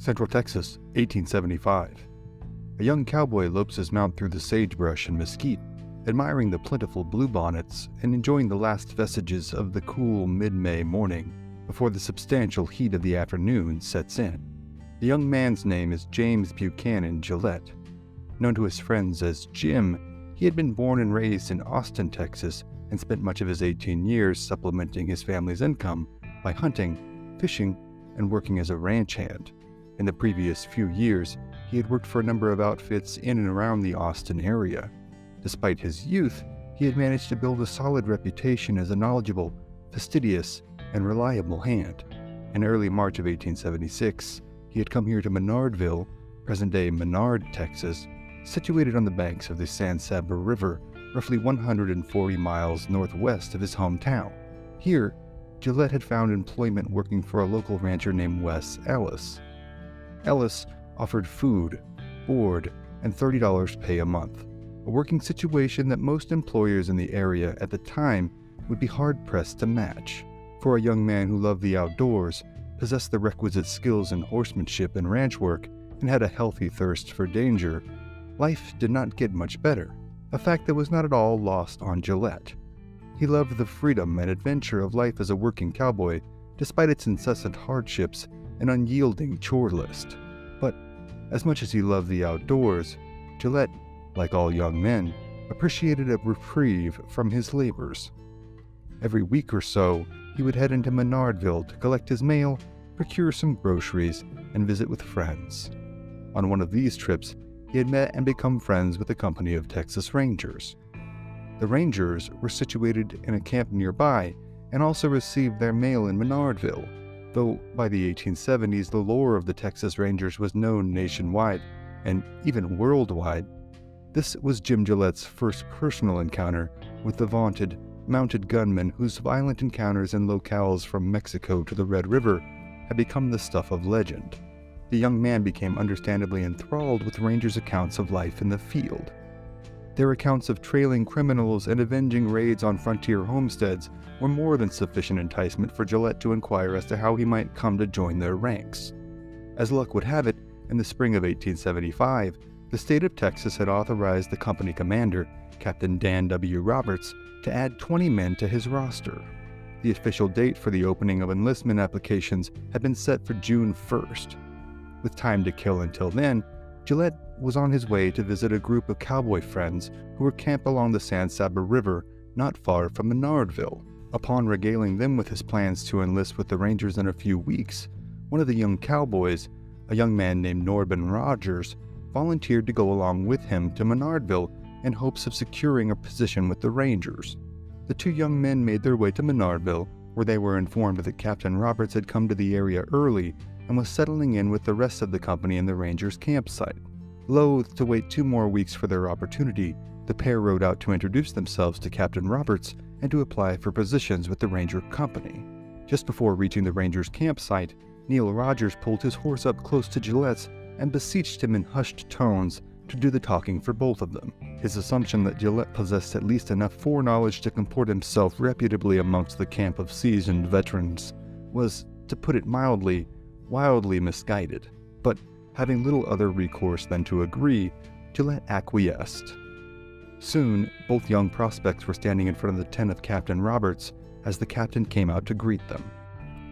Central Texas, 1875. A young cowboy lopes his mount through the sagebrush and mesquite, admiring the plentiful bluebonnets and enjoying the last vestiges of the cool mid-May morning before the substantial heat of the afternoon sets in. The young man's name is James Buchanan Gillette. Known to his friends as Jim, he had been born and raised in Austin, Texas, and spent much of his 18 years supplementing his family's income by hunting, fishing, and working as a ranch hand. In the previous few years, he had worked for a number of outfits in and around the Austin area. Despite his youth, he had managed to build a solid reputation as a knowledgeable, fastidious, and reliable hand. In early March of 1876, he had come here to Menardville, present-day Menard, Texas, situated on the banks of the San Saba River, roughly 140 miles northwest of his hometown. Here, Gillette had found employment working for a local rancher named Wes Ellis. Ellis offered food, board, and $30 pay a month, a working situation that most employers in the area at the time would be hard-pressed to match. For a young man who loved the outdoors, possessed the requisite skills in horsemanship and ranch work, and had a healthy thirst for danger, life did not get much better, a fact that was not at all lost on Gillette. He loved the freedom and adventure of life as a working cowboy, despite its incessant hardships and unyielding chore list. But as much as he loved the outdoors, Gillette, like all young men, appreciated a reprieve from his labors. Every week or so, he would head into Menardville to collect his mail, procure some groceries, and visit with friends. On one of these trips, he had met and become friends with a company of Texas Rangers. The Rangers were situated in a camp nearby and also received their mail in Menardville, though by the 1870s the lore of the Texas Rangers was known nationwide and even worldwide. This was Jim Gillette's first personal encounter with the vaunted mounted gunman whose violent encounters in locales from Mexico to the Red River had become the stuff of legend. The young man became understandably enthralled with Rangers' accounts of life in the field. Their accounts of trailing criminals and avenging raids on frontier homesteads were more than sufficient enticement for Gillette to inquire as to how he might come to join their ranks. As luck would have it, in the spring of 1875, the state of Texas had authorized the company commander, Captain Dan W. Roberts, to add 20 men to his roster. The official date for the opening of enlistment applications had been set for June 1st. With time to kill until then, Gillette was on his way to visit a group of cowboy friends who were camped along the San Saba River not far from Menardville. Upon regaling them with his plans to enlist with the Rangers in a few weeks, one of the young cowboys, a young man named Norben Rogers, volunteered to go along with him to Menardville in hopes of securing a position with the Rangers. The two young men made their way to Menardville, where they were informed that Captain Roberts had come to the area early and was settling in with the rest of the company in the Rangers' campsite. Loath to wait 2 more weeks for their opportunity, the pair rode out to introduce themselves to Captain Roberts and to apply for positions with the Ranger Company. Just before reaching the Rangers' campsite, Neil Rogers pulled his horse up close to Gillette's and beseeched him in hushed tones to do the talking for both of them. His assumption that Gillette possessed at least enough foreknowledge to comport himself reputably amongst the camp of seasoned veterans was, to put it mildly, wildly misguided. But having little other recourse than to agree, Gillette acquiesced. Soon, both young prospects were standing in front of the tent of Captain Roberts as the captain came out to greet them.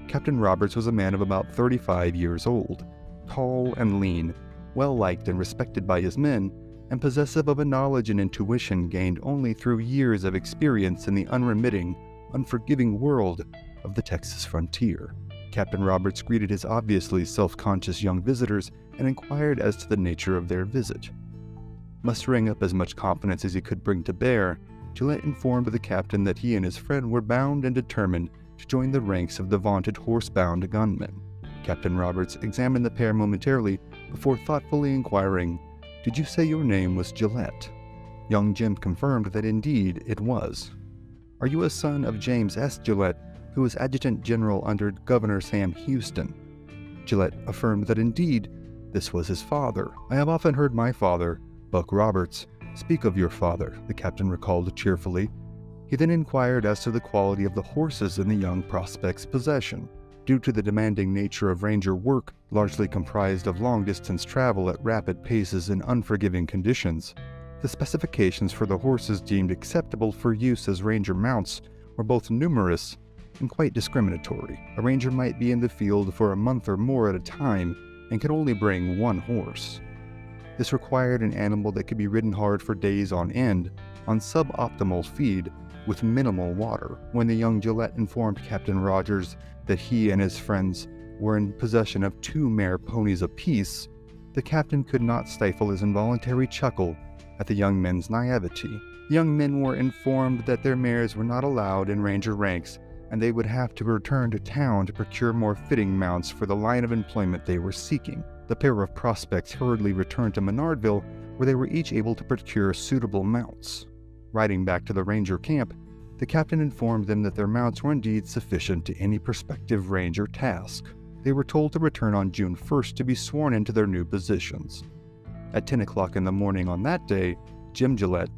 Captain Roberts was a man of about 35 years old, tall and lean, well-liked and respected by his men, and possessive of a knowledge and intuition gained only through years of experience in the unremitting, unforgiving world of the Texas frontier. Captain Roberts greeted his obviously self-conscious young visitors and inquired as to the nature of their visit. Mustering up as much confidence as he could bring to bear, Gillette informed the captain that he and his friend were bound and determined to join the ranks of the vaunted horse-bound gunmen. Captain Roberts examined the pair momentarily before thoughtfully inquiring, "Did you say your name was Gillette?" Young Jim confirmed that indeed it was. "Are you a son of James S. Gillette, who was Adjutant General under Governor Sam Houston?" Gillette affirmed that indeed this was his father. "I have often heard my father, Buck Roberts, speak of your father," the captain recalled cheerfully. He then inquired as to the quality of the horses in the young prospect's possession. Due to the demanding nature of ranger work, largely comprised of long-distance travel at rapid paces in unforgiving conditions, the specifications for the horses deemed acceptable for use as ranger mounts were both numerous and quite discriminatory. A ranger might be in the field for a month or more at a time and could only bring one horse. This required an animal that could be ridden hard for days on end, on suboptimal feed, with minimal water. When the young Gillette informed Captain Rogers that he and his friends were in possession of 2 mare ponies apiece, the captain could not stifle his involuntary chuckle at the young men's naivety. The young men were informed that their mares were not allowed in ranger ranks, and they would have to return to town to procure more fitting mounts for the line of employment they were seeking. The pair of prospects hurriedly returned to Menardville, where they were each able to procure suitable mounts. Riding back to the ranger camp, the captain informed them that their mounts were indeed sufficient to any prospective ranger task. They were told to return on June 1st to be sworn into their new positions. At 10 o'clock in the morning on that day, Jim Gillette,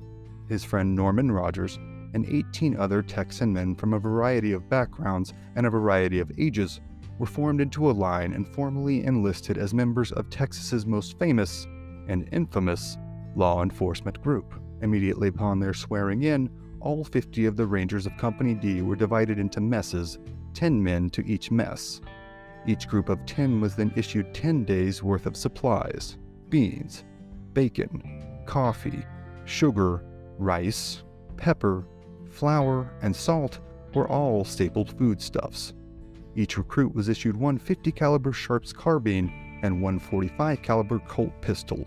his friend Norman Rogers, and 18 other Texan men from a variety of backgrounds and a variety of ages were formed into a line and formally enlisted as members of Texas's most famous and infamous law enforcement group. Immediately upon their swearing in, all 50 of the Rangers of Company D were divided into messes, 10 men to each mess. Each group of 10 was then issued 10 days' worth of supplies: beans, bacon, coffee, sugar, rice, pepper, flour, and salt were all stapled foodstuffs. Each recruit was issued one .50 caliber Sharps carbine and one .45 caliber Colt pistol.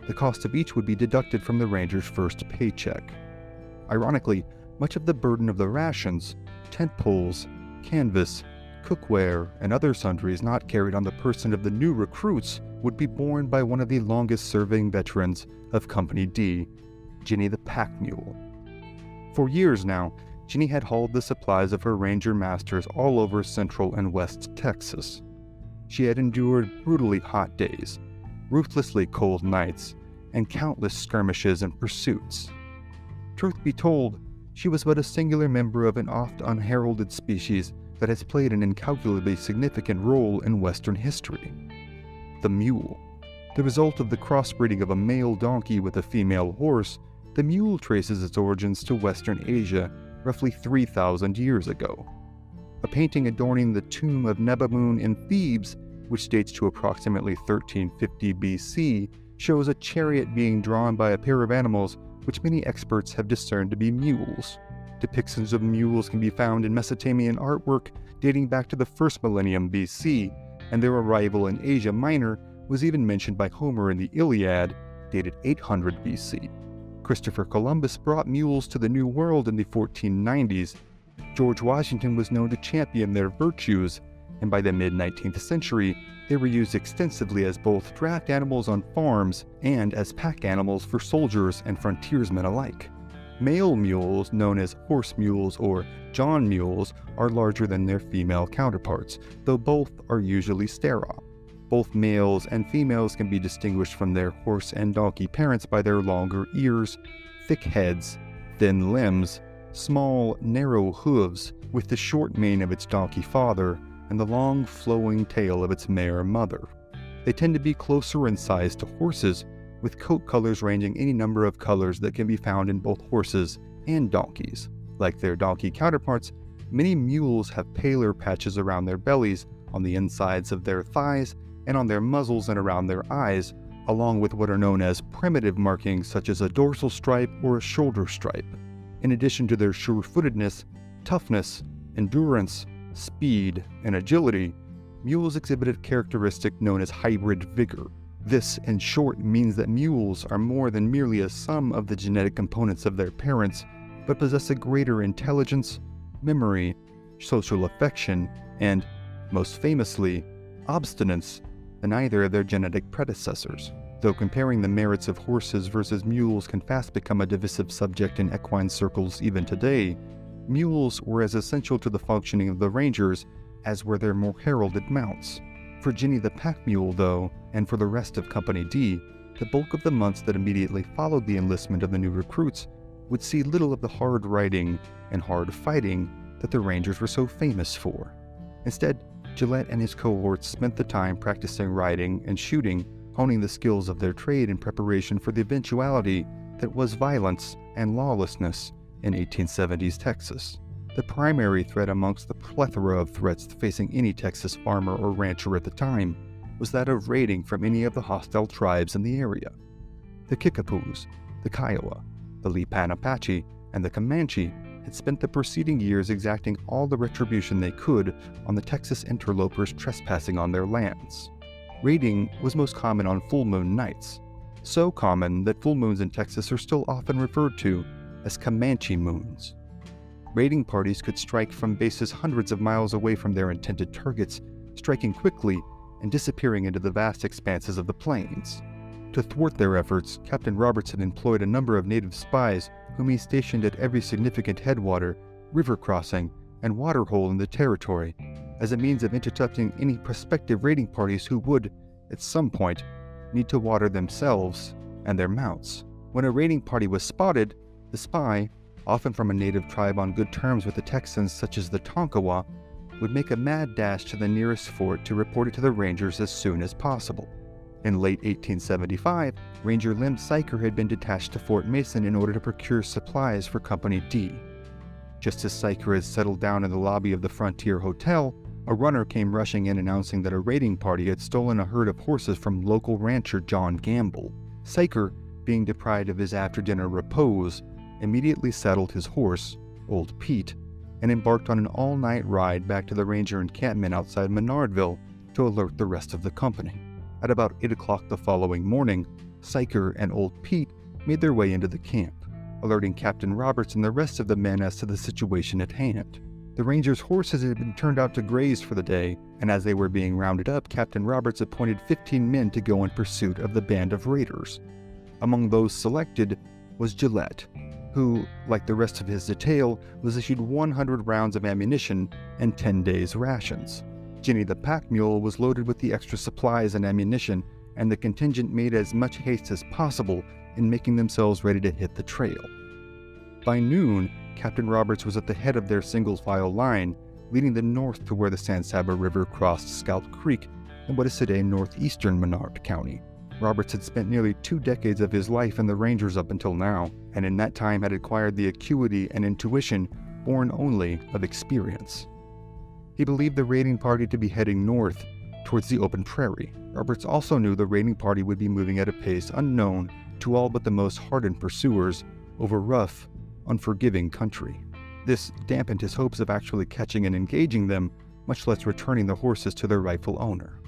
The cost of each would be deducted from the Rangers' first paycheck. Ironically, much of the burden of the rations, tent poles, canvas, cookware, and other sundries not carried on the person of the new recruits would be borne by one of the longest-serving veterans of Company D, Jenny the Pack Mule. For years now, Jenny had hauled the supplies of her ranger masters all over Central and West Texas. She had endured brutally hot days, ruthlessly cold nights, and countless skirmishes and pursuits. Truth be told, she was but a singular member of an oft unheralded species that has played an incalculably significant role in Western history: the mule. The result of the crossbreeding of a male donkey with a female horse, the mule traces its origins to Western Asia roughly 3,000 years ago. A painting adorning the tomb of Nebamun in Thebes, which dates to approximately 1350 BC, shows a chariot being drawn by a pair of animals which many experts have discerned to be mules. Depictions of mules can be found in Mesopotamian artwork dating back to the first millennium BC, and their arrival in Asia Minor was even mentioned by Homer in the Iliad, dated 800 BC. Christopher Columbus brought mules to the New World in the 1490s. George Washington was known to champion their virtues, and by the mid-19th century, they were used extensively as both draft animals on farms and as pack animals for soldiers and frontiersmen alike. Male mules, known as horse mules or John mules, are larger than their female counterparts, though both are usually sterile. Both males and females can be distinguished from their horse and donkey parents by their longer ears, thick heads, thin limbs, small, narrow hooves, with the short mane of its donkey father and the long, flowing tail of its mare mother. They tend to be closer in size to horses, with coat colors ranging any number of colors that can be found in both horses and donkeys. Like their donkey counterparts, many mules have paler patches around their bellies, on the insides of their thighs, and on their muzzles and around their eyes, along with what are known as primitive markings such as a dorsal stripe or a shoulder stripe. In addition to their sure-footedness, toughness, endurance, speed, and agility, mules exhibit a characteristic known as hybrid vigor. This, in short, means that mules are more than merely a sum of the genetic components of their parents, but possess a greater intelligence, memory, social affection, and, most famously, obstinance than either of their genetic predecessors. Though comparing the merits of horses versus mules can fast become a divisive subject in equine circles even today, mules were as essential to the functioning of the Rangers as were their more heralded mounts. For Jenny the Pack Mule, though, and for the rest of Company D, the bulk of the months that immediately followed the enlistment of the new recruits would see little of the hard riding and hard fighting that the Rangers were so famous for. Instead, Gillette and his cohorts spent the time practicing riding and shooting, honing the skills of their trade in preparation for the eventuality that was violence and lawlessness in 1870s Texas. The primary threat amongst the plethora of threats facing any Texas farmer or rancher at the time was that of raiding from any of the hostile tribes in the area. The Kickapoos, the Kiowa, the Lipan Apache, and the Comanche had spent the preceding years exacting all the retribution they could on the Texas interlopers trespassing on their lands. Raiding was most common on full moon nights, so common that full moons in Texas are still often referred to as Comanche moons. Raiding parties could strike from bases hundreds of miles away from their intended targets, striking quickly and disappearing into the vast expanses of the plains. To thwart their efforts, Captain Robertson employed a number of native spies whom he stationed at every significant headwater, river crossing, and water hole in the territory, as a means of intercepting any prospective raiding parties who would, at some point, need to water themselves and their mounts. When a raiding party was spotted, the spy, often from a native tribe on good terms with the Texans such as the Tonkawa, would make a mad dash to the nearest fort to report it to the Rangers as soon as possible. In late 1875, Ranger Lem Syker had been detached to Fort Mason in order to procure supplies for Company D. Just as Syker had settled down in the lobby of the Frontier Hotel, a runner came rushing in announcing that a raiding party had stolen a herd of horses from local rancher John Gamble. Syker, being deprived of his after-dinner repose, immediately saddled his horse, Old Pete, and embarked on an all-night ride back to the Ranger encampment outside Menardville to alert the rest of the company. At about 8 o'clock the following morning, Syker and Old Pete made their way into the camp, alerting Captain Roberts and the rest of the men as to the situation at hand. The Rangers' horses had been turned out to graze for the day, and as they were being rounded up, Captain Roberts appointed 15 men to go in pursuit of the band of raiders. Among those selected was Gillette, who, like the rest of his detail, was issued 100 rounds of ammunition and 10 days' rations. Jenny the pack mule was loaded with the extra supplies and ammunition, and the contingent made as much haste as possible in making themselves ready to hit the trail. By noon, Captain Roberts was at the head of their single-file line, leading them north to where the San Saba River crossed Scalp Creek in what is today northeastern Menard County. Roberts had spent nearly 2 decades of his life in the Rangers up until now, and in that time had acquired the acuity and intuition born only of experience. He believed the raiding party to be heading north, towards the open prairie. Roberts also knew the raiding party would be moving at a pace unknown to all but the most hardened pursuers over rough, unforgiving country. This dampened his hopes of actually catching and engaging them, much less returning the horses to their rightful owner.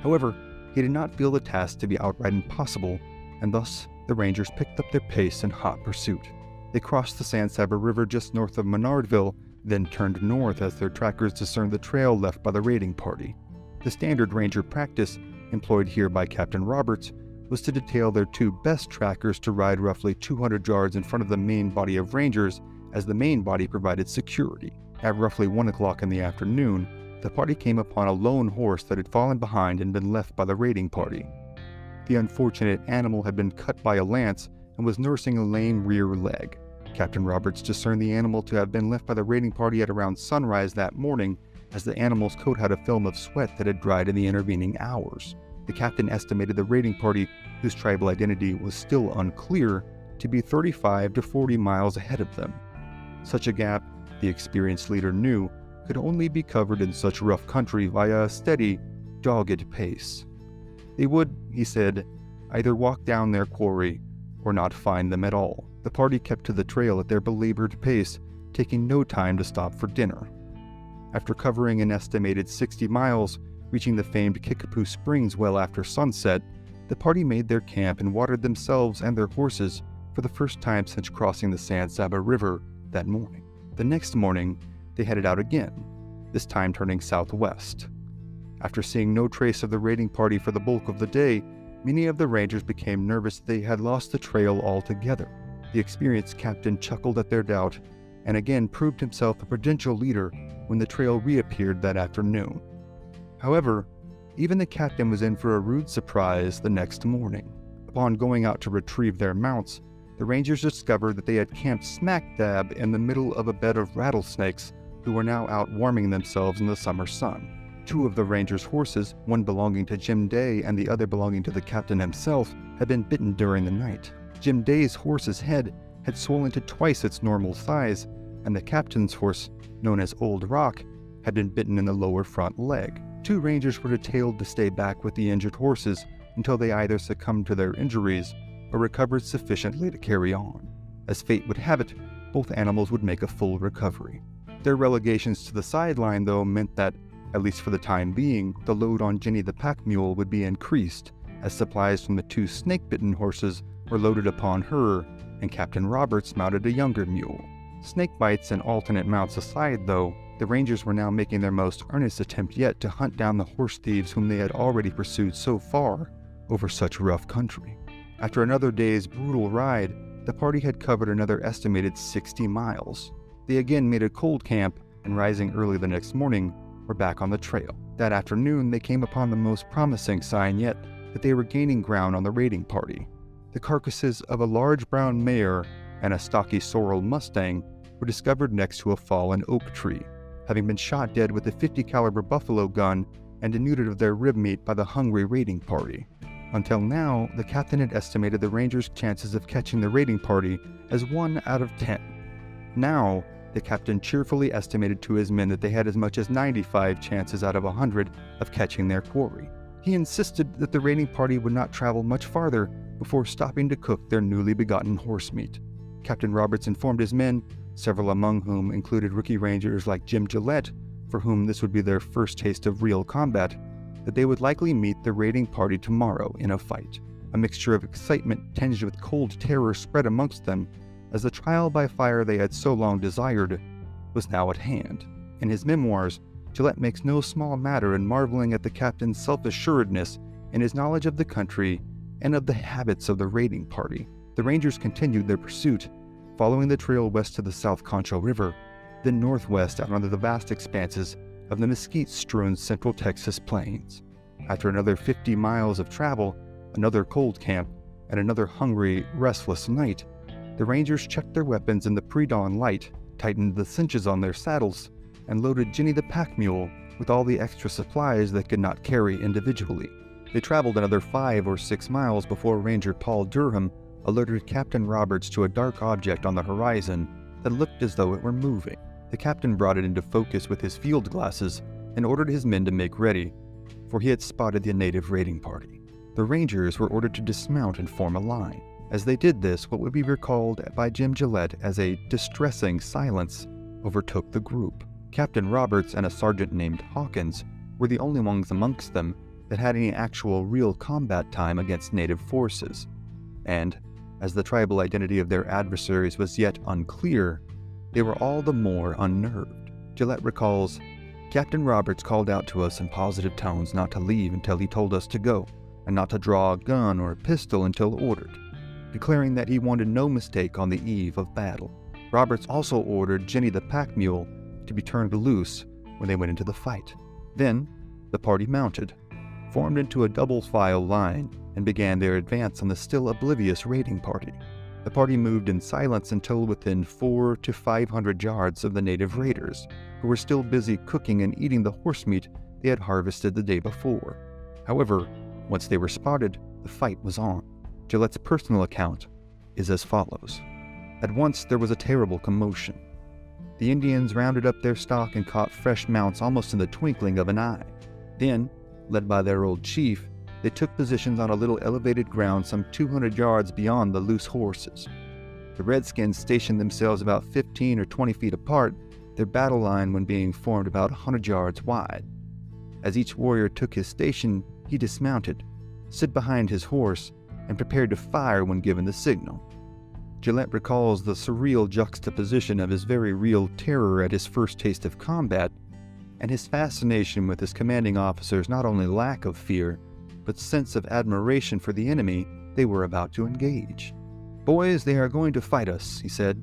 However, he did not feel the task to be outright impossible, and thus the Rangers picked up their pace in hot pursuit. They crossed the San Saba River just north of Menardville, then turned north as their trackers discerned the trail left by the raiding party. The standard Ranger practice, employed here by Captain Roberts, was to detail their 2 best trackers to ride roughly 200 yards in front of the main body of Rangers, as the main body provided security. At roughly 1 o'clock in the afternoon, the party came upon a lone horse that had fallen behind and been left by the raiding party. The unfortunate animal had been cut by a lance and was nursing a lame rear leg. Captain Roberts discerned the animal to have been left by the raiding party at around sunrise that morning, as the animal's coat had a film of sweat that had dried in the intervening hours. The captain estimated the raiding party, whose tribal identity was still unclear, to be 35 to 40 miles ahead of them. Such a gap, the experienced leader knew, could only be covered in such rough country via a steady, dogged pace. They would, he said, either walk down their quarry or not find them at all. The party kept to the trail at their belabored pace, taking no time to stop for dinner. After covering an estimated 60 miles, reaching the famed Kickapoo Springs well after sunset, the party made their camp and watered themselves and their horses for the first time since crossing the San Saba River that morning. The next morning, they headed out again, this time turning southwest. After seeing no trace of the raiding party for the bulk of the day, many of the Rangers became nervous that they had lost the trail altogether. The experienced captain chuckled at their doubt and again proved himself a prudential leader when the trail reappeared that afternoon. However, even the captain was in for a rude surprise the next morning. Upon going out to retrieve their mounts, the Rangers discovered that they had camped smack dab in the middle of a bed of rattlesnakes who were now out warming themselves in the summer sun. Two of the Rangers' horses, one belonging to Jim Day and the other belonging to the captain himself, had been bitten during the night. Jim Day's horse's head had swollen to twice its normal size, and the captain's horse, known as Old Rock, had been bitten in the lower front leg. Two Rangers were detailed to stay back with the injured horses until they either succumbed to their injuries or recovered sufficiently to carry on. As fate would have it, both animals would make a full recovery. Their relegations to the sideline, though, meant that, at least for the time being, the load on Jenny the pack mule would be increased, as supplies from the two snake-bitten horses were loaded upon her, and Captain Roberts mounted a younger mule. Snake bites and alternate mounts aside, though, the Rangers were now making their most earnest attempt yet to hunt down the horse thieves whom they had already pursued so far over such rough country. After another day's brutal ride, the party had covered another estimated 60 miles. They again made a cold camp, and rising early the next morning, were back on the trail. That afternoon, they came upon the most promising sign yet that they were gaining ground on the raiding party. The carcasses of a large brown mare and a stocky sorrel Mustang were discovered next to a fallen oak tree, having been shot dead with a .50 caliber buffalo gun and denuded of their rib meat by the hungry raiding party. Until now, the captain had estimated the Rangers' chances of catching the raiding party as 1 out of 10. Now, the captain cheerfully estimated to his men that they had as much as 95 chances out of 100 of catching their quarry. He insisted that the raiding party would not travel much farther before stopping to cook their newly begotten horse meat. Captain Roberts informed his men, several among whom included rookie rangers like Jim Gillette, for whom this would be their first taste of real combat, that they would likely meet the raiding party tomorrow in a fight. A mixture of excitement tinged with cold terror spread amongst them, as the trial by fire they had so long desired was now at hand. In his memoirs, Gillette makes no small matter in marveling at the captain's self-assuredness and his knowledge of the country and of the habits of the raiding party. The Rangers continued their pursuit, following the trail west to the South Concho River, then northwest out onto the vast expanses of the mesquite-strewn Central Texas plains. After another 50 miles of travel, another cold camp, and another hungry, restless night, the Rangers checked their weapons in the pre-dawn light, tightened the cinches on their saddles, and loaded Jenny the pack mule with all the extra supplies they could not carry individually. They traveled another 5 or 6 miles before Ranger Paul Durham alerted Captain Roberts to a dark object on the horizon that looked as though it were moving. The captain brought it into focus with his field glasses and ordered his men to make ready, for he had spotted the native raiding party. The Rangers were ordered to dismount and form a line. As they did this, what would be recalled by Jim Gillette as a distressing silence overtook the group. Captain Roberts and a sergeant named Hawkins were the only ones amongst them that had any actual real combat time against native forces, and, as the tribal identity of their adversaries was yet unclear, they were all the more unnerved. Gillette recalls, "Captain Roberts called out to us in positive tones not to leave until he told us to go, and not to draw a gun or a pistol until ordered, declaring that he wanted no mistake on the eve of battle. Roberts also ordered Jenny the pack mule to be turned loose when they went into the fight. Then, the party mounted, formed into a double file line, and began their advance on the still oblivious raiding party. The party moved in silence until within 400 to 500 yards of the native raiders, who were still busy cooking and eating the horse meat they had harvested the day before. However, once they were spotted, the fight was on. Gillette's personal account is as follows. At once there was a terrible commotion. The Indians rounded up their stock and caught fresh mounts almost in the twinkling of an eye. Then, led by their old chief, they took positions on a little elevated ground some 200 yards beyond the loose horses. The Redskins stationed themselves about 15 or 20 feet apart, their battle line when being formed about 100 yards wide. As each warrior took his station, he dismounted, stood behind his horse, and prepared to fire when given the signal. Gillette recalls the surreal juxtaposition of his very real terror at his first taste of combat, and his fascination with his commanding officer's not only lack of fear, but sense of admiration for the enemy they were about to engage. "Boys, they are going to fight us," he said.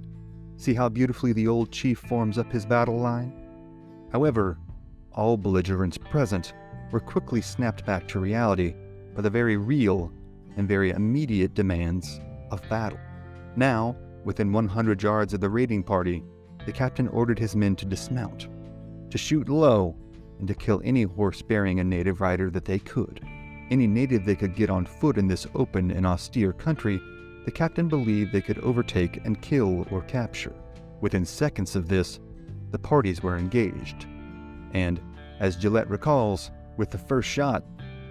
"See how beautifully the old chief forms up his battle line?" However, all belligerents present were quickly snapped back to reality by the very real and very immediate demands of battle. Now, within 100 yards of the raiding party, the captain ordered his men to dismount. to shoot low and to kill any horse bearing a native rider that they could. Any native they could get on foot in this open and austere country, the captain believed they could overtake and kill or capture. Within seconds of this, the parties were engaged. And, as Gillette recalls, with the first shot,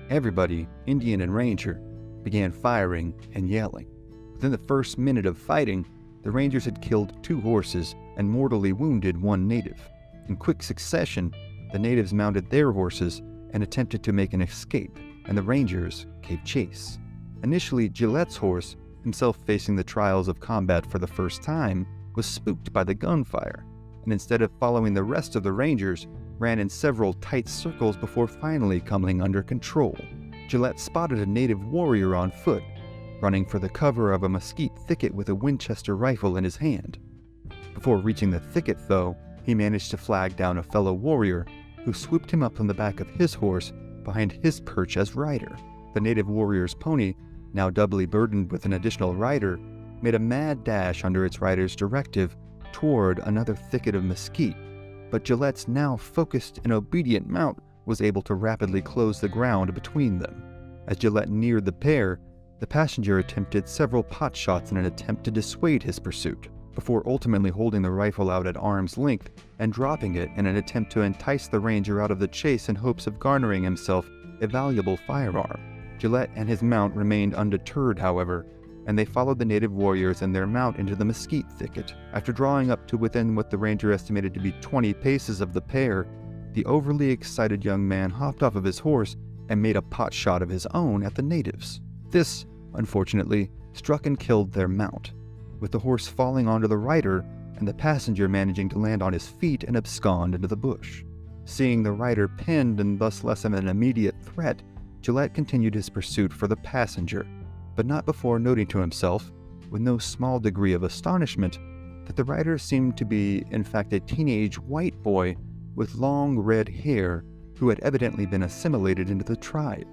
everybody, Indian and Ranger, began firing and yelling. Within the first minute of fighting, the Rangers had killed 2 horses and mortally wounded 1 native. In quick succession, the natives mounted their horses and attempted to make an escape, and the Rangers gave chase. Initially, Gillette's horse, himself facing the trials of combat for the first time, was spooked by the gunfire, and instead of following the rest of the Rangers, ran in several tight circles before finally coming under control. Gillette spotted a native warrior on foot, running for the cover of a mesquite thicket with a Winchester rifle in his hand. Before reaching the thicket, though, he managed to flag down a fellow warrior who swooped him up on the back of his horse behind his perch as rider. The native warrior's pony, now doubly burdened with an additional rider, made a mad dash under its rider's directive toward another thicket of mesquite, but Gillette's now focused and obedient mount was able to rapidly close the ground between them. As Gillette neared the pair, the passenger attempted several pot shots in an attempt to dissuade his pursuit, before ultimately holding the rifle out at arm's length and dropping it in an attempt to entice the Ranger out of the chase in hopes of garnering himself a valuable firearm. Gillette and his mount remained undeterred, however, and they followed the native warriors and their mount into the mesquite thicket. After drawing up to within what the Ranger estimated to be 20 paces of the pair, the overly excited young man hopped off of his horse and made a pot shot of his own at the natives. This, unfortunately, struck and killed their mount, with the horse falling onto the rider and the passenger managing to land on his feet and abscond into the bush. Seeing the rider pinned and thus less of an immediate threat, Gillette continued his pursuit for the passenger, but not before noting to himself, with no small degree of astonishment, that the rider seemed to be, in fact, a teenage white boy with long red hair who had evidently been assimilated into the tribe.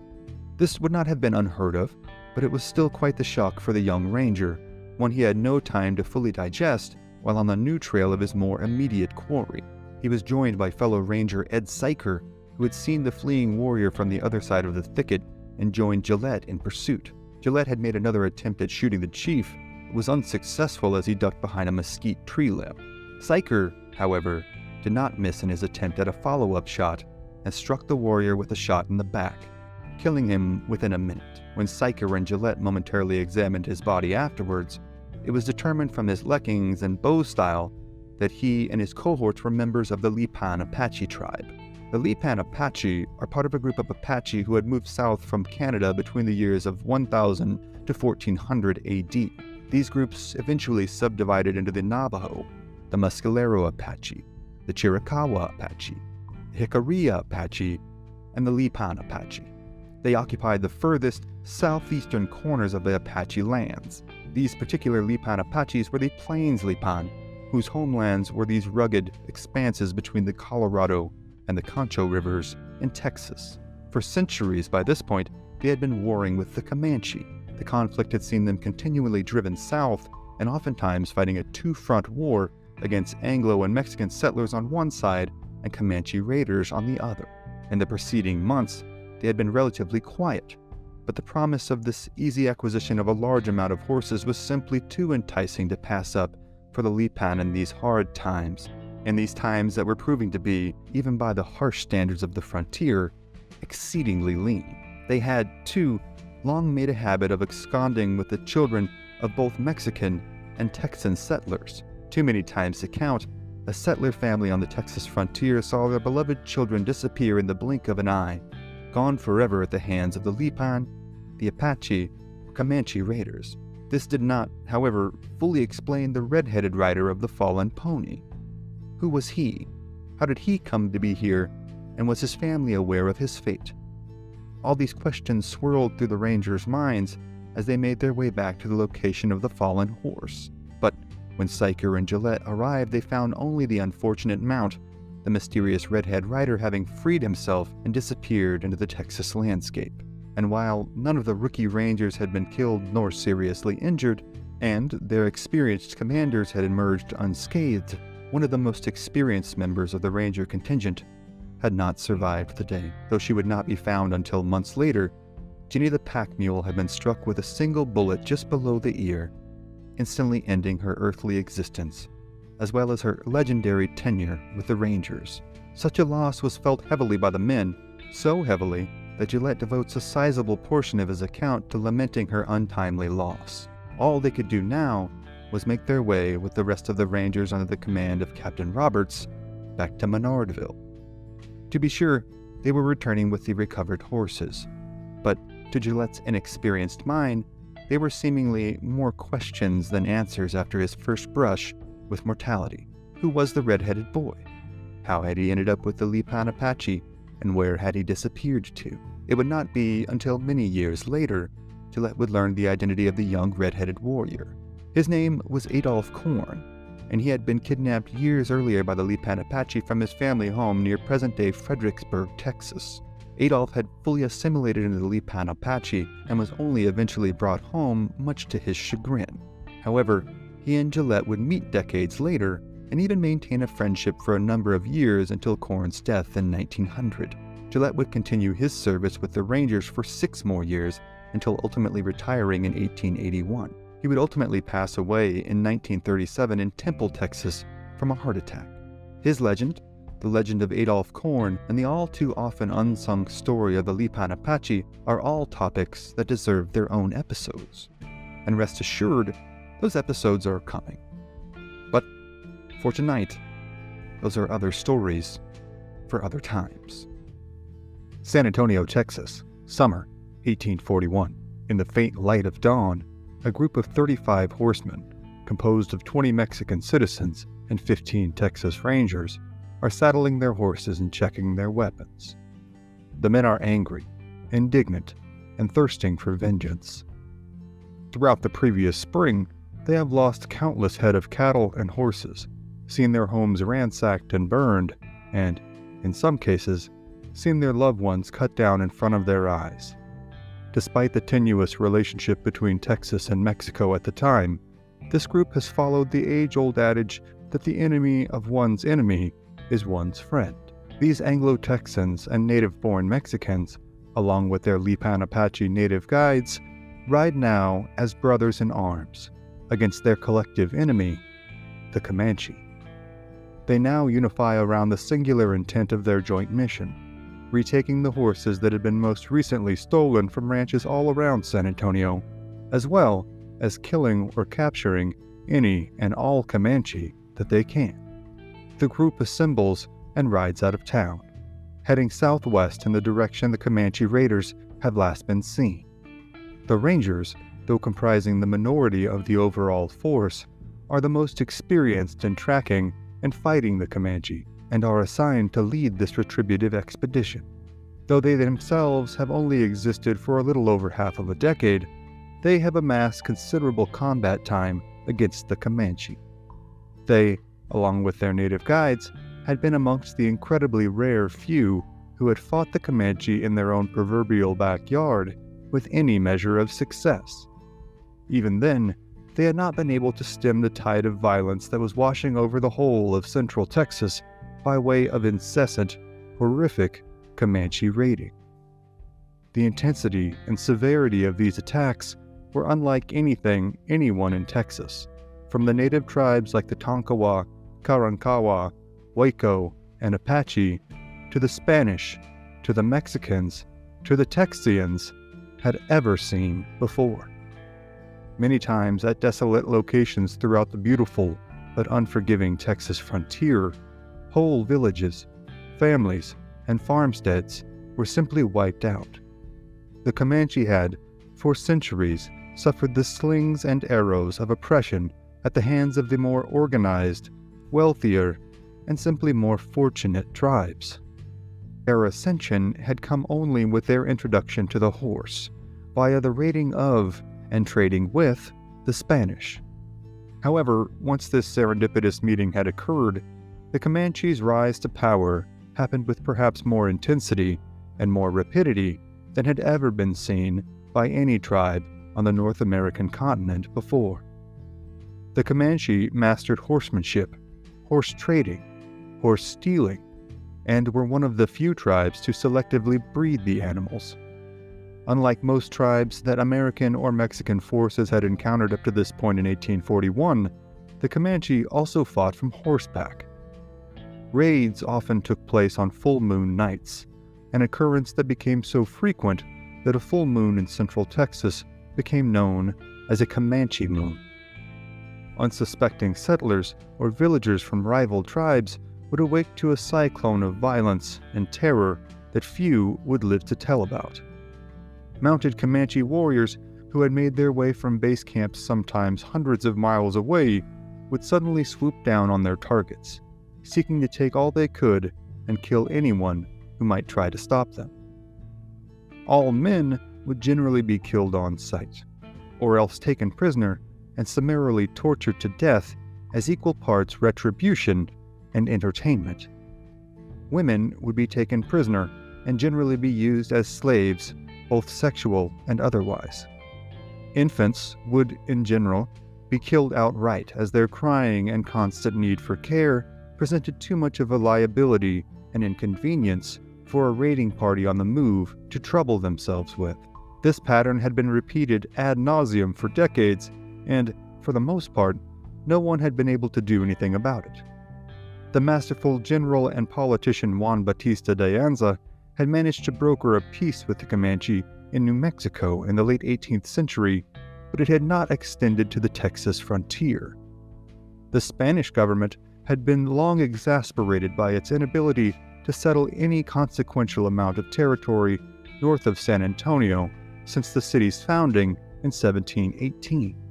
This would not have been unheard of, but it was still quite the shock for the young Ranger, one he had no time to fully digest while on the new trail of his more immediate quarry. He was joined by fellow Ranger Ed Syker, who had seen the fleeing warrior from the other side of the thicket and joined Gillette in pursuit. Gillette had made another attempt at shooting the chief, but was unsuccessful as he ducked behind a mesquite tree limb. Syker, however, did not miss in his attempt at a follow-up shot and struck the warrior with a shot in the back, killing him within a minute. When Syker and Gillette momentarily examined his body afterwards, it was determined from his leggings and bow style that he and his cohorts were members of the Lipan Apache tribe. The Lipan Apache are part of a group of Apache who had moved south from Canada between the years of 1000 to 1400 AD. These groups eventually subdivided into the Navajo, the Mescalero Apache, the Chiricahua Apache, the Jicarilla Apache, and the Lipan Apache. They occupied the furthest southeastern corners of the Apache lands. These particular Lipan Apaches were the Plains Lipan, whose homelands were these rugged expanses between the Colorado and the Concho rivers in Texas. For centuries by this point, they had been warring with the Comanche. The conflict had seen them continually driven south and oftentimes fighting a two-front war against Anglo and Mexican settlers on one side and Comanche raiders on the other. In the preceding months, they had been relatively quiet, but the promise of this easy acquisition of a large amount of horses was simply too enticing to pass up for the Lipan in these hard times, in these times that were proving to be, even by the harsh standards of the frontier, exceedingly lean. They had, too, long made a habit of absconding with the children of both Mexican and Texan settlers. Too many times to count, a settler family on the Texas frontier saw their beloved children disappear in the blink of an eye, gone forever at the hands of the Lipan, the Apache, or Comanche raiders. This did not, however, fully explain the red-headed rider of the fallen pony. Who was he? How did he come to be here? And was his family aware of his fate? All these questions swirled through the Rangers' minds as they made their way back to the location of the fallen horse. But when Syker and Gillette arrived, they found only the unfortunate mount, the mysterious redhead rider having freed himself and disappeared into the Texas landscape. And while none of the rookie Rangers had been killed nor seriously injured, and their experienced commanders had emerged unscathed, one of the most experienced members of the Ranger contingent, had not survived the day. Though she would not be found until months later, Ginny the pack mule had been struck with a single bullet just below the ear, instantly ending her earthly existence, as well as her legendary tenure with the Rangers. Such a loss was felt heavily by the men, so heavily that Gillette devotes a sizable portion of his account to lamenting her untimely loss. All they could do now was make their way with the rest of the Rangers under the command of Captain Roberts back to Menardville. To be sure, they were returning with the recovered horses, but to Gillette's inexperienced mind, they were seemingly more questions than answers after his first brush with mortality. Who was the red-headed boy? How had he ended up with the Lipan Apache, and where had he disappeared to? It would not be until many years later Gillette would learn the identity of the young red-headed warrior. His name was Adolph Korn, and he had been kidnapped years earlier by the Lipan Apache from his family home near present-day Fredericksburg, Texas. Adolph had fully assimilated into the Lipan Apache and was only eventually brought home, much to his chagrin. However, he and Gillette would meet decades later and even maintain a friendship for a number of years until Korn's death in 1900. Gillette would continue his service with the Rangers for 6 more years until ultimately retiring in 1881. He would ultimately pass away in 1937 in Temple, Texas, from a heart attack. His legend, the legend of Adolph Korn, and the all too often unsung story of the Lipan Apache are all topics that deserve their own episodes. And rest assured, those episodes are coming. But for tonight, those are other stories for other times. San Antonio, Texas, summer 1841. In the faint light of dawn, a group of 35 horsemen, composed of 20 Mexican citizens and 15 Texas Rangers, are saddling their horses and checking their weapons. The men are angry, indignant, and thirsting for vengeance. Throughout the previous spring, they have lost countless head of cattle and horses, seen their homes ransacked and burned, and, in some cases, seen their loved ones cut down in front of their eyes. Despite the tenuous relationship between Texas and Mexico at the time, this group has followed the age-old adage that the enemy of one's enemy is one's friend. These Anglo-Texans and native-born Mexicans, along with their Lipan Apache native guides, ride now as brothers in arms against their collective enemy, the Comanche. They now unify around the singular intent of their joint mission, retaking the horses that had been most recently stolen from ranches all around San Antonio, as well as killing or capturing any and all Comanche that they can. The group assembles and rides out of town, heading southwest in the direction the Comanche raiders have last been seen. The Rangers, though comprising the minority of the overall force, are the most experienced in tracking and fighting the Comanche, and are assigned to lead this retributive expedition. Though they themselves have only existed for a little over half of a decade, they have amassed considerable combat time against the Comanche. They, along with their native guides, had been amongst the incredibly rare few who had fought the Comanche in their own proverbial backyard with any measure of success. Even then, they had not been able to stem the tide of violence that was washing over the whole of central Texas by way of incessant, horrific Comanche raiding. The intensity and severity of these attacks were unlike anything anyone in Texas, from the native tribes like the Tonkawa, Karankawa, Waco, and Apache, to the Spanish, to the Mexicans, to the Texians, had ever seen before. Many times at desolate locations throughout the beautiful but unforgiving Texas frontier, whole villages, families, and farmsteads were simply wiped out. The Comanche had, for centuries, suffered the slings and arrows of oppression at the hands of the more organized, wealthier, and simply more fortunate tribes. Their ascension had come only with their introduction to the horse, via the raiding of and trading with the Spanish. However, once this serendipitous meeting had occurred, the Comanche's rise to power happened with perhaps more intensity and more rapidity than had ever been seen by any tribe on the North American continent before. The Comanche mastered horsemanship, horse trading, horse stealing, and were one of the few tribes to selectively breed the animals. Unlike most tribes that American or Mexican forces had encountered up to this point in 1841, the Comanche also fought from horseback. Raids often took place on full moon nights, an occurrence that became so frequent that a full moon in central Texas became known as a Comanche moon. Unsuspecting settlers or villagers from rival tribes would awake to a cyclone of violence and terror that few would live to tell about. Mounted Comanche warriors who had made their way from base camps sometimes hundreds of miles away would suddenly swoop down on their targets, seeking to take all they could and kill anyone who might try to stop them. All men would generally be killed on sight, or else taken prisoner and summarily tortured to death as equal parts retribution and entertainment. Women would be taken prisoner and generally be used as slaves, both sexual and otherwise. Infants would, in general, be killed outright as their crying and constant need for care presented too much of a liability and inconvenience for a raiding party on the move to trouble themselves with. This pattern had been repeated ad nauseum for decades, and, for the most part, no one had been able to do anything about it. The masterful general and politician Juan Bautista de Anza had managed to broker a peace with the Comanche in New Mexico in the late 18th century, but it had not extended to the Texas frontier. The Spanish government had been long exasperated by its inability to settle any consequential amount of territory north of San Antonio since the city's founding in 1718.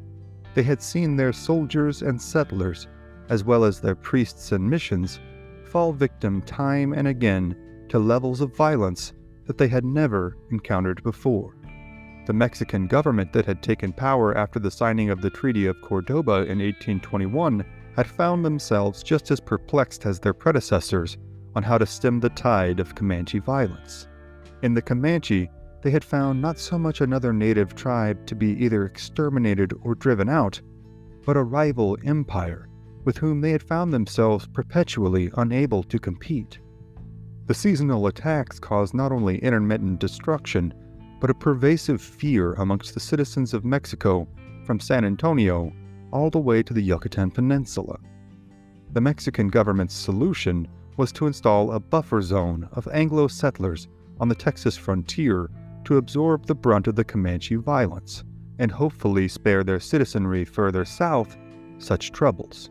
They had seen their soldiers and settlers, as well as their priests and missions, fall victim time and again to levels of violence that they had never encountered before. The Mexican government that had taken power after the signing of the Treaty of Cordoba in 1821 had found themselves just as perplexed as their predecessors on how to stem the tide of Comanche violence. In the Comanche, they had found not so much another native tribe to be either exterminated or driven out, but a rival empire with whom they had found themselves perpetually unable to compete. The seasonal attacks caused not only intermittent destruction, but a pervasive fear amongst the citizens of Mexico from San Antonio all the way to the Yucatan Peninsula. The Mexican government's solution was to install a buffer zone of Anglo settlers on the Texas frontier to absorb the brunt of the Comanche violence and hopefully spare their citizenry further south such troubles.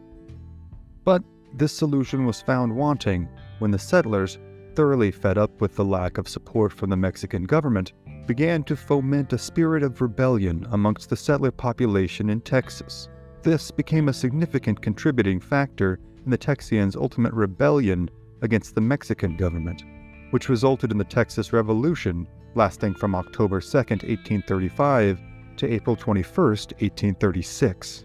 But this solution was found wanting when the settlers, thoroughly fed up with the lack of support from the Mexican government, began to foment a spirit of rebellion amongst the settler population in Texas. This became a significant contributing factor in the Texians' ultimate rebellion against the Mexican government, which resulted in the Texas Revolution lasting from October 2, 1835 to April 21, 1836.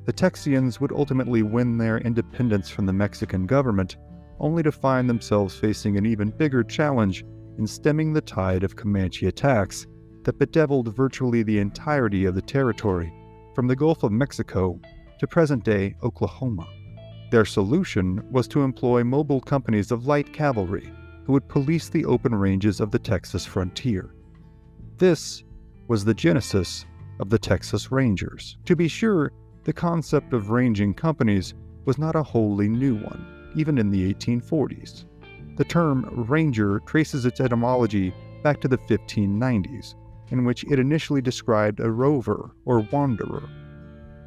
The Texians would ultimately win their independence from the Mexican government, only to find themselves facing an even bigger challenge in stemming the tide of Comanche attacks that bedeviled virtually the entirety of the territory, from the Gulf of Mexico to present-day Oklahoma. Their solution was to employ mobile companies of light cavalry who would police the open ranges of the Texas frontier. This was the genesis of the Texas Rangers. To be sure, the concept of ranging companies was not a wholly new one, even in the 1840s. The term ranger traces its etymology back to the 1590s, in which it initially described a rover or wanderer.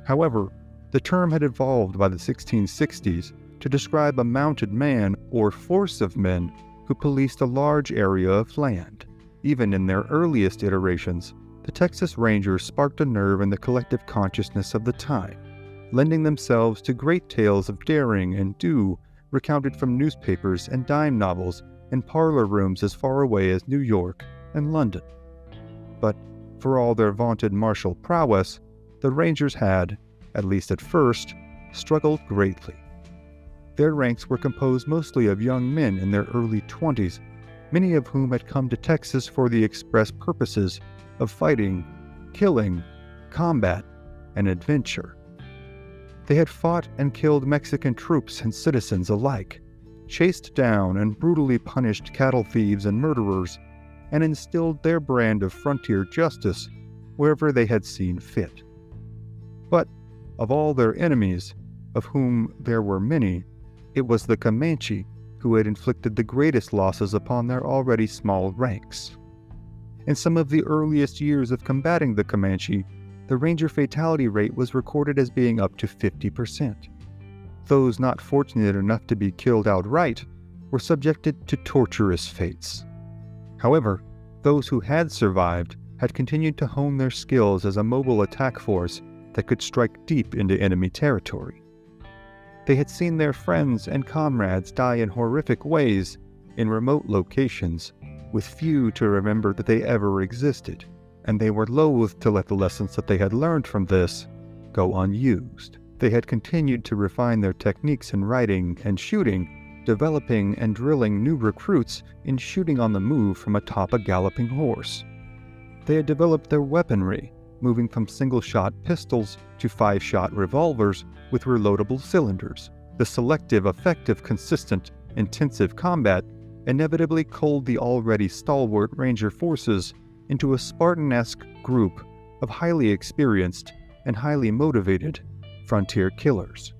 However, the term had evolved by the 1660s to describe a mounted man or force of men who policed a large area of land. Even in their earliest iterations, the Texas Rangers sparked a nerve in the collective consciousness of the time, lending themselves to great tales of daring and do recounted from newspapers and dime novels in parlor rooms as far away as New York and London. But for all their vaunted martial prowess, the Rangers had, at least at first, struggled greatly. Their ranks were composed mostly of young men in their early 20s, many of whom had come to Texas for the express purposes of fighting, killing, combat, and adventure. They had fought and killed Mexican troops and citizens alike, chased down and brutally punished cattle thieves and murderers, and instilled their brand of frontier justice wherever they had seen fit. But of all their enemies, of whom there were many, it was the Comanche who had inflicted the greatest losses upon their already small ranks. In some of the earliest years of combating the Comanche, the Ranger fatality rate was recorded as being up to 50%. Those not fortunate enough to be killed outright were subjected to torturous fates. However, those who had survived had continued to hone their skills as a mobile attack force that could strike deep into enemy territory. They had seen their friends and comrades die in horrific ways in remote locations, with few to remember that they ever existed, and they were loath to let the lessons that they had learned from this go unused. They had continued to refine their techniques in riding and shooting, developing and drilling new recruits in shooting on the move from atop a galloping horse. They had developed their weaponry, moving from single-shot pistols to 5-shot revolvers with reloadable cylinders. The selective, effective, consistent, intensive combat inevitably culled the already stalwart Ranger forces into a Spartan-esque group of highly experienced and highly motivated frontier killers.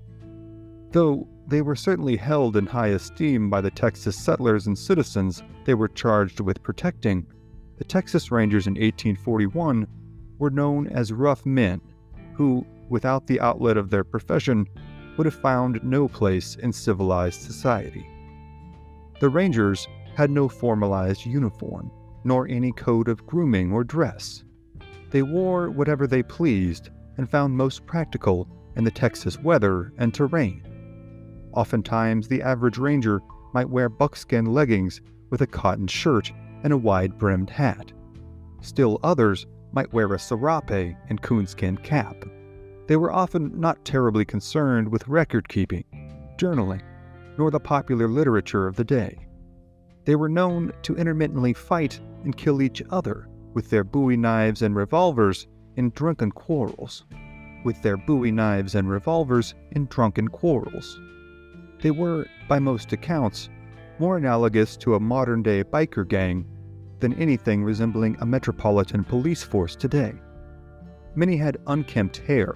Though they were certainly held in high esteem by the Texas settlers and citizens they were charged with protecting, the Texas Rangers in 1841 were known as rough men who, without the outlet of their profession, would have found no place in civilized society. The Rangers had no formalized uniform, nor any code of grooming or dress. They wore whatever they pleased and found most practical in the Texas weather and terrain. Oftentimes, the average Ranger might wear buckskin leggings with a cotton shirt and a wide-brimmed hat. Still others might wear a serape and coonskin cap. They were often not terribly concerned with record-keeping, journaling, nor the popular literature of the day. They were known to intermittently fight and kill each other with their bowie knives and revolvers in drunken quarrels. They were, by most accounts, more analogous to a modern-day biker gang than anything resembling a metropolitan police force today. Many had unkempt hair,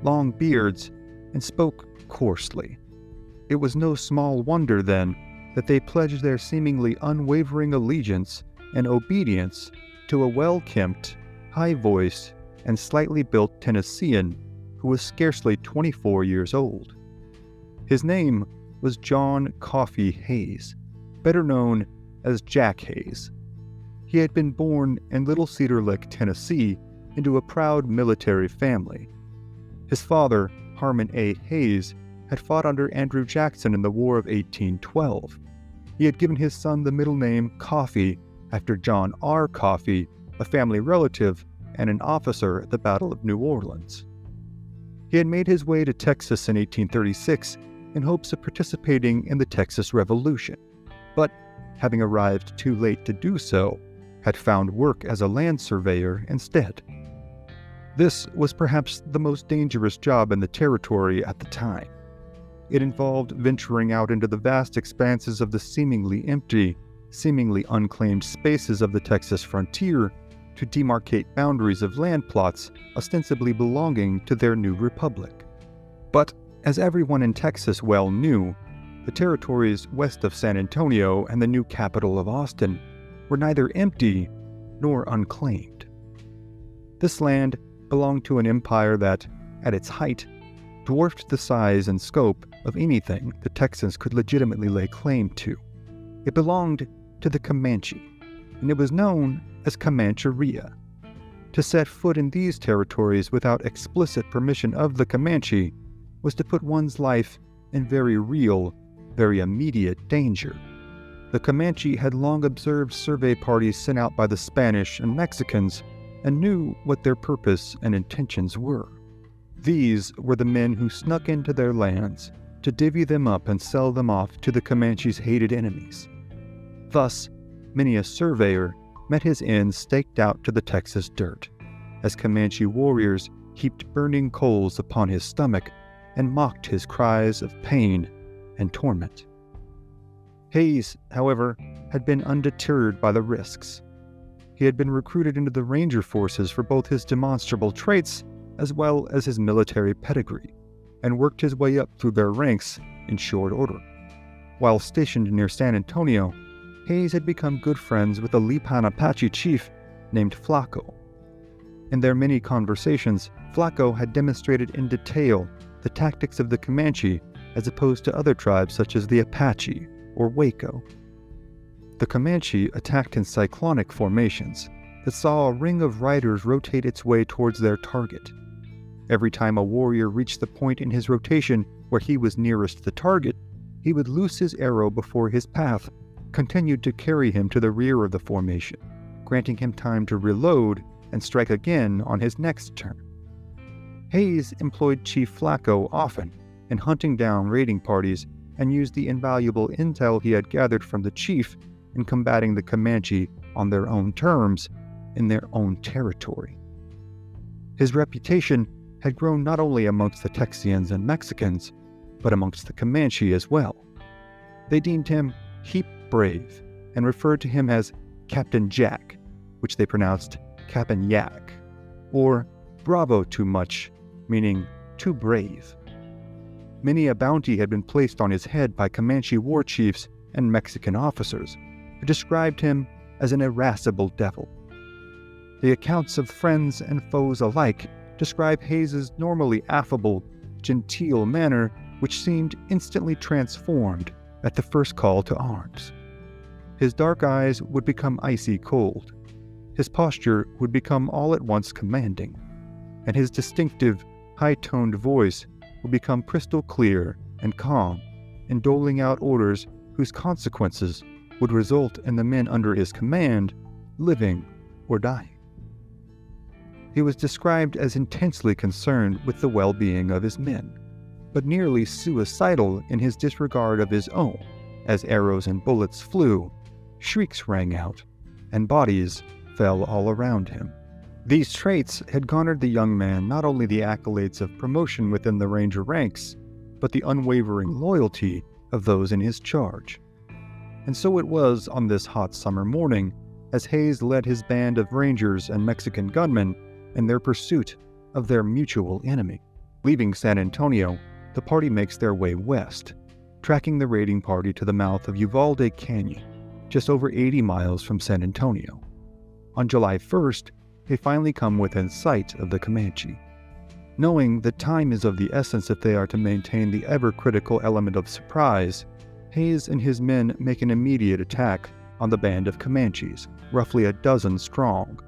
long beards, and spoke coarsely. It was no small wonder, then, that they pledged their seemingly unwavering allegiance and obedience to a well-kempt, high-voiced, and slightly built Tennessean who was scarcely 24 years old. His name was John Coffee Hays, better known as Jack Hays. He had been born in Little Cedar Lick, Tennessee, into a proud military family. His father, Harmon A. Hays, had fought under Andrew Jackson in the War of 1812. He had given his son the middle name Coffee after John R. Coffee, a family relative and an officer at the Battle of New Orleans. He had made his way to Texas in 1836 in hopes of participating in the Texas Revolution, but, having arrived too late to do so, had found work as a land surveyor instead. This was perhaps the most dangerous job in the territory at the time. It involved venturing out into the vast expanses of the seemingly empty, seemingly unclaimed spaces of the Texas frontier to demarcate boundaries of land plots ostensibly belonging to their new republic. But, as everyone in Texas well knew, the territories west of San Antonio and the new capital of Austin were neither empty nor unclaimed. This land belonged to an empire that, at its height, dwarfed the size and scope of anything the Texans could legitimately lay claim to. It belonged to the Comanche, and it was known as Comancheria. To set foot in these territories without explicit permission of the Comanche was to put one's life in very real, very immediate danger. The Comanche had long observed survey parties sent out by the Spanish and Mexicans and knew what their purpose and intentions were. These were the men who snuck into their lands to divvy them up and sell them off to the Comanche's hated enemies. Thus, many a surveyor met his end staked out to the Texas dirt, as Comanche warriors heaped burning coals upon his stomach and mocked his cries of pain and torment. Hayes, however, had been undeterred by the risks. He had been recruited into the Ranger forces for both his demonstrable traits as well as his military pedigree, and worked his way up through their ranks in short order. While stationed near San Antonio, Hayes had become good friends with a Lipan Apache chief named Flaco. In their many conversations, Flaco had demonstrated in detail the tactics of the Comanche as opposed to other tribes such as the Apache or Waco. The Comanche attacked in cyclonic formations that saw a ring of riders rotate its way towards their target. Every time a warrior reached the point in his rotation where he was nearest the target, he would loose his arrow before his path continued to carry him to the rear of the formation, granting him time to reload and strike again on his next turn. Hayes employed Chief Flaco often in hunting down raiding parties and used the invaluable intel he had gathered from the chief in combating the Comanche on their own terms in their own territory. His reputation had grown not only amongst the Texians and Mexicans, but amongst the Comanche as well. They deemed him heap brave and referred to him as Captain Jack, which they pronounced Cap'n Yak, or bravo too much, meaning too brave. Many a bounty had been placed on his head by Comanche war chiefs and Mexican officers, who described him as an irascible devil. The accounts of friends and foes alike describe Hayes's normally affable, genteel manner, which seemed instantly transformed at the first call to arms. His dark eyes would become icy cold. His posture would become all at once commanding, and his distinctive, high-toned voice would become crystal clear and calm in doling out orders whose consequences would result in the men under his command living or dying. He was described as intensely concerned with the well-being of his men, but nearly suicidal in his disregard of his own, as arrows and bullets flew, shrieks rang out, and bodies fell all around him. These traits had garnered the young man not only the accolades of promotion within the Ranger ranks, but the unwavering loyalty of those in his charge. And so it was on this hot summer morning, as Hayes led his band of Rangers and Mexican gunmen in their pursuit of their mutual enemy. Leaving San Antonio, the party makes their way west, tracking the raiding party to the mouth of Uvalde Canyon, just over 80 miles from San Antonio. On July 1st, they finally come within sight of the Comanche. Knowing that time is of the essence if they are to maintain the ever-critical element of surprise, Hayes and his men make an immediate attack on the band of Comanches, roughly a dozen strong.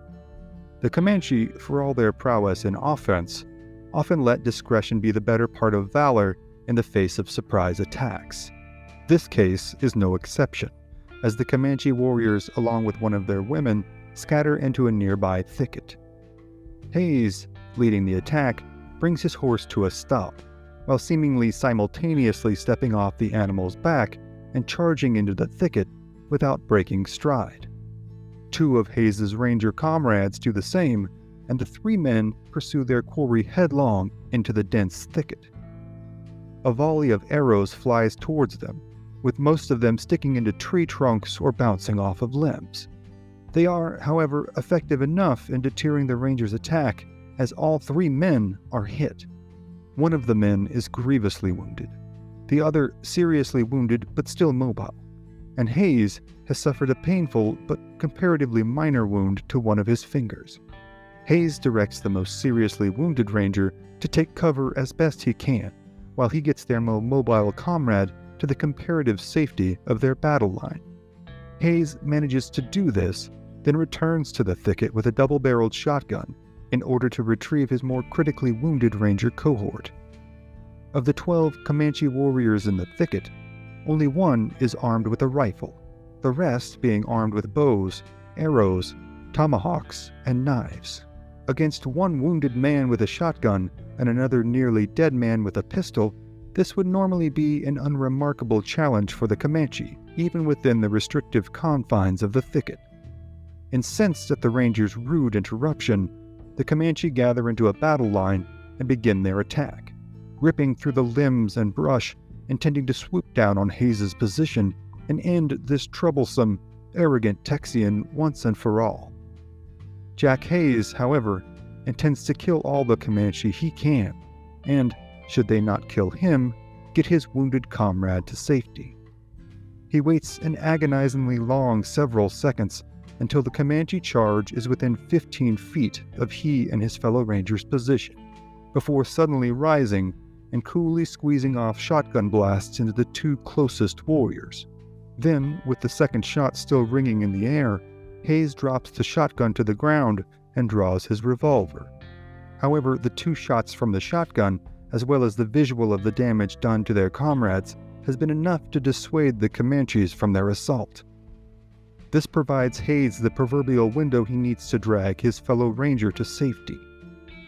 The Comanche, for all their prowess in offense, often let discretion be the better part of valor in the face of surprise attacks. This case is no exception, as the Comanche warriors, along with one of their women, scatter into a nearby thicket. Hayes, leading the attack, brings his horse to a stop, while seemingly simultaneously stepping off the animal's back and charging into the thicket without breaking stride. Two of Hayes's ranger comrades do the same, and the three men pursue their quarry headlong into the dense thicket. A volley of arrows flies towards them, with most of them sticking into tree trunks or bouncing off of limbs. They are, however, effective enough in deterring the Rangers' attack, as all three men are hit. One of the men is grievously wounded, the other seriously wounded but still mobile, and Hayes has suffered a painful but comparatively minor wound to one of his fingers. Hayes directs the most seriously wounded Ranger to take cover as best he can, while he gets their more mobile comrade to the comparative safety of their battle line. Hayes manages to do this, then returns to the thicket with a double-barreled shotgun in order to retrieve his more critically wounded Ranger cohort. Of the 12 Comanche warriors in the thicket, only one is armed with a rifle, the rest being armed with bows, arrows, tomahawks, and knives. Against one wounded man with a shotgun and another nearly dead man with a pistol, this would normally be an unremarkable challenge for the Comanche, even within the restrictive confines of the thicket. Incensed at the Rangers' rude interruption, the Comanche gather into a battle line and begin their attack, ripping through the limbs and brush, intending to swoop down on Hayes' position and end this troublesome, arrogant Texian once and for all. Jack Hayes, however, intends to kill all the Comanche he can, and, should they not kill him, get his wounded comrade to safety. He waits an agonizingly long several seconds until the Comanche charge is within 15 feet of he and his fellow Ranger's position, before suddenly rising and coolly squeezing off shotgun blasts into the two closest warriors. Then, with the second shot still ringing in the air, Hayes drops the shotgun to the ground and draws his revolver. However, the two shots from the shotgun, as well as the visual of the damage done to their comrades, has been enough to dissuade the Comanches from their assault. This provides Hayes the proverbial window he needs to drag his fellow Ranger to safety.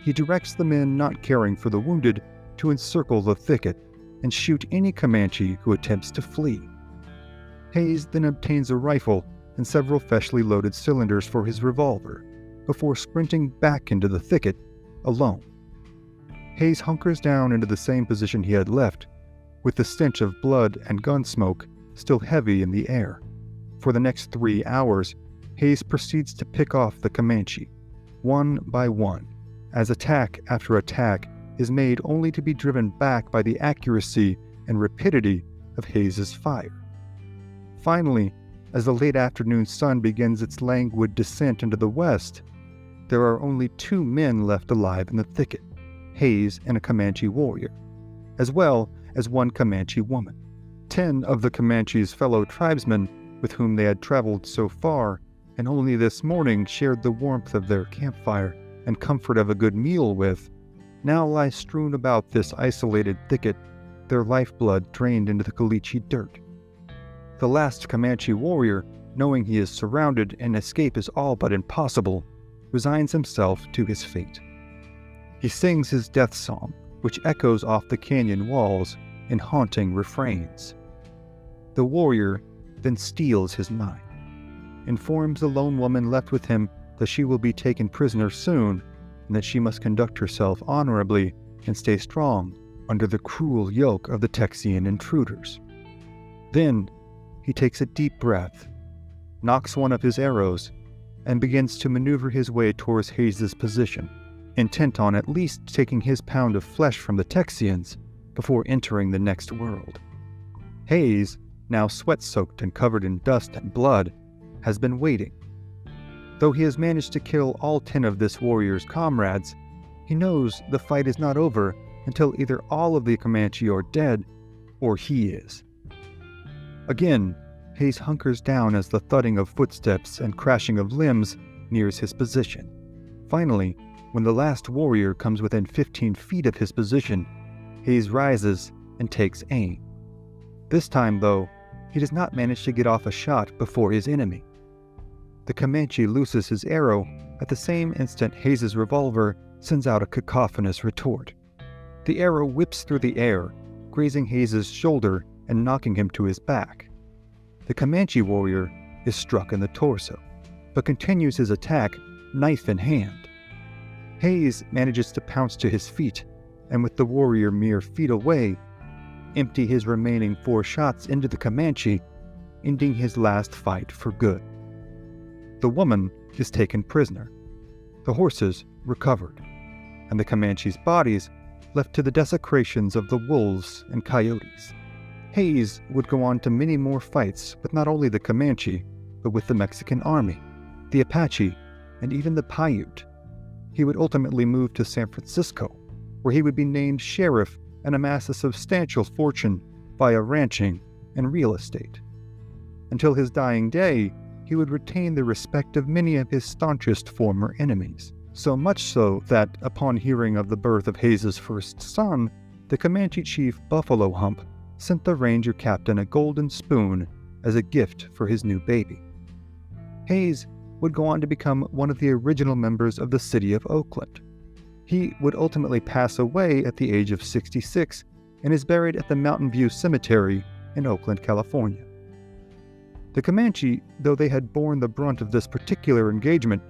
He directs the men not caring for the wounded to encircle the thicket and shoot any Comanche who attempts to flee. Hayes then obtains a rifle and several freshly loaded cylinders for his revolver, before sprinting back into the thicket, alone. Hayes hunkers down into the same position he had left, with the stench of blood and gun smoke still heavy in the air. For the next 3 hours, Hayes proceeds to pick off the Comanche, one by one, as attack after attack is made only to be driven back by the accuracy and rapidity of Hayes' fire. Finally, as the late afternoon sun begins its languid descent into the west, there are only 2 men left alive in the thicket, Hayes and a Comanche warrior, as well as 1 Comanche woman. 10 of the Comanche's fellow tribesmen with whom they had traveled so far, and only this morning shared the warmth of their campfire and comfort of a good meal with, now lie strewn about this isolated thicket, their lifeblood drained into the caliche dirt. The last Comanche warrior, knowing he is surrounded and escape is all but impossible, resigns himself to his fate. He sings his death song, which echoes off the canyon walls in haunting refrains. The warrior then steals his mind, informs the lone woman left with him that she will be taken prisoner soon, and that she must conduct herself honorably and stay strong under the cruel yoke of the Texian intruders. Then he takes a deep breath, nocks one of his arrows, and begins to maneuver his way towards Hayes' position, intent on at least taking his pound of flesh from the Texians before entering the next world. Hayes, now sweat-soaked and covered in dust and blood, has been waiting. Though he has managed to kill all 10 of this warrior's comrades, he knows the fight is not over until either all of the Comanche are dead, or he is. Again, Hayes hunkers down as the thudding of footsteps and crashing of limbs nears his position. Finally, when the last warrior comes within 15 feet of his position, Hayes rises and takes aim. This time, though, he does not manage to get off a shot before his enemy. The Comanche looses his arrow at the same instant Hayes' revolver sends out a cacophonous retort. The arrow whips through the air, grazing Hayes' shoulder and knocking him to his back. The Comanche warrior is struck in the torso, but continues his attack, knife in hand. Hayes manages to pounce to his feet, and with the warrior mere feet away, empty his remaining 4 shots into the Comanche, ending his last fight for good. The woman is taken prisoner, the horses recovered, and the Comanche's bodies left to the desecrations of the wolves and coyotes. Hayes would go on to many more fights with not only the Comanche, but with the Mexican army, the Apache, and even the Paiute. He would ultimately move to San Francisco, where he would be named sheriff and amass a substantial fortune via ranching and real estate. Until his dying day, he would retain the respect of many of his staunchest former enemies, so much so that, upon hearing of the birth of Hayes' first son, the Comanche chief Buffalo Hump sent the ranger captain a golden spoon as a gift for his new baby. Hayes would go on to become one of the original members of the city of Oakland. He would ultimately pass away at the age of 66 and is buried at the Mountain View Cemetery in Oakland, California. The Comanche, though they had borne the brunt of this particular engagement,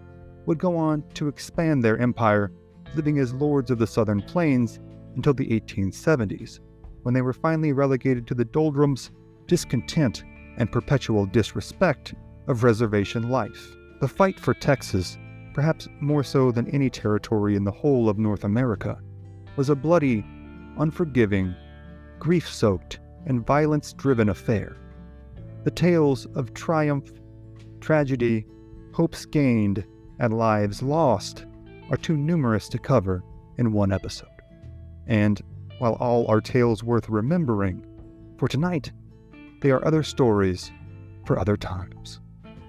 would go on to expand their empire, living as lords of the southern plains until the 1870s, when they were finally relegated to the doldrums, discontent, and perpetual disrespect of reservation life. The fight for Texas, perhaps more so than any territory in the whole of North America, was a bloody, unforgiving, grief-soaked, and violence-driven affair. The tales of triumph, tragedy, hopes gained, and lives lost are too numerous to cover in one episode. And while all are tales worth remembering, for tonight, they are other stories for other times.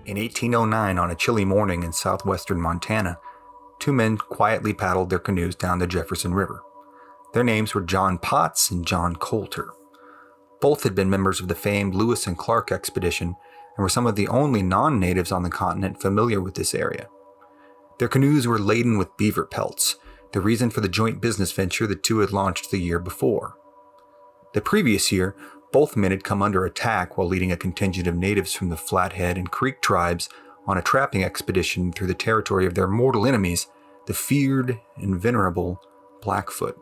In 1809, on a chilly morning in southwestern Montana, two men quietly paddled their canoes down the Jefferson River. Their names were John Potts and John Colter. Both had been members of the famed Lewis and Clark expedition and were some of the only non-natives on the continent familiar with this area. Their canoes were laden with beaver pelts, the reason for the joint business venture the two had launched the year before. The previous year, both men had come under attack while leading a contingent of natives from the Flathead and Creek tribes on a trapping expedition through the territory of their mortal enemies, the feared and venerable Blackfoot.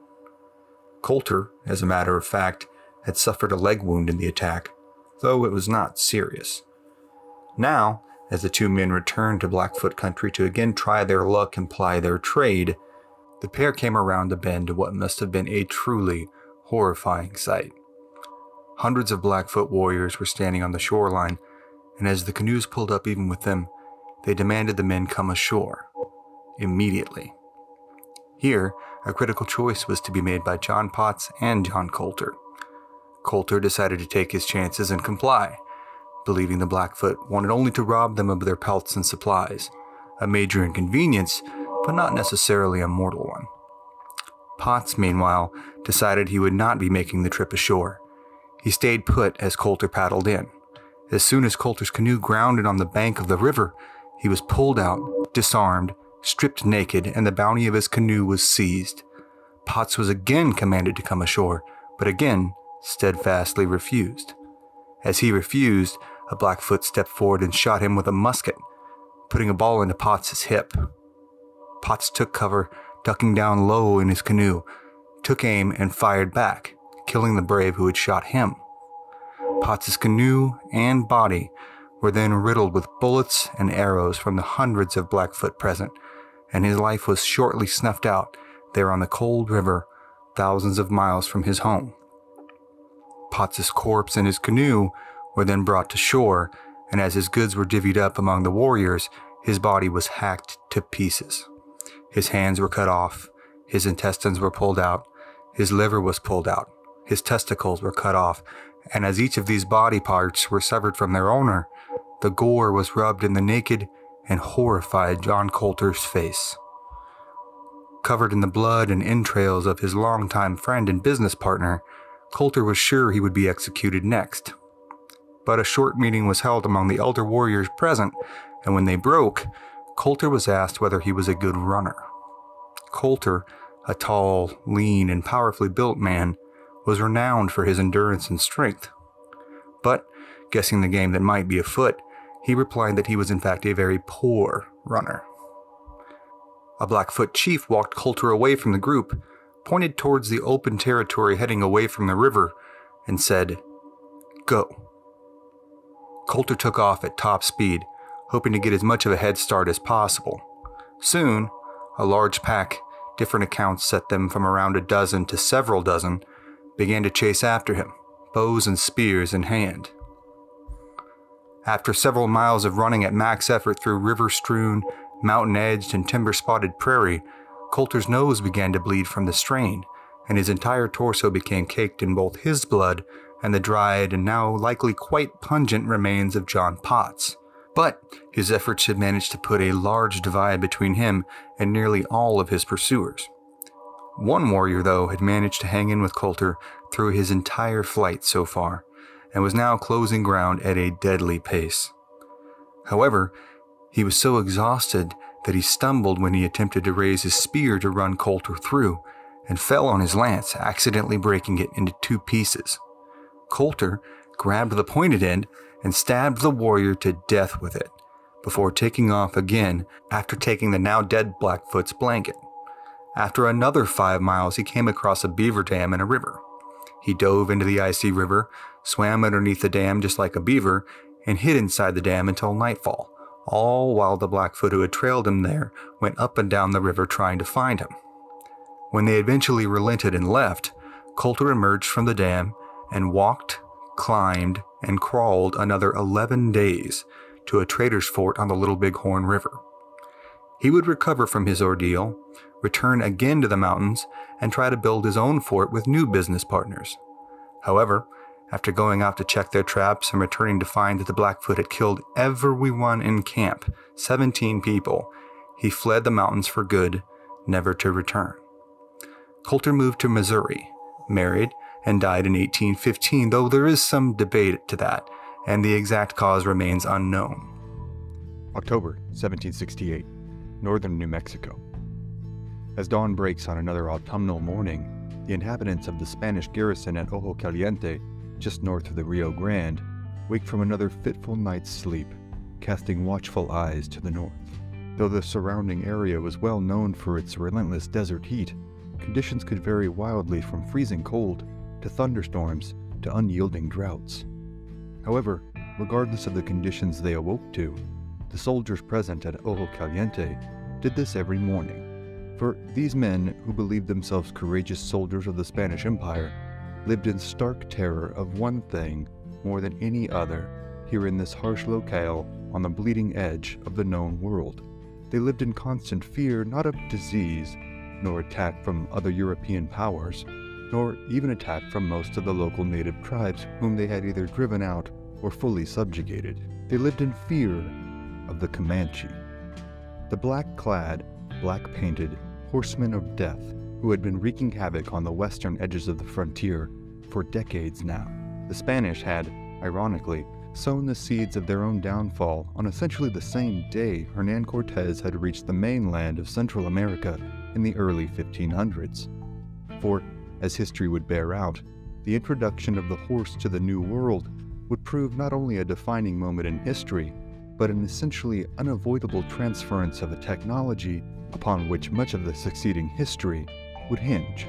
Colter, as a matter of fact, had suffered a leg wound in the attack, though it was not serious. Now, as the two men returned to Blackfoot country to again try their luck and ply their trade, the pair came around a bend to what must have been a truly horrifying sight. Hundreds of Blackfoot warriors were standing on the shoreline, and as the canoes pulled up even with them, they demanded the men come ashore. Immediately. Here, a critical choice was to be made by John Potts and John Colter. Colter decided to take his chances and comply, believing the Blackfoot wanted only to rob them of their pelts and supplies, a major inconvenience, but not necessarily a mortal one. Potts, meanwhile, decided he would not be making the trip ashore. He stayed put as Colter paddled in. As soon as Colter's canoe grounded on the bank of the river, he was pulled out, disarmed, stripped naked, and the bounty of his canoe was seized. Potts was again commanded to come ashore, but again steadfastly refused. As he refused, a Blackfoot stepped forward and shot him with a musket, putting a ball into Potts' hip. Potts took cover, ducking down low in his canoe, took aim, and fired back, killing the brave who had shot him. Potts' canoe and body were then riddled with bullets and arrows from the hundreds of Blackfoot present, and his life was shortly snuffed out there on the cold river, thousands of miles from his home. Potts' corpse and his canoe were then brought to shore, and as his goods were divvied up among the warriors, his body was hacked to pieces. His hands were cut off, his intestines were pulled out, his liver was pulled out, his testicles were cut off, and as each of these body parts were severed from their owner, the gore was rubbed in the naked and horrified John Colter's face. Covered in the blood and entrails of his longtime friend and business partner, Colter was sure he would be executed next. But a short meeting was held among the elder warriors present, and when they broke, Colter was asked whether he was a good runner. Colter, a tall, lean, and powerfully built man, was renowned for his endurance and strength. But, guessing the game that might be afoot, he replied that he was in fact a very poor runner. A Blackfoot chief walked Colter away from the group, pointed towards the open territory heading away from the river, and said, "Go." Colter took off at top speed, hoping to get as much of a head start as possible. Soon, a large pack, different accounts set them from around a dozen to several dozen, began to chase after him, bows and spears in hand. After several miles of running at max effort through river-strewn, mountain-edged, and timber-spotted prairie, Colter's nose began to bleed from the strain, and his entire torso became caked in both his blood and the dried and now likely quite pungent remains of John Potts. But his efforts had managed to put a large divide between him and nearly all of his pursuers. One warrior, though, had managed to hang in with Colter through his entire flight so far, and was now closing ground at a deadly pace. However, he was so exhausted that he stumbled when he attempted to raise his spear to run Colter through, and fell on his lance, accidentally breaking it into two pieces. Colter grabbed the pointed end and stabbed the warrior to death with it, before taking off again after taking the now dead Blackfoot's blanket. After another 5 miles, he came across a beaver dam and a river. He dove into the icy river, swam underneath the dam just like a beaver, and hid inside the dam until nightfall, all while the Blackfoot who had trailed him there went up and down the river trying to find him. When they eventually relented and left, Coulter emerged from the dam and walked, climbed, and crawled another 11 days to a trader's fort on the Little Bighorn River. He would recover from his ordeal, return again to the mountains, and try to build his own fort with new business partners. However, after going out to check their traps and returning to find that the Blackfoot had killed everyone in camp, 17 people, he fled the mountains for good, never to return. Coulter moved to Missouri, married, and died in 1815, though there is some debate to that, and the exact cause remains unknown. October 1768, northern New Mexico. As dawn breaks on another autumnal morning, the inhabitants of the Spanish garrison at Ojo Caliente, just north of the Rio Grande, wake from another fitful night's sleep, casting watchful eyes to the north. Though the surrounding area was well known for its relentless desert heat, conditions could vary wildly from freezing cold to thunderstorms to unyielding droughts. However, regardless of the conditions they awoke to, the soldiers present at Ojo Caliente did this every morning. For these men, who believed themselves courageous soldiers of the Spanish Empire, lived in stark terror of one thing more than any other here in this harsh locale on the bleeding edge of the known world. They lived in constant fear not of disease, nor attack from other European powers, nor even attack from most of the local native tribes whom they had either driven out or fully subjugated. They lived in fear of the Comanche, the black-clad, black-painted horsemen of death who had been wreaking havoc on the western edges of the frontier for decades now. The Spanish had, ironically, sown the seeds of their own downfall on essentially the same day Hernan Cortez had reached the mainland of Central America in the early 1500s. For, as history would bear out, the introduction of the horse to the New World would prove not only a defining moment in history, but an essentially unavoidable transference of a technology upon which much of the succeeding history would hinge.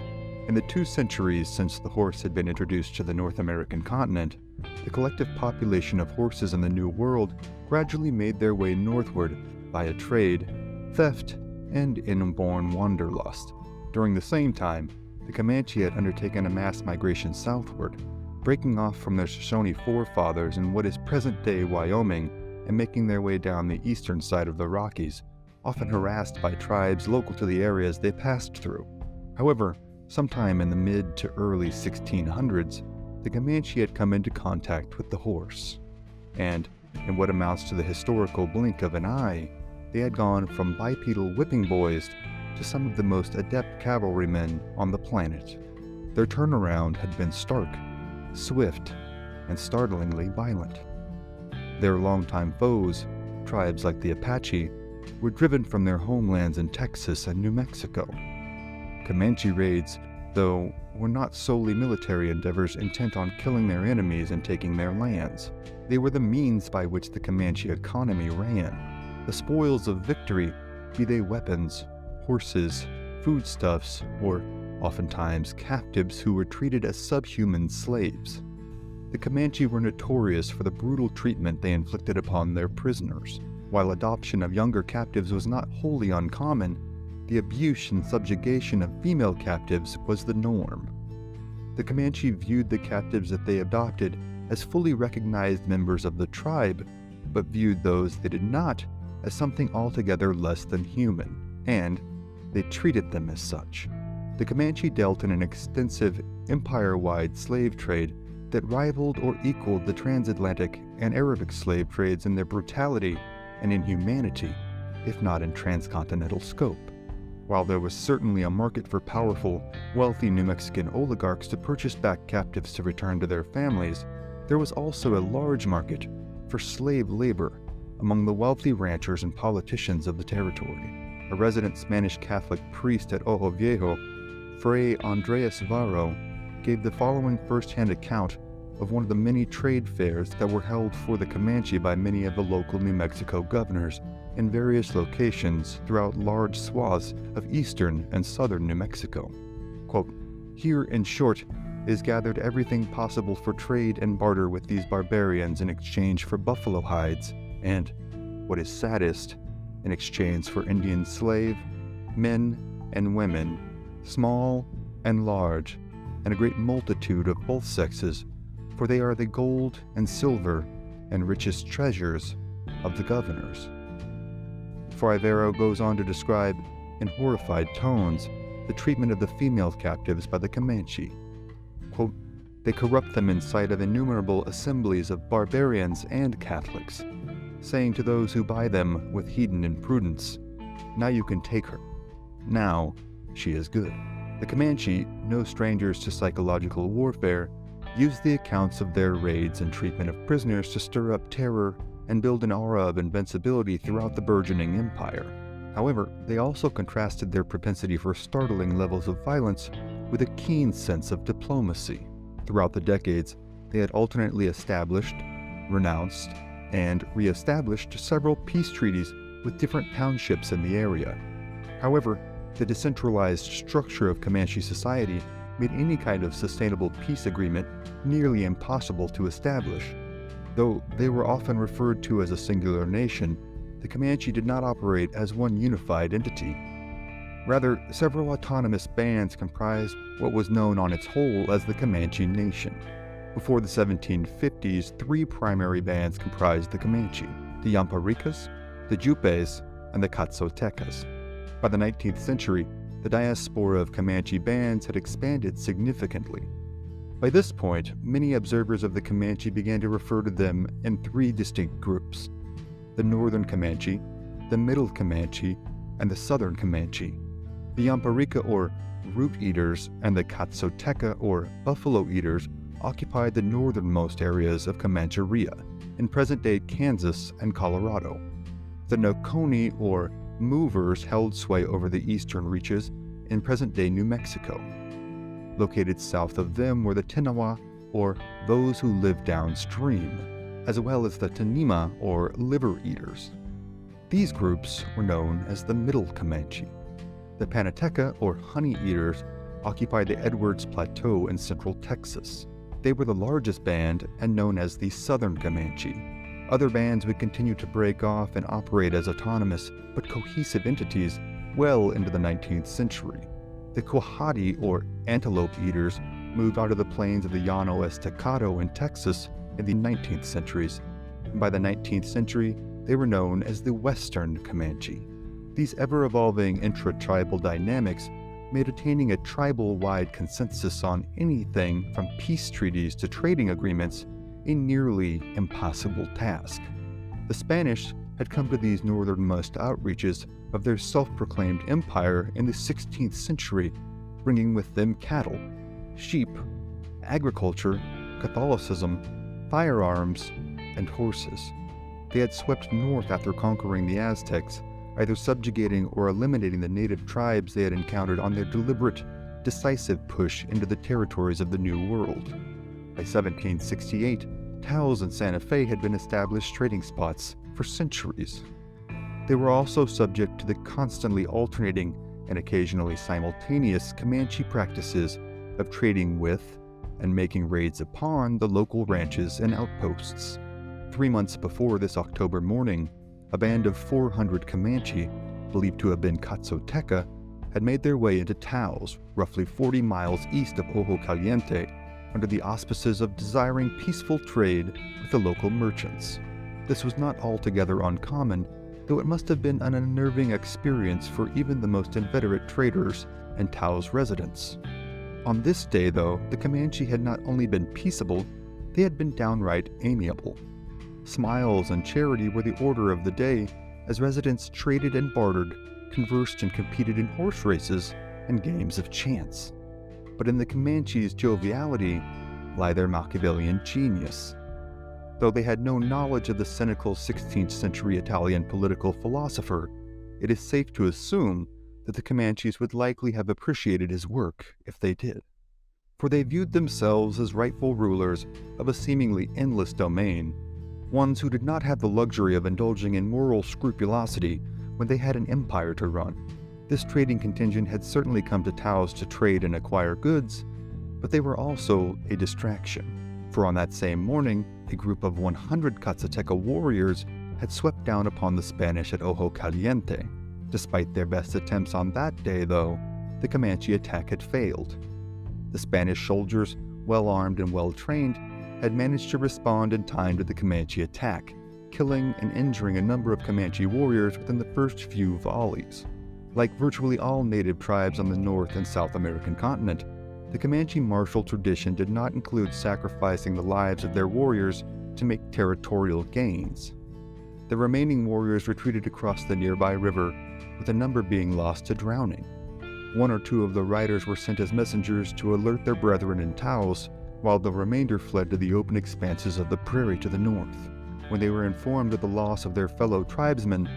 In the 2 centuries since the horse had been introduced to the North American continent, the collective population of horses in the New World gradually made their way northward via trade, theft, and inborn wanderlust. During the same time, the Comanche had undertaken a mass migration southward, breaking off from their Shoshone forefathers in what is present-day Wyoming and making their way down the eastern side of the Rockies, often harassed by tribes local to the areas they passed through. However, sometime in the mid to early 1600s, the Comanche had come into contact with the horse, and, in what amounts to the historical blink of an eye, they had gone from bipedal whipping boys to some of the most adept cavalrymen on the planet. Their turnaround had been stark, swift, and startlingly violent. Their longtime foes, tribes like the Apache, were driven from their homelands in Texas and New Mexico. Comanche raids, though, were not solely military endeavors intent on killing their enemies and taking their lands. They were the means by which the Comanche economy ran, the spoils of victory, be they weapons, horses, foodstuffs, or, oftentimes, captives who were treated as subhuman slaves. The Comanche were notorious for the brutal treatment they inflicted upon their prisoners. While adoption of younger captives was not wholly uncommon, the abuse and subjugation of female captives was the norm. The Comanche viewed the captives that they adopted as fully recognized members of the tribe, but viewed those they did not as something altogether less than human, and they treated them as such. The Comanche dealt in an extensive, empire-wide slave trade that rivaled or equaled the transatlantic and Arabic slave trades in their brutality and inhumanity, if not in transcontinental scope. While there was certainly a market for powerful, wealthy New Mexican oligarchs to purchase back captives to return to their families, there was also a large market for slave labor among the wealthy ranchers and politicians of the territory. A resident Spanish Catholic priest at Ojo Viejo, Fray Andres Varro, gave the following first-hand account of one of the many trade fairs that were held for the Comanche by many of the local New Mexico governors in various locations throughout large swaths of eastern and southern New Mexico. Quote, "Here, in short, is gathered everything possible for trade and barter with these barbarians in exchange for buffalo hides, and, what is saddest, in exchange for Indian slave, men and women, small and large, and a great multitude of both sexes, for they are the gold and silver and richest treasures of the governors." Fray Vero goes on to describe, in horrified tones, the treatment of the female captives by the Comanche. Quote, "They corrupt them in sight of innumerable assemblies of barbarians and Catholics, saying to those who buy them with heathen imprudence, 'Now you can take her. Now she is good.'" The Comanche, no strangers to psychological warfare, use the accounts of their raids and treatment of prisoners to stir up terror and build an aura of invincibility throughout the burgeoning empire. However, they also contrasted their propensity for startling levels of violence with a keen sense of diplomacy. Throughout the decades, they had alternately established, renounced, and re-established several peace treaties with different townships in the area. However, the decentralized structure of Comanche society made any kind of sustainable peace agreement nearly impossible to establish. Though they were often referred to as a singular nation, the Comanche did not operate as one unified entity. Rather, several autonomous bands comprised what was known on its whole as the Comanche Nation. Before the 1750s, three primary bands comprised the Comanche: the Yamparicas, the Jupes, and the Catsotecas. By the 19th century, the diaspora of Comanche bands had expanded significantly. By this point, many observers of the Comanche began to refer to them in three distinct groups: the Northern Comanche, the Middle Comanche, and the Southern Comanche. The Yamparica, or root eaters, and the Catsoteca, or buffalo eaters, occupied the northernmost areas of Comancheria, in present-day Kansas and Colorado. The Noconi, or movers, held sway over the eastern reaches in present-day New Mexico. Located south of them were the Tenawa, or those who lived downstream, as well as the Tanima, or liver eaters. These groups were known as the Middle Comanche. The Panateca, or honey eaters, occupied the Edwards Plateau in central Texas. They were the largest band and known as the Southern Comanche. Other bands would continue to break off and operate as autonomous but cohesive entities well into the 19th century. The Quahati, or antelope eaters, moved out of the plains of the Llano Estacado in Texas in the 19th centuries. And by the 19th century, they were known as the Western Comanche. These ever-evolving intra-tribal dynamics made attaining a tribal-wide consensus on anything from peace treaties to trading agreements a nearly impossible task. The Spanish had come to these northernmost outreaches of their self-proclaimed empire in the 16th century, bringing with them cattle, sheep, agriculture, Catholicism, firearms, and horses. They had swept north after conquering the Aztecs, either subjugating or eliminating the native tribes they had encountered on their deliberate, decisive push into the territories of the New World. By 1768, Taos and Santa Fe had been established trading spots for centuries. They were also subject to the constantly alternating and occasionally simultaneous Comanche practices of trading with and making raids upon the local ranches and outposts. 3 months before this October morning, a band of 400 Comanche, believed to have been Catsoteca, had made their way into Taos, roughly 40 miles east of Ojo Caliente, under the auspices of desiring peaceful trade with the local merchants. This was not altogether uncommon, though it must have been an unnerving experience for even the most inveterate traders and Taos residents. On this day, though, the Comanche had not only been peaceable, they had been downright amiable. Smiles and charity were the order of the day, as residents traded and bartered, conversed and competed in horse races and games of chance. But in the Comanches' joviality lie their Machiavellian genius. Though they had no knowledge of the cynical 16th century Italian political philosopher, it is safe to assume that the Comanches would likely have appreciated his work if they did. For they viewed themselves as rightful rulers of a seemingly endless domain, ones who did not have the luxury of indulging in moral scrupulosity when they had an empire to run. This trading contingent had certainly come to Taos to trade and acquire goods, but they were also a distraction, for on that same morning, a group of 100 Katsateca warriors had swept down upon the Spanish at Ojo Caliente. Despite their best attempts on that day, though, the Comanche attack had failed. The Spanish soldiers, well armed and well trained, had managed to respond in time to the Comanche attack, killing and injuring a number of Comanche warriors within the first few volleys. Like virtually all native tribes on the North and South American continent, the Comanche martial tradition did not include sacrificing the lives of their warriors to make territorial gains. The remaining warriors retreated across the nearby river, with a number being lost to drowning. One or two of the riders were sent as messengers to alert their brethren in Taos, while the remainder fled to the open expanses of the prairie to the north. When they were informed of the loss of their fellow tribesmen,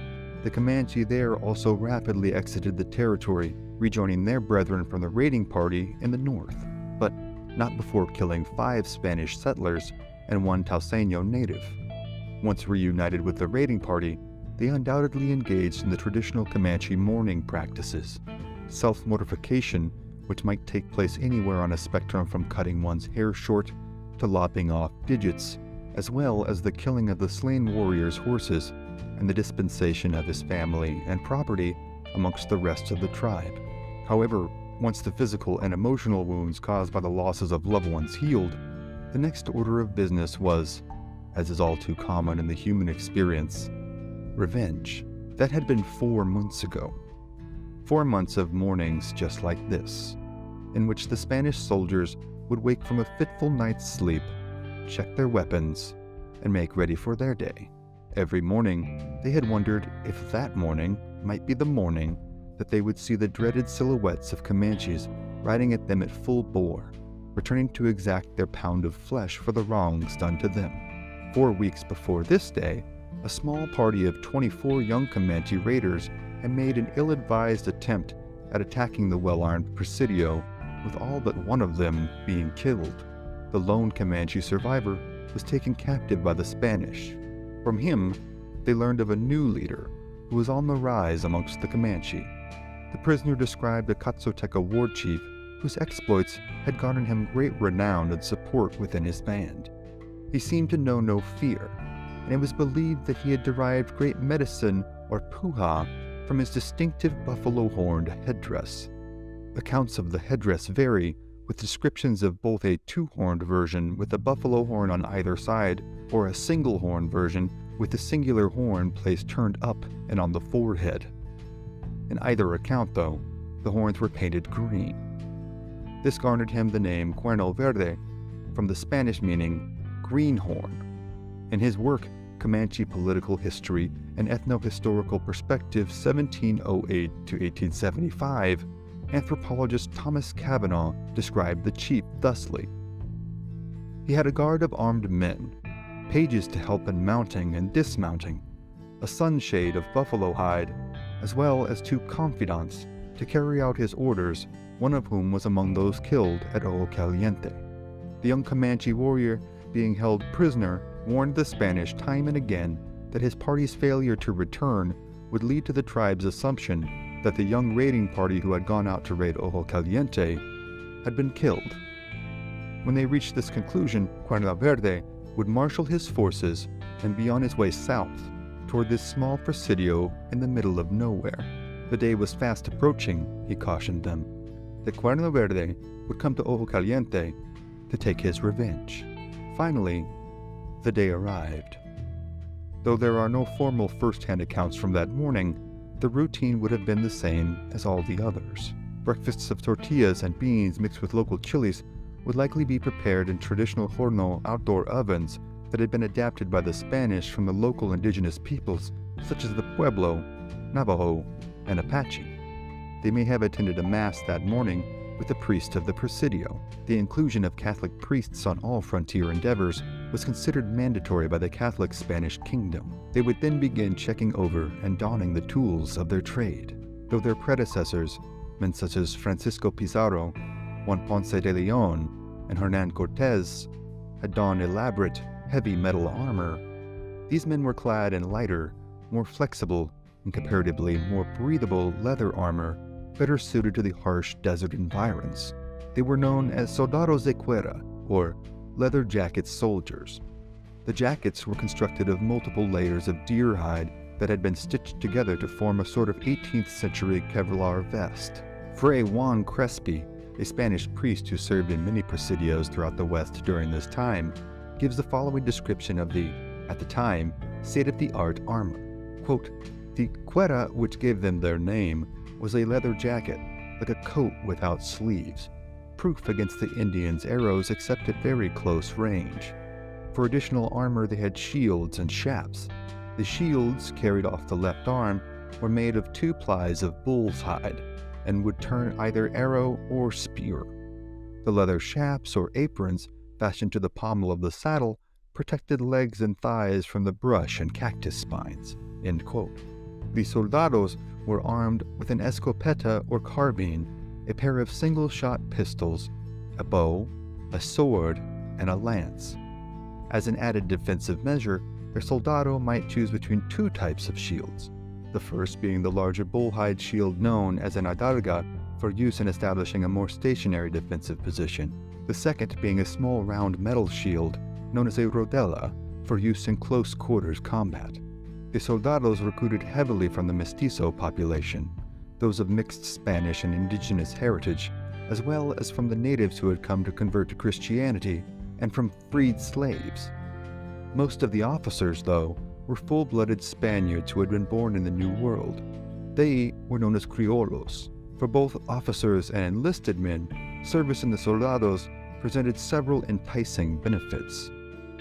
the Comanche there also rapidly exited the territory, rejoining their brethren from the raiding party in the north, but not before killing 5 Spanish settlers and 1 Tauseño native. Once reunited with the raiding party, they undoubtedly engaged in the traditional Comanche mourning practices, self-mortification, which might take place anywhere on a spectrum from cutting one's hair short to lopping off digits, as well as the killing of the slain warrior's horses and the dispensation of his family and property amongst the rest of the tribe. However, once the physical and emotional wounds caused by the losses of loved ones healed, the next order of business was, as is all too common in the human experience, revenge. That had been 4 months ago. 4 months of mornings just like this, in which the Spanish soldiers would wake from a fitful night's sleep, check their weapons, and make ready for their day. Every morning, they had wondered if that morning might be the morning that they would see the dreaded silhouettes of Comanches riding at them at full bore, returning to exact their pound of flesh for the wrongs done to them. 4 weeks before this day, a small party of 24 young Comanche raiders had made an ill-advised attempt at attacking the well-armed Presidio, with all but one of them being killed. The lone Comanche survivor was taken captive by the Spanish. From him, they learned of a new leader who was on the rise amongst the Comanche. The prisoner described a Katsateca war chief whose exploits had garnered him great renown and support within his band. He seemed to know no fear, and it was believed that he had derived great medicine or puha from his distinctive buffalo-horned headdress. Accounts of the headdress vary, with descriptions of both a 2-horned version with a buffalo horn on either side or a single-horn version with the singular horn placed turned up and on the forehead. In either account, though, the horns were painted green. This garnered him the name Cuerno Verde, from the Spanish meaning greenhorn. In his work, Comanche Political History and Ethno-Historical Perspective 1708 to 1875, anthropologist Thomas Cavanaugh described the chief thusly. He had a guard of armed men, pages to help in mounting and dismounting, a sunshade of buffalo hide, as well as 2 confidants to carry out his orders, one of whom was among those killed at Ojo Caliente. The young Comanche warrior, being held prisoner, warned the Spanish time and again that his party's failure to return would lead to the tribe's assumption that the young raiding party who had gone out to raid Ojo Caliente had been killed. When they reached this conclusion, Cuerno Verde would marshal his forces and be on his way south toward this small presidio in the middle of nowhere. The day was fast approaching, he cautioned them, that Cuerno Verde would come to Ojo Caliente to take his revenge. Finally, the day arrived. Though there are no formal first-hand accounts from that morning, the routine would have been the same as all the others. Breakfasts of tortillas and beans mixed with local chilies would likely be prepared in traditional horno outdoor ovens that had been adapted by the Spanish from the local indigenous peoples such as the Pueblo, Navajo, and Apache. They may have attended a mass that morning with the priest of the Presidio. The inclusion of Catholic priests on all frontier endeavors was considered mandatory by the Catholic Spanish kingdom. They would then begin checking over and donning the tools of their trade. Though their predecessors, men such as Francisco Pizarro, Juan Ponce de Leon, and Hernan Cortez, had donned elaborate, heavy metal armor, These men were clad in lighter, more flexible, and comparatively more breathable leather armor, better suited to the harsh desert environs. They were known as soldados de cuera, or leather jacket soldiers. The jackets were constructed of multiple layers of deer hide that had been stitched together to form a sort of 18th century Kevlar vest. Fray Juan Crespi, a Spanish priest who served in many presidios throughout the West during this time, gives the following description of the, at the time, state-of-the-art armor. Quote, "The cuera, which gave them their name, was a leather jacket, like a coat without sleeves, proof against the Indians' arrows except at very close range. For additional armor they had shields and shafts. The shields, carried off the left arm, were made of 2 plies of bull's hide, and would turn either arrow or spear. The leather shafts or aprons, fashioned to the pommel of the saddle, protected legs and thighs from the brush and cactus spines." End quote. The soldados were armed with an escopeta or carbine, a pair of single-shot pistols, a bow, a sword, and a lance. As an added defensive measure, their soldado might choose between 2 types of shields, the first being the larger bullhide shield known as an adarga for use in establishing a more stationary defensive position, the second being a small round metal shield known as a rodela for use in close quarters combat. The soldados recruited heavily from the mestizo population, those of mixed Spanish and indigenous heritage, as well as from the natives who had come to convert to Christianity, and from freed slaves. Most of the officers, though, were full-blooded Spaniards who had been born in the New World. They were known as criollos. For both officers and enlisted men, service in the soldados presented several enticing benefits: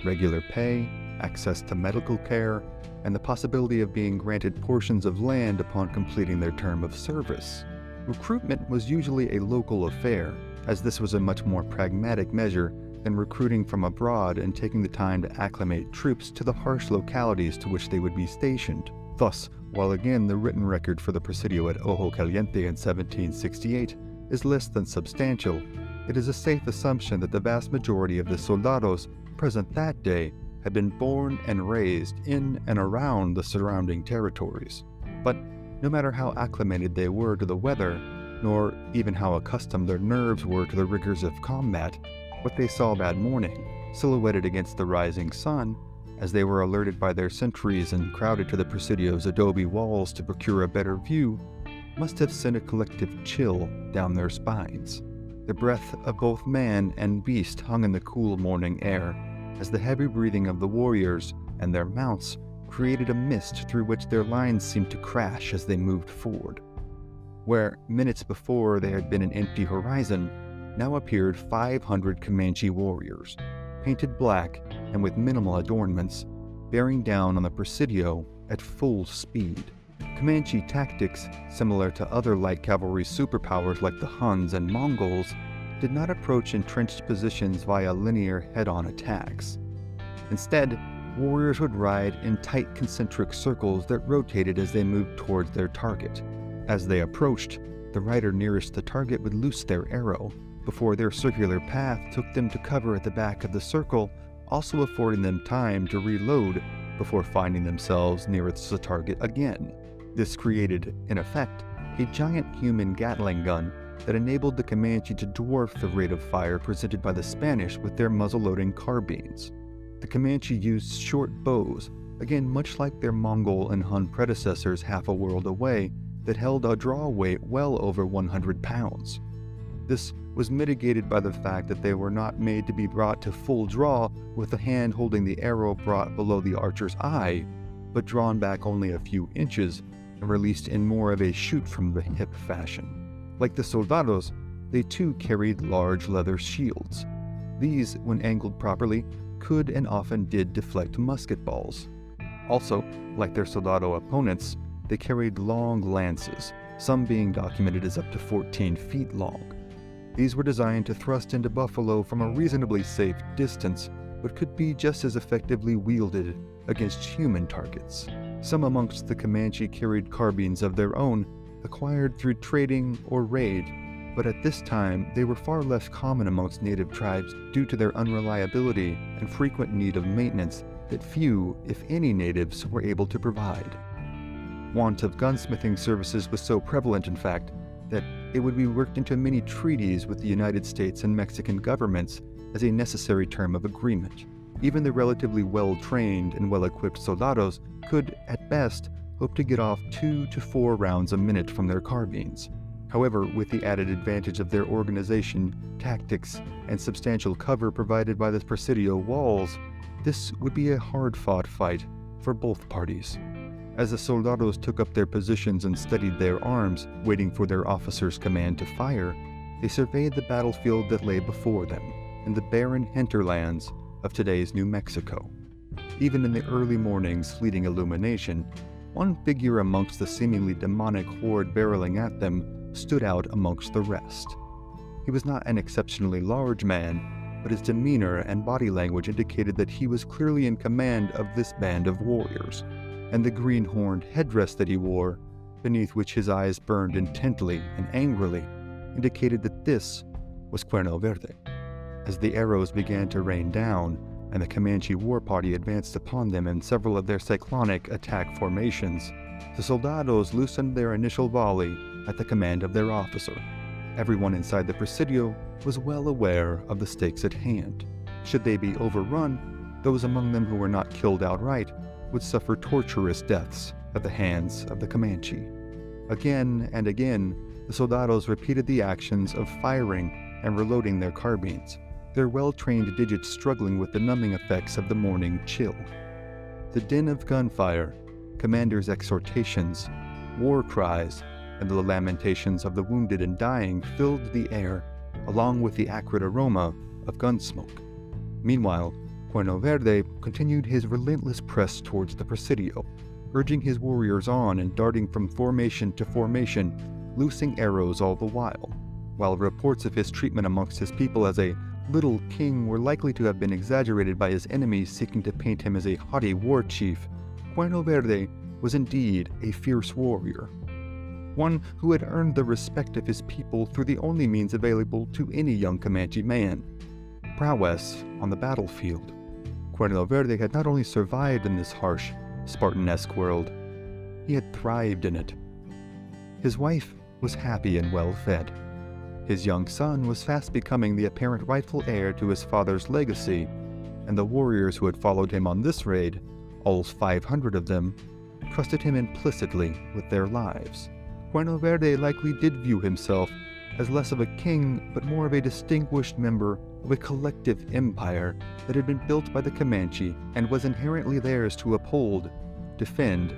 regular pay, access to medical care, and the possibility of being granted portions of land upon completing their term of service. Recruitment was usually a local affair, as this was a much more pragmatic measure than recruiting from abroad and taking the time to acclimate troops to the harsh localities to which they would be stationed. Thus, while again the written record for the Presidio at Ojo Caliente in 1768 is less than substantial, it is a safe assumption that the vast majority of the soldados present that day had been born and raised in and around the surrounding territories. But no matter how acclimated they were to the weather, nor even how accustomed their nerves were to the rigors of combat, what they saw that morning, silhouetted against the rising sun, as they were alerted by their sentries and crowded to the Presidio's adobe walls to procure a better view, must have sent a collective chill down their spines. The breath of both man and beast hung in the cool morning air, as the heavy breathing of the warriors and their mounts created a mist through which their lines seemed to crash as they moved forward. Where minutes before there had been an empty horizon, now appeared 500 Comanche warriors, painted black and with minimal adornments, bearing down on the Presidio at full speed. Comanche tactics, similar to other light cavalry superpowers like the Huns and Mongols, did not approach entrenched positions via linear head-on attacks. Instead, warriors would ride in tight concentric circles that rotated as they moved towards their target. As they approached, the rider nearest the target would loose their arrow, before their circular path took them to cover at the back of the circle, also affording them time to reload before finding themselves nearest the target again. This created, in effect, a giant human Gatling gun that enabled the Comanche to dwarf the rate of fire presented by the Spanish with their muzzle-loading carbines. The Comanche used short bows, again much like their Mongol and Hun predecessors half a world away, that held a draw weight well over 100 pounds. This was mitigated by the fact that they were not made to be brought to full draw with the hand holding the arrow brought below the archer's eye, but drawn back only a few inches and released in more of a shoot-from-the-hip fashion. Like the soldados, they too carried large leather shields. These, when angled properly, could and often did deflect musket balls. Also, like their soldado opponents, they carried long lances, some being documented as up to 14 feet long. These were designed to thrust into buffalo from a reasonably safe distance, but could be just as effectively wielded against human targets. Some amongst the Comanche carried carbines of their own, acquired through trading or raid, but at this time they were far less common amongst native tribes due to their unreliability and frequent need of maintenance that few, if any, natives were able to provide. Want of gunsmithing services was so prevalent, in fact, that it would be worked into many treaties with the United States and Mexican governments as a necessary term of agreement. Even the relatively well-trained and well-equipped soldados could, at best, hope to get off 2 to 4 rounds a minute from their carbines. However, with the added advantage of their organization, tactics, and substantial cover provided by the Presidio walls, this would be a hard-fought fight for both parties. As the soldados took up their positions and steadied their arms, waiting for their officer's command to fire, they surveyed the battlefield that lay before them in the barren hinterlands of today's New Mexico. Even in the early morning's fleeting illumination, one figure amongst the seemingly demonic horde barreling at them stood out amongst the rest. He was not an exceptionally large man, but his demeanor and body language indicated that he was clearly in command of this band of warriors, and the green-horned headdress that he wore, beneath which his eyes burned intently and angrily, indicated that this was Cuerno Verde. As the arrows began to rain down, and the Comanche war party advanced upon them in several of their cyclonic attack formations, the soldados loosened their initial volley at the command of their officer. Everyone inside the Presidio was well aware of the stakes at hand. Should they be overrun, those among them who were not killed outright would suffer torturous deaths at the hands of the Comanche. Again and again, the soldados repeated the actions of firing and reloading their carbines, their well-trained digits struggling with the numbing effects of the morning chill. The din of gunfire, commanders' exhortations, war cries, and the lamentations of the wounded and dying filled the air, along with the acrid aroma of gunsmoke. Meanwhile, Cuerno Verde continued his relentless press towards the Presidio, urging his warriors on and darting from formation to formation, loosing arrows all the while reports of his treatment amongst his people as a little king were likely to have been exaggerated by his enemies seeking to paint him as a haughty war chief. Cuerno Verde was indeed a fierce warrior, one who had earned the respect of his people through the only means available to any young Comanche man: prowess on the battlefield. Cuerno Verde had not only survived in this harsh, Spartan-esque world, he had thrived in it. His wife was happy and well-fed. His young son was fast becoming the apparent rightful heir to his father's legacy, and the warriors who had followed him on this raid, all 500 of them, trusted him implicitly with their lives. Cuerno Verde likely did view himself as less of a king, but more of a distinguished member of a collective empire that had been built by the Comanche and was inherently theirs to uphold, defend,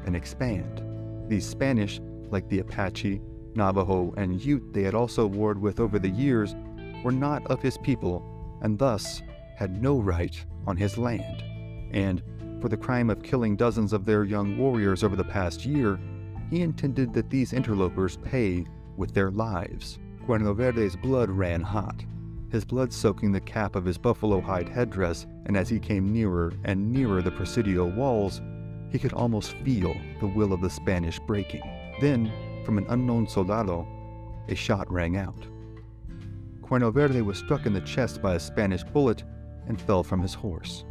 and expand. These Spanish, like the Apache, Navajo, and Ute they had also warred with over the years, were not of his people, and thus had no right on his land. And, for the crime of killing dozens of their young warriors over the past year, he intended that these interlopers pay with their lives. Cuerno Verde's blood ran hot, his blood soaking the cap of his buffalo hide headdress, and as he came nearer and nearer the Presidio walls, he could almost feel the will of the Spanish breaking. Then, from an unknown soldado, a shot rang out. Cuerno Verde was struck in the chest by a Spanish bullet and fell from his horse.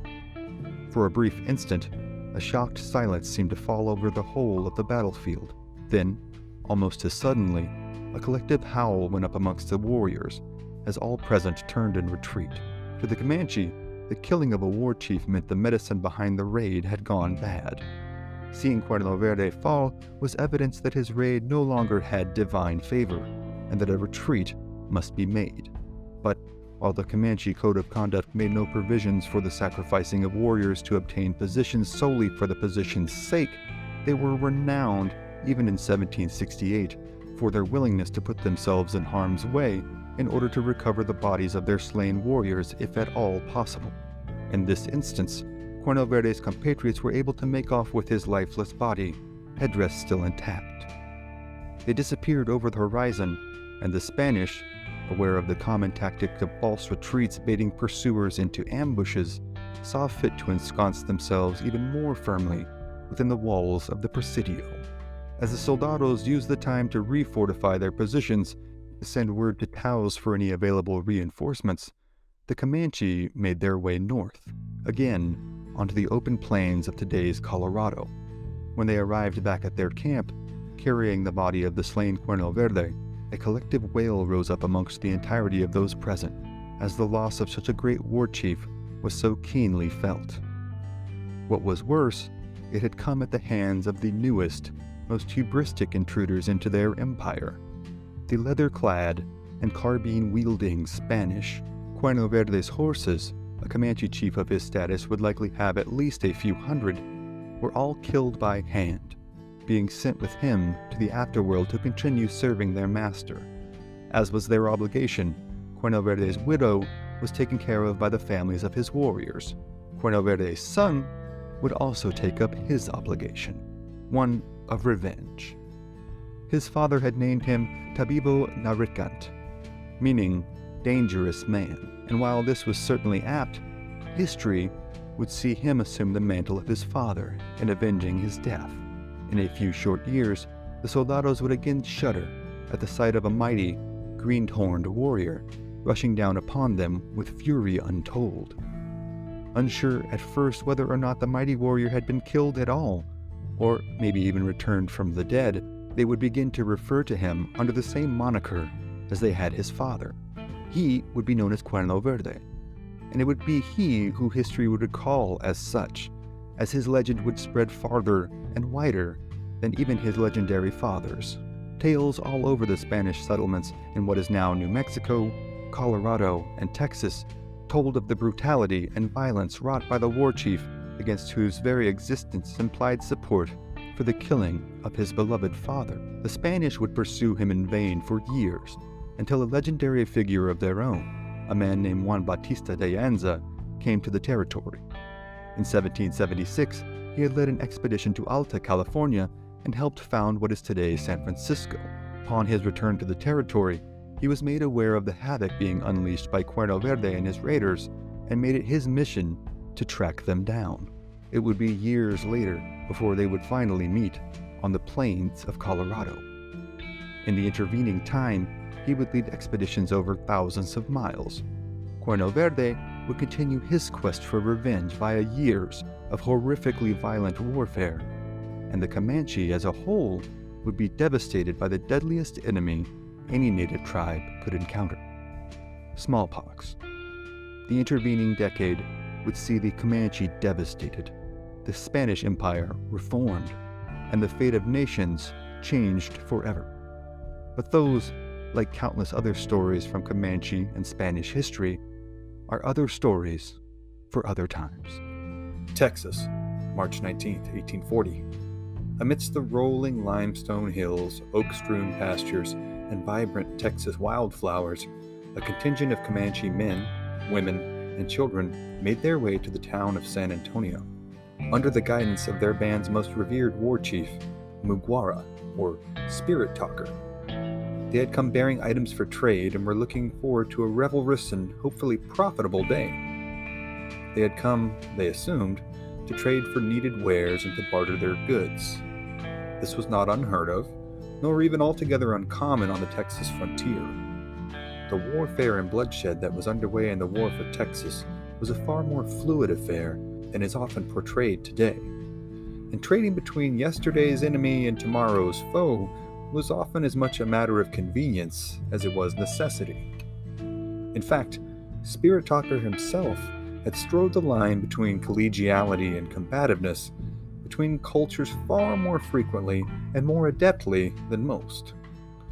For a brief instant, a shocked silence seemed to fall over the whole of the battlefield. Then, almost as suddenly, a collective howl went up amongst the warriors as all present turned in retreat. To the Comanche, the killing of a war chief meant the medicine behind the raid had gone bad. Seeing Cuerno Verde fall was evidence that his raid no longer had divine favor, and that a retreat must be made. But while the Comanche Code of Conduct made no provisions for the sacrificing of warriors to obtain positions solely for the position's sake, they were renowned, even in 1768, for their willingness to put themselves in harm's way in order to recover the bodies of their slain warriors if at all possible. In this instance, Cuerno Verde's compatriots were able to make off with his lifeless body, headdress still intact. They disappeared over the horizon, and the Spanish, aware of the common tactic of false retreats baiting pursuers into ambushes, saw fit to ensconce themselves even more firmly within the walls of the Presidio. As the soldados used the time to refortify their positions, to send word to Taos for any available reinforcements, the Comanche made their way north, again onto the open plains of today's Colorado. When they arrived back at their camp, carrying the body of the slain Cuerno Verde, a collective wail rose up amongst the entirety of those present, as the loss of such a great war chief was so keenly felt. What was worse, it had come at the hands of the newest, most hubristic intruders into their empire, the leather-clad and carbine-wielding Spanish. Cuerno Verde's horses, a Comanche chief of his status would likely have at least a few hundred, were all killed by hand, being sent with him to the afterworld to continue serving their master. As was their obligation, Cuerno Verde's widow was taken care of by the families of his warriors. Cuerno Verde's son would also take up his obligation, one of revenge. His father had named him Tabibo Narikant, meaning dangerous man, and while this was certainly apt, history would see him assume the mantle of his father in avenging his death. In a few short years, the soldados would again shudder at the sight of a mighty, green-horned warrior rushing down upon them with fury untold. Unsure at first whether or not the mighty warrior had been killed at all, or maybe even returned from the dead, they would begin to refer to him under the same moniker as they had his father. He would be known as Cuerno Verde, and it would be he who history would recall as such, as his legend would spread farther and wider than even his legendary fathers. Tales all over the Spanish settlements in what is now New Mexico, Colorado, and Texas told of the brutality and violence wrought by the war chief against whose very existence implied support for the killing of his beloved father. The Spanish would pursue him in vain for years, until a legendary figure of their own, a man named Juan Bautista de Anza, came to the territory. In 1776, he had led an expedition to Alta California and helped found what is today San Francisco. Upon his return to the territory, he was made aware of the havoc being unleashed by Cuerno Verde and his raiders, and made it his mission to track them down. It would be years later before they would finally meet on the plains of Colorado. In the intervening time, he would lead expeditions over thousands of miles. Cuerno Verde would continue his quest for revenge via years of horrifically violent warfare, and the Comanche as a whole would be devastated by the deadliest enemy any native tribe could encounter: smallpox. The intervening decade would see the Comanche devastated, the Spanish Empire reformed, and the fate of nations changed forever. But those, like countless other stories from Comanche and Spanish history, are other stories for other times. Texas, March 19, 1840. Amidst the rolling limestone hills, oak-strewn pastures, and vibrant Texas wildflowers, a contingent of Comanche men, women, and children made their way to the town of San Antonio, under the guidance of their band's most revered war chief, Muguara, or Spirit Talker. They had come bearing items for trade and were looking forward to a revelrous and hopefully profitable day. They had come, they assumed, to trade for needed wares and to barter their goods. This was not unheard of, nor even altogether uncommon on the Texas frontier. The warfare and bloodshed that was underway in the War for Texas was a far more fluid affair than is often portrayed today, and trading between yesterday's enemy and tomorrow's foe was often as much a matter of convenience as it was necessity. In fact, Spirit Talker himself had strode the line between collegiality and combativeness, between cultures far more frequently and more adeptly than most.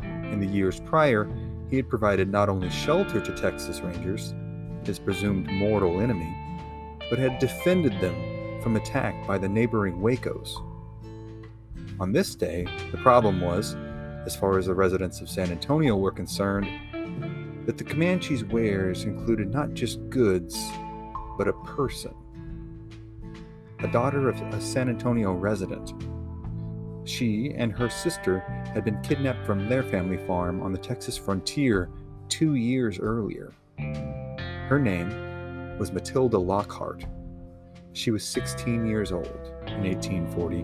In the years prior, he had provided not only shelter to Texas Rangers, his presumed mortal enemy, but had defended them from attack by the neighboring Wacos. On this day, the problem was, as far as the residents of San Antonio were concerned, that the Comanche's wares included not just goods, but a person. A daughter of a San Antonio resident. She and her sister had been kidnapped from their family farm on the Texas frontier 2 years earlier. Her name was Matilda Lockhart. She was 16 years old in 1840,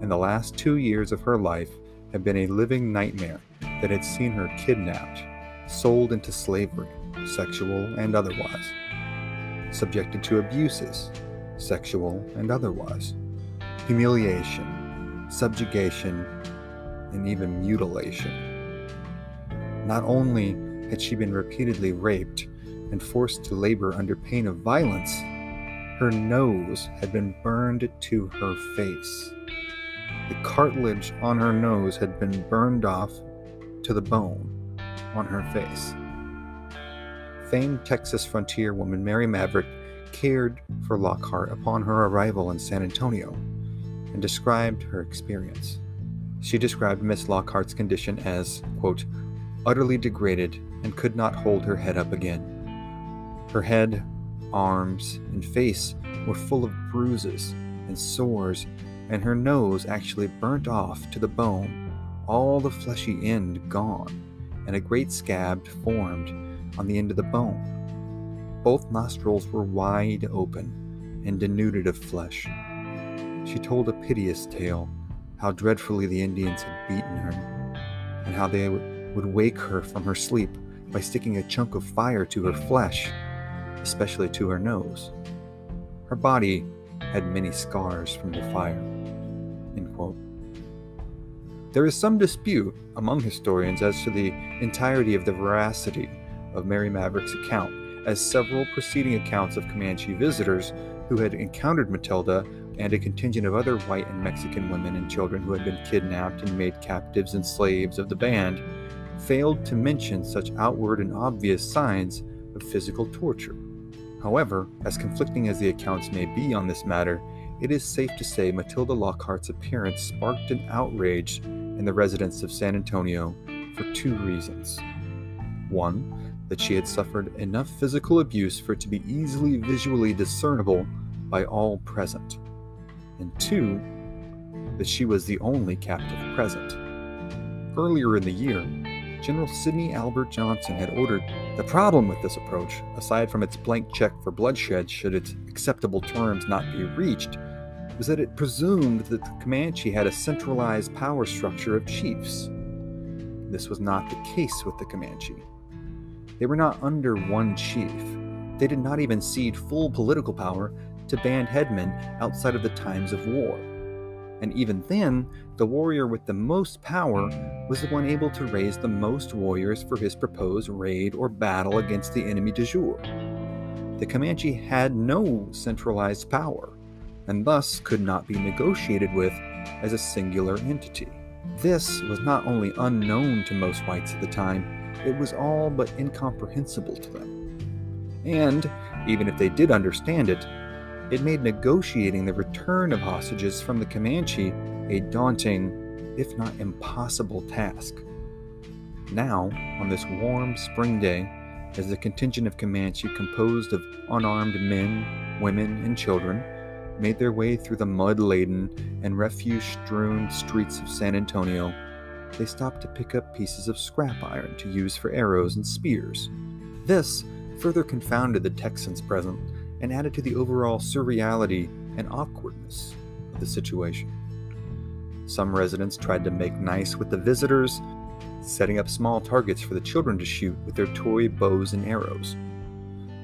and the last 2 years of her life had been a living nightmare that had seen her kidnapped, sold into slavery, sexual and otherwise, subjected to abuses, sexual and otherwise, humiliation, subjugation, and even mutilation. Not only had she been repeatedly raped and forced to labor under pain of violence, her nose had been burned to her face. The cartilage on her nose had been burned off to the bone on her face. Famed Texas frontier woman Mary Maverick cared for Lockhart upon her arrival in San Antonio and described her experience. She described Miss Lockhart's condition as, quote, utterly degraded and could not hold her head up again. Her head, arms, and face were full of bruises and sores, and her nose actually burnt off to the bone, all the fleshy end gone, and a great scab formed on the end of the bone. Both nostrils were wide open and denuded of flesh. She told a piteous tale, how dreadfully the Indians had beaten her, and how they would wake her from her sleep by sticking a chunk of fire to her flesh, especially to her nose. Her body had many scars from the fire. End quote. There is some dispute among historians as to the entirety of the veracity of Mary Maverick's account, as several preceding accounts of Comanche visitors who had encountered Matilda and a contingent of other white and Mexican women and children who had been kidnapped and made captives and slaves of the band failed to mention such outward and obvious signs of physical torture. However, as conflicting as the accounts may be on this matter, it is safe to say Matilda Lockhart's appearance sparked an outrage in the residents of San Antonio for two reasons. One, that she had suffered enough physical abuse for it to be easily visually discernible by all present. And two, that she was the only captive present. Earlier in the year, General Sidney Albert Johnson had ordered. The problem with this approach, aside from its blank check for bloodshed should its acceptable terms not be reached, was that it presumed that the Comanche had a centralized power structure of chiefs. This was not the case with the Comanche. They were not under one chief. They did not even cede full political power to band headmen outside of the times of war. And even then, the warrior with the most power was the one able to raise the most warriors for his proposed raid or battle against the enemy du jour. The Comanche had no centralized power, and thus could not be negotiated with as a singular entity. This was not only unknown to most whites at the time, it was all but incomprehensible to them. And, even if they did understand it, it made negotiating the return of hostages from the Comanche a daunting, if not impossible task. Now, on this warm spring day, as the contingent of Comanche composed of unarmed men, women, and children made their way through the mud-laden and refuse-strewn streets of San Antonio, they stopped to pick up pieces of scrap iron to use for arrows and spears. This further confounded the Texans present and added to the overall surreality and awkwardness of the situation. Some residents tried to make nice with the visitors, setting up small targets for the children to shoot with their toy bows and arrows.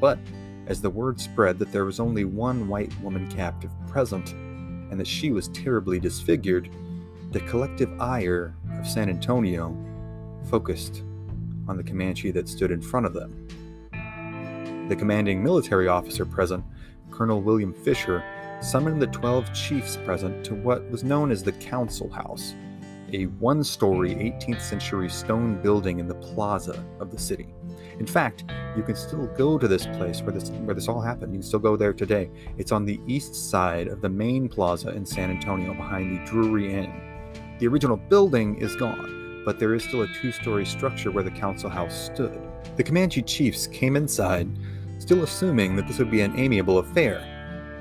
But as the word spread that there was only one white woman captive present, and that she was terribly disfigured, the collective ire of San Antonio focused on the Comanche that stood in front of them. The commanding military officer present, Colonel William Fisher, summoned the 12 chiefs present to what was known as the Council House, a one-story 18th century stone building in the plaza of the city. In fact, you can still go to this place where this all happened. You can still go there today. It's on the east side of the main plaza in San Antonio behind the Drury Inn. The original building is gone, but there is still a two-story structure where the council house stood. The Comanche chiefs came inside, still assuming that this would be an amiable affair,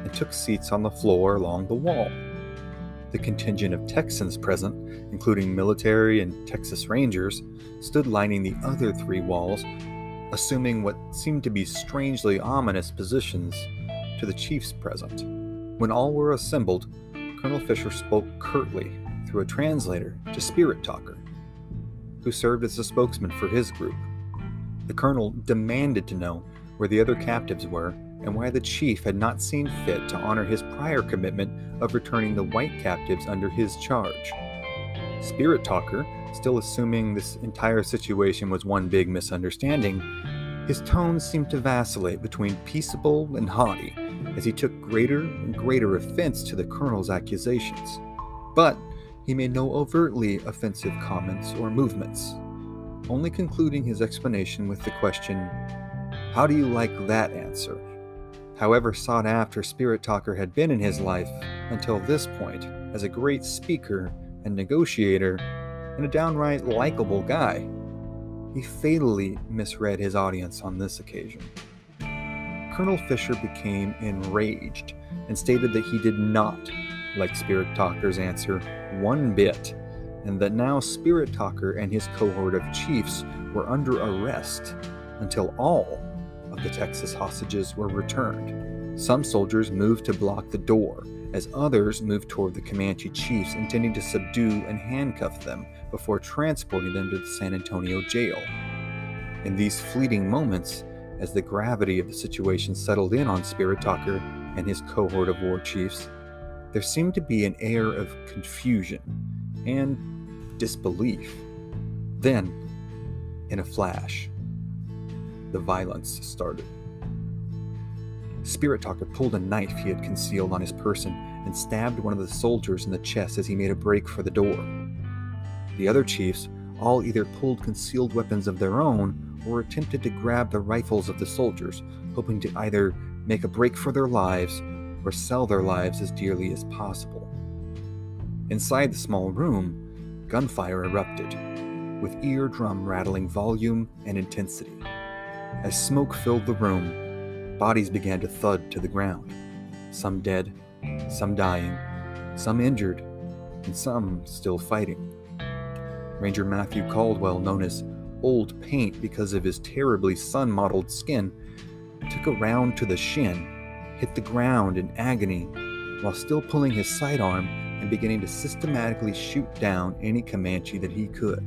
and took seats on the floor along the wall. The contingent of Texans present, including military and Texas Rangers, stood lining the other three walls, assuming what seemed to be strangely ominous positions to the chiefs present. When all were assembled, Colonel Fisher spoke curtly through a translator to Spirit Talker, who served as a spokesman for his group. The colonel demanded to know where the other captives were and why the chief had not seen fit to honor his prior commitment of returning the white captives under his charge. Spirit Talker, still assuming this entire situation was one big misunderstanding, his tone seemed to vacillate between peaceable and haughty as he took greater and greater offense to the colonel's accusations. But he made no overtly offensive comments or movements, only concluding his explanation with the question, "How do you like that answer?" However sought after Spirit Talker had been in his life until this point as a great speaker and negotiator and a downright likable guy, he fatally misread his audience on this occasion. Colonel Fisher became enraged and stated that he did not like Spirit Talker's answer one bit, and that now Spirit Talker and his cohort of chiefs were under arrest until all of the Texas hostages were returned. Some soldiers moved to block the door, as others moved toward the Comanche chiefs, intending to subdue and handcuff them before transporting them to the San Antonio jail. In these fleeting moments, as the gravity of the situation settled in on Spirit Talker and his cohort of war chiefs, there seemed to be an air of confusion and disbelief. Then, in a flash, the violence started. Spirit Talker pulled a knife he had concealed on his person and stabbed one of the soldiers in the chest as he made a break for the door. The other chiefs all either pulled concealed weapons of their own or attempted to grab the rifles of the soldiers, hoping to either make a break for their lives or sell their lives as dearly as possible. Inside the small room, gunfire erupted, with eardrum rattling volume and intensity. As smoke filled the room, bodies began to thud to the ground, some dead, some dying, some injured, and some still fighting. Ranger Matthew Caldwell, known as Old Paint because of his terribly sun-mottled skin, took a round to the shin, hit the ground in agony, while still pulling his sidearm and beginning to systematically shoot down any Comanche that he could.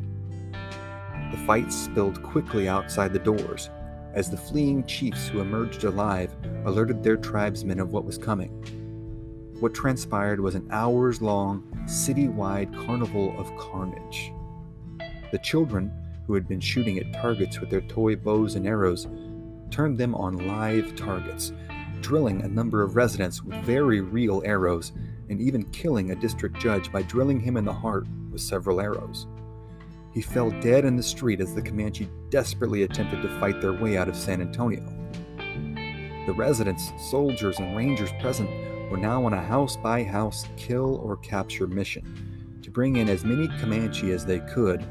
The fight spilled quickly outside the doors, as the fleeing chiefs who emerged alive alerted their tribesmen of what was coming. What transpired was an hours-long, city-wide carnival of carnage. The children, who had been shooting at targets with their toy bows and arrows, turned them on live targets, drilling a number of residents with very real arrows, and even killing a district judge by drilling him in the heart with several arrows. He fell dead in the street as the Comanche desperately attempted to fight their way out of San Antonio. The residents, soldiers, and rangers present were now on a house-by-house kill or capture mission to bring in as many Comanche as they could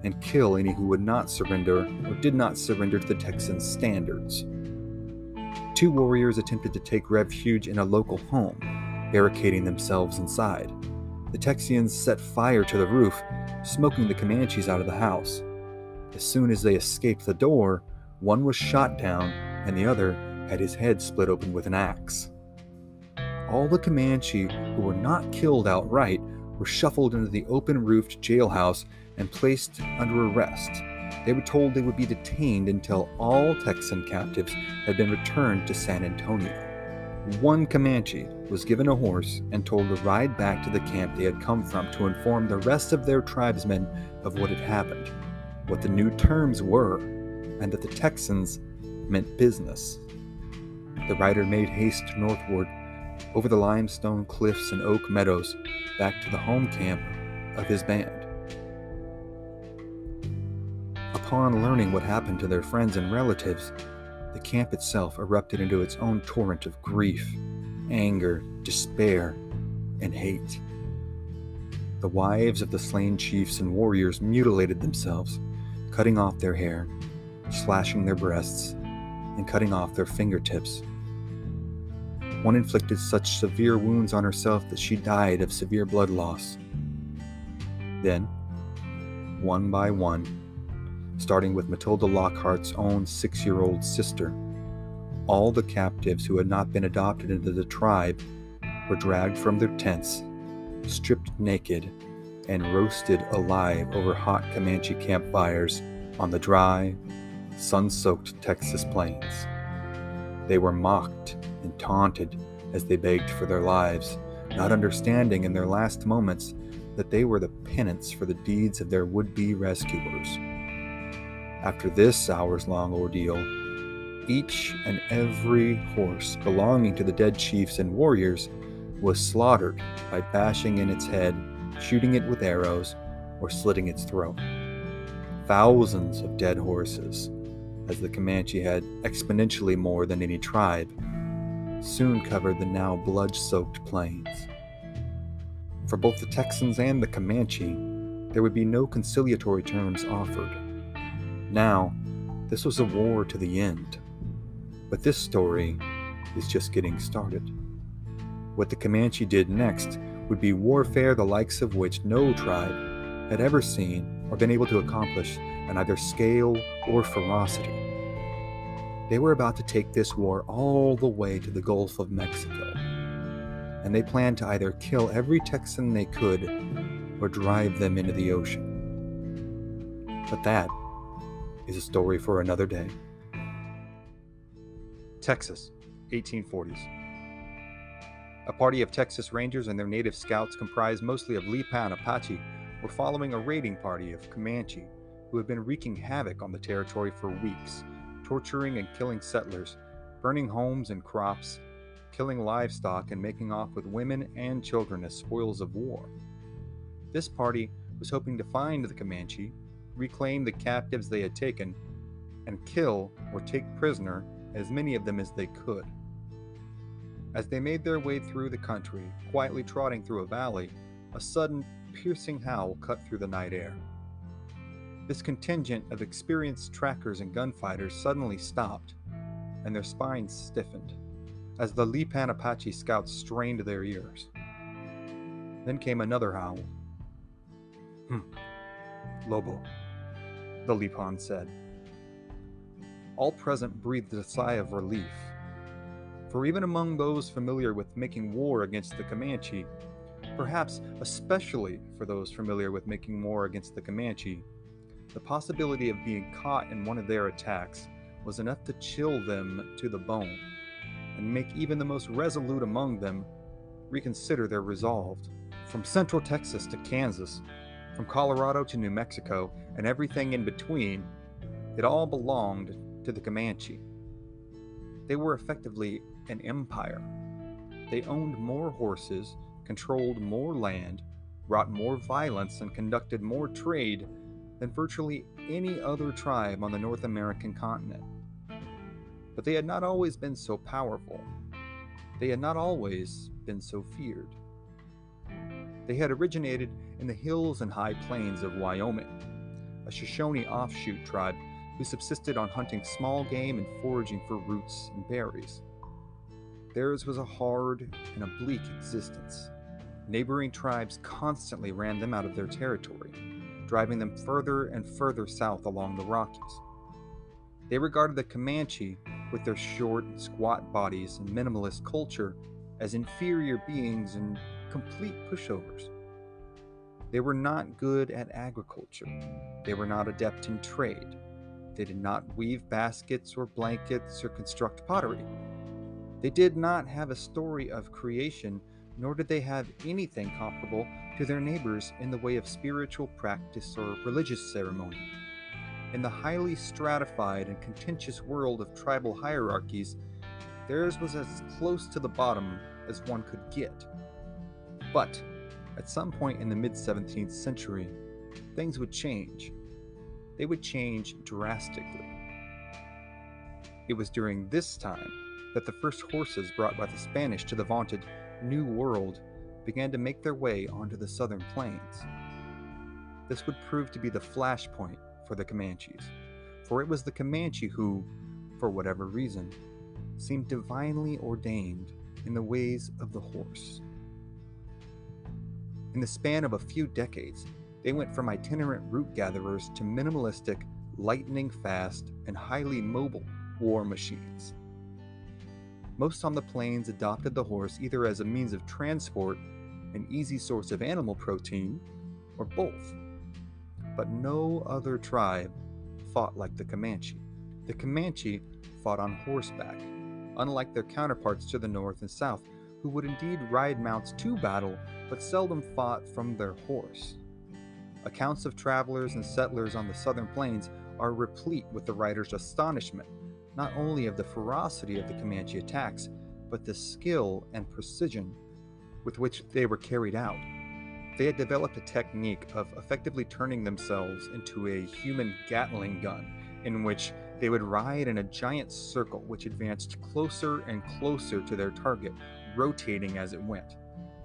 and kill any who would not surrender or did not surrender to the Texans' standards. 2 warriors attempted to take refuge in a local home, barricading themselves inside. The Texians set fire to the roof, smoking the Comanches out of the house. As soon as they escaped the door, one was shot down and the other had his head split open with an axe. All the Comanche who were not killed outright were shuffled into the open-roofed jailhouse and placed under arrest. They were told they would be detained until all Texan captives had been returned to San Antonio. One Comanche was given a horse and told to ride back to the camp they had come from to inform the rest of their tribesmen of what had happened, what the new terms were, and that the Texans meant business. The rider made haste northward, over the limestone cliffs and oak meadows, back to the home camp of his band. Upon learning what happened to their friends and relatives, the camp itself erupted into its own torrent of grief, anger, despair, and hate. The wives of the slain chiefs and warriors mutilated themselves, cutting off their hair, slashing their breasts, and cutting off their fingertips. One inflicted such severe wounds on herself that she died of severe blood loss. Then, one by one, starting with Matilda Lockhart's own 6-year-old sister, all the captives who had not been adopted into the tribe were dragged from their tents, stripped naked, and roasted alive over hot Comanche campfires on the dry, sun-soaked Texas plains. They were mocked and taunted as they begged for their lives, not understanding in their last moments that they were the penance for the deeds of their would-be rescuers. After this hours-long ordeal, each and every horse belonging to the dead chiefs and warriors was slaughtered by bashing in its head, shooting it with arrows, or slitting its throat. Thousands of dead horses, as the Comanche had exponentially more than any tribe, soon covered the now blood-soaked plains. For both the Texans and the Comanche, there would be no conciliatory terms offered. Now, this was a war to the end. But this story is just getting started. What the Comanche did next would be warfare the likes of which no tribe had ever seen or been able to accomplish on either scale or ferocity. They were about to take this war all the way to the Gulf of Mexico, and they planned to either kill every Texan they could or drive them into the ocean. But that is a story for another day. Texas, 1840s. A party of Texas Rangers and their native scouts, comprised mostly of Lipan Apache, were following a raiding party of Comanche who had been wreaking havoc on the territory for weeks, torturing and killing settlers, burning homes and crops, killing livestock, and making off with women and children as spoils of war. This party was hoping to find the Comanche, reclaim the captives they had taken, and kill or take prisoner as many of them as they could. As they made their way through the country, quietly trotting through a valley, a sudden, piercing howl cut through the night air. This contingent of experienced trackers and gunfighters suddenly stopped, and their spines stiffened, as the Lipan Apache scouts strained their ears. Then came another howl. Lobo, the Lipan said. All present breathed a sigh of relief, for even among those familiar with making war against the Comanche, perhaps especially for those familiar with making war against the Comanche, the possibility of being caught in one of their attacks was enough to chill them to the bone, and make even the most resolute among them reconsider their resolve. From central Texas to Kansas, from Colorado to New Mexico, and everything in between, it all belonged to the Comanche. They were effectively an empire. They owned more horses, controlled more land, wrought more violence, and conducted more trade than virtually any other tribe on the North American continent. But they had not always been so powerful. They had not always been so feared. They had originated in the hills and high plains of Wyoming, a Shoshone offshoot tribe who subsisted on hunting small game and foraging for roots and berries. Theirs was a hard and a bleak existence. Neighboring tribes constantly ran them out of their territory, driving them further and further south along the Rockies. They regarded the Comanche, with their short and squat bodies and minimalist culture, as inferior beings and complete pushovers. They were not good at agriculture. They were not adept in trade. They did not weave baskets or blankets or construct pottery. They did not have a story of creation, nor did they have anything comparable to their neighbors in the way of spiritual practice or religious ceremony. In the highly stratified and contentious world of tribal hierarchies, theirs was as close to the bottom as one could get. But at some point in the mid-17th century, things would change. They would change drastically. It was during this time that the first horses brought by the Spanish to the vaunted New World began to make their way onto the southern plains. This would prove to be the flashpoint for the Comanches, for it was the Comanche who, for whatever reason, seemed divinely ordained in the ways of the horse. In the span of a few decades, they went from itinerant root gatherers to minimalistic, lightning-fast, and highly mobile war machines. Most on the plains adopted the horse either as a means of transport, an easy source of animal protein, or both. But no other tribe fought like the Comanche. The Comanche fought on horseback, unlike their counterparts to the north and south, who would indeed ride mounts to battle, but seldom fought from their horse. Accounts of travelers and settlers on the southern plains are replete with the writer's astonishment, not only of the ferocity of the Comanche attacks, but the skill and precision with which they were carried out. They had developed a technique of effectively turning themselves into a human Gatling gun, in which they would ride in a giant circle which advanced closer and closer to their target, rotating as it went.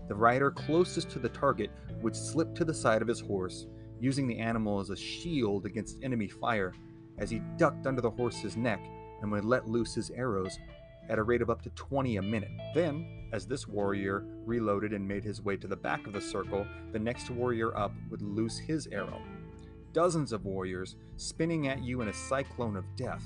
The rider closest to the target would slip to the side of his horse, using the animal as a shield against enemy fire, as he ducked under the horse's neck and would let loose his arrows at a rate of up to 20 a minute. Then, as this warrior reloaded and made his way to the back of the circle, the next warrior up would loose his arrow. Dozens of warriors spinning at you in a cyclone of death,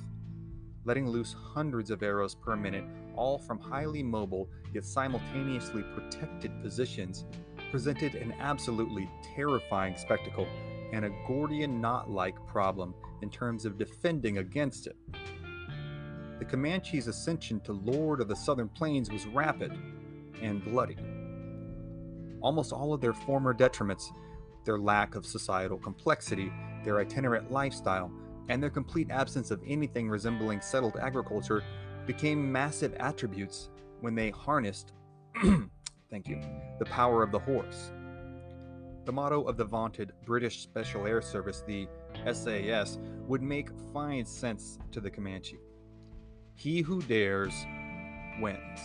letting loose hundreds of arrows per minute, all from highly mobile yet simultaneously protected positions, presented an absolutely terrifying spectacle and a Gordian knot-like problem in terms of defending against it. The Comanche's ascension to Lord of the Southern Plains was rapid and bloody. Almost all of their former detriments, their lack of societal complexity, their itinerant lifestyle, and their complete absence of anything resembling settled agriculture, became massive attributes when they harnessed the power of the horse. The motto of the vaunted British Special Air Service, the SAS, would make fine sense to the Comanche. He who dares, wins.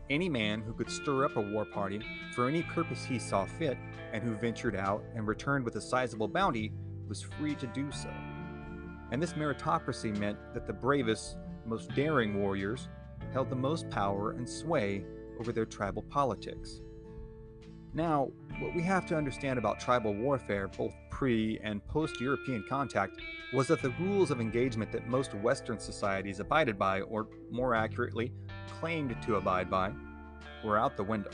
Any man who could stir up a war party for any purpose he saw fit, and who ventured out and returned with a sizable bounty, was free to do so. And this meritocracy meant that the bravest, most daring warriors held the most power and sway over their tribal politics. Now, what we have to understand about tribal warfare, both pre- and post-European contact, was that the rules of engagement that most Western societies abided by, or more accurately, claimed to abide by, were out the window.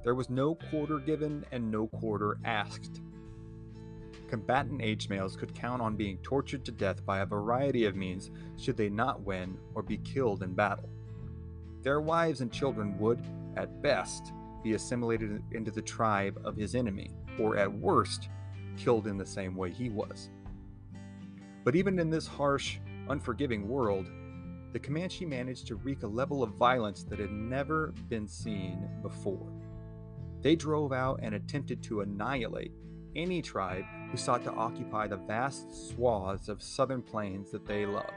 There was no quarter given and no quarter asked. Combatant age males could count on being tortured to death by a variety of means should they not win or be killed in battle. Their wives and children would, at best, be assimilated into the tribe of his enemy, or at worst, killed in the same way he was. But even in this harsh, unforgiving world, the Comanche managed to wreak a level of violence that had never been seen before. They drove out and attempted to annihilate any tribe who sought to occupy the vast swaths of southern plains that they loved.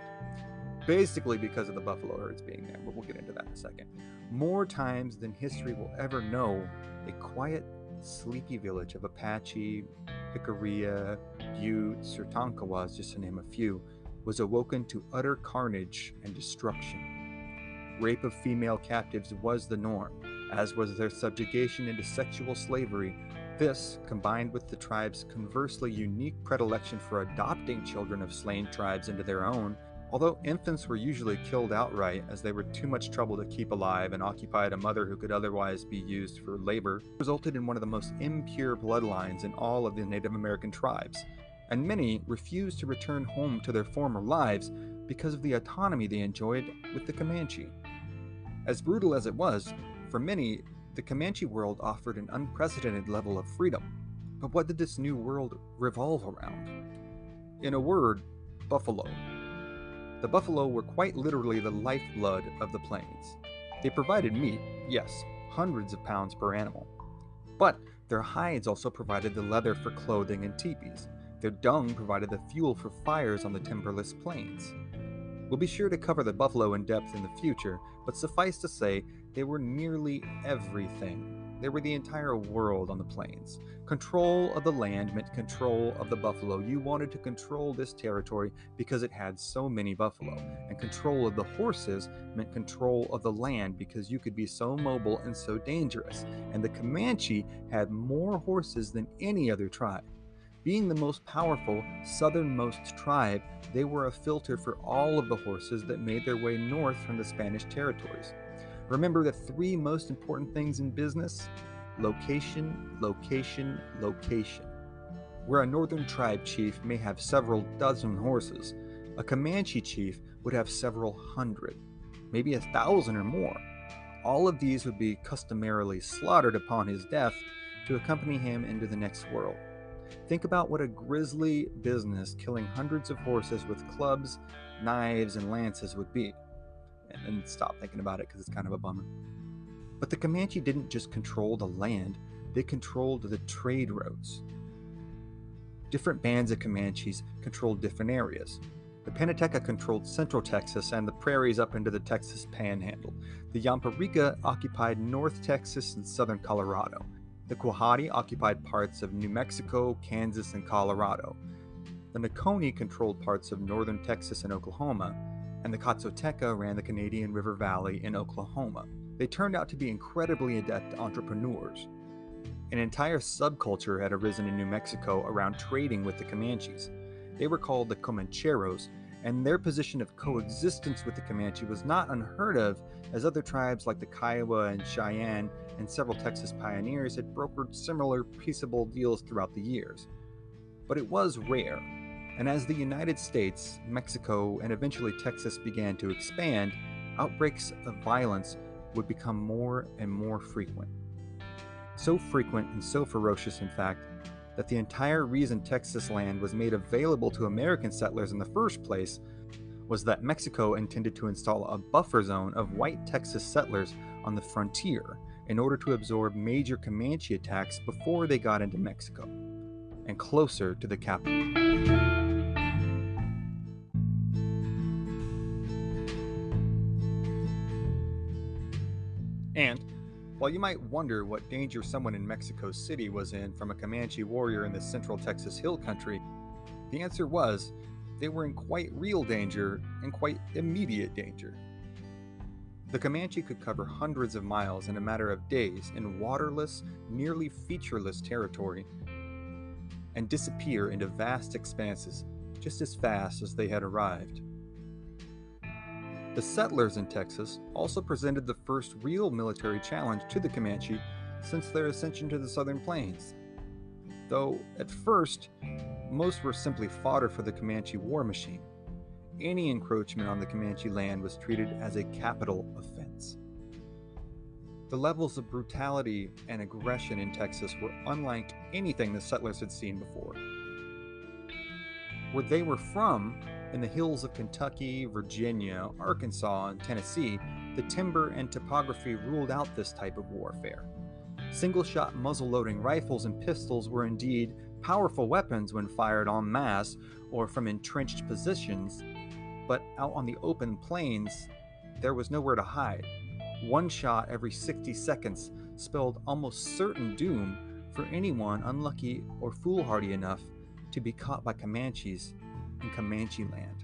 Basically because of the buffalo herds being there, but we'll get into that in a second. More times than history will ever know, a quiet, sleepy village of Apache, Jicarilla, Utes, or Tonkawas, just to name a few, was awoken to utter carnage and destruction. Rape of female captives was the norm, as was their subjugation into sexual slavery. This, combined with the tribe's conversely unique predilection for adopting children of slain tribes into their own, although infants were usually killed outright as they were too much trouble to keep alive and occupied a mother who could otherwise be used for labor, resulted in one of the most impure bloodlines in all of the Native American tribes, and many refused to return home to their former lives because of the autonomy they enjoyed with the Comanche. As brutal as it was, for many, the Comanche world offered an unprecedented level of freedom. But what did this new world revolve around? In a word, buffalo. The buffalo were quite literally the lifeblood of the plains. They provided meat, yes, hundreds of pounds per animal. But their hides also provided the leather for clothing and teepees. Their dung provided the fuel for fires on the timberless plains. We'll be sure to cover the buffalo in depth in the future, but suffice to say, they were nearly everything. They were the entire world on the plains. Control of the land meant control of the buffalo. You wanted to control this territory because it had so many buffalo. And control of the horses meant control of the land because you could be so mobile and so dangerous. And the Comanche had more horses than any other tribe. Being the most powerful, southernmost tribe, they were a filter for all of the horses that made their way north from the Spanish territories. Remember the three most important things in business? Location, location, location. Where a northern tribe chief may have several dozen horses, a Comanche chief would have several hundred. maybe 1,000 or more. All of these would be customarily slaughtered upon his death to accompany him into the next world. Think about what a grisly business killing hundreds of horses with clubs, knives, and lances would be. And stop thinking about it because it's kind of a bummer. But the Comanche didn't just control the land, they controlled the trade routes. Different bands of Comanches controlled different areas. The Panateca controlled central Texas and the prairies up into the Texas Panhandle. The Yamparica occupied North Texas and southern Colorado. The Quahati occupied parts of New Mexico, Kansas, and Colorado. The Nakoni controlled parts of northern Texas and Oklahoma, and the Katsoteca ran the Canadian River Valley in Oklahoma. They turned out to be incredibly adept entrepreneurs. An entire subculture had arisen in New Mexico around trading with the Comanches. They were called the Comancheros, and their position of coexistence with the Comanche was not unheard of, as other tribes like the Kiowa and Cheyenne and several Texas pioneers had brokered similar peaceable deals throughout the years. But it was rare, and as the United States, Mexico, and eventually Texas began to expand, outbreaks of violence would become more and more frequent. So frequent and so ferocious, in fact, that the entire reason Texas land was made available to American settlers in the first place was that Mexico intended to install a buffer zone of white Texas settlers on the frontier in order to absorb major Comanche attacks before they got into Mexico and closer to the capital. And while you might wonder what danger someone in Mexico City was in from a Comanche warrior in the central Texas hill country, the answer was they were in quite real danger and quite immediate danger. The Comanche could cover hundreds of miles in a matter of days in waterless, nearly featureless territory and disappear into vast expanses just as fast as they had arrived. The settlers in Texas also presented the first real military challenge to the Comanche since their ascension to the southern plains. Though, at first, most were simply fodder for the Comanche war machine. Any encroachment on the Comanche land was treated as a capital offense. The levels of brutality and aggression in Texas were unlike anything the settlers had seen before. Where they were from, in the hills of Kentucky, Virginia, Arkansas, and Tennessee, the timber and topography ruled out this type of warfare. Single-shot muzzle-loading rifles and pistols were indeed powerful weapons when fired en masse or from entrenched positions, but out on the open plains, there was nowhere to hide. One shot every 60 seconds spelled almost certain doom for anyone unlucky or foolhardy enough to be caught by Comanches in Comanche land.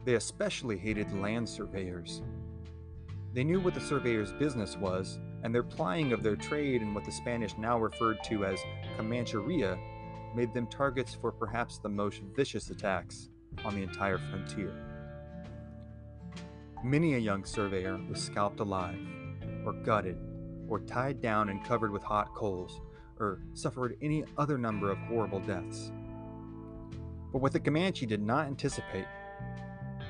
They especially hated land surveyors. They knew what the surveyor's business was, and their plying of their trade in what the Spanish now referred to as Comancheria made them targets for perhaps the most vicious attacks on the entire frontier. Many a young surveyor was scalped alive, or gutted, or tied down and covered with hot coals, or suffered any other number of horrible deaths. But what the Comanche did not anticipate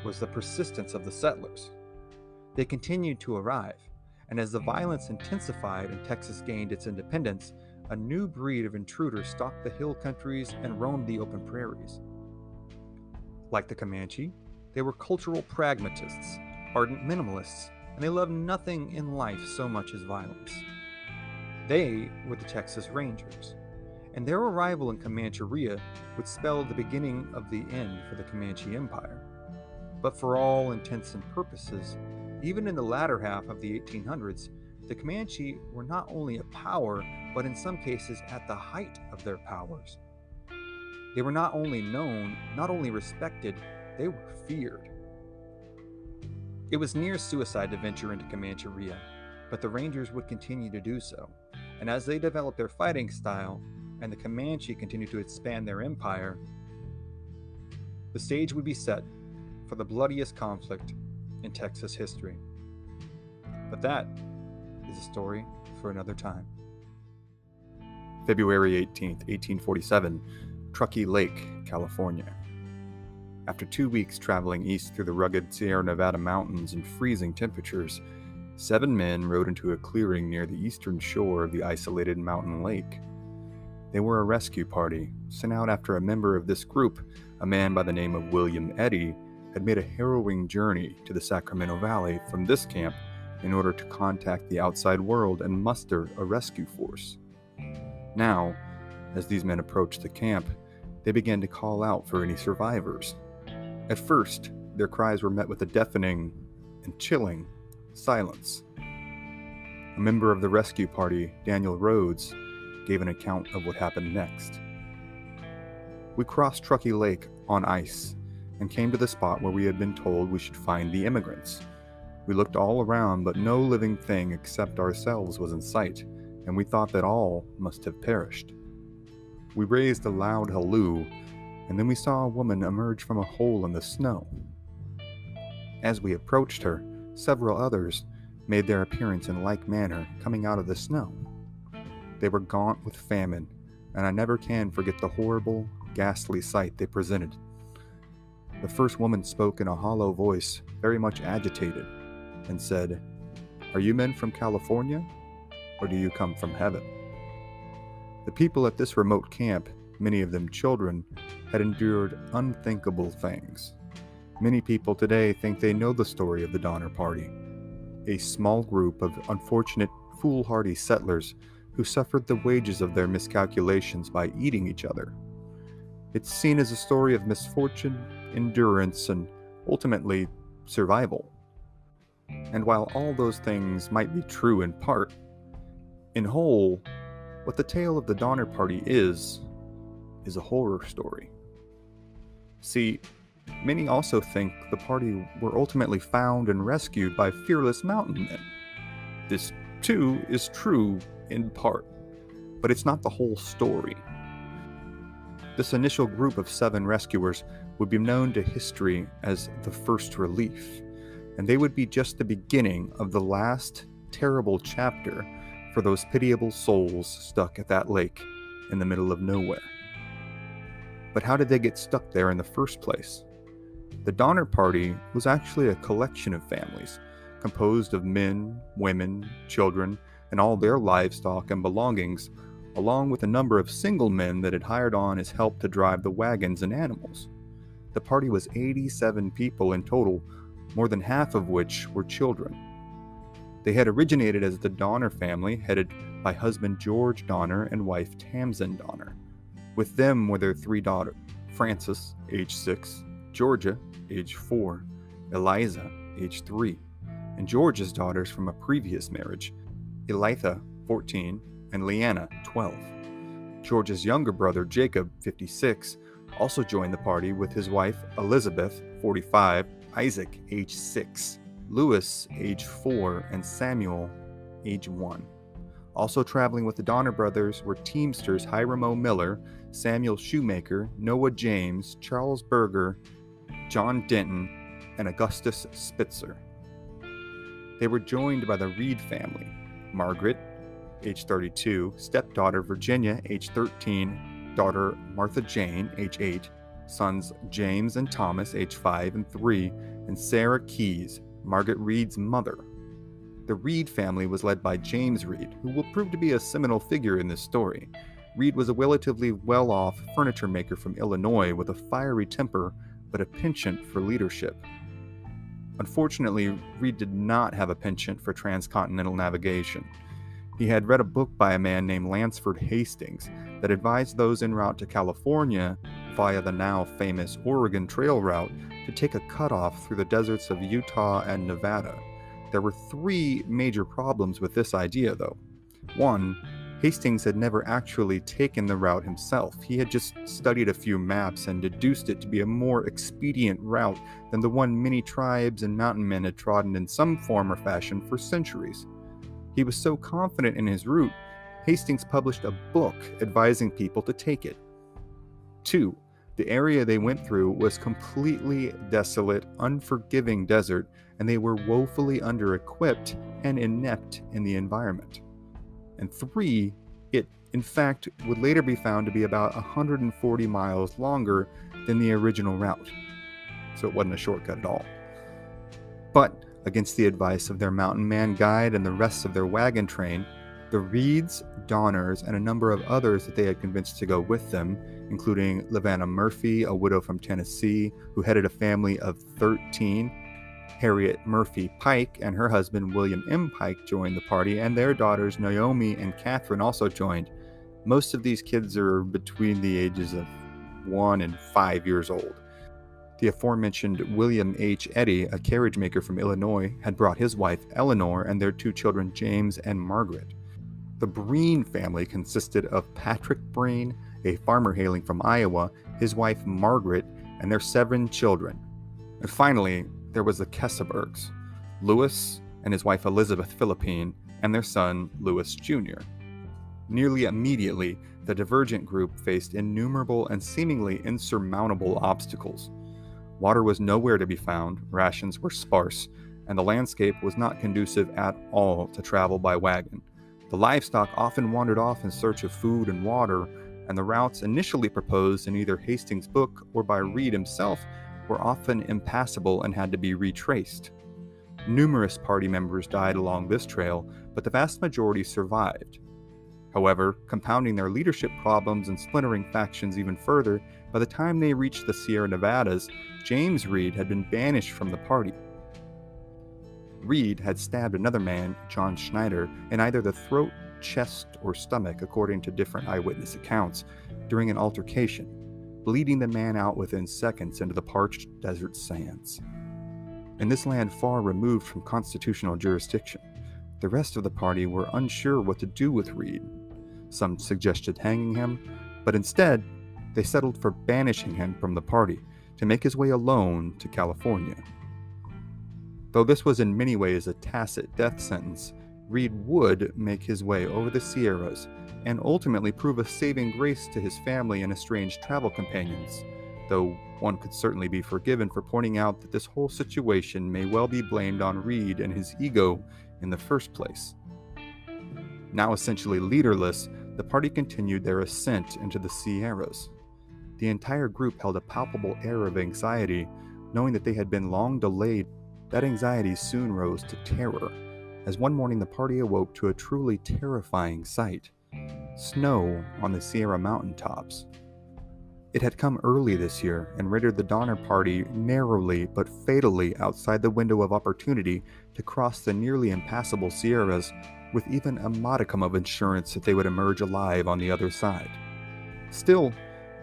was the persistence of the settlers. They continued to arrive, and as the violence intensified and Texas gained its independence, a new breed of intruders stalked the hill countries and roamed the open prairies. Like the Comanche, they were cultural pragmatists, ardent minimalists, and they loved nothing in life so much as violence. They were the Texas Rangers, and their arrival in Comancheria would spell the beginning of the end for the Comanche Empire. But for all intents and purposes, even in the latter half of the 1800s, the Comanche were not only a power, but in some cases at the height of their powers. They were not only known, not only respected, they were feared. It was near suicide to venture into Comancheria, but the Rangers would continue to do so, and as they developed their fighting style, and the Comanche continued to expand their empire, the stage would be set for the bloodiest conflict in Texas history. But that is a story for another time. February 18th, 1847, Truckee Lake, California. After 2 weeks traveling east through the rugged Sierra Nevada mountains in freezing temperatures, 7 men rode into a clearing near the eastern shore of the isolated mountain lake. They were a rescue party, sent out after a member of this group, a man by the name of William Eddy, had made a harrowing journey to the Sacramento Valley from this camp in order to contact the outside world and muster a rescue force. Now, as these men approached the camp, they began to call out for any survivors. At first, their cries were met with a deafening and chilling silence. A member of the rescue party, Daniel Rhodes, gave an account of what happened next. We crossed Truckee Lake on ice and came to the spot where we had been told we should find the immigrants. We looked all around, but no living thing except ourselves was in sight, and we thought that all must have perished. We raised a loud halloo, and then we saw a woman emerge from a hole in the snow. As we approached her, several others made their appearance in like manner, coming out of the snow. They were gaunt with famine, and I never can forget the horrible, ghastly sight they presented. The first woman spoke in a hollow voice, very much agitated, and said, "Are you men from California, or do you come from heaven?" The people at this remote camp, many of them children, had endured unthinkable things. Many people today think they know the story of the Donner Party, a small group of unfortunate, foolhardy settlers who suffered the wages of their miscalculations by eating each other. It's seen as a story of misfortune, endurance, and ultimately survival. And while all those things might be true in part, in whole, what the tale of the Donner Party is a horror story. See, many also think the party were ultimately found and rescued by fearless mountain men. This, too, is true in part, but it's not the whole story. This initial group of 7 rescuers would be known to history as the First Relief, and they would be just the beginning of the last terrible chapter for those pitiable souls stuck at that lake in the middle of nowhere. But how did they get stuck there in the first place? The Donner Party was actually a collection of families, composed of men, women, children, and all their livestock and belongings, along with a number of single men that had hired on as help to drive the wagons and animals. The party was 87 people in total, more than half of which were children. They had originated as the Donner family, headed by husband George Donner and wife Tamsin Donner. With them were their 3 daughters, Frances, age 6, Georgia, age 4, Eliza, age 3, and George's daughters from a previous marriage, Elitha, 14, and Leanna, 12. George's younger brother, Jacob, 56, also joined the party with his wife, Elizabeth, 45, Isaac, age 6, Louis, age 4, and Samuel, age 1. Also traveling with the Donner brothers were Teamsters Hiram O. Miller, Samuel Shoemaker, Noah James, Charles Berger, John Denton, and Augustus Spitzer. They were joined by the Reed family, Margaret, age 32, stepdaughter Virginia, age 13, daughter Martha Jane, age 8, sons James and Thomas, age 5 and 3, and Sarah Keyes, Margaret Reed's mother. The Reed family was led by James Reed, who will prove to be a seminal figure in this story. Reed was a relatively well-off furniture maker from Illinois with a fiery temper but a penchant for leadership. Unfortunately, Reed did not have a penchant for transcontinental navigation. He had read a book by a man named Lansford Hastings that advised those en route to California via the now famous Oregon Trail route to take a cutoff through the deserts of Utah and Nevada. There were 3 major problems with this idea, though. 1, Hastings had never actually taken the route himself. He had just studied a few maps and deduced it to be a more expedient route than the one many tribes and mountain men had trodden in some form or fashion for centuries. He was so confident in his route, Hastings published a book advising people to take it. 2, the area they went through was completely desolate, unforgiving desert, and they were woefully under-equipped and inept in the environment. And 3, it, in fact, would later be found to be about 140 miles longer than the original route. so it wasn't a shortcut at all. But against the advice of their mountain man guide and the rest of their wagon train, the Reeds, Donners, and a number of others that they had convinced to go with them, including Lavanna Murphy, a widow from Tennessee who headed a family of 13, Harriet Murphy Pike and her husband William M. Pike joined the party, and their daughters Naomi and Catherine also joined. Most of these kids are between the ages of 1 and 5 years old. The aforementioned William H. Eddy, a carriage maker from Illinois, had brought his wife Eleanor and their 2 children James and Margaret. The Breen family consisted of Patrick Breen, a farmer hailing from Iowa, his wife Margaret, and their 7 children. And finally, there was the Kesebergs, Louis and his wife Elizabeth Philippine, and their son Louis Jr. Nearly immediately, the divergent group faced innumerable and seemingly insurmountable obstacles. Water was nowhere to be found, rations were sparse, and the landscape was not conducive at all to travel by wagon. The livestock often wandered off in search of food and water, and the routes initially proposed in either Hastings' book or by Reed himself were often impassable and had to be retraced. Numerous party members died along this trail, but the vast majority survived. However, compounding their leadership problems and splintering factions even further, by the time they reached the Sierra Nevadas, James Reed had been banished from the party. Reed had stabbed another man, John Schneider, in either the throat, chest, or stomach, according to different eyewitness accounts, during an altercation, bleeding the man out within seconds into the parched desert sands. In this land far removed from constitutional jurisdiction, the rest of the party were unsure what to do with Reed. Some suggested hanging him, but instead, they settled for banishing him from the party to make his way alone to California. Though this was in many ways a tacit death sentence, Reed would make his way over the Sierras and ultimately prove a saving grace to his family and estranged travel companions, though one could certainly be forgiven for pointing out that this whole situation may well be blamed on Reed and his ego in the first place. Now essentially leaderless, the party continued their ascent into the Sierras. The entire group held a palpable air of anxiety, knowing that they had been long delayed. That anxiety soon rose to terror, as one morning the party awoke to a truly terrifying sight: snow on the Sierra mountaintops. It had come early this year and rendered the Donner Party narrowly but fatally outside the window of opportunity to cross the nearly impassable Sierras with even a modicum of assurance that they would emerge alive on the other side. Still,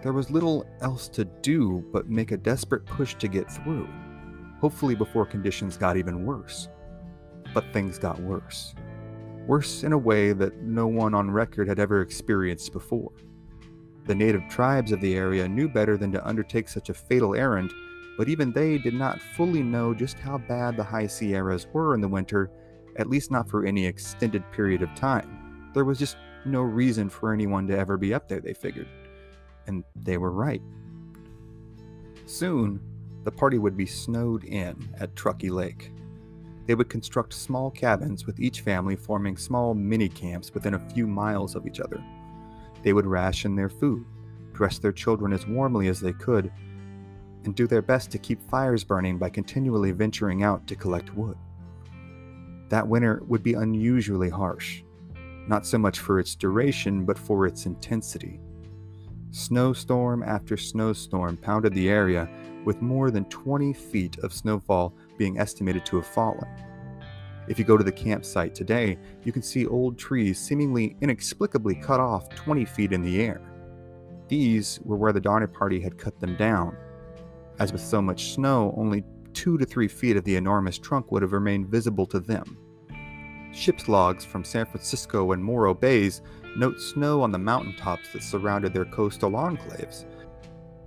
there was little else to do but make a desperate push to get through, hopefully before conditions got even worse. But things got worse. Worse in a way that no one on record had ever experienced before. The native tribes of the area knew better than to undertake such a fatal errand, but even they did not fully know just how bad the high Sierras were in the winter, at least not for any extended period of time. There was just no reason for anyone to ever be up there, they figured. And they were right. Soon, the party would be snowed in at Truckee Lake. They would construct small cabins with each family forming small mini-camps within a few miles of each other. They would ration their food, dress their children as warmly as they could, and do their best to keep fires burning by continually venturing out to collect wood. That winter would be unusually harsh, not so much for its duration, but for its intensity. Snowstorm after snowstorm pounded the area, with more than 20 feet of snowfall being estimated to have fallen. If you go to the campsite today, you can see old trees seemingly inexplicably cut off 20 feet in the air. These were where the Donner Party had cut them down. As with so much snow, only 2 to 3 feet of the enormous trunk would have remained visible to them. Ship's logs from San Francisco and Morro Bays note snow on the mountaintops that surrounded their coastal enclaves.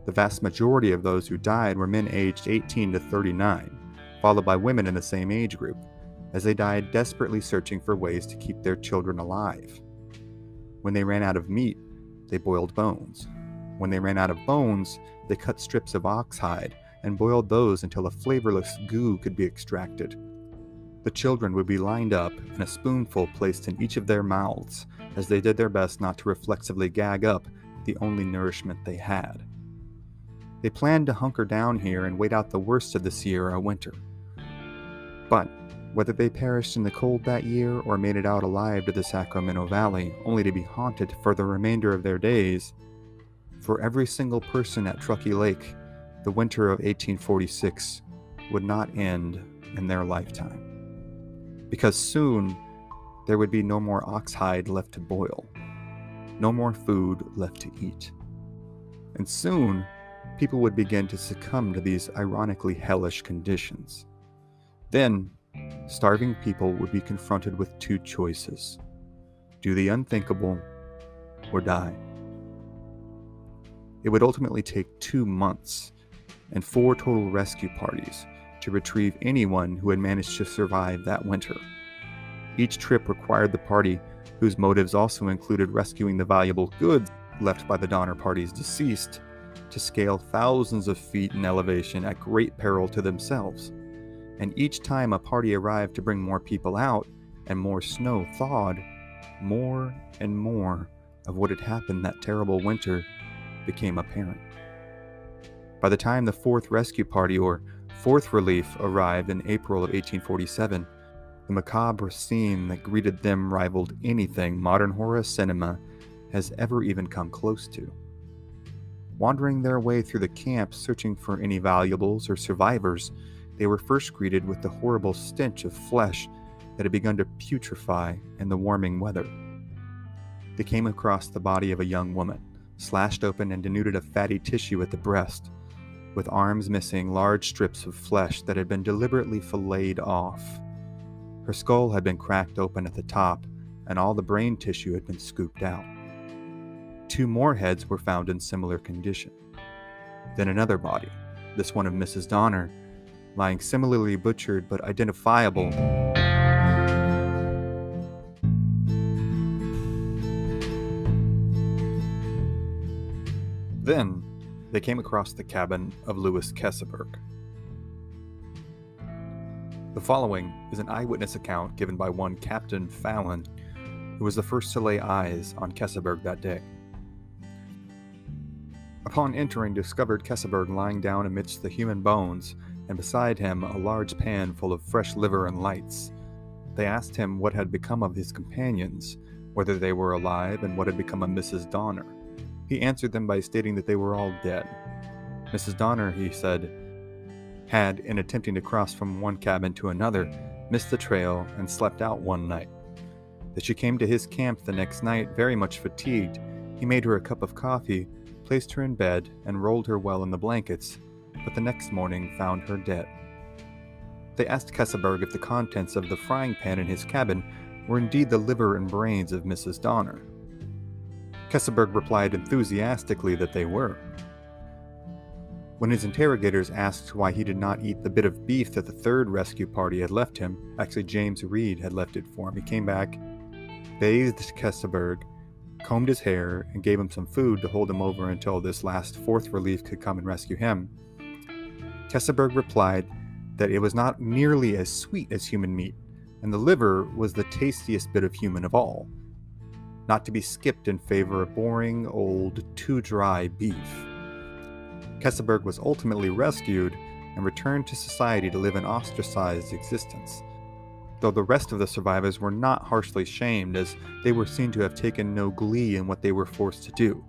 The vast majority of those who died were men aged 18 to 39, followed by women in the same age group, as they died desperately searching for ways to keep their children alive. When they ran out of meat, they boiled bones. When they ran out of bones, they cut strips of ox hide and boiled those until a flavorless goo could be extracted. The children would be lined up and a spoonful placed in each of their mouths as they did their best not to reflexively gag up the only nourishment they had. They planned to hunker down here and wait out the worst of the Sierra winter. But whether they perished in the cold that year or made it out alive to the Sacramento Valley, only to be haunted for the remainder of their days, for every single person at Truckee Lake, the winter of 1846 would not end in their lifetime. Because soon, there would be no more oxhide left to boil, no more food left to eat. And soon, people would begin to succumb to these ironically hellish conditions. Then, starving people would be confronted with two choices: do the unthinkable or die. It would ultimately take 2 months and 4 total rescue parties to retrieve anyone who had managed to survive that winter. Each trip required the party, whose motives also included rescuing the valuable goods left by the Donner Party's deceased, to scale thousands of feet in elevation at great peril to themselves. And each time a party arrived to bring more people out and more snow thawed, more and more of what had happened that terrible winter became apparent. By the time the 4th Rescue Party, or 4th Relief, arrived in April of 1847, the macabre scene that greeted them rivaled anything modern horror cinema has ever even come close to. Wandering their way through the camp searching for any valuables or survivors, they were first greeted with the horrible stench of flesh that had begun to putrefy in the warming weather. They came across the body of a young woman, slashed open and denuded of fatty tissue at the breast, with arms missing large strips of flesh that had been deliberately filleted off. Her skull had been cracked open at the top, and all the brain tissue had been scooped out. 2 more heads were found in similar condition. Then another body, this one of Mrs. Donner, lying similarly butchered but identifiable. Then they came across the cabin of Louis Keseberg. The following is an eyewitness account given by one Captain Fallon, who was the first to lay eyes on Keseberg that day. Upon entering, discovered Keseberg lying down amidst the human bones, and beside him a large pan full of fresh liver and lights. They asked him what had become of his companions, whether they were alive, and what had become of Mrs. Donner. He answered them by stating that they were all dead. Mrs. Donner, he said, had, in attempting to cross from one cabin to another, missed the trail and slept out one night. That she came to his camp the next night very much fatigued. He made her a cup of coffee, placed her in bed, and rolled her well in the blankets, but the next morning found her dead. They asked Keseberg if the contents of the frying pan in his cabin were indeed the liver and brains of Mrs. Donner. Keseberg replied enthusiastically that they were. When his interrogators asked why he did not eat the bit of beef that the 3rd rescue party had left him, actually James Reed had left it for him, he came back, bathed Keseberg, combed his hair, and gave him some food to hold him over until this last 4th Relief could come and rescue him. Keseberg replied that it was not nearly as sweet as human meat, and the liver was the tastiest bit of human of all, not to be skipped in favor of boring, old, too dry beef. Keseberg was ultimately rescued and returned to society to live an ostracized existence, though the rest of the survivors were not harshly shamed, as they were seen to have taken no glee in what they were forced to do.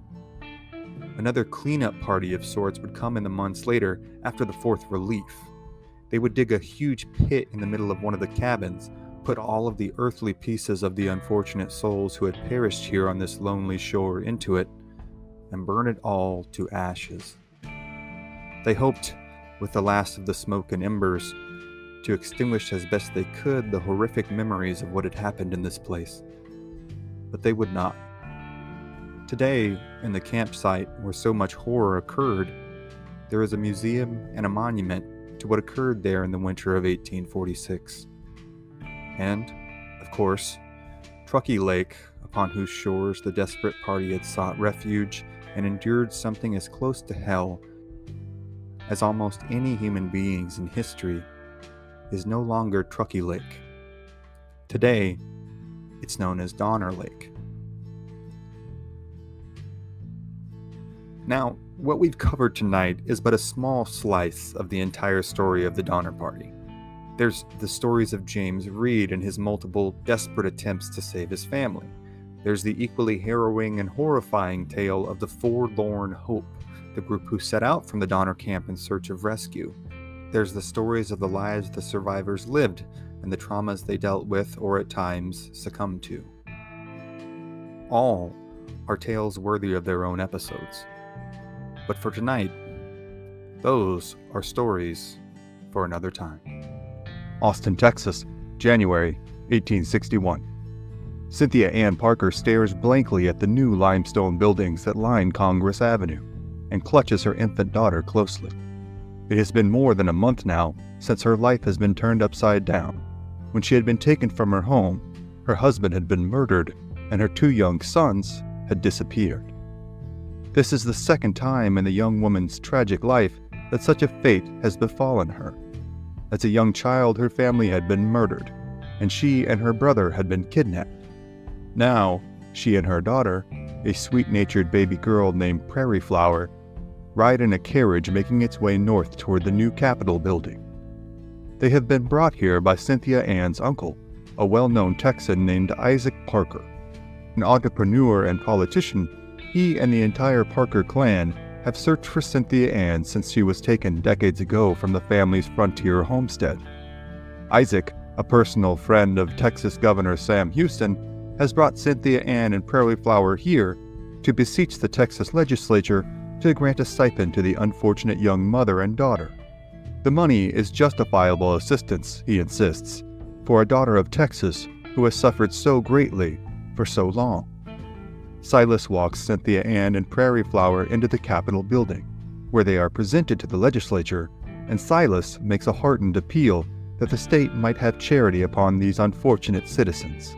Another cleanup party of sorts would come in the months later after the 4th Relief. They would dig a huge pit in the middle of one of the cabins, put all of the earthly pieces of the unfortunate souls who had perished here on this lonely shore into it, and burn it all to ashes. They hoped, with the last of the smoke and embers, to extinguish as best they could the horrific memories of what had happened in this place. But they would not. Today, in the campsite where so much horror occurred, there is a museum and a monument to what occurred there in the winter of 1846. And, of course, Truckee Lake, upon whose shores the desperate party had sought refuge and endured something as close to hell as almost any human beings in history, is no longer Truckee Lake. Today, it's known as Donner Lake. Now, what we've covered tonight is but a small slice of the entire story of the Donner Party. There's the stories of James Reed and his multiple desperate attempts to save his family. There's the equally harrowing and horrifying tale of the Forlorn Hope, the group who set out from the Donner camp in search of rescue. There's the stories of the lives the survivors lived and the traumas they dealt with or at times succumbed to. All are tales worthy of their own episodes. But for tonight, those are stories for another time. Austin, Texas, January 1861. Cynthia Ann Parker stares blankly at the new limestone buildings that line Congress Avenue and clutches her infant daughter closely. It has been more than a month now since her life has been turned upside down. When she had been taken from her home, her husband had been murdered and her 2 young sons had disappeared. This is the second time in the young woman's tragic life that such a fate has befallen her. As a young child, her family had been murdered, and she and her brother had been kidnapped. Now, she and her daughter, a sweet-natured baby girl named Prairie Flower, ride in a carriage making its way north toward the new Capitol building. They have been brought here by Cynthia Ann's uncle, a well-known Texan named Isaac Parker. An entrepreneur and politician, he and the entire Parker clan have searched for Cynthia Ann since she was taken decades ago from the family's frontier homestead. Isaac, a personal friend of Texas Governor Sam Houston, has brought Cynthia Ann and Prairie Flower here to beseech the Texas legislature to grant a stipend to the unfortunate young mother and daughter. The money is justifiable assistance, he insists, for a daughter of Texas who has suffered so greatly for so long. Silas walks Cynthia Ann and Prairie Flower into the Capitol building, where they are presented to the legislature, and Silas makes a heartened appeal that the state might have charity upon these unfortunate citizens.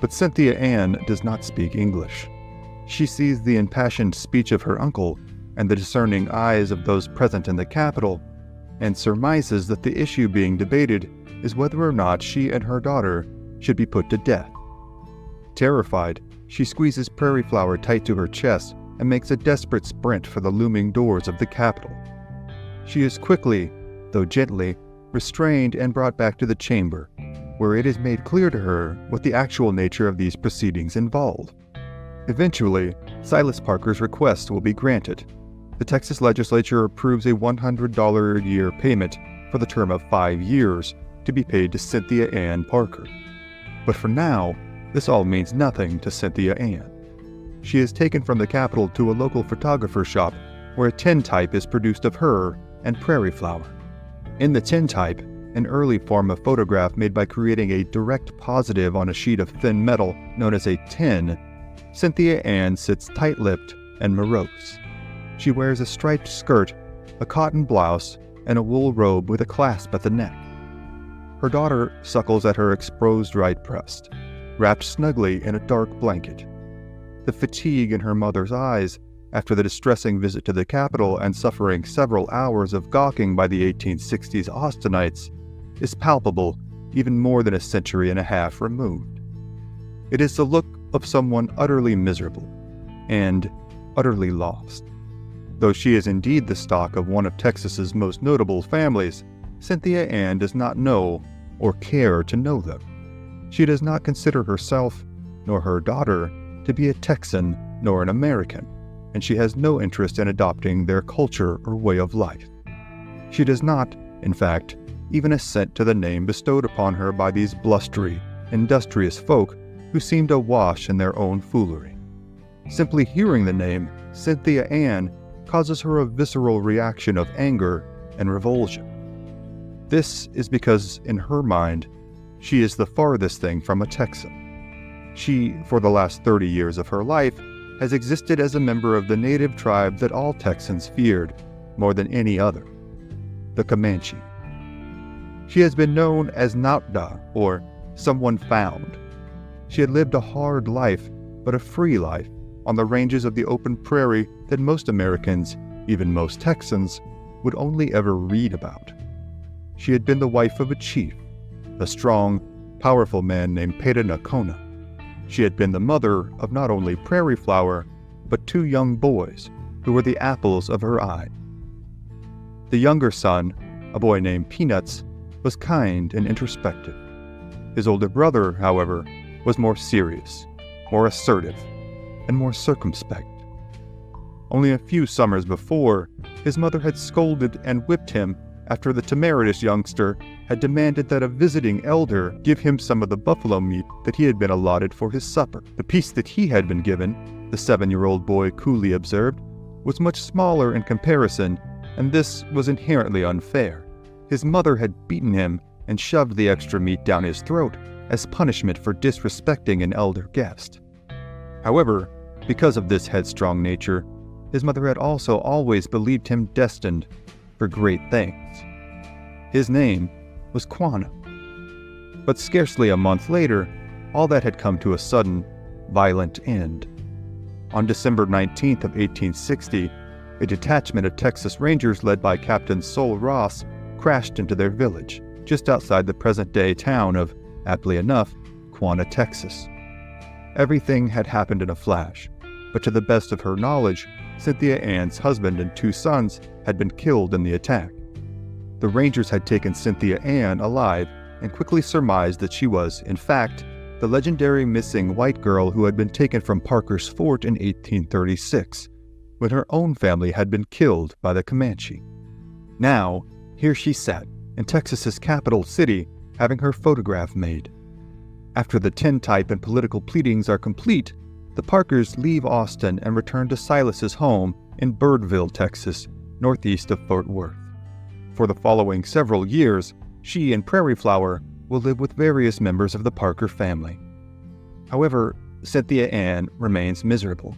But Cynthia Ann does not speak English. She sees the impassioned speech of her uncle and the discerning eyes of those present in the Capitol, and surmises that the issue being debated is whether or not she and her daughter should be put to death. Terrified, she squeezes Prairie Flower tight to her chest and makes a desperate sprint for the looming doors of the Capitol. She is quickly, though gently, restrained and brought back to the chamber, where it is made clear to her what the actual nature of these proceedings involve. Eventually, Silas Parker's request will be granted. The Texas legislature approves a $100 a year payment for the term of 5 years to be paid to Cynthia Ann Parker. But for now, this all means nothing to Cynthia Ann. She is taken from the Capitol to a local photographer shop where a tintype is produced of her and Prairie Flower. In the tintype, an early form of photograph made by creating a direct positive on a sheet of thin metal known as a tin, Cynthia Ann sits tight-lipped and morose. She wears a striped skirt, a cotton blouse, and a wool robe with a clasp at the neck. Her daughter suckles at her exposed right breast, wrapped snugly in a dark blanket. The fatigue in her mother's eyes, after the distressing visit to the Capitol and suffering several hours of gawking by the 1860s Austinites, is palpable even more than a century and a half removed. It is the look of someone utterly miserable and utterly lost. Though she is indeed the stock of one of Texas's most notable families, Cynthia Ann does not know or care to know them. She does not consider herself, nor her daughter, to be a Texan nor an American, and she has no interest in adopting their culture or way of life. She does not, in fact, even assent to the name bestowed upon her by these blustery, industrious folk who seemed awash in their own foolery. Simply hearing the name Cynthia Ann causes her a visceral reaction of anger and revulsion. This is because, in her mind, she is the farthest thing from a Texan. She, for the last 30 years of her life, has existed as a member of the native tribe that all Texans feared more than any other, the Comanche. She has been known as Nautda, or someone found. She had lived a hard life, but a free life, on the ranges of the open prairie that most Americans, even most Texans, would only ever read about. She had been the wife of a chief, a strong, powerful man named Peta Nakona. She had been the mother of not only Prairie Flower, but 2 young boys, who were the apples of her eye. The younger son, a boy named Peanuts, was kind and introspective. His older brother, however, was more serious, more assertive, and more circumspect. Only a few summers before, his mother had scolded and whipped him after the temerarious youngster had demanded that a visiting elder give him some of the buffalo meat that he had been allotted for his supper. The piece that he had been given, the 7-year-old boy coolly observed, was much smaller in comparison, and this was inherently unfair. His mother had beaten him and shoved the extra meat down his throat as punishment for disrespecting an elder guest. However, because of this headstrong nature, his mother had also always believed him destined for great things. His name was Quanah. But scarcely a month later, all that had come to a sudden, violent end. On December 19th of 1860, a detachment of Texas Rangers led by Captain Sol Ross crashed into their village, just outside the present-day town of, aptly enough, Quanah, Texas. Everything had happened in a flash, but to the best of her knowledge, Cynthia Ann's husband and 2 sons had been killed in the attack. The Rangers had taken Cynthia Ann alive and quickly surmised that she was, in fact, the legendary missing white girl who had been taken from Parker's Fort in 1836, when her own family had been killed by the Comanche. Now, here she sat, in Texas's capital city, having her photograph made. After the tintype and political pleadings are complete, the Parkers leave Austin and return to Silas's home in Birdville, Texas, northeast of Fort Worth. For the following several years, she and Prairie Flower will live with various members of the Parker family. However, Cynthia Ann remains miserable,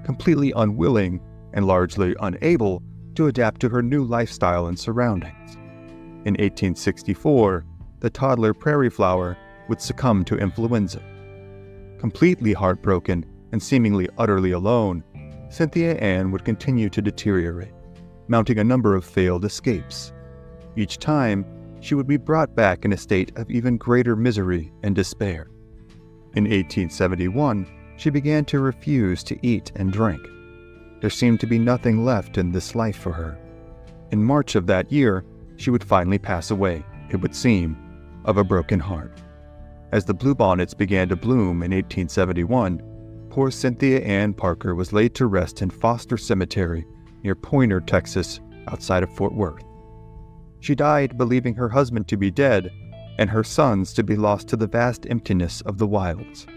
completely unwilling and largely unable to adapt to her new lifestyle and surroundings. In 1864, the toddler Prairie Flower would succumb to influenza. Completely heartbroken and seemingly utterly alone, Cynthia Ann would continue to deteriorate, mounting a number of failed escapes. Each time, she would be brought back in a state of even greater misery and despair. In 1871, she began to refuse to eat and drink. There seemed to be nothing left in this life for her. In March of that year, she would finally pass away, it would seem, of a broken heart. As the bluebonnets began to bloom in 1871, poor Cynthia Ann Parker was laid to rest in Foster Cemetery near Pointer, Texas, outside of Fort Worth. She died believing her husband to be dead and her sons to be lost to the vast emptiness of the wilds.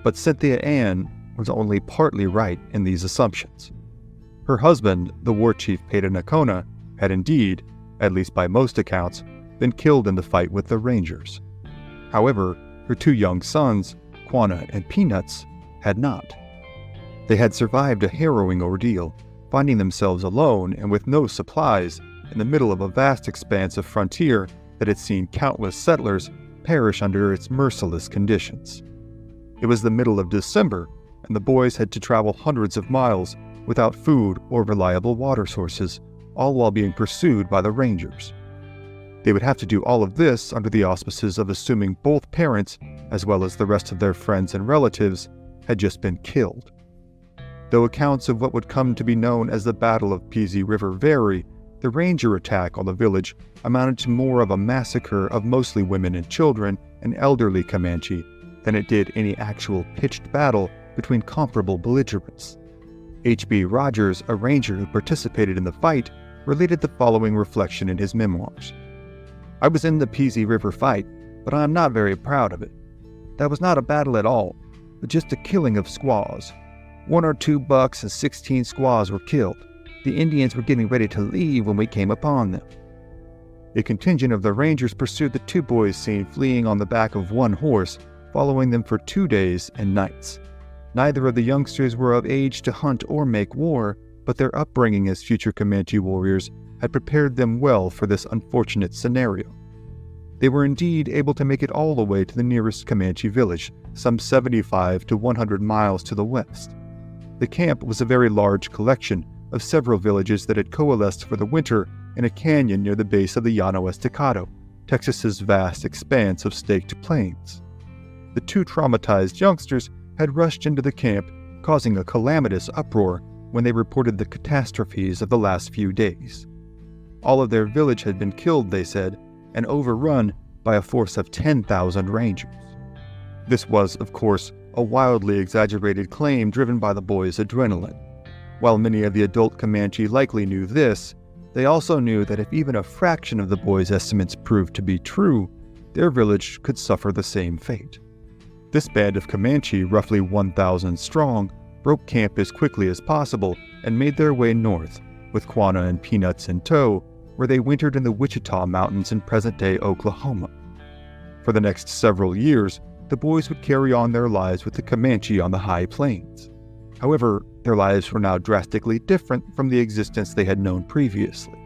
But Cynthia Ann was only partly right in these assumptions. Her husband, the war chief Peta Nakona, had indeed, at least by most accounts, been killed in the fight with the Rangers. However, her 2 young sons, Quanah and Peanuts, had not. They had survived a harrowing ordeal, finding themselves alone and with no supplies in the middle of a vast expanse of frontier that had seen countless settlers perish under its merciless conditions. It was the middle of December, and the boys had to travel hundreds of miles without food or reliable water sources, all while being pursued by the Rangers. They would have to do all of this under the auspices of assuming both parents, as well as the rest of their friends and relatives, had just been killed. Though accounts of what would come to be known as the Battle of Peasy River vary, the Ranger attack on the village amounted to more of a massacre of mostly women and children and elderly Comanche than it did any actual pitched battle between comparable belligerents. H.B. Rogers, a ranger who participated in the fight, related the following reflection in his memoirs. "I was in the Peasy River fight, but I am not very proud of it. That was not a battle at all, but just a killing of squaws. 1 or 2 bucks and 16 squaws were killed. The Indians were getting ready to leave when we came upon them." A contingent of the Rangers pursued the 2 boys seen fleeing on the back of 1 horse, following them for 2 days and nights. Neither of the youngsters were of age to hunt or make war, but their upbringing as future Comanche warriors had prepared them well for this unfortunate scenario. They were indeed able to make it all the way to the nearest Comanche village, some 75 to 100 miles to the west. The camp was a very large collection of several villages that had coalesced for the winter in a canyon near the base of the Llano Estacado, Texas's vast expanse of staked plains. The 2 traumatized youngsters had rushed into the camp, causing a calamitous uproar when they reported the catastrophes of the last few days. All of their village had been killed, they said, and overrun by a force of 10,000 rangers. This was, of course, a wildly exaggerated claim driven by the boys' adrenaline. While many of the adult Comanche likely knew this, they also knew that if even a fraction of the boys' estimates proved to be true, their village could suffer the same fate. This band of Comanche, roughly 1,000 strong, broke camp as quickly as possible and made their way north, with Quanah and Peanuts in tow, where they wintered in the Wichita Mountains in present-day Oklahoma. For the next several years, the boys would carry on their lives with the Comanche on the high plains. However, their lives were now drastically different from the existence they had known previously.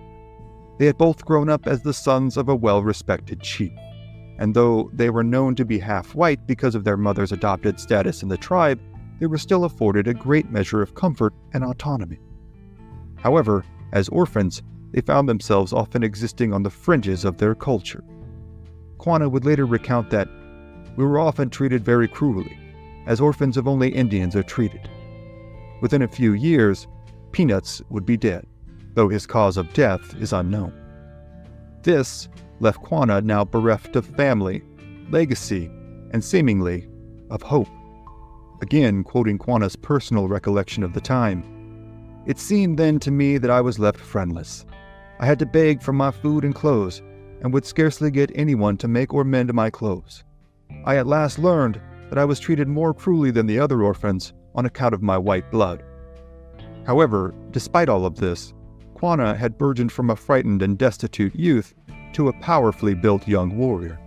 They had both grown up as the sons of a well-respected chief, and though they were known to be half-white because of their mother's adopted status in the tribe, they were still afforded a great measure of comfort and autonomy. However, as orphans, they found themselves often existing on the fringes of their culture. Quanah would later recount that, "We were often treated very cruelly, as orphans of only Indians are treated." Within a few years, Peanuts would be dead, though his cause of death is unknown. This left Quanah now bereft of family, legacy, and seemingly of hope. Again, quoting Quanah's personal recollection of the time, "It seemed then to me that I was left friendless. I had to beg for my food and clothes, and would scarcely get anyone to make or mend my clothes. I at last learned that I was treated more cruelly than the other orphans on account of my white blood." However, despite all of this, Quanah had burgeoned from a frightened and destitute youth to a powerfully built young warrior.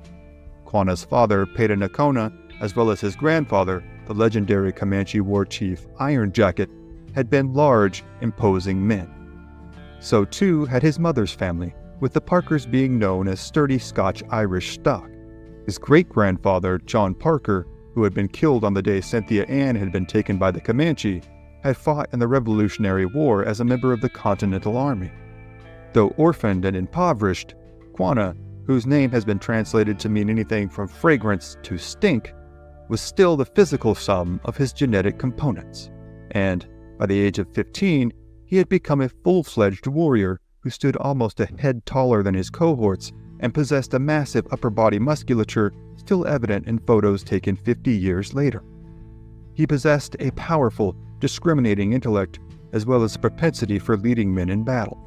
Quanah's father, Peta Nakona, as well as his grandfather, the legendary Comanche war chief Iron Jacket, had been large, imposing men. So too had his mother's family, with the Parkers being known as sturdy Scotch-Irish stock. His great-grandfather, John Parker, who had been killed on the day Cynthia Ann had been taken by the Comanche, had fought in the Revolutionary War as a member of the Continental Army. Though orphaned and impoverished, Quanah, whose name has been translated to mean anything from fragrance to stink, was still the physical sum of his genetic components, and by the age of 15, he had become a full-fledged warrior who stood almost a head taller than his cohorts and possessed a massive upper body musculature still evident in photos taken 50 years later. He possessed a powerful, discriminating intellect as well as a propensity for leading men in battle.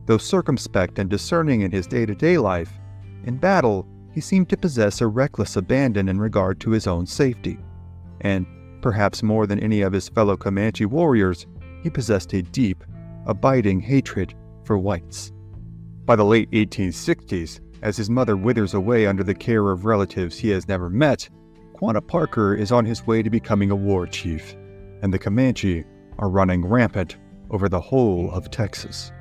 Though circumspect and discerning in his day-to-day life, in battle he seemed to possess a reckless abandon in regard to his own safety, and, perhaps more than any of his fellow Comanche warriors, he possessed a deep, abiding hatred for whites. By the late 1860s, as his mother withers away under the care of relatives he has never met, Quanah Parker is on his way to becoming a war chief, and the Comanche are running rampant over the whole of Texas.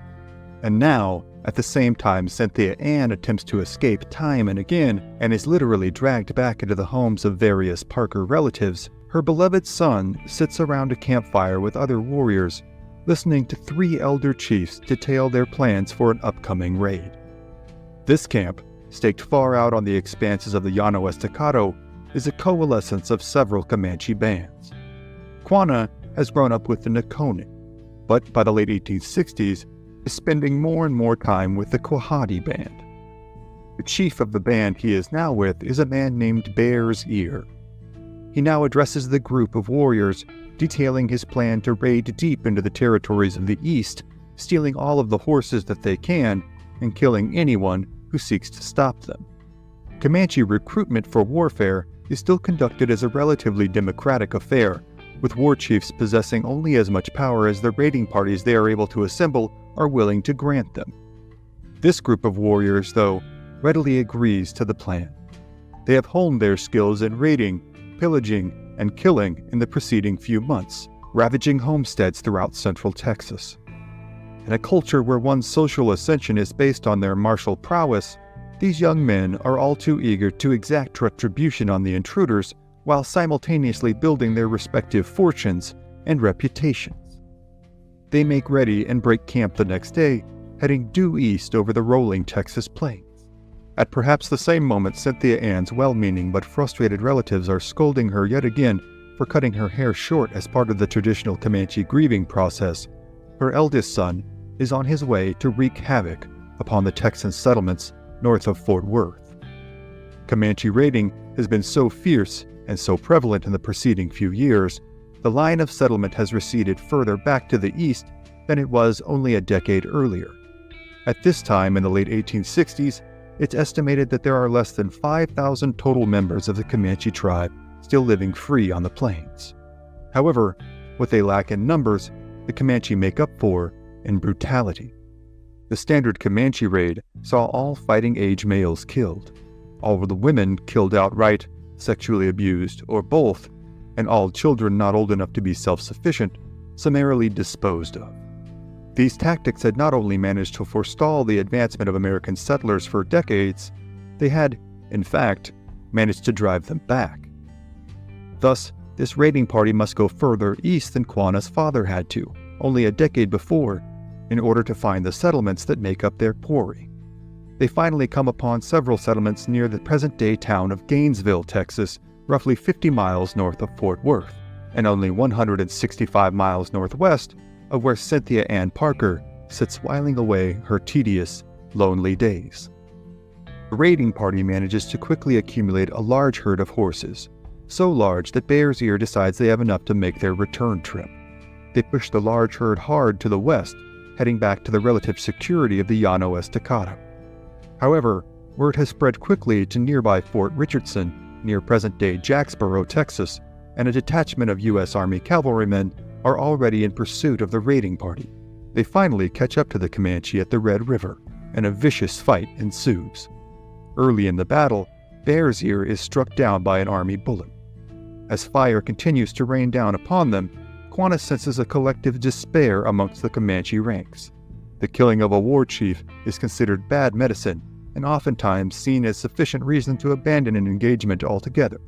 And now, at the same time Cynthia Ann attempts to escape time and again and is literally dragged back into the homes of various Parker relatives, her beloved son sits around a campfire with other warriors, listening to 3 elder chiefs detail their plans for an upcoming raid. This camp, staked far out on the expanses of the Llano Estacado, is a coalescence of several Comanche bands. Quanah has grown up with the Nakone, but by the late 1860s is spending more and more time with the Quahati band. The chief of the band he is now with is a man named Bear's Ear. He now addresses the group of warriors, detailing his plan to raid deep into the territories of the East, stealing all of the horses that they can, and killing anyone who seeks to stop them. Comanche recruitment for warfare is still conducted as a relatively democratic affair, with war chiefs possessing only as much power as the raiding parties they are able to assemble are willing to grant them. This group of warriors, though, readily agrees to the plan. They have honed their skills in raiding, pillaging, and killing in the preceding few months, ravaging homesteads throughout central Texas. In a culture where one's social ascension is based on their martial prowess, these young men are all too eager to exact retribution on the intruders while simultaneously building their respective fortunes and reputations. They make ready and break camp the next day, heading due east over the rolling Texas plains. At perhaps the same moment, Cynthia Ann's well-meaning but frustrated relatives are scolding her yet again for cutting her hair short as part of the traditional Comanche grieving process, her eldest son is on his way to wreak havoc upon the Texan settlements north of Fort Worth. Comanche raiding has been so fierce and so prevalent in the preceding few years, the line of settlement has receded further back to the east than it was only a decade earlier. At this time in the late 1860s, it's estimated that there are less than 5,000 total members of the Comanche tribe still living free on the plains. However, what they lack in numbers, the Comanche make up for in brutality. The standard Comanche raid saw all fighting-age males killed, all of the women killed outright, sexually abused, or both, and all children not old enough to be self-sufficient summarily disposed of. These tactics had not only managed to forestall the advancement of American settlers for decades, they had, in fact, managed to drive them back. Thus, this raiding party must go further east than Quanah's father had to, only a decade before, in order to find the settlements that make up their quarry. They finally come upon several settlements near the present-day town of Gainesville, Texas, roughly 50 miles north of Fort Worth, and only 165 miles northwest of where Cynthia Ann Parker sits whiling away her tedious, lonely days. The raiding party manages to quickly accumulate a large herd of horses, so large that Bear's Ear decides they have enough to make their return trip. They push the large herd hard to the west, heading back to the relative security of the Llano Estacado. However, word has spread quickly to nearby Fort Richardson, near present-day Jacksboro, Texas, and a detachment of U.S. Army cavalrymen are already in pursuit of the raiding party. They finally catch up to the Comanche at the Red River, and a vicious fight ensues. Early in the battle, Bear's Ear is struck down by an Army bullet. As fire continues to rain down upon them, Quanah senses a collective despair amongst the Comanche ranks. The killing of a war chief is considered bad medicine and oftentimes seen as sufficient reason to abandon an engagement altogether.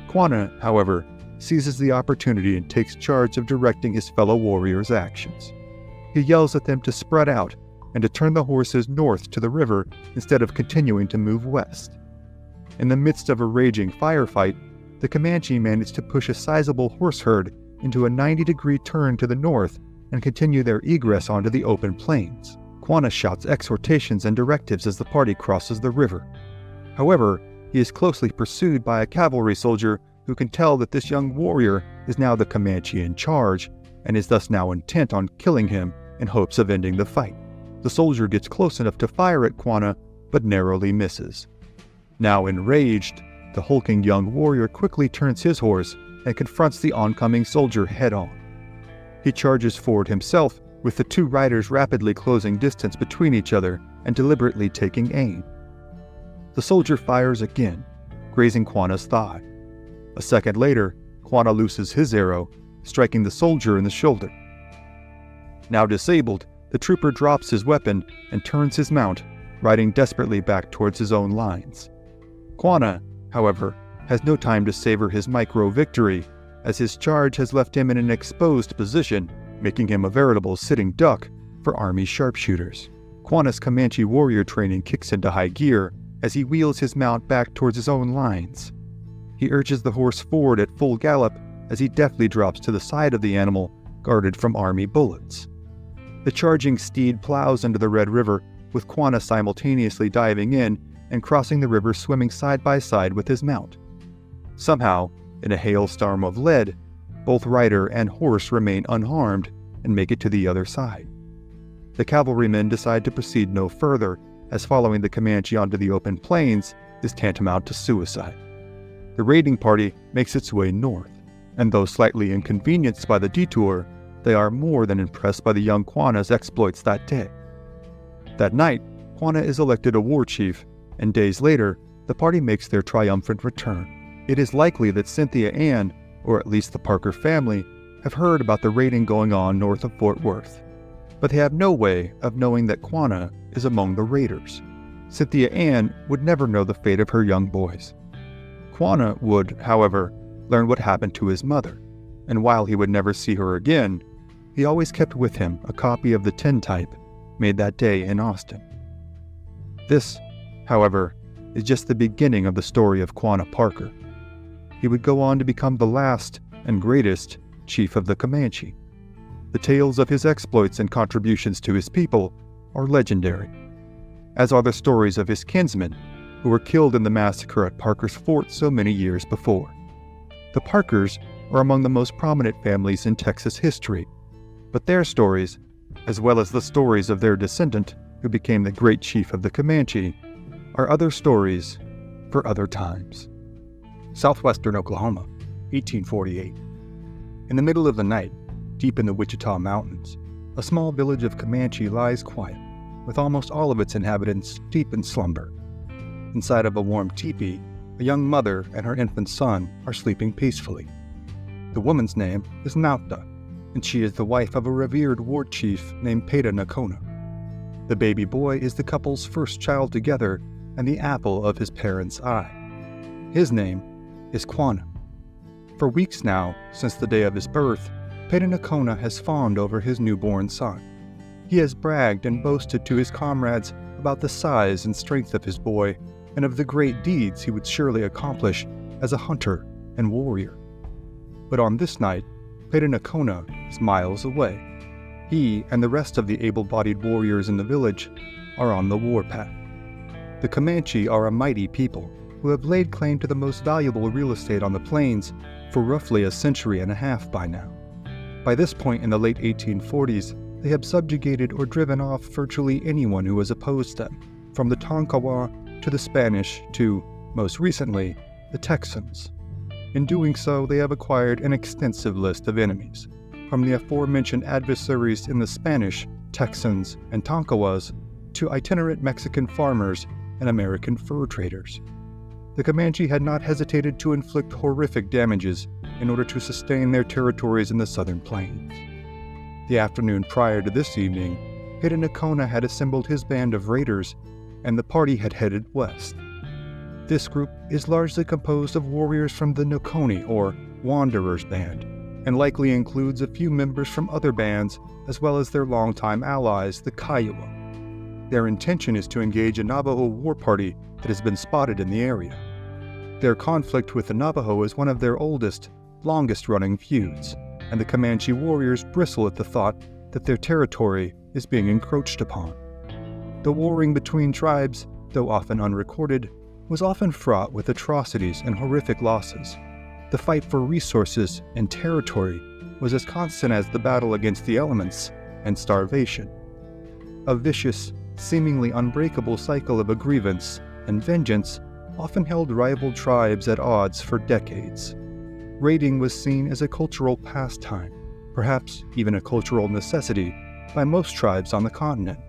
Quanah, however, seizes the opportunity and takes charge of directing his fellow warriors' actions. He yells at them to spread out and to turn the horses north to the river instead of continuing to move west. In the midst of a raging firefight, the Comanche managed to push a sizable horse herd into a 90-degree turn to the north and continue their egress onto the open plains. Quanah shouts exhortations and directives as the party crosses the river. However, he is closely pursued by a cavalry soldier who can tell that this young warrior is now the Comanche in charge and is thus now intent on killing him in hopes of ending the fight. The soldier gets close enough to fire at Quanah, but narrowly misses. Now enraged, the hulking young warrior quickly turns his horse and confronts the oncoming soldier head-on. He charges forward himself, with the two riders rapidly closing distance between each other and deliberately taking aim. The soldier fires again, grazing Quanah's thigh. A second later, Quanah looses his arrow, striking the soldier in the shoulder. Now disabled, the trooper drops his weapon and turns his mount, riding desperately back towards his own lines. Quanah, however, has no time to savor his micro-victory, as his charge has left him in an exposed position, making him a veritable sitting duck for Army sharpshooters. Quanah's Comanche warrior training kicks into high gear as he wheels his mount back towards his own lines. He urges the horse forward at full gallop as he deftly drops to the side of the animal, guarded from Army bullets. The charging steed plows into the Red River, with Quanah simultaneously diving in and crossing the river swimming side by side with his mount. Somehow, in a hailstorm of lead, both rider and horse remain unharmed and make it to the other side. The cavalrymen decide to proceed no further, as following the Comanche onto the open plains is tantamount to suicide. The raiding party makes its way north, and though slightly inconvenienced by the detour, they are more than impressed by the young Quanah's exploits that day. That night, Quanah is elected a war chief, and days later, the party makes their triumphant return. It is likely that Cynthia Ann, or at least the Parker family, have heard about the raiding going on north of Fort Worth, but they have no way of knowing that Quanah is among the raiders. Cynthia Ann would never know the fate of her young boys. Quanah would, however, learn what happened to his mother, and while he would never see her again, he always kept with him a copy of the tintype made that day in Austin. This, however, is just the beginning of the story of Quanah Parker. He would go on to become the last and greatest chief of the Comanche. The tales of his exploits and contributions to his people are legendary, as are the stories of his kinsmen who were killed in the massacre at Parker's Fort so many years before. The Parkers are among the most prominent families in Texas history, but their stories, as well as the stories of their descendant who became the great chief of the Comanche, are other stories for other times. Southwestern Oklahoma, 1848. In the middle of the night, deep in the Wichita Mountains, a small village of Comanche lies quiet, with almost all of its inhabitants deep in slumber. Inside of a warm teepee, a young mother and her infant son are sleeping peacefully. The woman's name is Nautha, and she is the wife of a revered war chief named Peta Nakona. The baby boy is the couple's first child together and the apple of his parents' eye. His name is Quanah. For weeks now, since the day of his birth, Peta Nakona has fawned over his newborn son. He has bragged and boasted to his comrades about the size and strength of his boy and of the great deeds he would surely accomplish as a hunter and warrior. But on this night, Peta Nakona is miles away. He and the rest of the able-bodied warriors in the village are on the warpath. The Comanche are a mighty people who have laid claim to the most valuable real estate on the plains for roughly a century and a half by now. By this point in the late 1840s, they have subjugated or driven off virtually anyone who was opposed them, from the Tonkawa to the Spanish to, most recently, the Texans. In doing so, they have acquired an extensive list of enemies, from the aforementioned adversaries in the Spanish, Texans, and Tonkawas to itinerant Mexican farmers and American fur traders. The Comanche had not hesitated to inflict horrific damages in order to sustain their territories in the southern plains. The afternoon prior to this evening, Peta Nakona had assembled his band of raiders, and the party had headed west. This group is largely composed of warriors from the Nokoni, or Wanderers Band, and likely includes a few members from other bands, as well as their longtime allies, the Kiowa. Their intention is to engage a Navajo war party that has been spotted in the area. Their conflict with the Navajo is one of their oldest, longest-running feuds, and the Comanche warriors bristle at the thought that their territory is being encroached upon. The warring between tribes, though often unrecorded, was often fraught with atrocities and horrific losses. The fight for resources and territory was as constant as the battle against the elements and starvation. A vicious, seemingly unbreakable cycle of grievance and vengeance often held rival tribes at odds for decades. Raiding was seen as a cultural pastime, perhaps even a cultural necessity, by most tribes on the continent.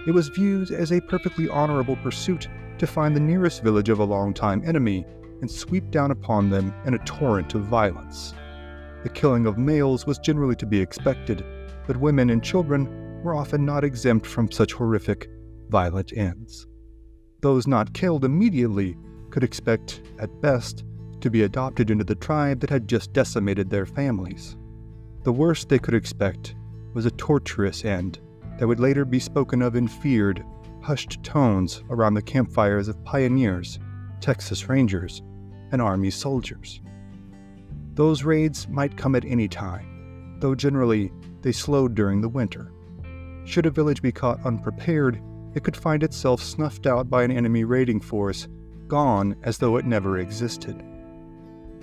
It was viewed as a perfectly honorable pursuit to find the nearest village of a longtime enemy and sweep down upon them in a torrent of violence. The killing of males was generally to be expected, but women and children were often not exempt from such horrific, violent ends. Those not killed immediately could expect, at best, to be adopted into the tribe that had just decimated their families. The worst they could expect was a torturous end that would later be spoken of in feared, hushed tones around the campfires of pioneers, Texas Rangers, and Army soldiers. Those raids might come at any time, though generally they slowed during the winter. Should a village be caught unprepared, it could find itself snuffed out by an enemy raiding force, gone as though it never existed.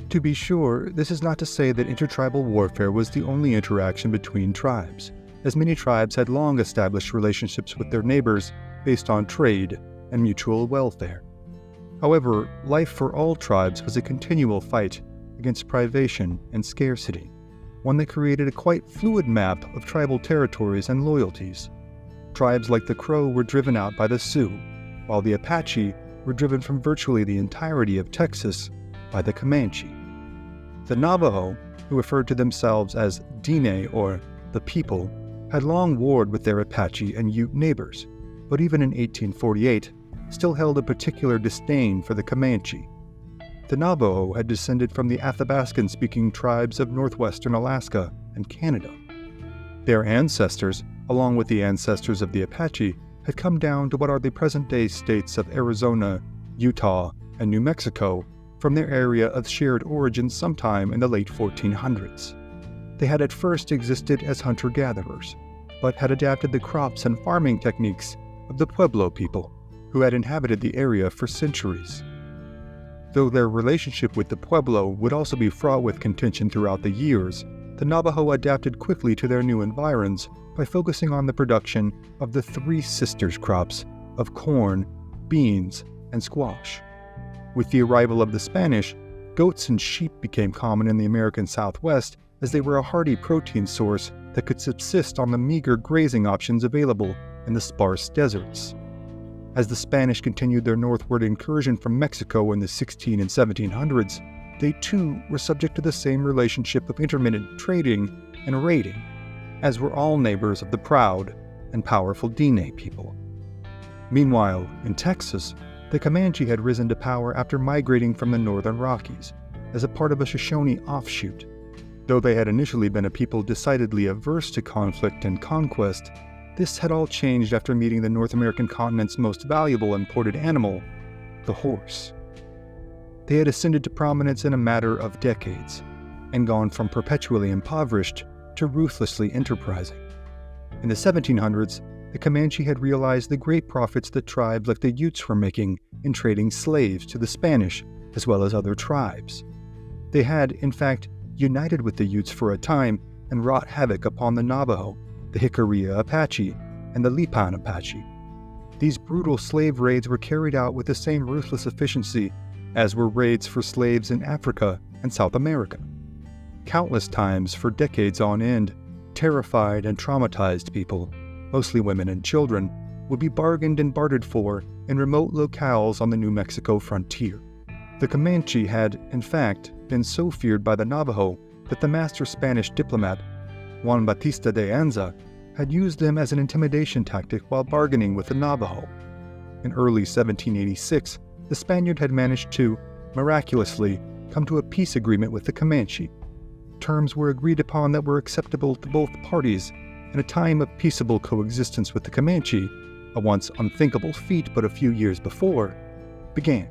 To be sure, this is not to say that intertribal warfare was the only interaction between tribes, as many tribes had long established relationships with their neighbors based on trade and mutual welfare. However, life for all tribes was a continual fight against privation and scarcity, one that created a quite fluid map of tribal territories and loyalties. Tribes like the Crow were driven out by the Sioux, while the Apache were driven from virtually the entirety of Texas by the Comanche. The Navajo, who referred to themselves as Diné, or the people, had long warred with their Apache and Ute neighbors, but even in 1848 still held a particular disdain for the Comanche. The Navajo had descended from the Athabascan-speaking tribes of northwestern Alaska and Canada. Their ancestors, along with the ancestors of the Apache, had come down to what are the present-day states of Arizona, Utah, and New Mexico from their area of shared origin sometime in the late 1400s. They had at first existed as hunter-gatherers, but had adapted the crops and farming techniques of the Pueblo people, who had inhabited the area for centuries. Though their relationship with the Pueblo would also be fraught with contention throughout the years, the Navajo adapted quickly to their new environs by focusing on the production of the Three Sisters crops of corn, beans, and squash. With the arrival of the Spanish, goats and sheep became common in the American Southwest as they were a hearty protein source that could subsist on the meager grazing options available in the sparse deserts. As the Spanish continued their northward incursion from Mexico in the 1600s and 1700s, they too were subject to the same relationship of intermittent trading and raiding, as were all neighbors of the proud and powerful Diné people. Meanwhile, in Texas, the Comanche had risen to power after migrating from the northern Rockies as a part of a Shoshone offshoot. Though they had initially been a people decidedly averse to conflict and conquest, this had all changed after meeting the North American continent's most valuable imported animal, the horse. They had ascended to prominence in a matter of decades, and gone from perpetually impoverished to ruthlessly enterprising. In the 1700s, the Comanche had realized the great profits that tribes like the Utes were making in trading slaves to the Spanish as well as other tribes. They had, in fact, united with the Utes for a time and wrought havoc upon the Navajo, the Jicarilla Apache, and the Lipan Apache. These brutal slave raids were carried out with the same ruthless efficiency as were raids for slaves in Africa and South America. Countless times for decades on end, terrified and traumatized people, mostly women and children, would be bargained and bartered for in remote locales on the New Mexico frontier. The Comanche had, in fact, been so feared by the Navajo that the master Spanish diplomat, Juan Bautista de Anza, had used them as an intimidation tactic while bargaining with the Navajo. In early 1786, the Spaniard had managed to, miraculously, come to a peace agreement with the Comanche. Terms were agreed upon that were acceptable to both parties, and a time of peaceable coexistence with the Comanche, a once unthinkable feat but a few years before, began.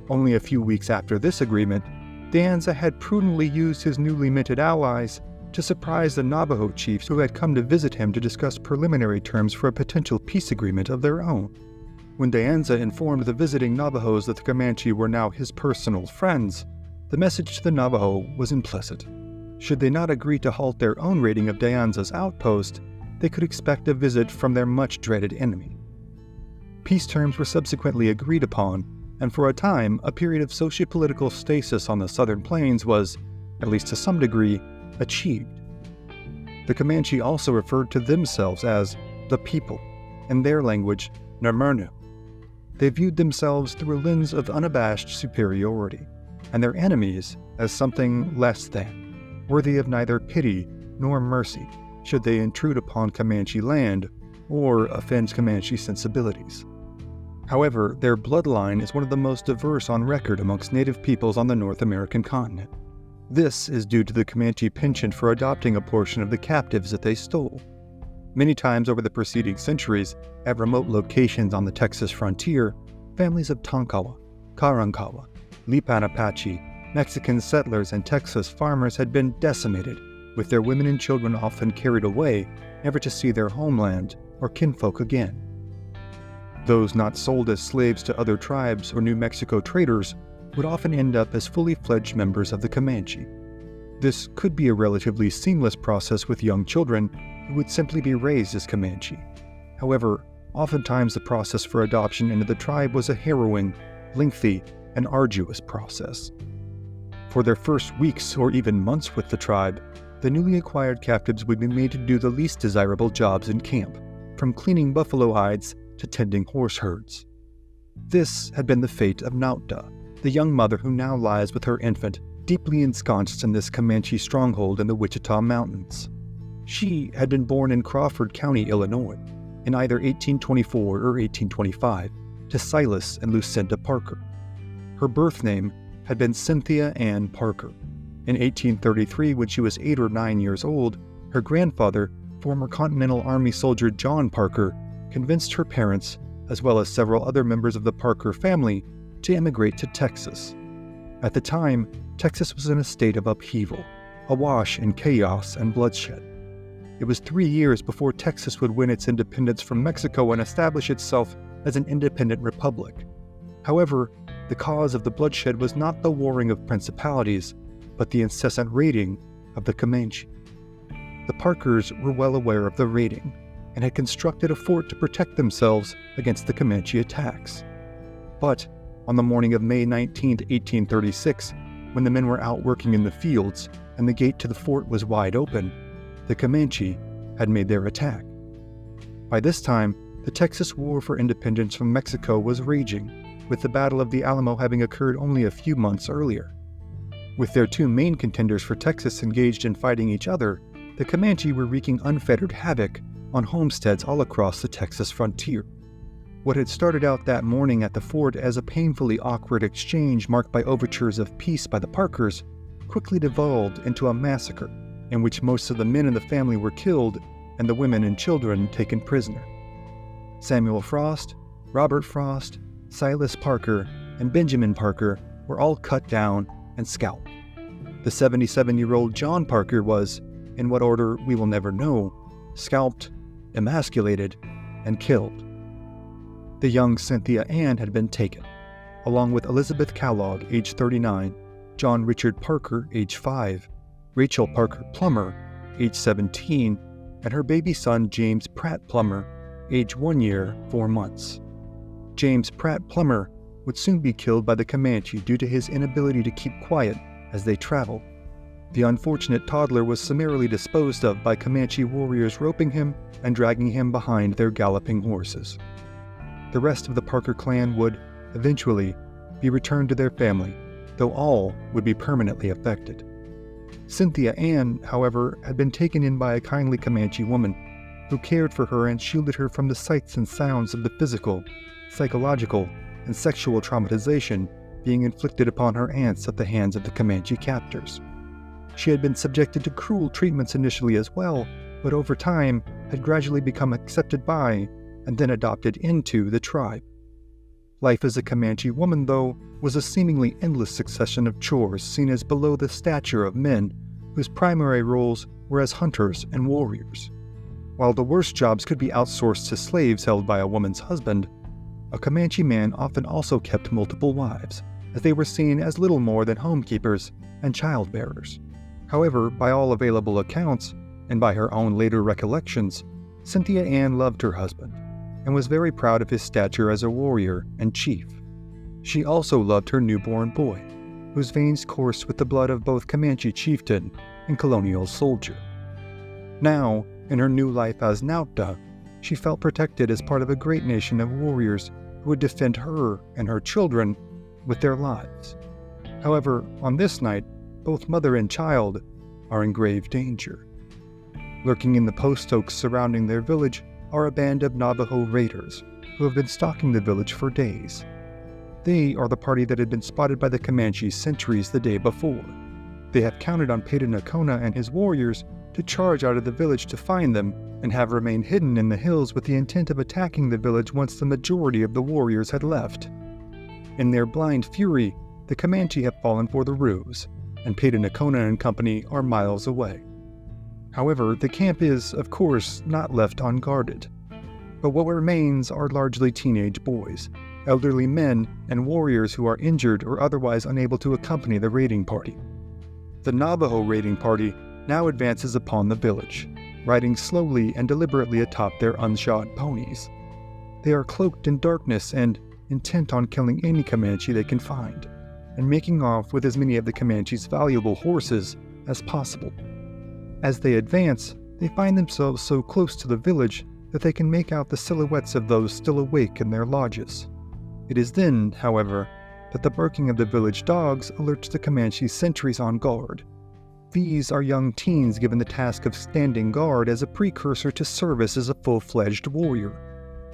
Only a few weeks after this agreement, De Anza had prudently used his newly minted allies to surprise the Navajo chiefs who had come to visit him to discuss preliminary terms for a potential peace agreement of their own. When De Anza informed the visiting Navajos that the Comanche were now his personal friends, the message to the Navajo was implicit. Should they not agree to halt their own raiding of De Anza's outpost, they could expect a visit from their much-dreaded enemy. Peace terms were subsequently agreed upon, and for a time, a period of socio-political stasis on the southern plains was, at least to some degree, achieved. The Comanche also referred to themselves as the people, in their language, Namernu. They viewed themselves through a lens of unabashed superiority, and their enemies as something less than, worthy of neither pity nor mercy should they intrude upon Comanche land or offend Comanche sensibilities. However, their bloodline is one of the most diverse on record amongst native peoples on the North American continent. This is due to the Comanche penchant for adopting a portion of the captives that they stole. Many times over the preceding centuries, at remote locations on the Texas frontier, families of Tonkawa, Karankawa, Lipan Apache, Mexican settlers, and Texas farmers had been decimated, with their women and children often carried away, never to see their homeland or kinfolk again. Those not sold as slaves to other tribes or New Mexico traders would often end up as fully fledged members of the Comanche. This could be a relatively seamless process with young children who would simply be raised as Comanche. However, oftentimes the process for adoption into the tribe was a harrowing, lengthy, and arduous process. For their first weeks or even months with the tribe, the newly acquired captives would be made to do the least desirable jobs in camp, from cleaning buffalo hides to tending horse herds. This had been the fate of Nautda, the young mother who now lies with her infant, deeply ensconced in this Comanche stronghold in the Wichita Mountains. She had been born in Crawford County, Illinois, in either 1824 or 1825, to Silas and Lucinda Parker. Her birth name had been Cynthia Ann Parker. In 1833, when she was 8 or 9 years old, her grandfather, former Continental Army soldier John Parker, convinced her parents, as well as several other members of the Parker family, to immigrate to Texas. At the time, Texas was in a state of upheaval, awash in chaos and bloodshed. It was 3 years before Texas would win its independence from Mexico and establish itself as an independent republic. However, the cause of the bloodshed was not the warring of principalities, but the incessant raiding of the Comanche. The Parkers were well aware of the raiding and had constructed a fort to protect themselves against the Comanche attacks. But on the morning of May 19, 1836, when the men were out working in the fields and the gate to the fort was wide open, the Comanche had made their attack. By this time, the Texas War for Independence from Mexico was raging, with the Battle of the Alamo having occurred only a few months earlier. With their two main contenders for Texas engaged in fighting each other, the Comanche were wreaking unfettered havoc on homesteads all across the Texas frontier. What had started out that morning at the fort as a painfully awkward exchange marked by overtures of peace by the Parkers quickly devolved into a massacre in which most of the men in the family were killed and the women and children taken prisoner. Samuel Frost, Robert Frost, Silas Parker, and Benjamin Parker were all cut down and scalped. The 77-year-old John Parker was, in what order we will never know, scalped, emasculated, and killed. The young Cynthia Ann had been taken, along with Elizabeth Kellogg, age 39, John Richard Parker, age 5, Rachel Parker Plummer, age 17, and her baby son James Pratt Plummer, age 1 year, 4 months. James Pratt Plummer would soon be killed by the Comanche due to his inability to keep quiet as they traveled. The unfortunate toddler was summarily disposed of by Comanche warriors roping him and dragging him behind their galloping horses. The rest of the Parker clan would, eventually, be returned to their family, though all would be permanently affected. Cynthia Ann, however, had been taken in by a kindly Comanche woman who cared for her and shielded her from the sights and sounds of the physical, psychological, and sexual traumatization being inflicted upon her aunts at the hands of the Comanche captors. She had been subjected to cruel treatments initially as well, but over time had gradually become accepted by and then adopted into the tribe. Life as a Comanche woman, though, was a seemingly endless succession of chores seen as below the stature of men whose primary roles were as hunters and warriors. While the worst jobs could be outsourced to slaves held by a woman's husband, a Comanche man often also kept multiple wives, as they were seen as little more than homekeepers and childbearers. However, by all available accounts, and by her own later recollections, Cynthia Ann loved her husband, and was very proud of his stature as a warrior and chief. She also loved her newborn boy, whose veins coursed with the blood of both Comanche chieftain and colonial soldier. Now, in her new life as Nautda, she felt protected as part of a great nation of warriors who would defend her and her children with their lives. However, on this night, both mother and child are in grave danger. Lurking in the post oaks surrounding their village are a band of Navajo raiders who have been stalking the village for days. They are the party that had been spotted by the Comanche sentries the day before. They have counted on Peta Nocona and his warriors to charge out of the village to find them and have remained hidden in the hills with the intent of attacking the village once the majority of the warriors had left. In their blind fury, the Comanche have fallen for the ruse, and Peta Nocona and company are miles away. However, the camp is, of course, not left unguarded. But what remains are largely teenage boys, elderly men, and warriors who are injured or otherwise unable to accompany the raiding party. The Navajo raiding party now advances upon the village, riding slowly and deliberately atop their unshod ponies. They are cloaked in darkness and intent on killing any Comanche they can find, and making off with as many of the Comanche's valuable horses as possible. As they advance, they find themselves so close to the village that they can make out the silhouettes of those still awake in their lodges. It is then, however, that the barking of the village dogs alerts the Comanche sentries on guard. These are young teens given the task of standing guard as a precursor to service as a full-fledged warrior.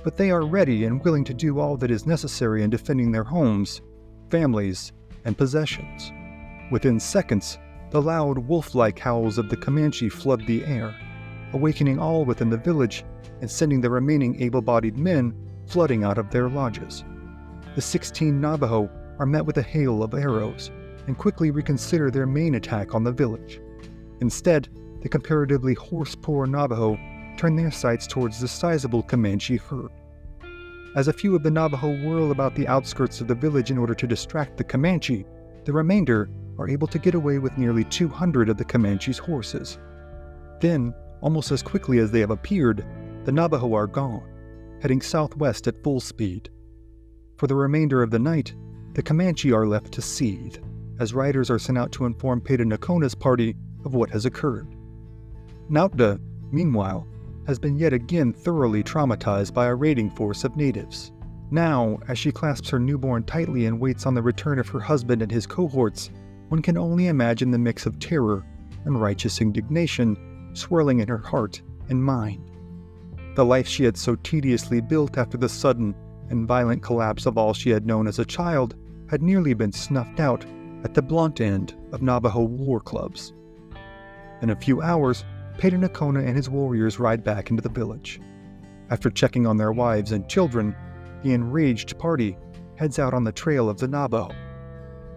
But they are ready and willing to do all that is necessary in defending their homes, families, and possessions. Within seconds, the loud wolf-like howls of the Comanche flood the air, awakening all within the village and sending the remaining able-bodied men flooding out of their lodges. The 16 Navajo are met with a hail of arrows, and quickly reconsider their main attack on the village. Instead, the comparatively horse-poor Navajo turn their sights towards the sizable Comanche herd. As a few of the Navajo whirl about the outskirts of the village in order to distract the Comanche, the remainder are able to get away with nearly 200 of the Comanche's horses. Then, almost as quickly as they have appeared, the Navajo are gone, heading southwest at full speed. For the remainder of the night, the Comanche are left to seethe, as riders are sent out to inform Peta Nakona's party of what has occurred. Nautda, meanwhile, has been yet again thoroughly traumatized by a raiding force of natives. Now, as she clasps her newborn tightly and waits on the return of her husband and his cohorts, one can only imagine the mix of terror and righteous indignation swirling in her heart and mind. The life she had so tediously built after the sudden and violent collapse of all she had known as a child had nearly been snuffed out at the blunt end of Navajo war clubs. In a few hours, Peta Nakona and his warriors ride back into the village. After checking on their wives and children, the enraged party heads out on the trail of the Navajo.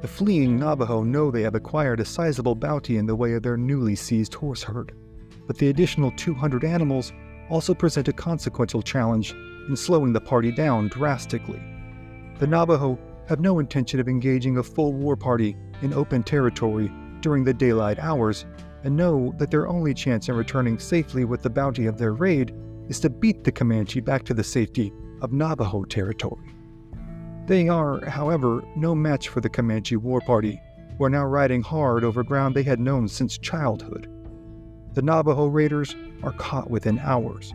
The fleeing Navajo know they have acquired a sizable bounty in the way of their newly seized horse herd, but the additional 200 animals also present a consequential challenge in slowing the party down drastically. The Navajo have no intention of engaging a full war party in open territory during the daylight hours, and know that their only chance in returning safely with the bounty of their raid is to beat the Comanche back to the safety of Navajo territory. They are, however, no match for the Comanche war party, who are now riding hard over ground they had known since childhood. The Navajo raiders are caught within hours,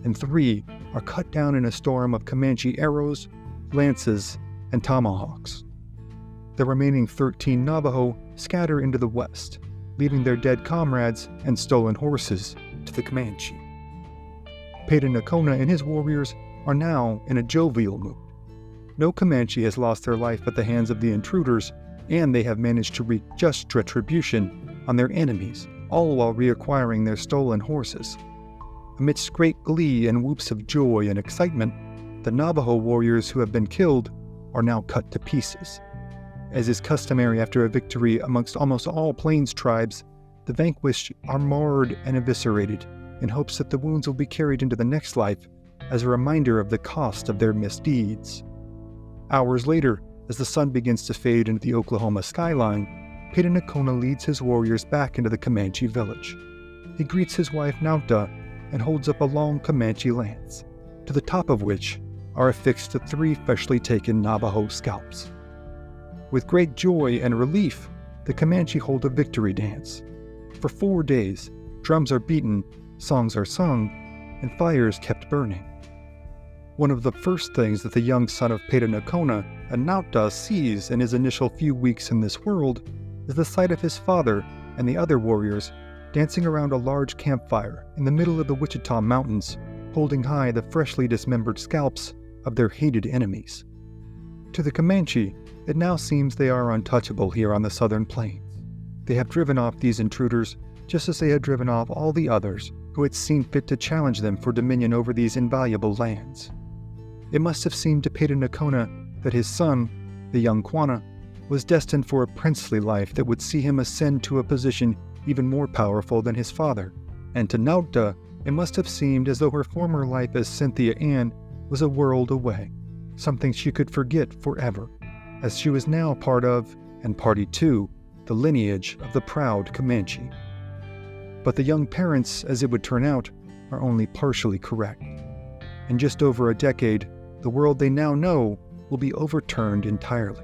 and 3 are cut down in a storm of Comanche arrows, lances, and tomahawks. The remaining 13 Navajo scatter into the west, leaving their dead comrades and stolen horses to the Comanche. Peta Nakona and his warriors are now in a jovial mood. No Comanche has lost their life at the hands of the intruders, and they have managed to wreak just retribution on their enemies, all while reacquiring their stolen horses. Amidst great glee and whoops of joy and excitement, the Navajo warriors who have been killed are now cut to pieces. As is customary after a victory amongst almost all Plains tribes, the vanquished are marred and eviscerated in hopes that the wounds will be carried into the next life as a reminder of the cost of their misdeeds. Hours later, as the sun begins to fade into the Oklahoma skyline, Peta Nakona leads his warriors back into the Comanche village. He greets his wife Nautda and holds up a long Comanche lance, to the top of which are affixed the 3 freshly taken Navajo scalps. With great joy and relief, the Comanche hold a victory dance. For 4 days, drums are beaten, songs are sung, and fires kept burning. One of the first things that the young son of Peta Nakona and Nautda sees in his initial few weeks in this world is the sight of his father and the other warriors dancing around a large campfire in the middle of the Wichita Mountains, holding high the freshly dismembered scalps of their hated enemies. To the Comanche, it now seems they are untouchable here on the southern plains. They have driven off these intruders just as they had driven off all the others who had seen fit to challenge them for dominion over these invaluable lands. It must have seemed to Peta Nakona that his son, the young Quanah, was destined for a princely life that would see him ascend to a position even more powerful than his father, and to Nautda it must have seemed as though her former life as Cynthia Ann was a world away, something she could forget forever, as she was now part of, and party to, the lineage of the proud Comanche. But the young parents, as it would turn out, are only partially correct. In just over a decade, the world they now know will be overturned entirely.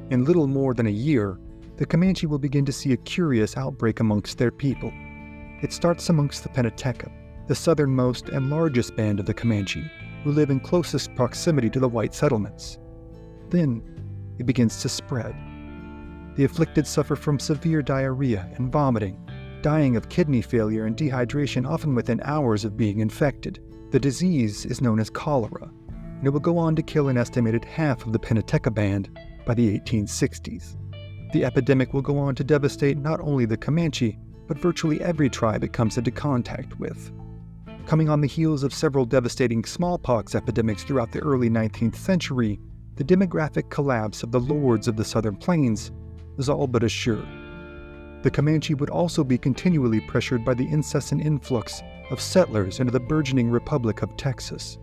In little more than a year, the Comanche will begin to see a curious outbreak amongst their people. It starts amongst the Pennateca, the southernmost and largest band of the Comanche, who live in closest proximity to the white settlements. Then, it begins to spread. The afflicted suffer from severe diarrhea and vomiting, dying of kidney failure and dehydration often within hours of being infected. The disease is known as cholera, and it will go on to kill an estimated half of the Pennateca band by the 1860s. The epidemic will go on to devastate not only the Comanche, but virtually every tribe it comes into contact with. Coming on the heels of several devastating smallpox epidemics throughout the early 19th century, the demographic collapse of the lords of the Southern Plains is all but assured. The Comanche would also be continually pressured by the incessant influx of settlers into the burgeoning Republic of Texas.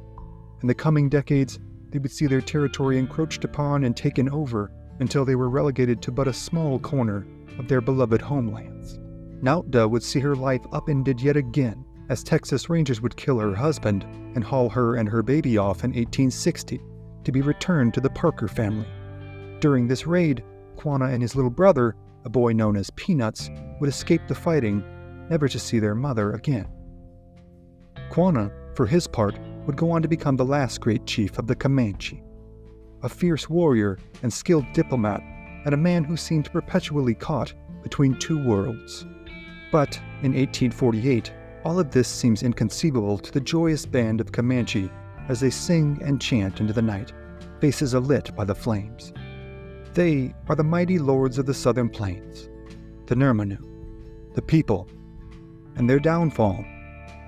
In the coming decades, they would see their territory encroached upon and taken over until they were relegated to but a small corner of their beloved homelands. Nautda would see her life upended yet again as Texas Rangers would kill her husband and haul her and her baby off in 1860 to be returned to the Parker family. During this raid, Quanah and his little brother, a boy known as Peanuts, would escape the fighting, never to see their mother again. Quanah, for his part, would go on to become the last great chief of the Comanche, a fierce warrior and skilled diplomat, and a man who seemed perpetually caught between two worlds. But in 1848, all of this seems inconceivable to the joyous band of Comanche as they sing and chant into the night, faces alit by the flames. They are the mighty lords of the southern plains, the Nirmanu, the people, and their downfall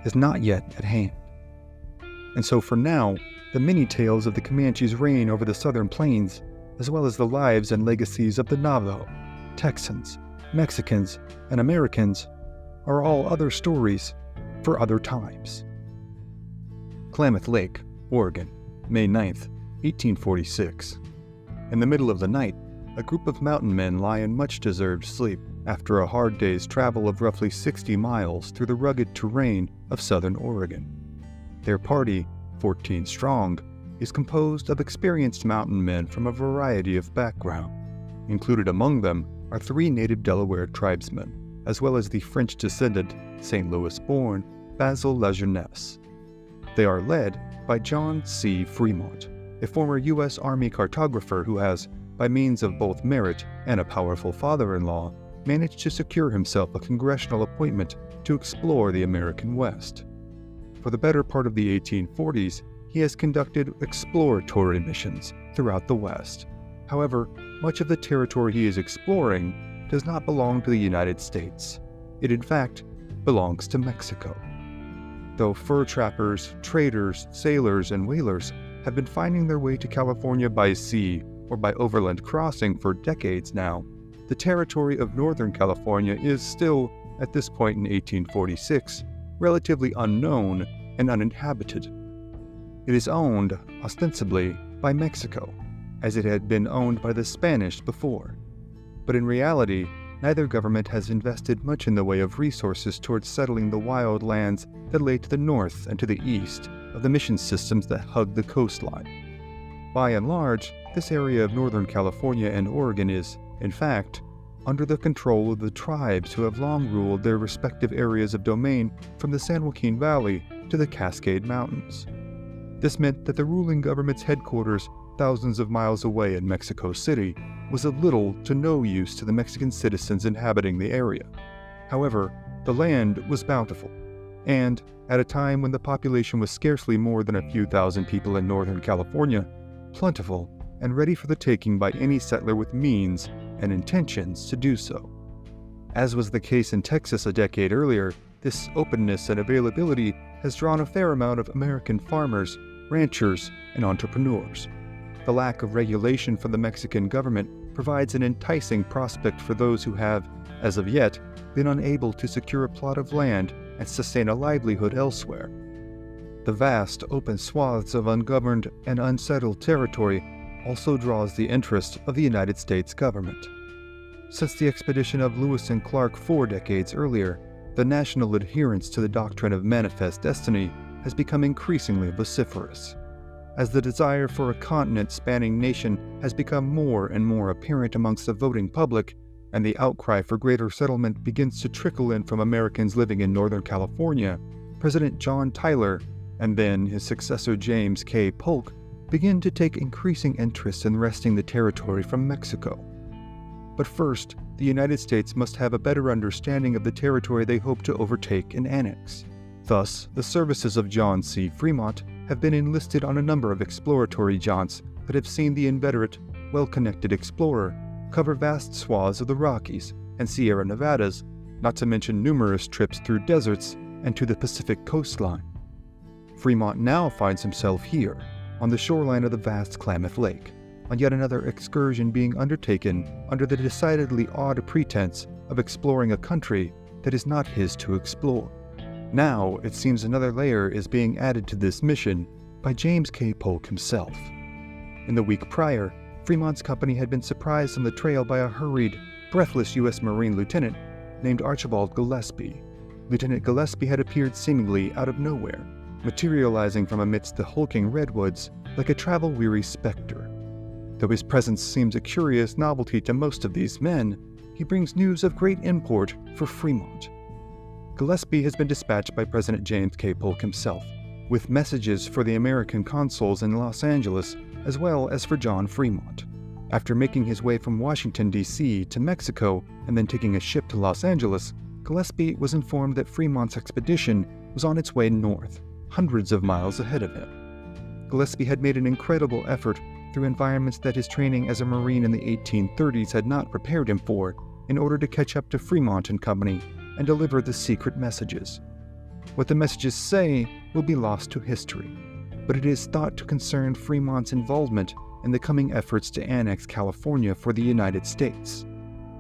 is not yet at hand. And so for now, the many tales of the Comanche's reign over the southern plains, as well as the lives and legacies of the Navajo, Texans, Mexicans, and Americans, are all other stories for other times. Klamath Lake, Oregon, May 9th, 1846. In the middle of the night, a group of mountain men lie in much-deserved sleep after a hard day's travel of roughly 60 miles through the rugged terrain of southern Oregon. Their party, 14 strong, is composed of experienced mountain men from a variety of background. Included among them are 3 native Delaware tribesmen, as well as the French-descendant, St. Louis-born Basil Lajeunesse. They are led by John C. Fremont, a former U.S. Army cartographer who has, by means of both merit and a powerful father-in-law, managed to secure himself a congressional appointment to explore the American West. For the better part of the 1840s, he has conducted exploratory missions throughout the West. However, much of the territory he is exploring does not belong to the United States. It, in fact, belongs to Mexico. Though fur trappers, traders, sailors, and whalers have been finding their way to California by sea or by overland crossing for decades now, the territory of Northern California is still, at this point in 1846, relatively unknown and uninhabited. It is owned, ostensibly, by Mexico, as it had been owned by the Spanish before. But in reality, neither government has invested much in the way of resources towards settling the wild lands that lay to the north and to the east of the mission systems that hug the coastline. By and large, this area of Northern California and Oregon is, in fact, under the control of the tribes who have long ruled their respective areas of domain from the San Joaquin Valley to the Cascade Mountains. This meant that the ruling government's headquarters, thousands of miles away in Mexico City, was of little to no use to the Mexican citizens inhabiting the area. However, the land was bountiful, and, at a time when the population was scarcely more than a few thousand people in Northern California, plentiful and ready for the taking by any settler with means and intentions to do so. As was the case in Texas a decade earlier, this openness and availability has drawn a fair amount of American farmers, ranchers, and entrepreneurs. The lack of regulation from the Mexican government provides an enticing prospect for those who have, as of yet, been unable to secure a plot of land and sustain a livelihood elsewhere. The vast, open swaths of ungoverned and unsettled territory also draws the interest of the United States government. Since the expedition of Lewis and Clark 4 decades earlier, the national adherence to the doctrine of manifest destiny has become increasingly vociferous. As the desire for a continent-spanning nation has become more and more apparent amongst the voting public, and the outcry for greater settlement begins to trickle in from Americans living in Northern California, President John Tyler, and then his successor James K. Polk, begin to take increasing interest in wresting the territory from Mexico. But first, the United States must have a better understanding of the territory they hope to overtake and annex. Thus, the services of John C. Fremont have been enlisted on a number of exploratory jaunts that have seen the inveterate, well-connected explorer cover vast swaths of the Rockies and Sierra Nevadas, not to mention numerous trips through deserts and to the Pacific coastline. Fremont now finds himself here, on the shoreline of the vast Klamath Lake, on yet another excursion being undertaken under the decidedly odd pretense of exploring a country that is not his to explore. Now, it seems another layer is being added to this mission by James K. Polk himself. In the week prior, Fremont's company had been surprised on the trail by a hurried, breathless U.S. Marine lieutenant named Archibald Gillespie. Lieutenant Gillespie had appeared seemingly out of nowhere, materializing from amidst the hulking redwoods like a travel-weary specter. Though his presence seems a curious novelty to most of these men, he brings news of great import for Fremont. Gillespie has been dispatched by President James K. Polk himself, with messages for the American consuls in Los Angeles as well as for John Fremont. After making his way from Washington, D.C. to Mexico and then taking a ship to Los Angeles, Gillespie was informed that Fremont's expedition was on its way north, hundreds of miles ahead of him. Gillespie had made an incredible effort through environments that his training as a Marine in the 1830s had not prepared him for, in order to catch up to Fremont and Company and deliver the secret messages. What the messages say will be lost to history, but it is thought to concern Fremont's involvement in the coming efforts to annex California for the United States.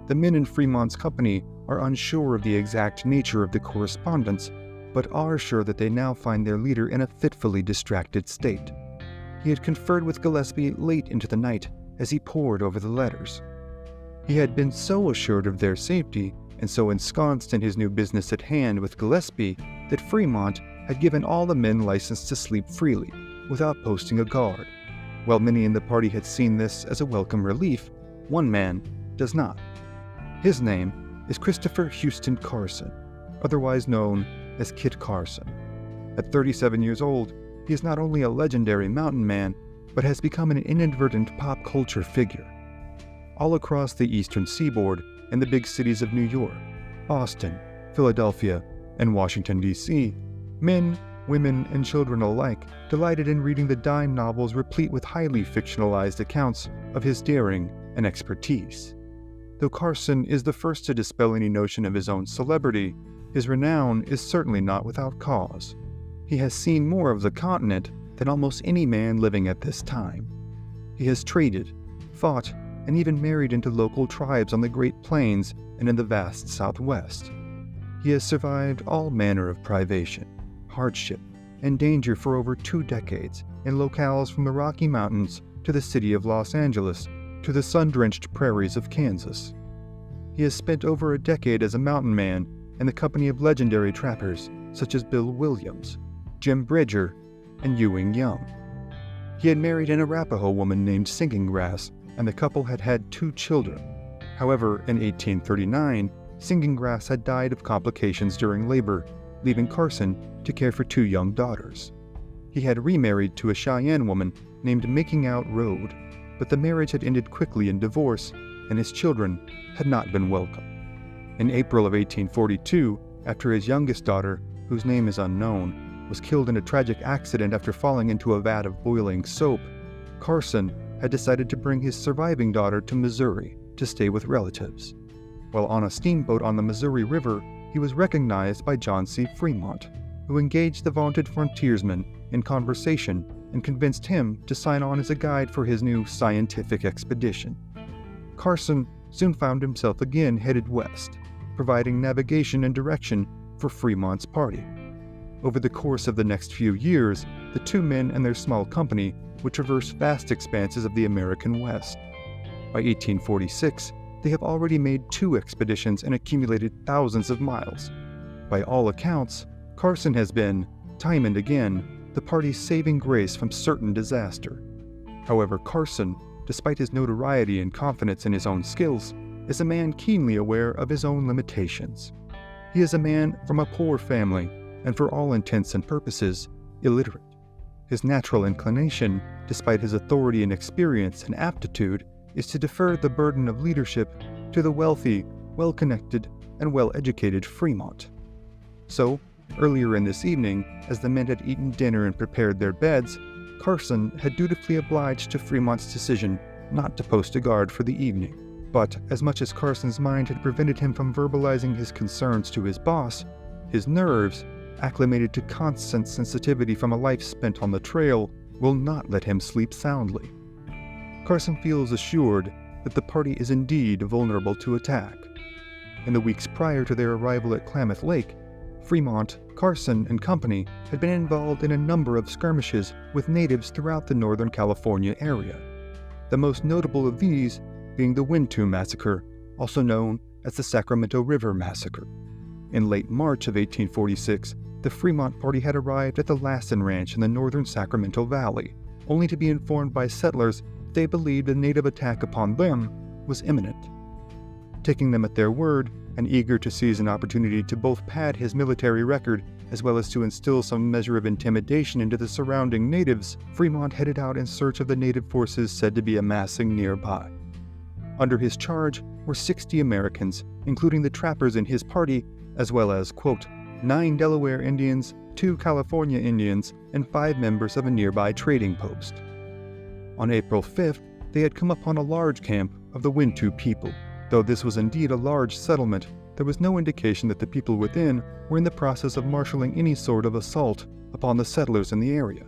The men in Fremont's company are unsure of the exact nature of the correspondence, but are sure that they now find their leader in a fitfully distracted state. He had conferred with Gillespie late into the night as he pored over the letters. He had been so assured of their safety and so ensconced in his new business at hand with Gillespie that Fremont had given all the men license to sleep freely, without posting a guard. While many in the party had seen this as a welcome relief, one man does not. His name is Christopher Houston Carson, otherwise known as Kit Carson. At 37 years old, he is not only a legendary mountain man, but has become an inadvertent pop culture figure. All across the eastern seaboard and the big cities of New York, Boston, Philadelphia, and Washington, D.C., men, women, and children alike delighted in reading the dime novels replete with highly fictionalized accounts of his daring and expertise. Though Carson is the first to dispel any notion of his own celebrity, his renown is certainly not without cause. He has seen more of the continent than almost any man living at this time. He has traded, fought, and even married into local tribes on the Great Plains and in the vast Southwest. He has survived all manner of privation, hardship, and danger for over 2 decades in locales from the Rocky Mountains to the city of Los Angeles to the sun-drenched prairies of Kansas. He has spent over a decade as a mountain man in the company of legendary trappers such as Bill Williams, Jim Bridger, and Ewing Young. He had married an Arapaho woman named Singing Grass, and the couple had had 2 children. However, in 1839, Singing Grass had died of complications during labor, leaving Carson to care for 2 young daughters. He had remarried to a Cheyenne woman named Making Out Road, but the marriage had ended quickly in divorce, and his children had not been welcome. In April of 1842, after his youngest daughter, whose name is unknown, was killed in a tragic accident after falling into a vat of boiling soap, Carson had decided to bring his surviving daughter to Missouri to stay with relatives. While on a steamboat on the Missouri River, he was recognized by John C. Fremont, who engaged the vaunted frontiersman in conversation and convinced him to sign on as a guide for his new scientific expedition. Carson soon found himself again headed west, providing navigation and direction for Fremont's party. Over the course of the next few years, the 2 men and their small company would traverse vast expanses of the American West. By 1846, they have already made 2 expeditions and accumulated thousands of miles. By all accounts, Carson has been, time and again, the party's saving grace from certain disaster. However, Carson, despite his notoriety and confidence in his own skills, is a man keenly aware of his own limitations. He is a man from a poor family, and for all intents and purposes, illiterate. His natural inclination, despite his authority and experience and aptitude, is to defer the burden of leadership to the wealthy, well-connected, and well-educated Fremont. So, earlier in this evening, as the men had eaten dinner and prepared their beds, Carson had dutifully obliged to Fremont's decision not to post a guard for the evening. But as much as Carson's mind had prevented him from verbalizing his concerns to his boss, his nerves, acclimated to constant sensitivity from a life spent on the trail, will not let him sleep soundly. Carson feels assured that the party is indeed vulnerable to attack. In the weeks prior to their arrival at Klamath Lake, Fremont, Carson, and company had been involved in a number of skirmishes with natives throughout the Northern California area. The most notable of these being the Wintu Massacre, also known as the Sacramento River Massacre. In late March of 1846, the Fremont party had arrived at the Lassen Ranch in the northern Sacramento Valley, only to be informed by settlers that they believed a native attack upon them was imminent. Taking them at their word, and eager to seize an opportunity to both pad his military record as well as to instill some measure of intimidation into the surrounding natives, Fremont headed out in search of the native forces said to be amassing nearby. Under his charge were 60 Americans, including the trappers in his party, as well as, quote, 9 Delaware Indians, 2 California Indians, and 5 members of a nearby trading post. On April 5th, they had come upon a large camp of the Wintu people. Though this was indeed a large settlement, there was no indication that the people within were in the process of marshaling any sort of assault upon the settlers in the area.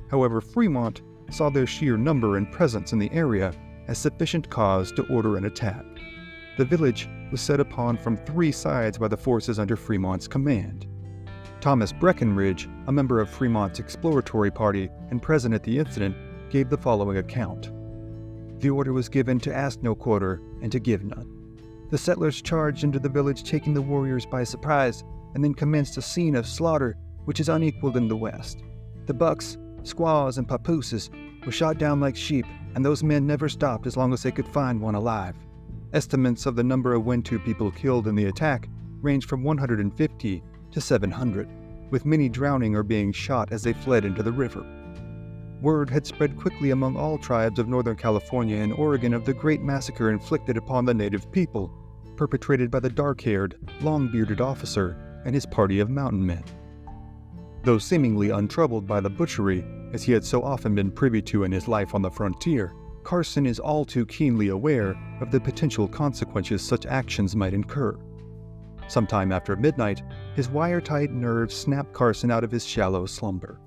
However, Fremont saw their sheer number and presence in the area as sufficient cause to order an attack. The village was set upon from 3 sides by the forces under Fremont's command. Thomas Breckinridge, a member of Fremont's exploratory party and present at the incident, gave the following account. The order was given to ask no quarter and to give none. The settlers charged into the village, taking the warriors by surprise, and then commenced a scene of slaughter which is unequaled in the West. The bucks, squaws, and papooses were shot down like sheep, and those men never stopped as long as they could find one alive. Estimates of the number of Wintu people killed in the attack range from 150 to 700, with many drowning or being shot as they fled into the river. Word had spread quickly among all tribes of Northern California and Oregon of the great massacre inflicted upon the native people, perpetrated by the dark-haired, long-bearded officer and his party of mountain men. Though seemingly untroubled by the butchery, as he had so often been privy to in his life on the frontier, Carson is all too keenly aware of the potential consequences such actions might incur. Sometime after midnight, his wire-tight nerves snapped Carson out of his shallow slumber.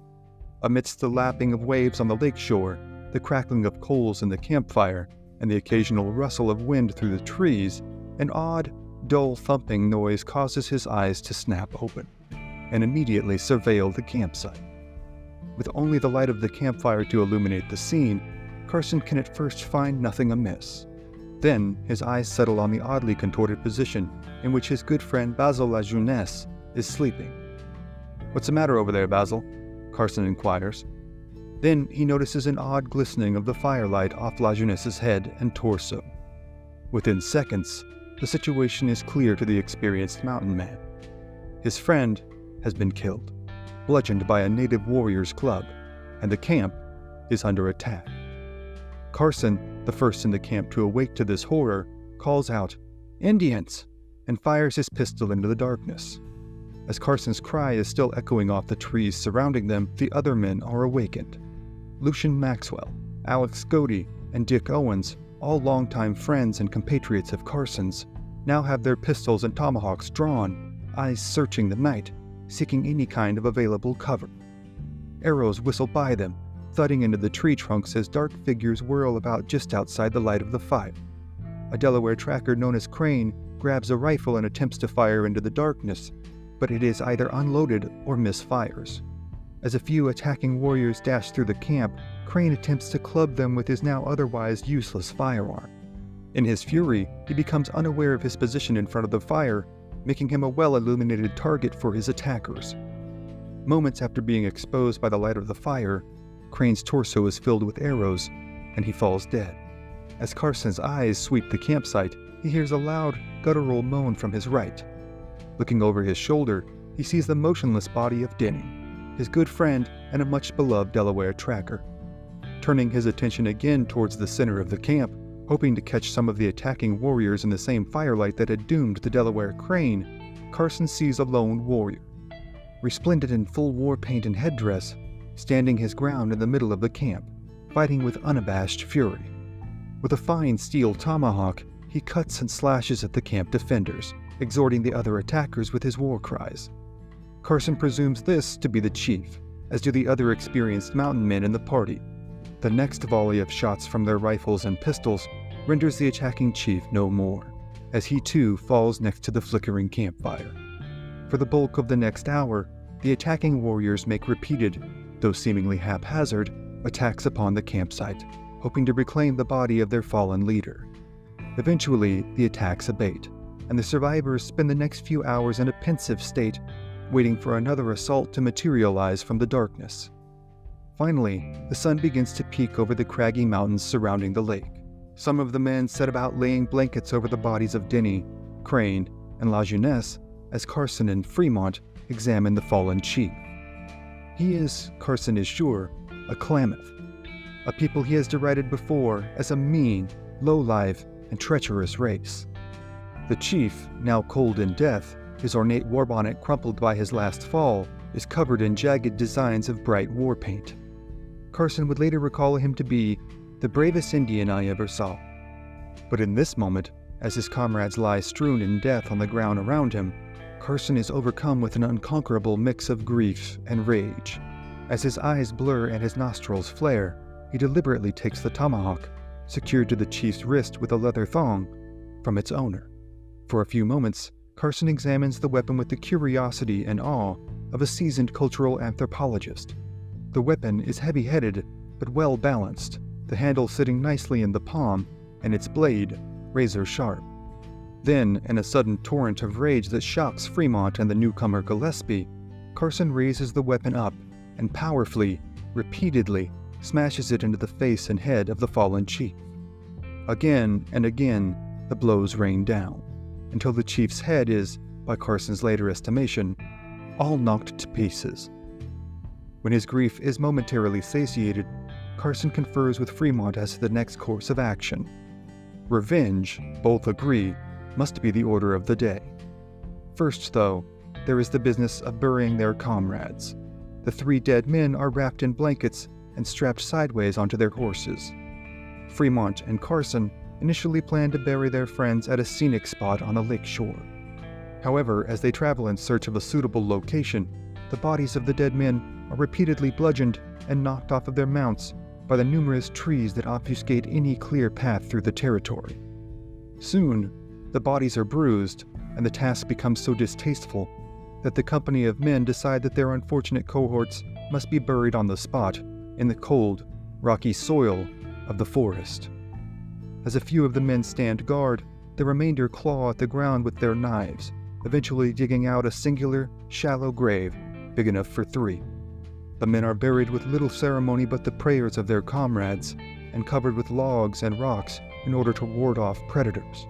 Amidst the lapping of waves on the lake shore, the crackling of coals in the campfire, and the occasional rustle of wind through the trees, an odd, dull thumping noise causes his eyes to snap open, and immediately surveil the campsite. With only the light of the campfire to illuminate the scene, Carson can at first find nothing amiss. Then his eyes settle on the oddly contorted position in which his good friend Basil Lajeunesse is sleeping. "What's the matter over there, Basil?" Carson inquires. Then he notices an odd glistening of the firelight off Lajeunesse's head and torso. Within seconds, the situation is clear to the experienced mountain man. His friend has been killed, bludgeoned by a native warrior's club, and the camp is under attack. Carson, the first in the camp to awake to this horror, calls out, "Indians!" and fires his pistol into the darkness. As Carson's cry is still echoing off the trees surrounding them, the other men are awakened. Lucian Maxwell, Alex Godey, and Dick Owens, all longtime friends and compatriots of Carson's, now have their pistols and tomahawks drawn, eyes searching the night, seeking any kind of available cover. Arrows whistle by them, thudding into the tree trunks as dark figures whirl about just outside the light of the fire. A Delaware tracker known as Crane grabs a rifle and attempts to fire into the darkness, but it is either unloaded or misfires. As a few attacking warriors dash through the camp, Crane attempts to club them with his now otherwise useless firearm. In his fury, he becomes unaware of his position in front of the fire, making him a well-illuminated target for his attackers. Moments after being exposed by the light of the fire, Crane's torso is filled with arrows, and he falls dead. As Carson's eyes sweep the campsite, he hears a loud, guttural moan from his right. Looking over his shoulder, he sees the motionless body of Denny, his good friend and a much-beloved Delaware tracker. Turning his attention again towards the center of the camp, hoping to catch some of the attacking warriors in the same firelight that had doomed the Delaware Crane, Carson sees a lone warrior. Resplendent in full war paint and headdress, standing his ground in the middle of the camp, fighting with unabashed fury. With a fine steel tomahawk, he cuts and slashes at the camp defenders, exhorting the other attackers with his war cries. Carson presumes this to be the chief, as do the other experienced mountain men in the party. The next volley of shots from their rifles and pistols renders the attacking chief no more, as he too falls next to the flickering campfire. For the bulk of the next hour, the attacking warriors make repeated, though seemingly haphazard, attacks upon the campsite, hoping to reclaim the body of their fallen leader. Eventually, the attacks abate, and the survivors spend the next few hours in a pensive state, waiting for another assault to materialize from the darkness. Finally, the sun begins to peek over the craggy mountains surrounding the lake. Some of the men set about laying blankets over the bodies of Denny, Crane, and La Jeunesse as Carson and Fremont examine the fallen chief. He is, Carson is sure, a Klamath, a people he has derided before as a mean, low-life, and treacherous race. The chief, now cold in death, his ornate war bonnet crumpled by his last fall, is covered in jagged designs of bright war paint. Carson would later recall him to be the bravest Indian I ever saw. But in this moment, as his comrades lie strewn in death on the ground around him, Carson is overcome with an unconquerable mix of grief and rage. As his eyes blur and his nostrils flare, he deliberately takes the tomahawk, secured to the chief's wrist with a leather thong, from its owner. For a few moments, Carson examines the weapon with the curiosity and awe of a seasoned cultural anthropologist. The weapon is heavy-headed, but well-balanced, the handle sitting nicely in the palm, and its blade razor-sharp. Then, in a sudden torrent of rage that shocks Fremont and the newcomer Gillespie, Carson raises the weapon up and powerfully, repeatedly, smashes it into the face and head of the fallen chief. Again and again, the blows rain down, until the chief's head is, by Carson's later estimation, all knocked to pieces. When his grief is momentarily satiated, Carson confers with Fremont as to the next course of action. Revenge, both agree, must be the order of the day. First, though, there is the business of burying their comrades. The 3 dead men are wrapped in blankets and strapped sideways onto their horses. Fremont and Carson initially planned to bury their friends at a scenic spot on a lake shore. However, as they travel in search of a suitable location, the bodies of the dead men are repeatedly bludgeoned and knocked off of their mounts by the numerous trees that obfuscate any clear path through the territory. Soon, the bodies are bruised, and the task becomes so distasteful that the company of men decide that their unfortunate cohorts must be buried on the spot, in the cold, rocky soil of the forest. As a few of the men stand guard, the remainder claw at the ground with their knives, eventually digging out a singular, shallow grave big enough for 3. The men are buried with little ceremony but the prayers of their comrades, and covered with logs and rocks in order to ward off predators.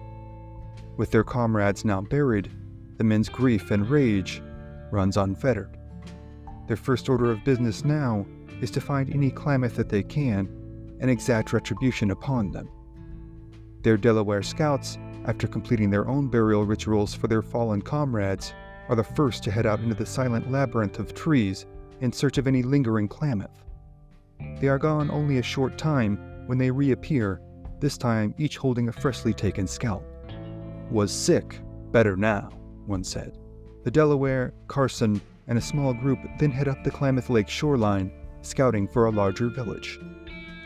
With their comrades now buried, the men's grief and rage runs unfettered. Their first order of business now is to find any Klamath that they can and exact retribution upon them. Their Delaware scouts, after completing their own burial rituals for their fallen comrades, are the first to head out into the silent labyrinth of trees in search of any lingering Klamath. They are gone only a short time when they reappear, this time each holding a freshly taken scalp. "Was sick, better now," one said. The Delaware, Carson, and a small group then head up the Klamath Lake shoreline, scouting for a larger village.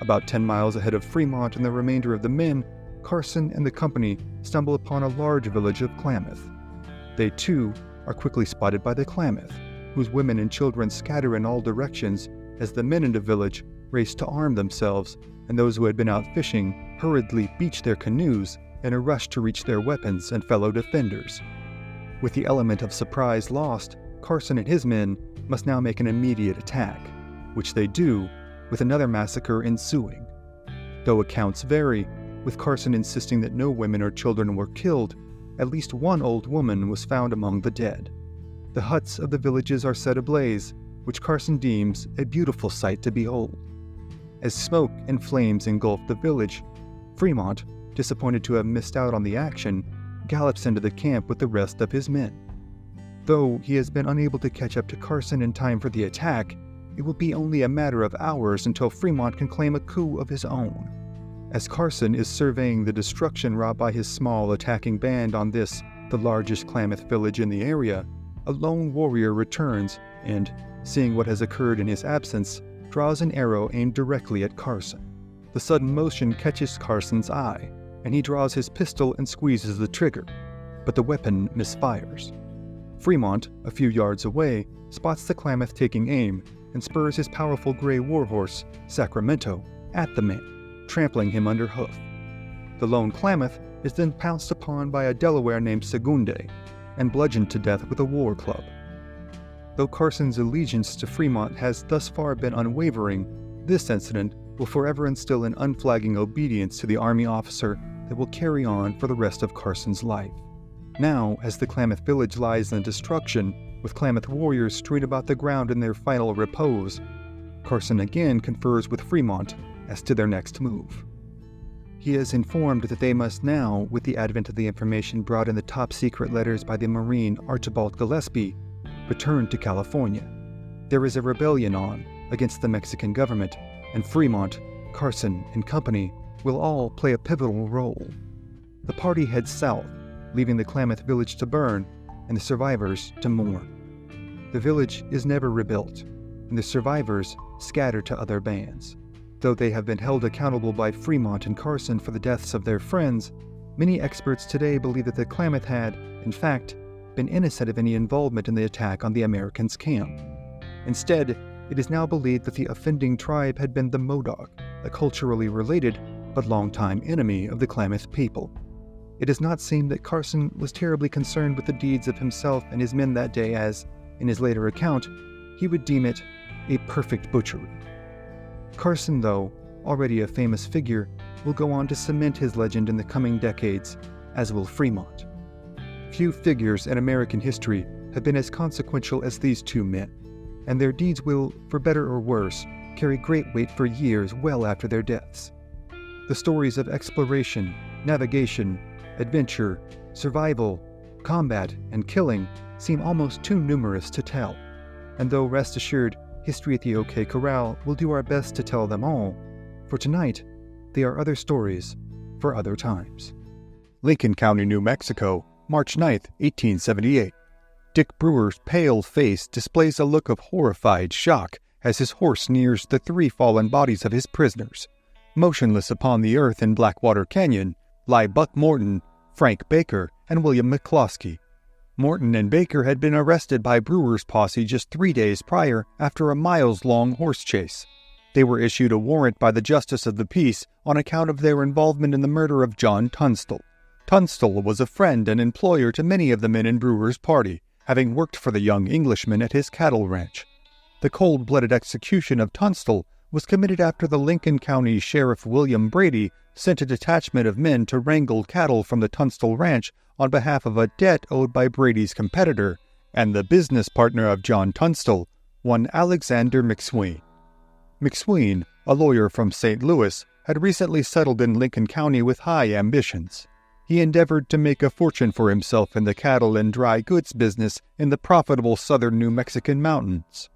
About 10 miles ahead of Fremont and the remainder of the men, Carson and the company stumble upon a large village of Klamath. They, too, are quickly spotted by the Klamath, whose women and children scatter in all directions as the men in the village race to arm themselves, and those who had been out fishing hurriedly beach their canoes in a rush to reach their weapons and fellow defenders. With the element of surprise lost, Carson and his men must now make an immediate attack, which they do, with another massacre ensuing. Though accounts vary, with Carson insisting that no women or children were killed, at least one old woman was found among the dead. The huts of the villages are set ablaze, which Carson deems a beautiful sight to behold. As smoke and flames engulf the village, Fremont, disappointed to have missed out on the action, gallops into the camp with the rest of his men. Though he has been unable to catch up to Carson in time for the attack, it will be only a matter of hours until Fremont can claim a coup of his own. As Carson is surveying the destruction wrought by his small attacking band on this, the largest Klamath village in the area, a lone warrior returns and, seeing what has occurred in his absence, draws an arrow aimed directly at Carson. The sudden motion catches Carson's eye, and he draws his pistol and squeezes the trigger, but the weapon misfires. Fremont, a few yards away, spots the Klamath taking aim and spurs his powerful gray warhorse, Sacramento, at the man, trampling him under hoof. The lone Klamath is then pounced upon by a Delaware named Segunde and bludgeoned to death with a war club. Though Carson's allegiance to Fremont has thus far been unwavering, this incident will forever instill an unflagging obedience to the Army officer that will carry on for the rest of Carson's life. Now, as the Klamath village lies in destruction, with Klamath warriors strewn about the ground in their final repose, Carson again confers with Fremont as to their next move. He is informed that they must now, with the advent of the information brought in the top-secret letters by the Marine Archibald Gillespie, return to California. There is a rebellion on against the Mexican government, and Fremont, Carson, and company will all play a pivotal role. The party heads south, leaving the Klamath village to burn and the survivors to mourn. The village is never rebuilt, and the survivors scatter to other bands. Though they have been held accountable by Fremont and Carson for the deaths of their friends, many experts today believe that the Klamath had, in fact, been innocent of any involvement in the attack on the Americans' camp. Instead, it is now believed that the offending tribe had been the Modoc, a culturally related but longtime enemy of the Klamath people. It does not seem that Carson was terribly concerned with the deeds of himself and his men that day as, in his later account, he would deem it a perfect butchery. Carson, though, already a famous figure, will go on to cement his legend in the coming decades, as will Fremont. Few figures in American history have been as consequential as these two men, and their deeds will, for better or worse, carry great weight for years well after their deaths. The stories of exploration, navigation, adventure, survival, combat, and killing seem almost too numerous to tell, and though rest assured, History at the OK Corral will do our best to tell them all, for tonight, they are other stories for other times. Lincoln County, New Mexico, March 9, 1878. Dick Brewer's pale face displays a look of horrified shock as his horse nears the three fallen bodies of his prisoners. Motionless upon the earth in Blackwater Canyon lie Buck Morton, Frank Baker, and William McCloskey. Morton and Baker had been arrested by Brewer's posse just 3 days prior after a miles-long horse chase. They were issued a warrant by the Justice of the Peace on account of their involvement in the murder of John Tunstall. Tunstall was a friend and employer to many of the men in Brewer's party, having worked for the young Englishman at his cattle ranch. The cold-blooded execution of Tunstall was committed after the Lincoln County Sheriff William Brady sent a detachment of men to wrangle cattle from the Tunstall ranch on behalf of a debt owed by Brady's competitor and the business partner of John Tunstall, one Alexander McSween. McSween, a lawyer from St. Louis, had recently settled in Lincoln County with high ambitions. He endeavored to make a fortune for himself in the cattle and dry goods business in the profitable southern New Mexican mountains.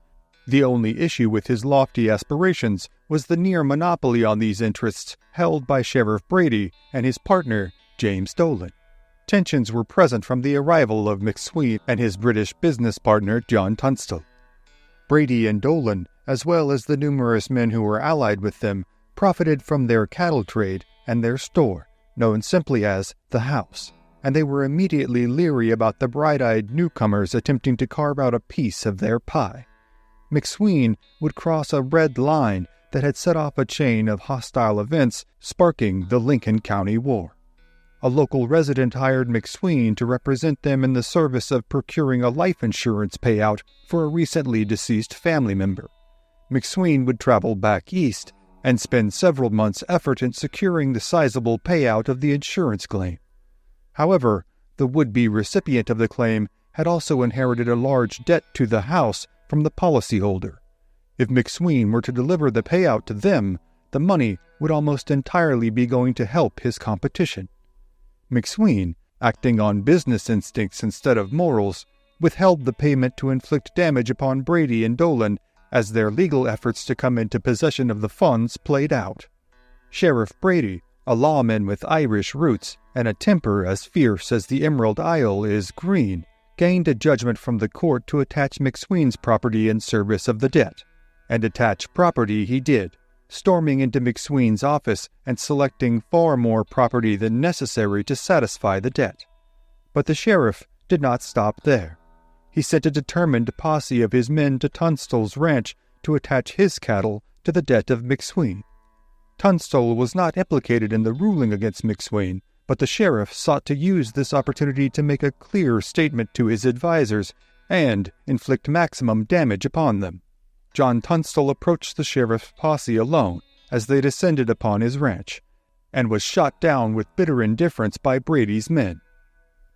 The only issue with his lofty aspirations was the near monopoly on these interests held by Sheriff Brady and his partner, James Dolan. Tensions were present from the arrival of McSween and his British business partner, John Tunstall. Brady and Dolan, as well as the numerous men who were allied with them, profited from their cattle trade and their store, known simply as the House, and they were immediately leery about the bright-eyed newcomers attempting to carve out a piece of their pie. McSween would cross a red line that had set off a chain of hostile events, sparking the Lincoln County War. A local resident hired McSween to represent them in the service of procuring a life insurance payout for a recently deceased family member. McSween would travel back east and spend several months' effort in securing the sizable payout of the insurance claim. However, the would-be recipient of the claim had also inherited a large debt to the house from the policyholder. If McSween were to deliver the payout to them, the money would almost entirely be going to help his competition. McSween, acting on business instincts instead of morals, withheld the payment to inflict damage upon Brady and Dolan as their legal efforts to come into possession of the funds played out. Sheriff Brady, a lawman with Irish roots and a temper as fierce as the Emerald Isle is green, gained a judgment from the court to attach McSween's property in service of the debt, And attach property he did, storming into McSween's office and selecting far more property than necessary to satisfy the debt. But the sheriff did not stop there. He sent a determined posse of his men to Tunstall's ranch to attach his cattle to the debt of McSween. Tunstall was not implicated in the ruling against McSween, but the sheriff sought to use this opportunity to make a clear statement to his advisers and inflict maximum damage upon them. John Tunstall approached the sheriff's posse alone as they descended upon his ranch, and was shot down with bitter indifference by Brady's men.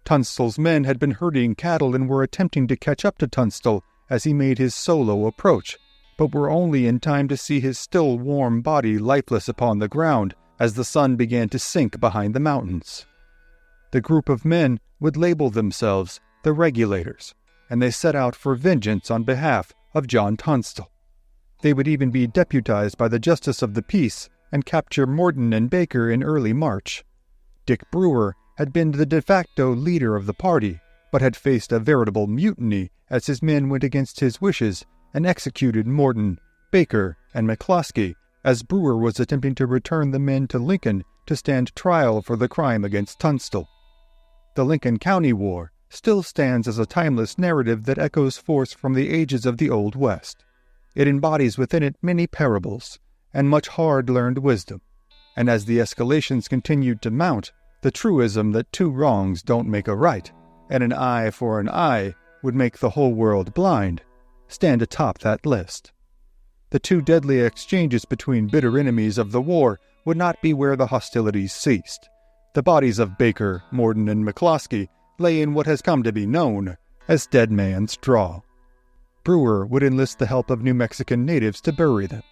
Tunstall's men had been herding cattle and were attempting to catch up to Tunstall as he made his solo approach, but were only in time to see his still warm body lifeless upon the ground as the sun began to sink behind the mountains. The group of men would label themselves the Regulators, and they set out for vengeance on behalf of John Tunstall. They would even be deputized by the Justice of the Peace and capture Morton and Baker in early March. Dick Brewer had been the de facto leader of the party, but had faced a veritable mutiny as his men went against his wishes and executed Morton, Baker, and McCloskey as Brewer was attempting to return the men to Lincoln to stand trial for the crime against Tunstall. The Lincoln County War still stands as a timeless narrative that echoes forth from the ages of the Old West. It embodies within it many parables and much hard-learned wisdom, and as the escalations continued to mount, the truism that two wrongs don't make a right, and an eye for an eye would make the whole world blind, stand atop that list. The two deadly exchanges between bitter enemies of the war would not be where the hostilities ceased. The bodies of Baker, Morton, and McCloskey lay in what has come to be known as Dead Man's Draw. Brewer would enlist the help of New Mexican natives to bury them.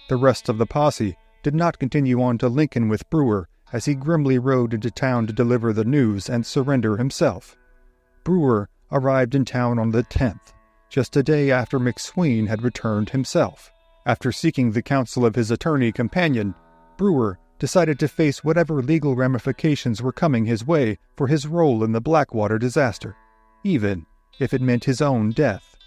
The rest of the posse did not continue on to Lincoln with Brewer as he grimly rode into town to deliver the news and surrender himself. Brewer arrived in town on the 10th, just a day after McSween had returned himself. After seeking the counsel of his attorney companion, Brewer decided to face whatever legal ramifications were coming his way for his role in the Blackwater disaster, even if it meant his own death.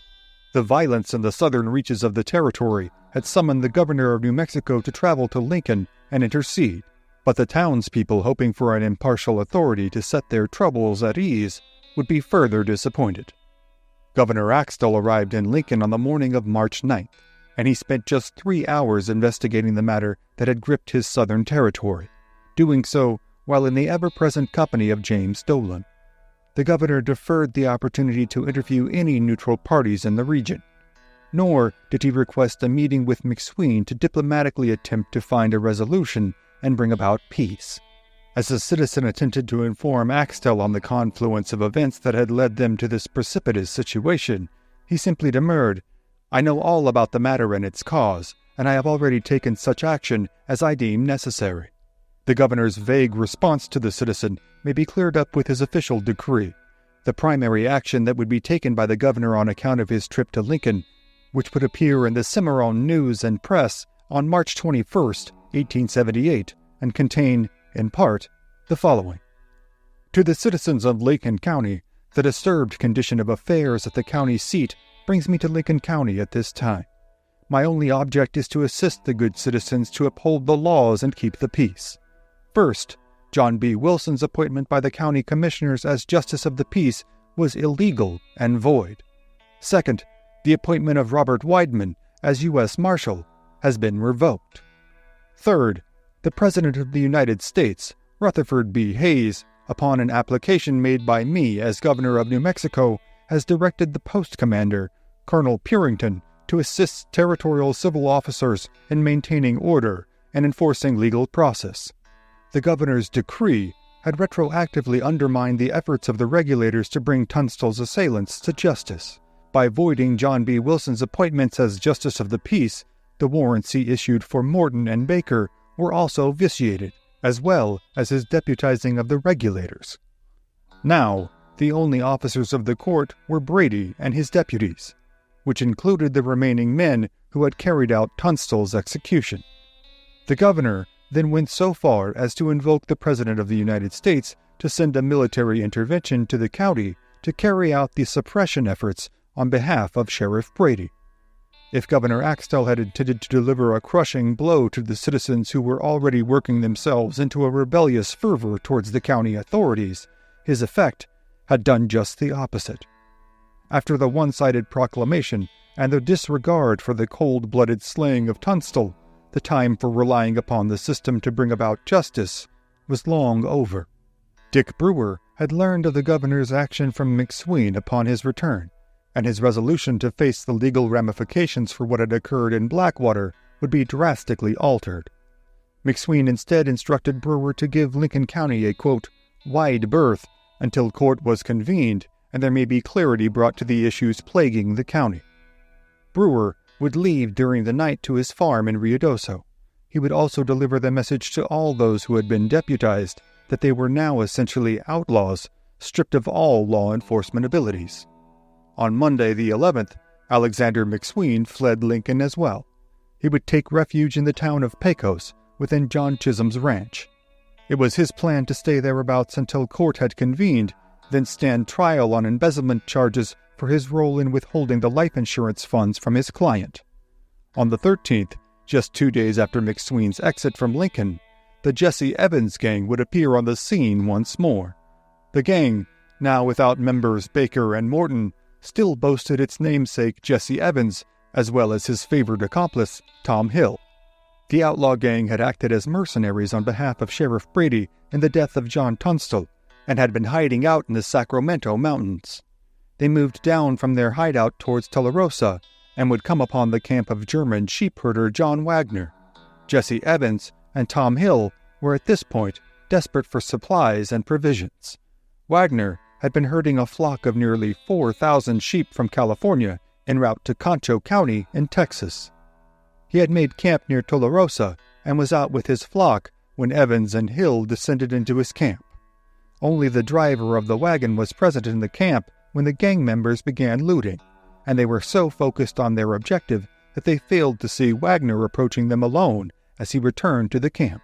The violence in the southern reaches of the territory had summoned the governor of New Mexico to travel to Lincoln and intercede, but the townspeople hoping for an impartial authority to set their troubles at ease would be further disappointed. Governor Axtell arrived in Lincoln on the morning of March 9th, and he spent just 3 hours investigating the matter that had gripped his southern territory, doing so while in the ever-present company of James Dolan. The governor deferred the opportunity to interview any neutral parties in the region, nor did he request a meeting with McSween to diplomatically attempt to find a resolution and bring about peace. As the citizen attempted to inform Axtell on the confluence of events that had led them to this precipitous situation, he simply demurred, "I know all about the matter and its cause, and I have already taken such action as I deem necessary." The governor's vague response to the citizen may be cleared up with his official decree. The primary action that would be taken by the governor on account of his trip to Lincoln, which would appear in the Cimarron News and Press on March 21, 1878, and contain, in part, the following. To the citizens of Lincoln County, the disturbed condition of affairs at the county seat brings me to Lincoln County at this time. My only object is to assist the good citizens to uphold the laws and keep the peace. First, John B. Wilson's appointment by the county commissioners as Justice of the Peace was illegal and void. Second, the appointment of Robert Weidman as U.S. Marshal has been revoked. Third, the President of the United States, Rutherford B. Hayes, upon an application made by me as Governor of New Mexico, has directed the post commander, Colonel Purington, to assist territorial civil officers in maintaining order and enforcing legal process. The governor's decree had retroactively undermined the efforts of the regulators to bring Tunstall's assailants to justice. By voiding John B. Wilson's appointments as Justice of the Peace, the warrants he issued for Morton and Baker were also vitiated, as well as his deputizing of the regulators. Now, the only officers of the court were Brady and his deputies, which included the remaining men who had carried out Tunstall's execution. The governor then went so far as to invoke the President of the United States to send a military intervention to the county to carry out the suppression efforts on behalf of Sheriff Brady. If Governor Axtell had intended to deliver a crushing blow to the citizens who were already working themselves into a rebellious fervor towards the county authorities, his effect had done just the opposite. After the one-sided proclamation and the disregard for the cold-blooded slaying of Tunstall, the time for relying upon the system to bring about justice was long over. Dick Brewer had learned of the governor's action from McSween upon his return, and his resolution to face the legal ramifications for what had occurred in Blackwater would be drastically altered. McSween instead instructed Brewer to give Lincoln County a, quote, wide berth until court was convened and there may be clarity brought to the issues plaguing the county. Brewer would leave during the night to his farm in Ruidoso. He would also deliver the message to all those who had been deputized that they were now essentially outlaws, stripped of all law enforcement abilities. On Monday the 11th, Alexander McSween fled Lincoln as well. He would take refuge in the town of Pecos, within John Chisholm's ranch. It was his plan to stay thereabouts until court had convened, then stand trial on embezzlement charges for his role in withholding the life insurance funds from his client. On the 13th, just 2 days after McSween's exit from Lincoln, the Jesse Evans gang would appear on the scene once more. The gang, now without members Baker and Morton, still boasted its namesake Jesse Evans, as well as his favored accomplice, Tom Hill. The outlaw gang had acted as mercenaries on behalf of Sheriff Brady in the death of John Tunstall, and had been hiding out in the Sacramento mountains. They moved down from their hideout towards Tularosa, and would come upon the camp of German sheep herder John Wagner. Jesse Evans and Tom Hill were at this point desperate for supplies and provisions. Wagner had been herding a flock of nearly 4,000 sheep from California en route to Concho County in Texas. He had made camp near Tularosa and was out with his flock when Evans and Hill descended into his camp. Only the driver of the wagon was present in the camp when the gang members began looting, and they were so focused on their objective that they failed to see Wagner approaching them alone as he returned to the camp.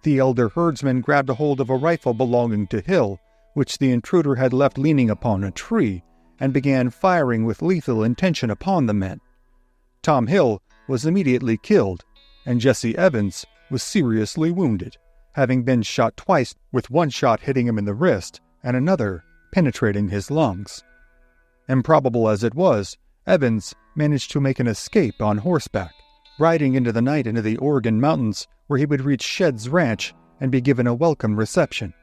The elder herdsman grabbed a hold of a rifle belonging to Hill, which the intruder had left leaning upon a tree, and began firing with lethal intention upon the men. Tom Hill was immediately killed, and Jesse Evans was seriously wounded, having been shot twice, with one shot hitting him in the wrist and another penetrating his lungs. Improbable as it was, Evans managed to make an escape on horseback, riding into the night into the Oregon mountains, where he would reach Shedd's ranch and be given a welcome reception.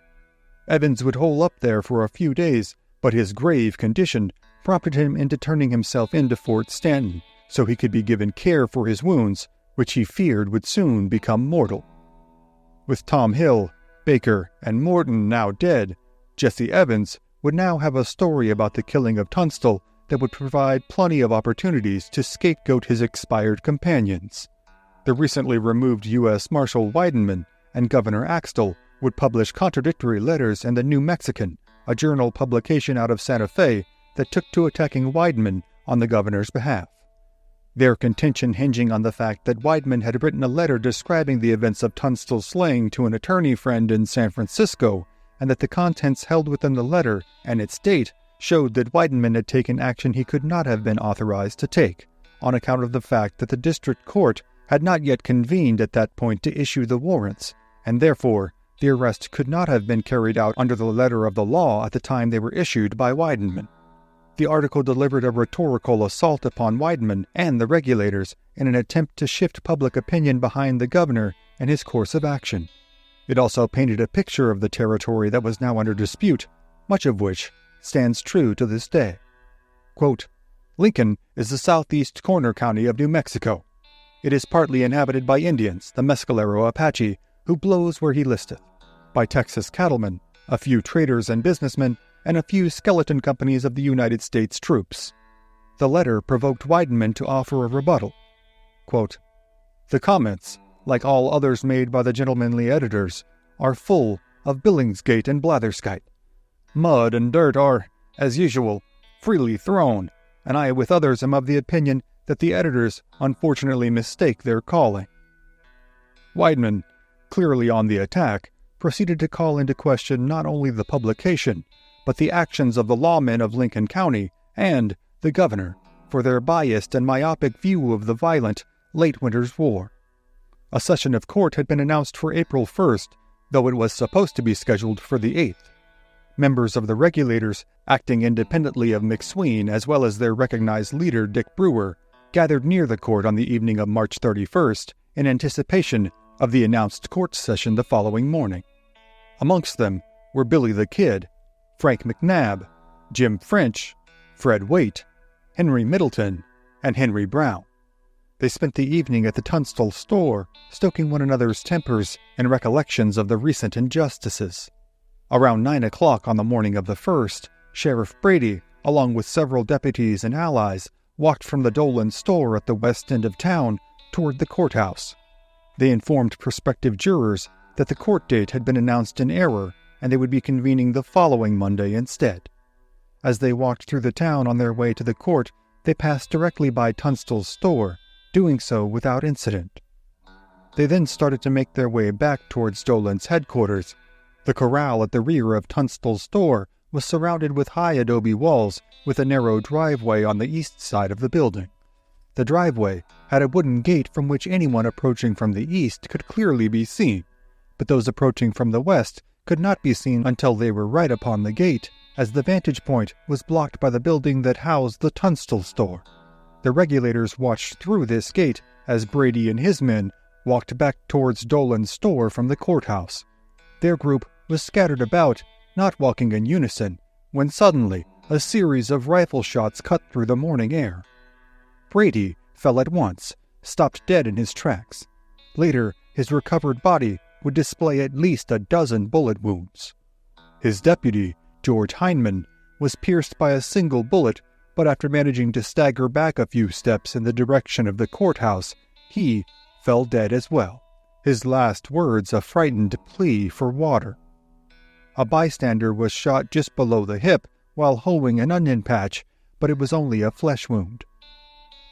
Evans would hole up there for a few days, but his grave condition prompted him into turning himself into Fort Stanton so he could be given care for his wounds, which he feared would soon become mortal. With Tom Hill, Baker, and Morton now dead, Jesse Evans would now have a story about the killing of Tunstall that would provide plenty of opportunities to scapegoat his expired companions. The recently removed U.S. Marshal Weidenman and Governor Axtell would publish contradictory letters in the New Mexican, a journal publication out of Santa Fe that took to attacking Weidenman on the governor's behalf. Their contention hinging on the fact that Weidenman had written a letter describing the events of Tunstall's slaying to an attorney friend in San Francisco, and that the contents held within the letter and its date showed that Weidenman had taken action he could not have been authorized to take, on account of the fact that the district court had not yet convened at that point to issue the warrants, and therefore the arrest could not have been carried out under the letter of the law at the time they were issued by Weidenman. The article delivered a rhetorical assault upon Weidenman and the regulators in an attempt to shift public opinion behind the governor and his course of action. It also painted a picture of the territory that was now under dispute, much of which stands true to this day. Quote, Lincoln is the southeast corner county of New Mexico. It is partly inhabited by Indians, the Mescalero Apache, who blows where he listeth, by Texas cattlemen, a few traders and businessmen, and a few skeleton companies of the United States troops. The letter provoked Weidenman to offer a rebuttal. Quote, the comments, like all others made by the gentlemanly editors, are full of Billingsgate and Blatherskite. Mud and dirt are, as usual, freely thrown, and I with others am of the opinion that the editors unfortunately mistake their calling. Weidenman, clearly on the attack, proceeded to call into question not only the publication, but the actions of the lawmen of Lincoln County and the governor, for their biased and myopic view of the violent late winter's war. A session of court had been announced for April 1st, though it was supposed to be scheduled for the 8th. Members of the regulators, acting independently of McSween as well as their recognized leader Dick Brewer, gathered near the court on the evening of March 31st in anticipation of the announced court session the following morning. Amongst them were Billy the Kid, Frank McNabb, Jim French, Fred Waite, Henry Middleton, and Henry Brown. They spent the evening at the Tunstall store, stoking one another's tempers and recollections of the recent injustices. Around 9 o'clock on the morning of the 1st, Sheriff Brady, along with several deputies and allies, walked from the Dolan store at the west end of town toward the courthouse. They informed prospective jurors that the court date had been announced in error and they would be convening the following Monday instead. As they walked through the town on their way to the court, they passed directly by Tunstall's store, doing so without incident. They then started to make their way back towards Dolan's headquarters. The corral at the rear of Tunstall's store was surrounded with high adobe walls with a narrow driveway on the east side of the building. The driveway had a wooden gate from which anyone approaching from the east could clearly be seen, but those approaching from the west could not be seen until they were right upon the gate, as the vantage point was blocked by the building that housed the Tunstall store. The regulators watched through this gate as Brady and his men walked back towards Dolan's store from the courthouse. Their group was scattered about, not walking in unison, when suddenly a series of rifle shots cut through the morning air. Brady fell at once, stopped dead in his tracks. Later, his recovered body would display at least a dozen bullet wounds. His deputy, George Heineman, was pierced by a single bullet, but after managing to stagger back a few steps in the direction of the courthouse, he fell dead as well, his last words a frightened plea for water. A bystander was shot just below the hip while hoeing an onion patch, but it was only a flesh wound.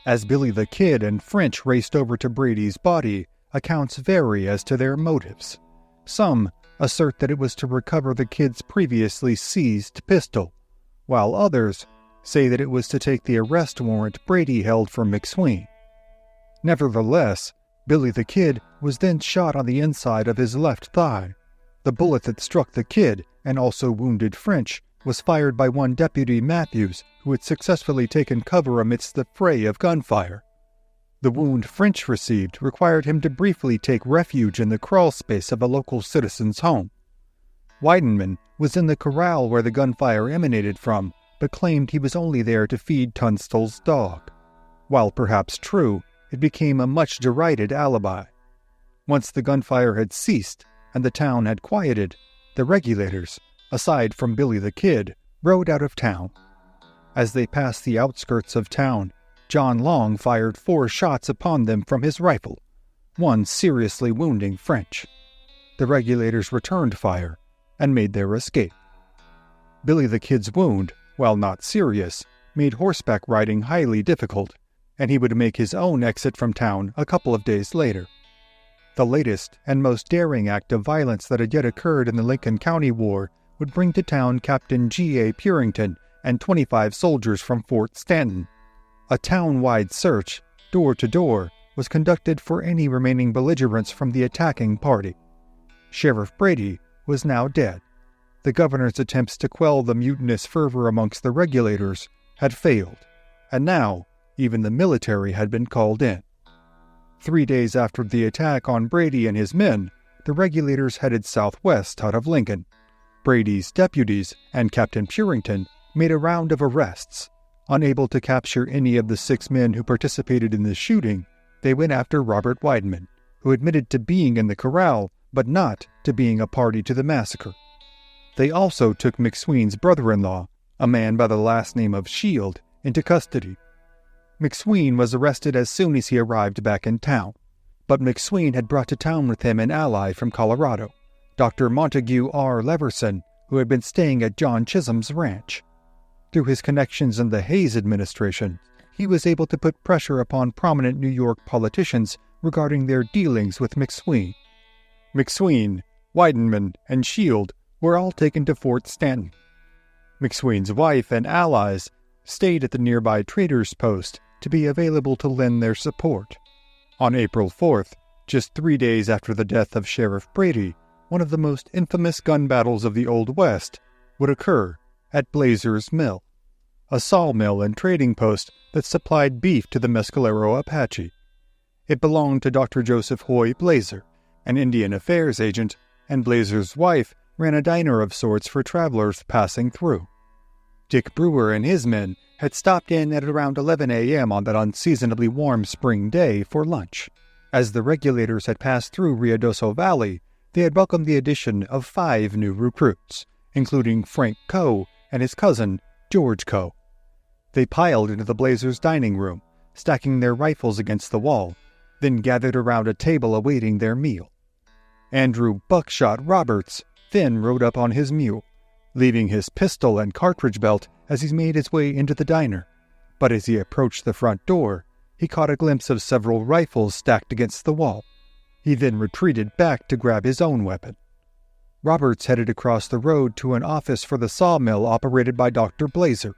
As Billy the Kid and French raced over to Brady's body, accounts vary as to their motives. Some assert that it was to recover the kid's previously seized pistol, while others say that it was to take the arrest warrant Brady held for McSween. Nevertheless, Billy the Kid was then shot on the inside of his left thigh. The bullet that struck the kid and also wounded French was fired by one Deputy Matthews, who had successfully taken cover amidst the fray of gunfire. The wound French received required him to briefly take refuge in the crawl space of a local citizen's home. Weidenman was in the corral where the gunfire emanated from, but claimed he was only there to feed Tunstall's dog. While perhaps true, it became a much derided alibi. Once the gunfire had ceased and the town had quieted, the regulators, aside from Billy the Kid, rode out of town. As they passed the outskirts of town, John Long fired 4 shots upon them from his rifle, one seriously wounding French. The regulators returned fire and made their escape. Billy the Kid's wound, while not serious, made horseback riding highly difficult, and he would make his own exit from town a couple of days later. The latest and most daring act of violence that had yet occurred in the Lincoln County War would bring to town Captain G.A. Purington and 25 soldiers from Fort Stanton. A town-wide search, door to door, was conducted for any remaining belligerents from the attacking party. Sheriff Brady was now dead. The governor's attempts to quell the mutinous fervor amongst the regulators had failed, and now even the military had been called in. 3 days after the attack on Brady and his men, the regulators headed southwest out of Lincoln. Brady's deputies and Captain Purington made a round of arrests. Unable to capture any of the 6 men who participated in the shooting, they went after Robert Weidenman, who admitted to being in the corral, but not to being a party to the massacre. They also took McSween's brother-in-law, a man by the last name of Shield, into custody. McSween was arrested as soon as he arrived back in town, but McSween had brought to town with him an ally from Colorado, Dr. Montague R. Leverson, who had been staying at John Chisholm's ranch. Through his connections in the Hayes administration, he was able to put pressure upon prominent New York politicians regarding their dealings with McSween. McSween, Weidenman, and Shield were all taken to Fort Stanton. McSween's wife and allies stayed at the nearby trader's post to be available to lend their support. On April 4th, just 3 days after the death of Sheriff Brady, one of the most infamous gun battles of the Old West would occur at Blazer's Mill, a sawmill and trading post that supplied beef to the Mescalero Apache. It belonged to Dr. Joseph Hoy Blazer, an Indian Affairs agent, and Blazer's wife ran a diner of sorts for travelers passing through. Dick Brewer and his men had stopped in at around 11 a.m. on that unseasonably warm spring day for lunch. As the regulators had passed through Ruidoso Valley, they had welcomed the addition of 5 new recruits, including Frank Coe and his cousin, George Coe. They piled into the Blazers' dining room, stacking their rifles against the wall, then gathered around a table awaiting their meal. Andrew Buckshot Roberts then rode up on his mule, leaving his pistol and cartridge belt as he made his way into the diner. But as he approached the front door, he caught a glimpse of several rifles stacked against the wall. He then retreated back to grab his own weapon. Roberts headed across the road to an office for the sawmill operated by Dr. Blazer.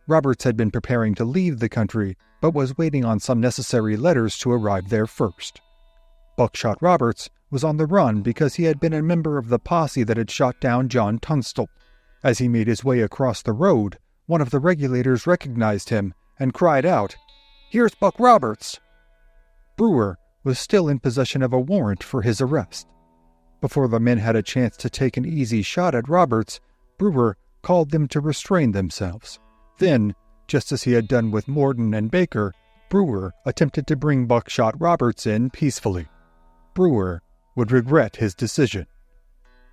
Roberts had been preparing to leave the country, but was waiting on some necessary letters to arrive there first. Buckshot Roberts was on the run because he had been a member of the posse that had shot down John Tunstall. As he made his way across the road, one of the regulators recognized him and cried out, "Here's Buck Roberts!" Brewer was still in possession of a warrant for his arrest. Before the men had a chance to take an easy shot at Roberts, Brewer called them to restrain themselves. Then, just as he had done with Morton and Baker, Brewer attempted to bring Buckshot Roberts in peacefully. Brewer would regret his decision.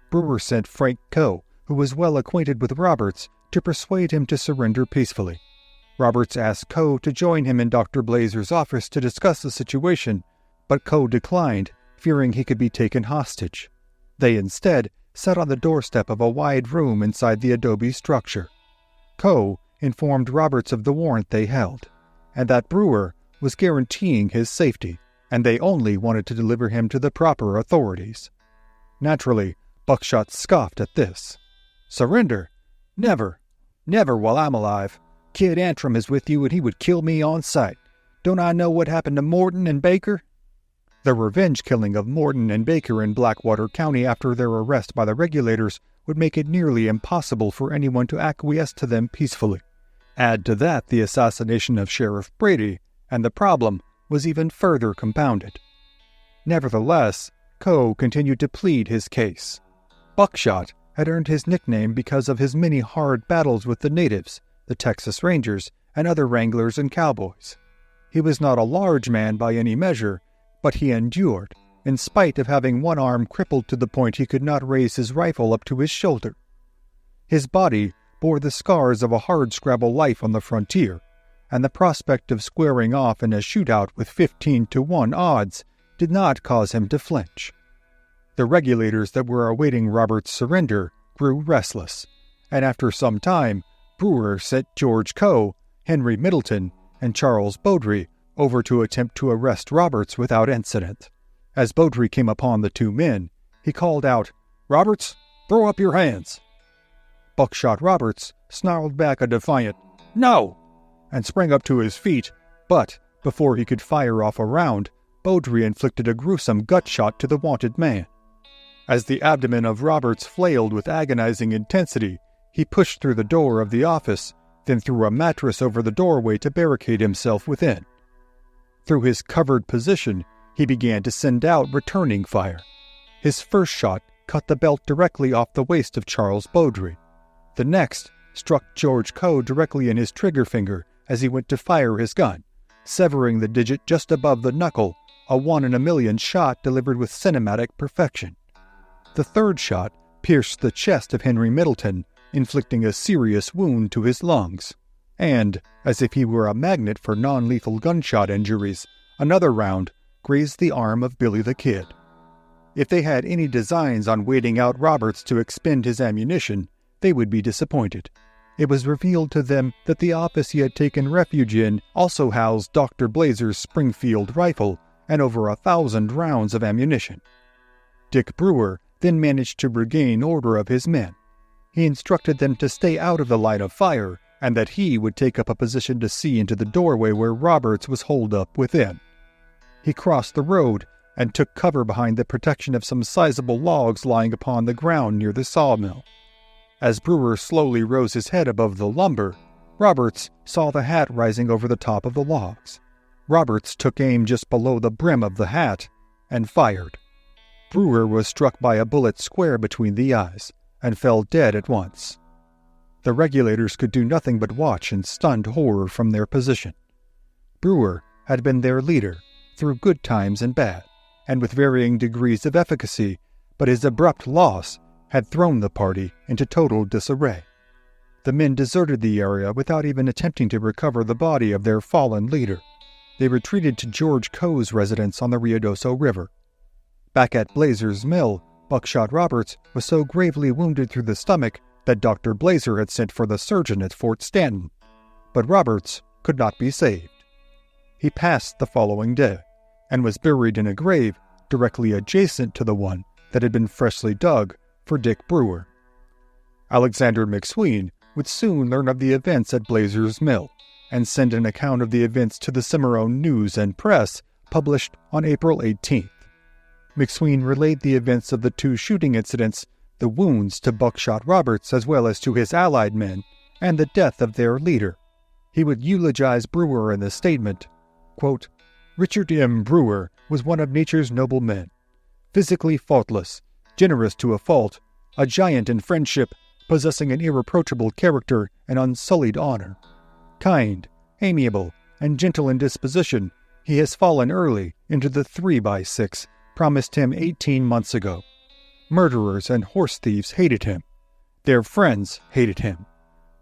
Brewer sent Frank Coe, who was well acquainted with Roberts, to persuade him to surrender peacefully. Roberts asked Coe to join him in Dr. Blazer's office to discuss the situation, but Coe declined, fearing he could be taken hostage. They instead sat on the doorstep of a wide room inside the adobe structure. Coe informed Roberts of the warrant they held, and that Brewer was guaranteeing his safety, and they only wanted to deliver him to the proper authorities. Naturally, Buckshot scoffed at this. "Surrender? Never. Never while I'm alive. Kid Antrim is with you and he would kill me on sight. Don't I know what happened to Morton and Baker?" The revenge killing of Morton and Baker in Blackwater County after their arrest by the regulators would make it nearly impossible for anyone to acquiesce to them peacefully. Add to that the assassination of Sheriff Brady, and the problem was even further compounded. Nevertheless, Coe continued to plead his case. Buckshot had earned his nickname because of his many hard battles with the natives, the Texas Rangers, and other wranglers and cowboys. He was not a large man by any measure, but he endured, in spite of having one arm crippled to the point he could not raise his rifle up to his shoulder. His body bore the scars of a hard-scrabble life on the frontier, and the prospect of squaring off in a shootout with 15-1 odds did not cause him to flinch. The regulators that were awaiting Robert's surrender grew restless, and after some time, Brewer sent George Coe, Henry Middleton, and Charles Beaudry over to attempt to arrest Roberts without incident. As Beaudry came upon the two men, he called out, "Roberts, throw up your hands!" Buckshot Roberts snarled back a defiant, "No!" and sprang up to his feet, but before he could fire off a round, Beaudry inflicted a gruesome gut shot to the wanted man. As the abdomen of Roberts flailed with agonizing intensity, he pushed through the door of the office, then threw a mattress over the doorway to barricade himself within. Through his covered position, he began to send out returning fire. His first shot cut the belt directly off the waist of Charles Beaudry. The next struck George Coe directly in his trigger finger as he went to fire his gun, severing the digit just above the knuckle, a 1 in a million shot delivered with cinematic perfection. The third shot pierced the chest of Henry Middleton, inflicting a serious wound to his lungs. And, as if he were a magnet for non-lethal gunshot injuries, another round grazed the arm of Billy the Kid. If they had any designs on waiting out Roberts to expend his ammunition, they would be disappointed. It was revealed to them that the office he had taken refuge in also housed Dr. Blazer's Springfield rifle and over 1,000 rounds of ammunition. Dick Brewer then managed to regain order of his men. He instructed them to stay out of the line of fire and that he would take up a position to see into the doorway where Roberts was holed up within. He crossed the road and took cover behind the protection of some sizable logs lying upon the ground near the sawmill. As Brewer slowly rose his head above the lumber, Roberts saw the hat rising over the top of the logs. Roberts took aim just below the brim of the hat and fired. Brewer was struck by a bullet square between the eyes and fell dead at once. The regulators could do nothing but watch in stunned horror from their position. Brewer had been their leader through good times and bad, and with varying degrees of efficacy, but his abrupt loss had thrown the party into total disarray. The men deserted the area without even attempting to recover the body of their fallen leader. They retreated to George Coe's residence on the Ruidoso River. Back at Blazer's mill, Buckshot Roberts was so gravely wounded through the stomach that Dr. Blazer had sent for the surgeon at Fort Stanton. But Roberts could not be saved. He passed the following day, and was buried in a grave directly adjacent to the one that had been freshly dug for Dick Brewer. Alexander McSween would soon learn of the events at Blazer's mill, and send an account of the events to the Cimarron News and Press, published on April 18th. McSween relayed the events of the two shooting incidents, the wounds to Buckshot Roberts as well as to his allied men, and the death of their leader. He would eulogize Brewer in the statement, quote, "Richard M. Brewer was one of nature's noble men, physically faultless, generous to a fault, a giant in friendship, possessing an irreproachable character and unsullied honor. Kind, amiable, and gentle in disposition, he has fallen early into the 3x6 promised him 18 months ago. Murderers and horse thieves hated him. Their friends hated him.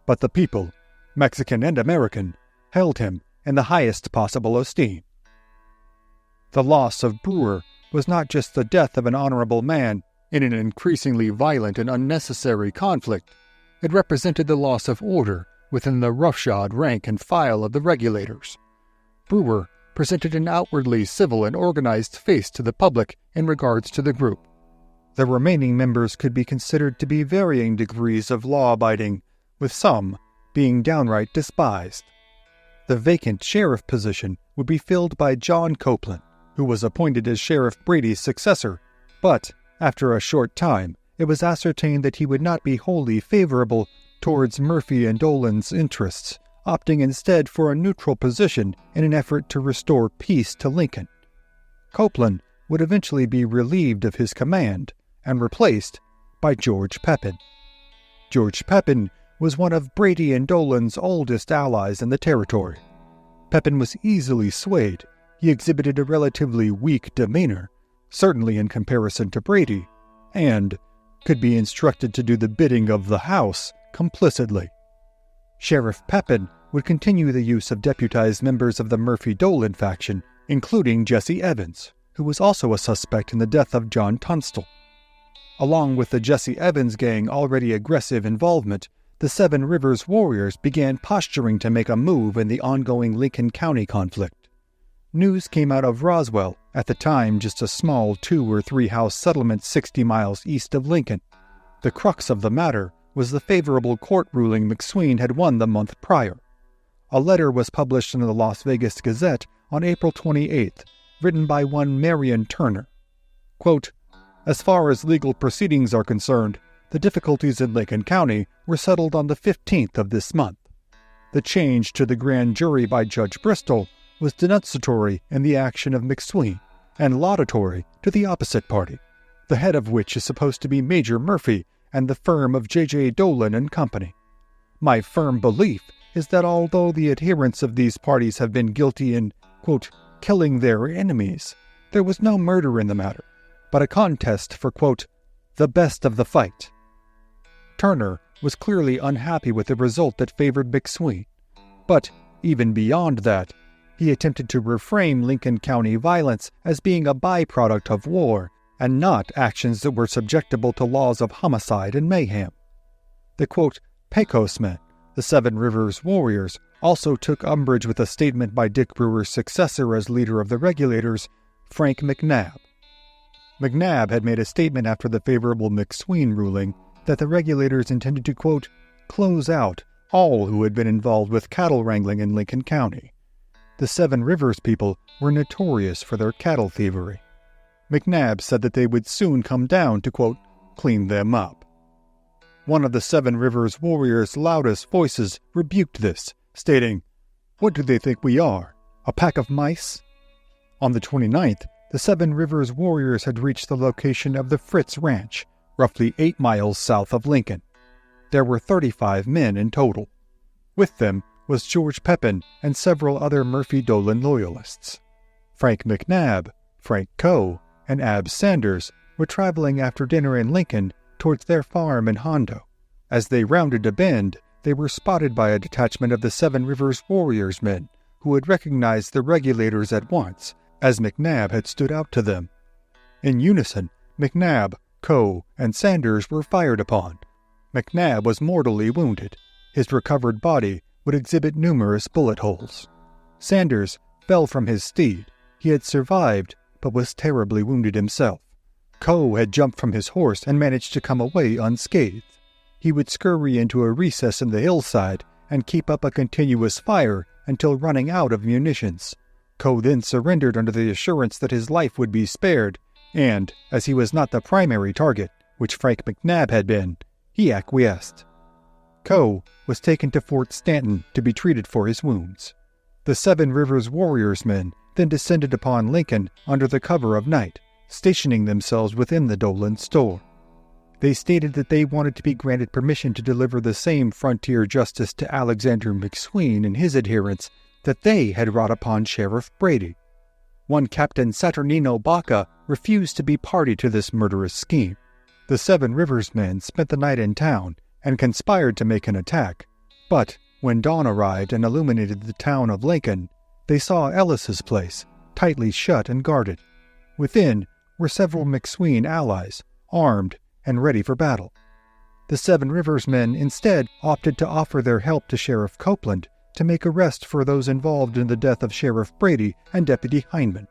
But the people, Mexican and American, held him in the highest possible esteem." The loss of Brewer was not just the death of an honorable man in an increasingly violent and unnecessary conflict. It represented the loss of order within the roughshod rank and file of the regulators. Brewer presented an outwardly civil and organized face to the public in regards to the group. The remaining members could be considered to be varying degrees of law-abiding, with some being downright despised. The vacant sheriff position would be filled by John Copeland, who was appointed as Sheriff Brady's successor, but after a short time it was ascertained that he would not be wholly favorable towards Murphy and Dolan's interests, opting instead for a neutral position in an effort to restore peace to Lincoln. Copeland would eventually be relieved of his command and replaced by George Pepin. George Pepin was one of Brady and Dolan's oldest allies in the territory. Pepin was easily swayed. He exhibited a relatively weak demeanor, certainly in comparison to Brady, and could be instructed to do the bidding of the House complicitly. Sheriff Pepin would continue the use of deputized members of the Murphy-Dolan faction, including Jesse Evans, who was also a suspect in the death of John Tunstall. Along with the Jesse Evans gang already aggressive involvement, the Seven Rivers Warriors began posturing to make a move in the ongoing Lincoln County conflict. News came out of Roswell, at the time just a small 2 or 3 house settlement 60 miles east of Lincoln. The crux of the matter was the favorable court ruling McSween had won the month prior. A letter was published in the Las Vegas Gazette on April 28th, written by one Marion Turner. Quote, "As far as legal proceedings are concerned, the difficulties in Lincoln County were settled on the 15th of this month. The change to the grand jury by Judge Bristol was denunciatory in the action of McSween and laudatory to the opposite party, the head of which is supposed to be Major Murphy and the firm of J.J. Dolan and Company. My firm belief is that although the adherents of these parties have been guilty in, quote, killing their enemies, there was no murder in the matter, but a contest for, quote, the best of the fight." Turner was clearly unhappy with the result that favored McSween, but even beyond that, he attempted to reframe Lincoln County violence as being a byproduct of war and not actions that were subjectable to laws of homicide and mayhem. The, quote, Pecos men, the Seven Rivers Warriors, also took umbrage with a statement by Dick Brewer's successor as leader of the regulators, Frank McNabb. McNabb had made a statement after the favorable McSween ruling that the regulators intended to, quote, close out all who had been involved with cattle wrangling in Lincoln County. The Seven Rivers people were notorious for their cattle thievery. McNabb said that they would soon come down to, quote, clean them up. One of the Seven Rivers warriors' loudest voices rebuked this, stating, "What do they think we are, a pack of mice?" On the 29th, the Seven Rivers warriors had reached the location of the Fritz Ranch, roughly 8 miles south of Lincoln. There were 35 men in total. With them was George Pepin and several other Murphy Dolan loyalists. Frank McNabb, Frank Coe, and Ab Sanders were traveling after dinner in Lincoln towards their farm in Hondo. As they rounded a bend, they were spotted by a detachment of the Seven Rivers Warriors men, who had recognized the regulators at once, as McNabb had stood out to them. In unison, McNabb, Coe, and Sanders were fired upon. McNabb was mortally wounded. His recovered body would exhibit numerous bullet holes. Sanders fell from his steed. He had survived, but was terribly wounded himself. Coe had jumped from his horse and managed to come away unscathed. He would scurry into a recess in the hillside and keep up a continuous fire until running out of munitions. Coe then surrendered under the assurance that his life would be spared, and, as he was not the primary target, which Frank McNabb had been, he acquiesced. Coe was taken to Fort Stanton to be treated for his wounds. The Seven Rivers Warriors men then descended upon Lincoln under the cover of night, stationing themselves within the Dolan store. They stated that they wanted to be granted permission to deliver the same frontier justice to Alexander McSween and his adherents that they had wrought upon Sheriff Brady. One Captain Saturnino Baca refused to be party to this murderous scheme. The Seven Rivers men spent the night in town and conspired to make an attack, but when dawn arrived and illuminated the town of Lincoln, they saw Ellis's place, tightly shut and guarded. Within were several McSween allies, armed and ready for battle. The Seven Rivers men instead opted to offer their help to Sheriff Copeland to make arrests for those involved in the death of Sheriff Brady and Deputy Hindman.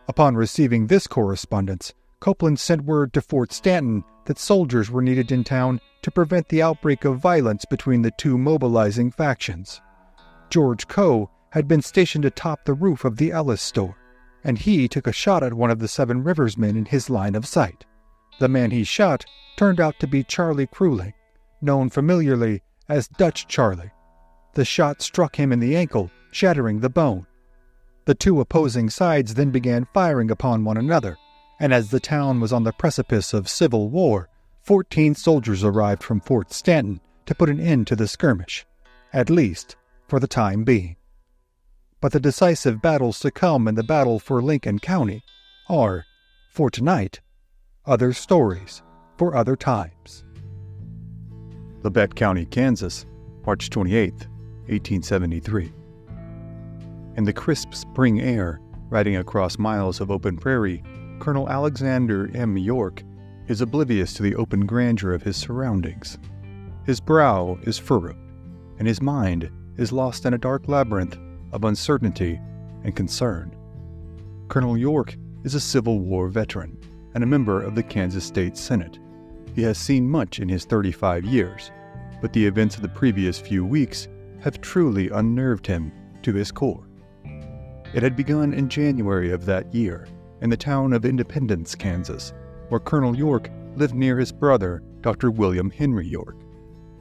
Upon receiving this correspondence, Copeland sent word to Fort Stanton that soldiers were needed in town to prevent the outbreak of violence between the two mobilizing factions. George Coe had been stationed atop the roof of the Ellis store, and he took a shot at one of the Seven Rivers men in his line of sight. The man he shot turned out to be Charlie Kruling, known familiarly as Dutch Charlie. The shot struck him in the ankle, shattering the bone. The two opposing sides then began firing upon one another, and as the town was on the precipice of civil war, 14 soldiers arrived from Fort Stanton to put an end to the skirmish, at least for the time being. But the decisive battles to come in the battle for Lincoln County are, for tonight, other stories for other times. Labette County, Kansas, March 28, 1873. In the crisp spring air, riding across miles of open prairie, Colonel Alexander M. York is oblivious to the open grandeur of his surroundings. His brow is furrowed, and his mind is lost in a dark labyrinth of uncertainty and concern. Colonel York is a Civil War veteran and a member of the Kansas State Senate. He has seen much in his 35 years, but the events of the previous few weeks have truly unnerved him to his core. It had begun in January of that year, in the town of Independence, Kansas, where Colonel York lived near his brother, Dr. William Henry York.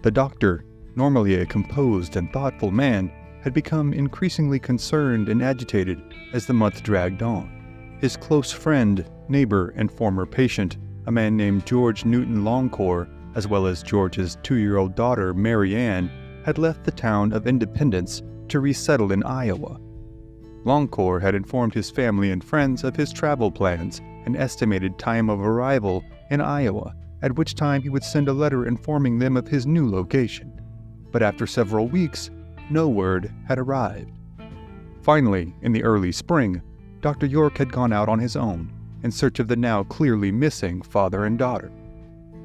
The doctor, normally a composed and thoughtful man, had become increasingly concerned and agitated as the month dragged on. His close friend, neighbor, and former patient, a man named George Newton Longcore, as well as George's 2-year-old daughter, Mary Ann, had left the town of Independence to resettle in Iowa. Longcore had informed his family and friends of his travel plans and estimated time of arrival in Iowa, at which time he would send a letter informing them of his new location. But after several weeks, no word had arrived. Finally, in the early spring, Dr. York had gone out on his own in search of the now clearly missing father and daughter.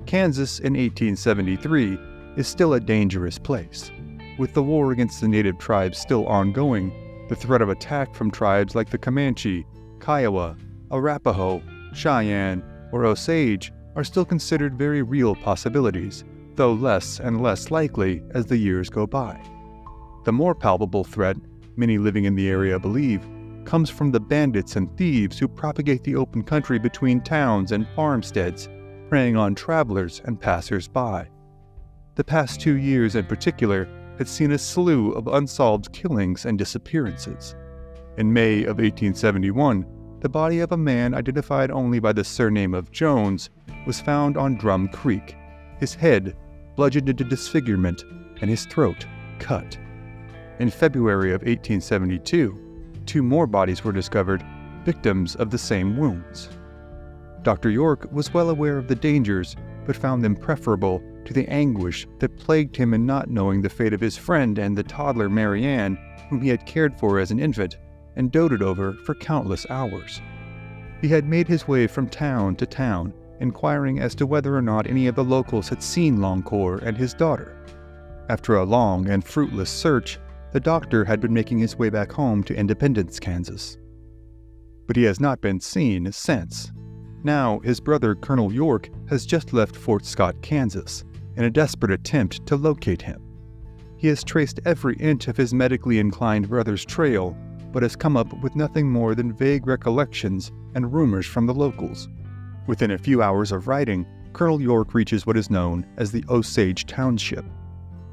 Kansas in 1873 is still a dangerous place. With the war against the native tribes still ongoing, the threat of attack from tribes like the Comanche, Kiowa, Arapaho, Cheyenne, or Osage are still considered very real possibilities, though less and less likely as the years go by. The more palpable threat, many living in the area believe, comes from the bandits and thieves who propagate the open country between towns and farmsteads, preying on travelers and passers-by. The past 2 years in particular had seen a slew of unsolved killings and disappearances. In May of 1871, the body of a man identified only by the surname of Jones was found on Drum Creek, his head bludgeoned into disfigurement and his throat cut. In February of 1872, 2 more bodies were discovered, victims of the same wounds. Dr. York was well aware of the dangers, but found them preferable to the anguish that plagued him in not knowing the fate of his friend and the toddler Mary Ann, whom he had cared for as an infant and doted over for countless hours. He had made his way from town to town, inquiring as to whether or not any of the locals had seen Longcore and his daughter. After a long and fruitless search, the doctor had been making his way back home to Independence, Kansas. But he has not been seen since. Now, his brother, Colonel York, has just left Fort Scott, Kansas, in a desperate attempt to locate him. He has traced every inch of his medically inclined brother's trail, but has come up with nothing more than vague recollections and rumors from the locals. Within a few hours of riding, Colonel York reaches what is known as the Osage Township.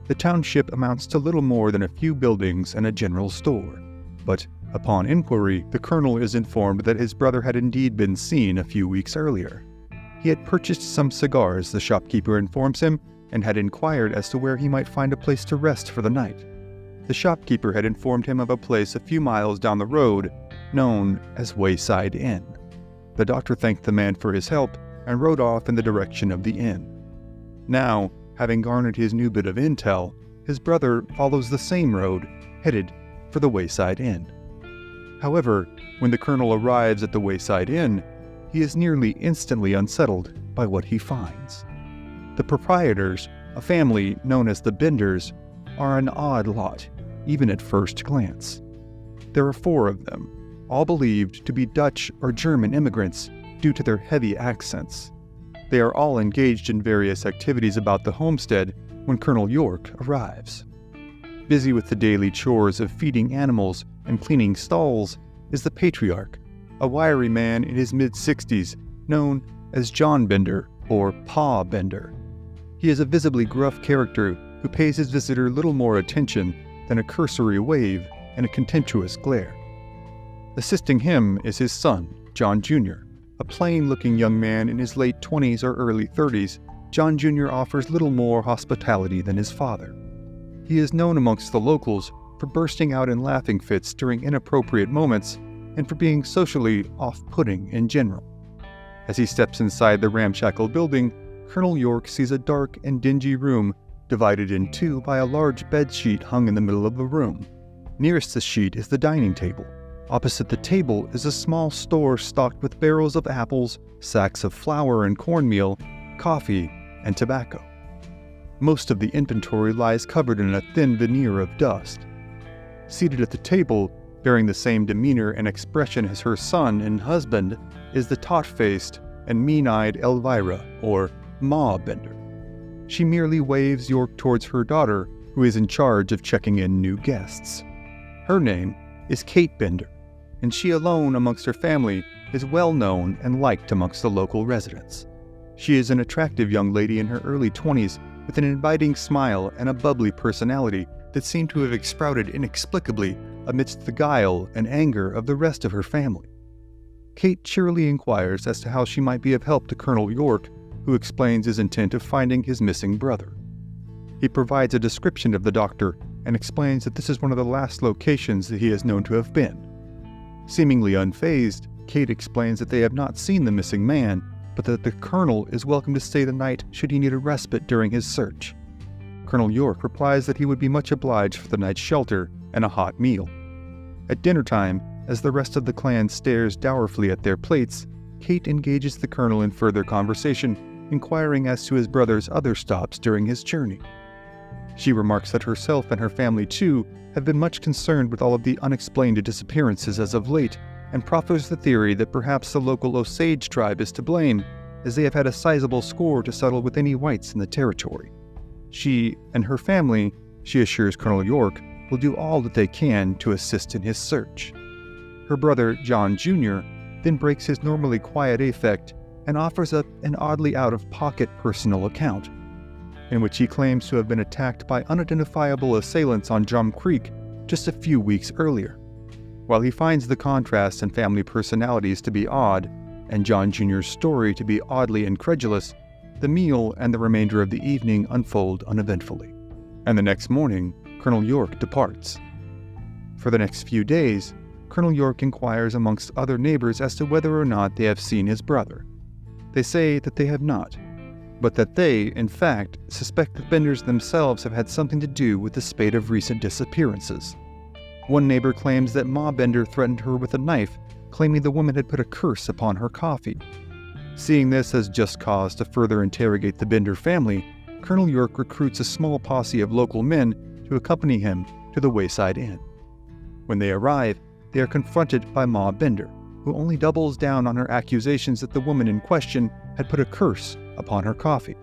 The township amounts to little more than a few buildings and a general store, but upon inquiry, the colonel is informed that his brother had indeed been seen a few weeks earlier. He had purchased some cigars, the shopkeeper informs him, and had inquired as to where he might find a place to rest for the night. The shopkeeper had informed him of a place a few miles down the road, known as Wayside Inn. The doctor thanked the man for his help and rode off in the direction of the inn. Now, having garnered his new bit of intel, his brother follows the same road, headed for the Wayside Inn. However, when the colonel arrives at the Wayside Inn, he is nearly instantly unsettled by what he finds. The proprietors, a family known as the Benders, are an odd lot, even at first glance. There are 4 of them, all believed to be Dutch or German immigrants due to their heavy accents. They are all engaged in various activities about the homestead when Colonel York arrives. Busy with the daily chores of feeding animals and cleaning stalls is the patriarch, a wiry man in his mid-60s known as John Bender or Pa Bender. He is a visibly gruff character who pays his visitor little more attention than a cursory wave and a contemptuous glare. Assisting him is his son, John Jr., a plain-looking young man in his late 20s or early 30s. John Jr. offers little more hospitality than his father. He is known amongst the locals for bursting out in laughing fits during inappropriate moments and for being socially off-putting in general. As he steps inside the ramshackle building, Colonel York sees a dark and dingy room divided in 2 by a large bedsheet hung in the middle of the room. Nearest the sheet is the dining table. Opposite the table is a small store stocked with barrels of apples, sacks of flour and cornmeal, coffee, and tobacco. Most of the inventory lies covered in a thin veneer of dust. Seated at the table, bearing the same demeanor and expression as her son and husband, is the taut-faced and mean-eyed Elvira, or Ma Bender. She merely waves York towards her daughter, who is in charge of checking in new guests. Her name is Kate Bender, and she alone amongst her family is well known and liked amongst the local residents. She is an attractive young lady in her early 20s with an inviting smile and a bubbly personality that seem to have sprouted inexplicably amidst the guile and anger of the rest of her family. Kate cheerily inquires as to how she might be of help to Colonel York, who explains his intent of finding his missing brother. He provides a description of the doctor and explains that this is one of the last locations that he is known to have been. Seemingly unfazed, Kate explains that they have not seen the missing man, but that the colonel is welcome to stay the night should he need a respite during his search. Colonel York replies that he would be much obliged for the night's shelter and a hot meal. At dinner time, as the rest of the clan stares dourfully at their plates, Kate engages the colonel in further conversation, inquiring as to his brother's other stops during his journey. She remarks that herself and her family, too, have been much concerned with all of the unexplained disappearances as of late, and proffers the theory that perhaps the local Osage tribe is to blame, as they have had a sizable score to settle with any whites in the territory. She and her family, she assures Colonel York, will do all that they can to assist in his search. Her brother, John Jr., then breaks his normally quiet affect and offers up an oddly out-of-pocket personal account, in which he claims to have been attacked by unidentifiable assailants on Drum Creek just a few weeks earlier. While he finds the contrast in family personalities to be odd, and John Jr.'s story to be oddly incredulous, the meal and the remainder of the evening unfold uneventfully, and the next morning, Colonel York departs. For the next few days, Colonel York inquires amongst other neighbors as to whether or not they have seen his brother. They say that they have not, but that they, in fact, suspect the Benders themselves have had something to do with the spate of recent disappearances. One neighbor claims that Ma Bender threatened her with a knife, claiming the woman had put a curse upon her coffee. Seeing this as just cause to further interrogate the Bender family, Colonel York recruits a small posse of local men to accompany him to the Wayside Inn. When they arrive, they are confronted by Ma Bender, who only doubles down on her accusations that the woman in question had put a curse upon her coffee.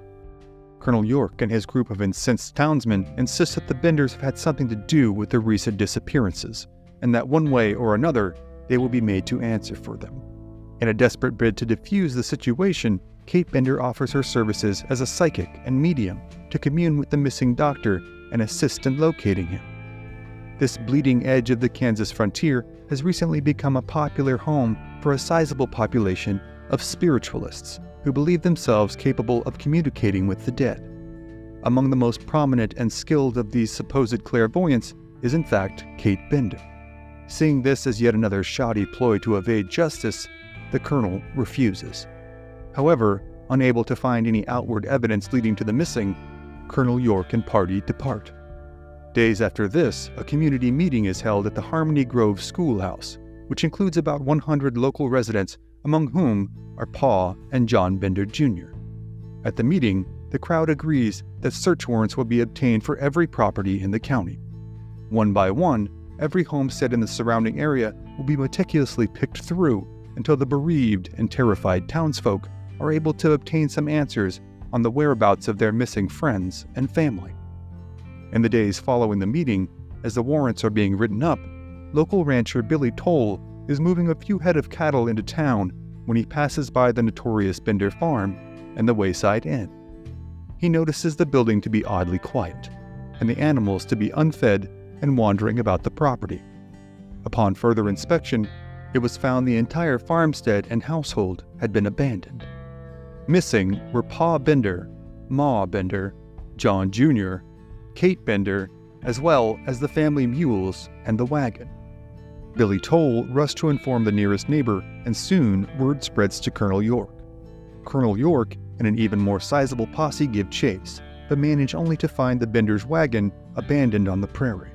Colonel York and his group of incensed townsmen insist that the Benders have had something to do with the recent disappearances, and that one way or another, they will be made to answer for them. In a desperate bid to defuse the situation, Kate Bender offers her services as a psychic and medium to commune with the missing doctor and assist in locating him. This bleeding edge of the Kansas frontier has recently become a popular home for a sizable population of spiritualists who believe themselves capable of communicating with the dead. Among the most prominent and skilled of these supposed clairvoyants is in fact Kate Bender. Seeing this as yet another shoddy ploy to evade justice, the colonel refuses. However, unable to find any outward evidence leading to the missing, Colonel York and party depart. Days after this, a community meeting is held at the Harmony Grove Schoolhouse, which includes about 100 local residents, among whom are Pa and John Bender Jr. At the meeting, the crowd agrees that search warrants will be obtained for every property in the county. One by one, every homestead in the surrounding area will be meticulously picked through until the bereaved and terrified townsfolk are able to obtain some answers on the whereabouts of their missing friends and family. In the days following the meeting, as the warrants are being written up, local rancher Billy Toll is moving a few head of cattle into town when he passes by the notorious Bender farm and the Wayside Inn. He notices the building to be oddly quiet, and the animals to be unfed and wandering about the property. Upon further inspection, it was found the entire farmstead and household had been abandoned. Missing were Pa Bender, Ma Bender, John Jr., Kate Bender, as well as the family mules and the wagon. Billy Toll rushed to inform the nearest neighbor, and soon word spreads to Colonel York. Colonel York and an even more sizable posse give chase, but manage only to find the Bender's wagon abandoned on the prairie.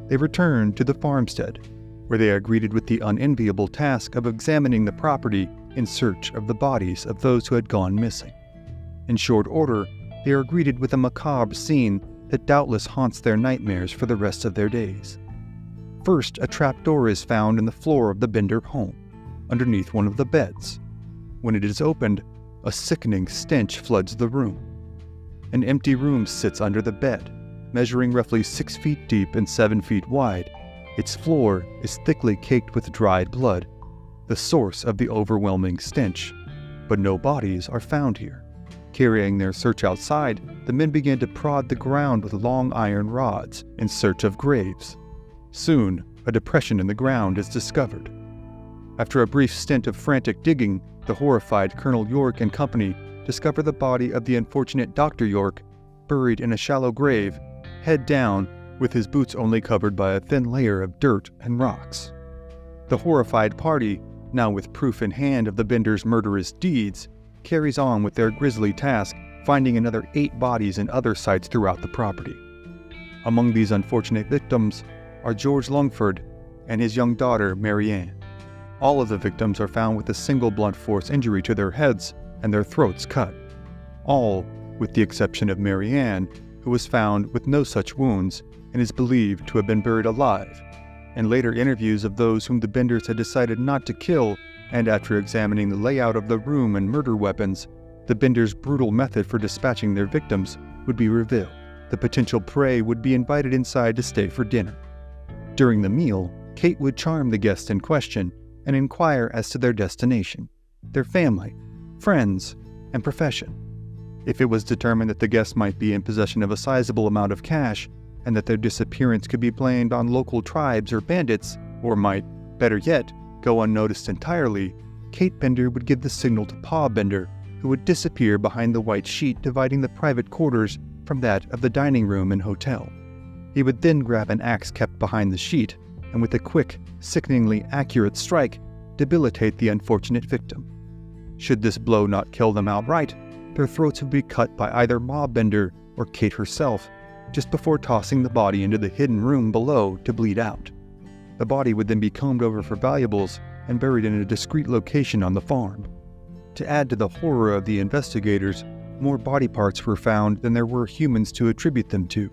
They return to the farmstead, where they are greeted with the unenviable task of examining the property in search of the bodies of those who had gone missing. In short order, they are greeted with a macabre scene that doubtless haunts their nightmares for the rest of their days. First, a trapdoor is found in the floor of the Bender home, underneath one of the beds. When it is opened, a sickening stench floods the room. An empty room sits under the bed, measuring roughly 6 feet deep and 7 feet wide. Its floor is thickly caked with dried blood, the source of the overwhelming stench, but no bodies are found here. Carrying their search outside, the men began to prod the ground with long iron rods in search of graves. Soon, a depression in the ground is discovered. After a brief stint of frantic digging, the horrified Colonel York and company discover the body of the unfortunate Dr. York, buried in a shallow grave, head down, with his boots only covered by a thin layer of dirt and rocks. The horrified party, now with proof in hand of the Benders' murderous deeds, carries on with their grisly task, finding another 8 bodies in other sites throughout the property. Among these unfortunate victims are George Lungford and his young daughter, Mary Ann. All of the victims are found with a single blunt force injury to their heads and their throats cut. All, with the exception of Mary Ann, who was found with no such wounds and is believed to have been buried alive. In later interviews of those whom the Benders had decided not to kill, and after examining the layout of the room and murder weapons, the Benders' brutal method for dispatching their victims would be revealed. The potential prey would be invited inside to stay for dinner. During the meal, Kate would charm the guest in question and inquire as to their destination, their family, friends, and profession. If it was determined that the guest might be in possession of a sizable amount of cash and that their disappearance could be blamed on local tribes or bandits, or might, better yet, go unnoticed entirely, Kate Bender would give the signal to Pa Bender, who would disappear behind the white sheet dividing the private quarters from that of the dining room and hotel. He would then grab an axe kept behind the sheet and with a quick, sickeningly accurate strike, debilitate the unfortunate victim. Should this blow not kill them outright, their throats would be cut by either Ma Bender or Kate herself, just before tossing the body into the hidden room below to bleed out. The body would then be combed over for valuables and buried in a discreet location on the farm. To add to the horror of the investigators, more body parts were found than there were humans to attribute them to,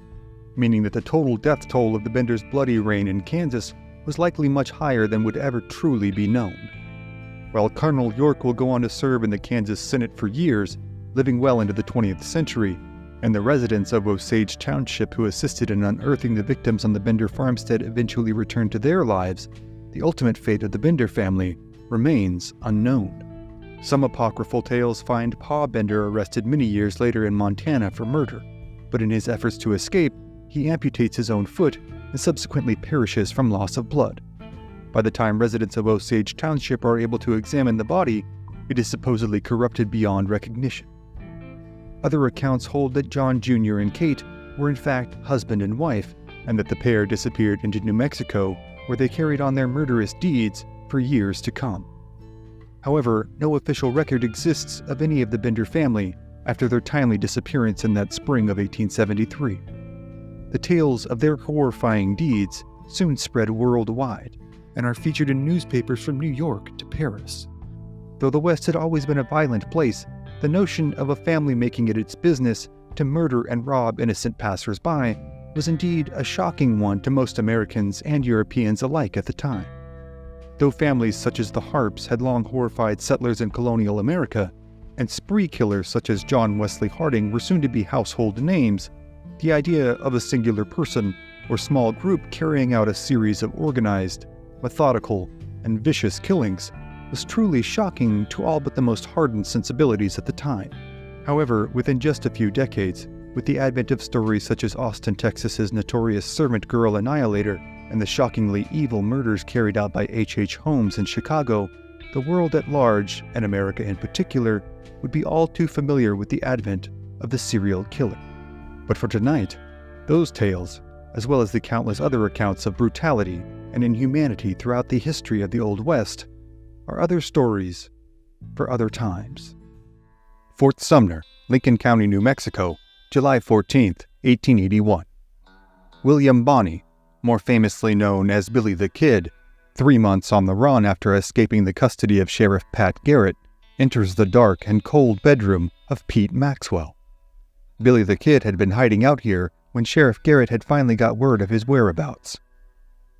meaning that the total death toll of the Benders' bloody reign in Kansas was likely much higher than would ever truly be known. While Colonel York will go on to serve in the Kansas Senate for years, living well into the 20th century, and the residents of Osage Township who assisted in unearthing the victims on the Bender farmstead eventually returned to their lives, the ultimate fate of the Bender family remains unknown. Some apocryphal tales find Pa Bender arrested many years later in Montana for murder, but in his efforts to escape, he amputates his own foot and subsequently perishes from loss of blood. By the time residents of Osage Township are able to examine the body, it is supposedly corrupted beyond recognition. Other accounts hold that John Jr. and Kate were in fact husband and wife, and that the pair disappeared into New Mexico, where they carried on their murderous deeds for years to come. However, no official record exists of any of the Bender family after their timely disappearance in that spring of 1873. The tales of their horrifying deeds soon spread worldwide and are featured in newspapers from New York to Paris. Though the West had always been a violent place, the notion of a family making it its business to murder and rob innocent passers-by was indeed a shocking one to most Americans and Europeans alike at the time. Though families such as the Harps had long horrified settlers in colonial America, and spree killers such as John Wesley Harding were soon to be household names, the idea of a singular person or small group carrying out a series of organized, methodical, and vicious killings was truly shocking to all but the most hardened sensibilities at the time. However, within just a few decades, with the advent of stories such as Austin, Texas's notorious servant girl annihilator and the shockingly evil murders carried out by H.H. Holmes in Chicago, the world at large, and America in particular, would be all too familiar with the advent of the serial killer. But for tonight, those tales, as well as the countless other accounts of brutality and inhumanity throughout the history of the Old West, are other stories for other times. Fort Sumner, Lincoln County, New Mexico, July 14, 1881. William Bonney, more famously known as Billy the Kid, 3 months on the run after escaping the custody of Sheriff Pat Garrett, enters the dark and cold bedroom of Pete Maxwell. Billy the Kid had been hiding out here when Sheriff Garrett had finally got word of his whereabouts.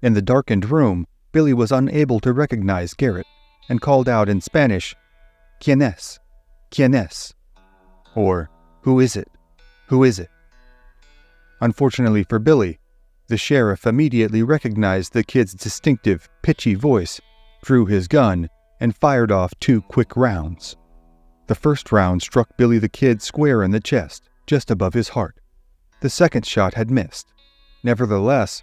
In the darkened room, Billy was unable to recognize Garrett and called out in Spanish, "¿Quién es? ¿Quién es?" or "Who is it? Who is it?" Unfortunately for Billy, the sheriff immediately recognized the kid's distinctive, pitchy voice, drew his gun, and fired off 2 quick rounds. The first round struck Billy the Kid square in the chest, just above his heart. The second shot had missed. Nevertheless,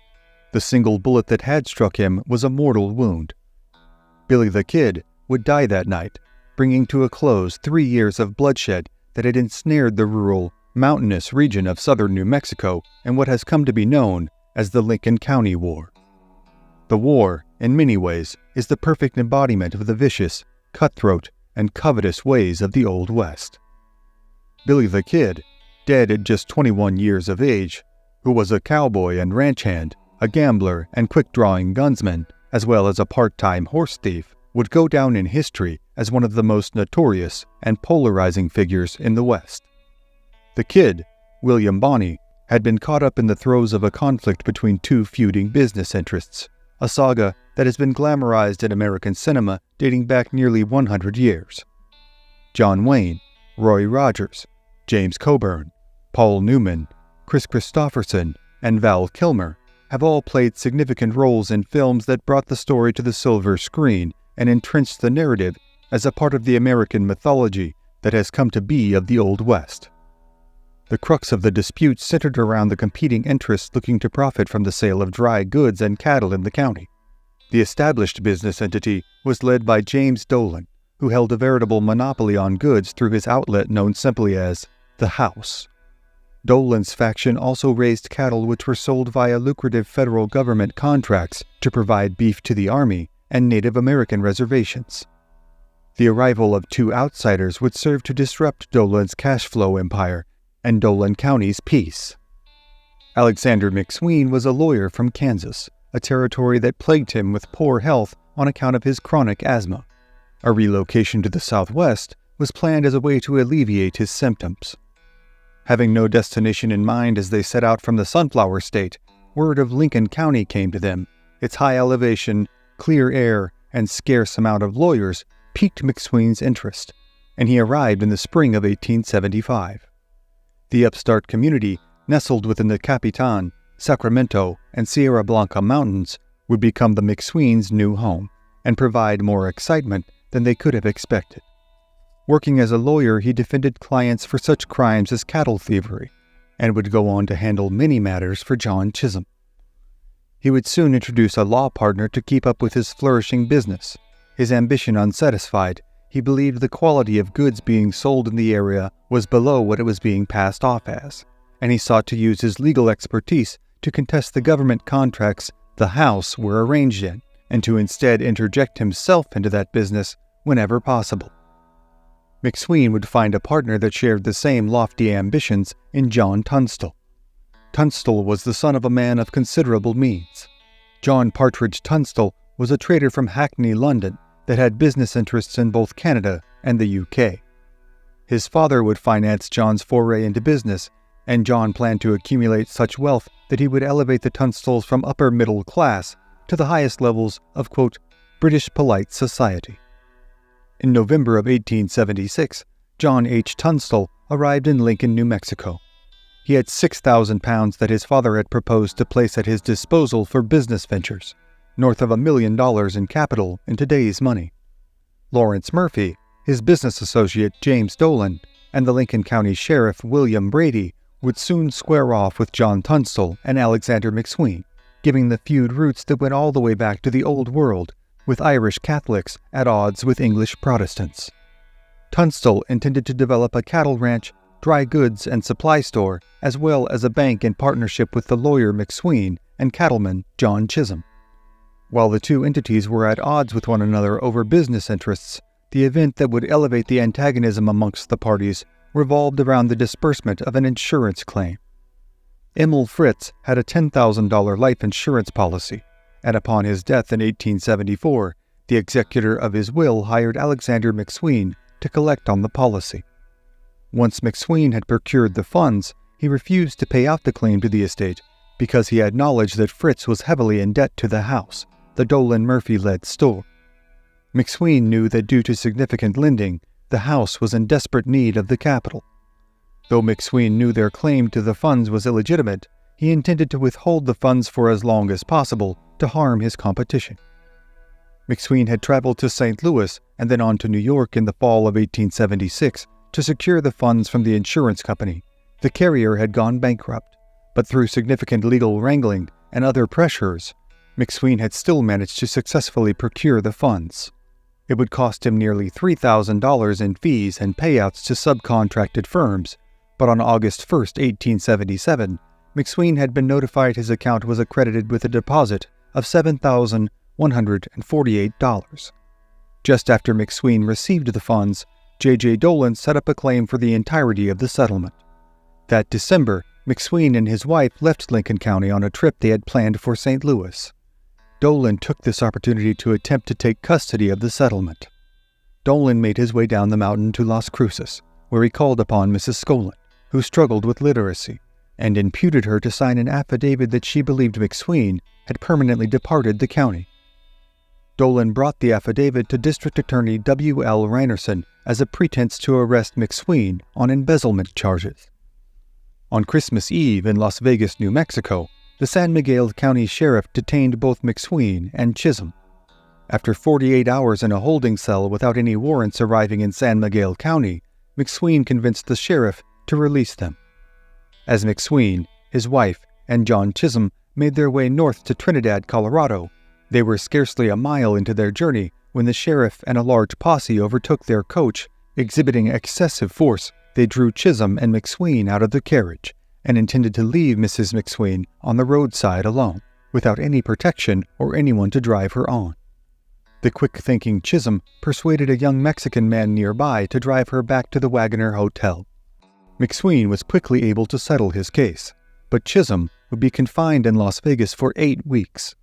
the single bullet that had struck him was a mortal wound. Billy the Kid would die that night, bringing to a close 3 years of bloodshed that had ensnared the rural, mountainous region of southern New Mexico in what has come to be known as the Lincoln County War. The war, in many ways, is the perfect embodiment of the vicious, cutthroat, and covetous ways of the Old West. Billy the Kid, dead at just 21 years of age, who was a cowboy and ranch hand, a gambler and quick-drawing gunsman, as well as a part-time horse thief, would go down in history as one of the most notorious and polarizing figures in the West. The Kid, William Bonney, had been caught up in the throes of a conflict between 2 feuding business interests, a saga that has been glamorized in American cinema dating back nearly 100 years. John Wayne, Roy Rogers, James Coburn, Paul Newman, Chris Christopherson, and Val Kilmer have all played significant roles in films that brought the story to the silver screen and entrenched the narrative as a part of the American mythology that has come to be of the Old West. The crux of the dispute centered around the competing interests looking to profit from the sale of dry goods and cattle in the county. The established business entity was led by James Dolan, who held a veritable monopoly on goods through his outlet known simply as the House. Dolan's faction also raised cattle which were sold via lucrative federal government contracts to provide beef to the Army and Native American reservations. The arrival of two outsiders would serve to disrupt Dolan's cash flow empire and Dolan County's peace. Alexander McSween was a lawyer from Kansas, a territory that plagued him with poor health on account of his chronic asthma. A relocation to the Southwest was planned as a way to alleviate his symptoms. Having no destination in mind as they set out from the Sunflower State, word of Lincoln County came to them. Its high elevation, clear air, and scarce amount of lawyers piqued McSween's interest, and he arrived in the spring of 1875. The upstart community, nestled within the Capitan, Sacramento, and Sierra Blanca mountains, would become the McSweens' new home and provide more excitement than they could have expected. Working as a lawyer, he defended clients for such crimes as cattle thievery, and would go on to handle many matters for John Chisholm. He would soon introduce a law partner to keep up with his flourishing business. His ambition unsatisfied, he believed the quality of goods being sold in the area was below what it was being passed off as, and he sought to use his legal expertise to contest the government contracts the House were arranged in, and to instead interject himself into that business whenever possible. McSween would find a partner that shared the same lofty ambitions in John Tunstall. Tunstall was the son of a man of considerable means. John Partridge Tunstall was a trader from Hackney, London, that had business interests in both Canada and the UK. His father would finance John's foray into business, and John planned to accumulate such wealth that he would elevate the Tunstalls from upper middle class to the highest levels of, quote, British polite society. In November of 1876, John H. Tunstall arrived in Lincoln, New Mexico. He had 6,000 pounds that his father had proposed to place at his disposal for business ventures, north of $1 million in capital in today's money. Lawrence Murphy, his business associate James Dolan, and the Lincoln County Sheriff William Brady would soon square off with John Tunstall and Alexander McSween, giving the feud roots that went all the way back to the Old World, with Irish Catholics at odds with English Protestants. Tunstall intended to develop a cattle ranch, dry goods and supply store, as well as a bank in partnership with the lawyer McSween and cattleman John Chisholm. While the two entities were at odds with one another over business interests, the event that would elevate the antagonism amongst the parties revolved around the disbursement of an insurance claim. Emil Fritz had a $10,000 life insurance policy, and upon his death in 1874, the executor of his will hired Alexander McSween to collect on the policy. Once McSween had procured the funds, he refused to pay out the claim to the estate because he had knowledge that Fritz was heavily in debt to the House, the Dolan Murphy-led store. McSween knew that due to significant lending, the House was in desperate need of the capital. Though McSween knew their claim to the funds was illegitimate, he intended to withhold the funds for as long as possible to harm his competition. McSween had traveled to St. Louis and then on to New York in the fall of 1876 to secure the funds from the insurance company. The carrier had gone bankrupt, but through significant legal wrangling and other pressures, McSween had still managed to successfully procure the funds. It would cost him nearly $3,000 in fees and payouts to subcontracted firms, but on August 1, 1877, McSween had been notified his account was accredited with a deposit of $7,148. Just after McSween received the funds, J.J. Dolan set up a claim for the entirety of the settlement. That December, McSween and his wife left Lincoln County on a trip they had planned for St. Louis. Dolan took this opportunity to attempt to take custody of the settlement. Dolan made his way down the mountain to Las Cruces, where he called upon Mrs. Skolin, who struggled with literacy, and imputed her to sign an affidavit that she believed McSween had permanently departed the county. Dolan brought the affidavit to District Attorney W.L. Reinerson as a pretense to arrest McSween on embezzlement charges. On Christmas Eve in Las Vegas, New Mexico, the San Miguel County Sheriff detained both McSween and Chisholm. After 48 hours in a holding cell without any warrants arriving in San Miguel County, McSween convinced the sheriff to release them. As McSween, his wife, and John Chisholm made their way north to Trinidad, Colorado, they were scarcely a mile into their journey when the sheriff and a large posse overtook their coach. Exhibiting excessive force, they drew Chisholm and McSween out of the carriage and intended to leave Mrs. McSween on the roadside alone, without any protection or anyone to drive her on. The quick-thinking Chisholm persuaded a young Mexican man nearby to drive her back to the Wagoner Hotel. McSween was quickly able to settle his case, but Chisholm would be confined in Las Vegas for 8 weeks.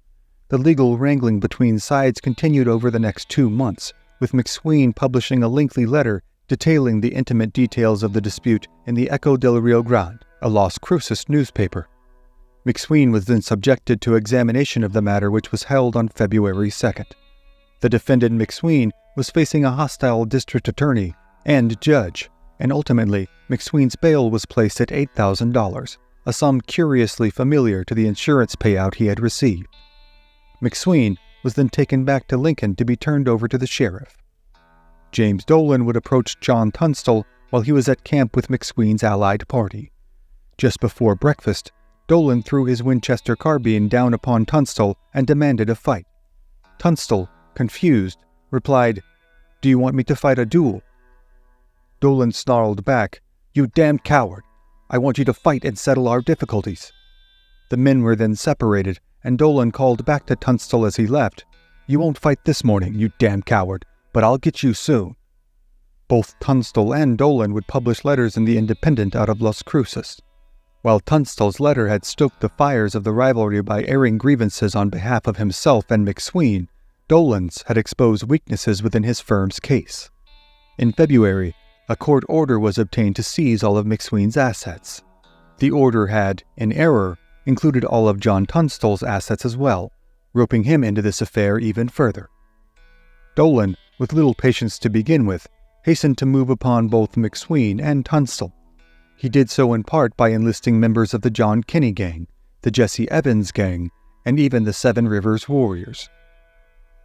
The legal wrangling between sides continued over the next 2 months, with McSween publishing a lengthy letter detailing the intimate details of the dispute in the Echo del Rio Grande, a Las Cruces newspaper. McSween was then subjected to examination of the matter, which was held on February 2nd. The defendant McSween was facing a hostile district attorney and judge, and ultimately McSween's bail was placed at $8,000, a sum curiously familiar to the insurance payout he had received. McSween was then taken back to Lincoln to be turned over to the sheriff. James Dolan would approach John Tunstall while he was at camp with McSween's allied party. Just before breakfast, Dolan threw his Winchester carbine down upon Tunstall and demanded a fight. Tunstall, confused, replied, "Do you want me to fight a duel?" Dolan snarled back, "You damned coward! I want you to fight and settle our difficulties." The men were then separated, and Dolan called back to Tunstall as he left, "You won't fight this morning, you damned coward, but I'll get you soon." Both Tunstall and Dolan would publish letters in the Independent out of Las Cruces. While Tunstall's letter had stoked the fires of the rivalry by airing grievances on behalf of himself and McSween, Dolan's had exposed weaknesses within his firm's case. In February, a court order was obtained to seize all of McSween's assets. The order had, in error, included all of John Tunstall's assets as well, roping him into this affair even further. Dolan, with little patience to begin with, hastened to move upon both McSween and Tunstall. He did so in part by enlisting members of the John Kinney Gang, the Jesse Evans Gang, and even the Seven Rivers Warriors.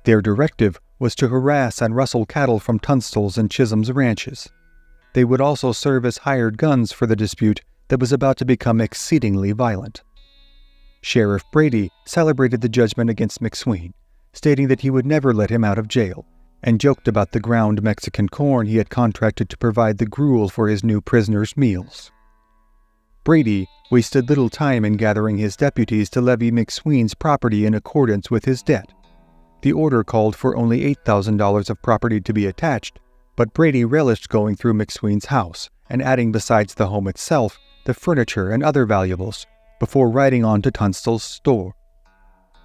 Their directive was to harass and rustle cattle from Tunstall's and Chisholm's ranches. They would also serve as hired guns for the dispute that was about to become exceedingly violent. Sheriff Brady celebrated the judgment against McSween, stating that he would never let him out of jail, and joked about the ground Mexican corn he had contracted to provide the gruel for his new prisoners' meals. Brady wasted little time in gathering his deputies to levy McSween's property in accordance with his debt. The order called for only $8,000 of property to be attached, but Brady relished going through McSween's house and adding besides the home itself the furniture and other valuables, before riding on to Tunstall's store.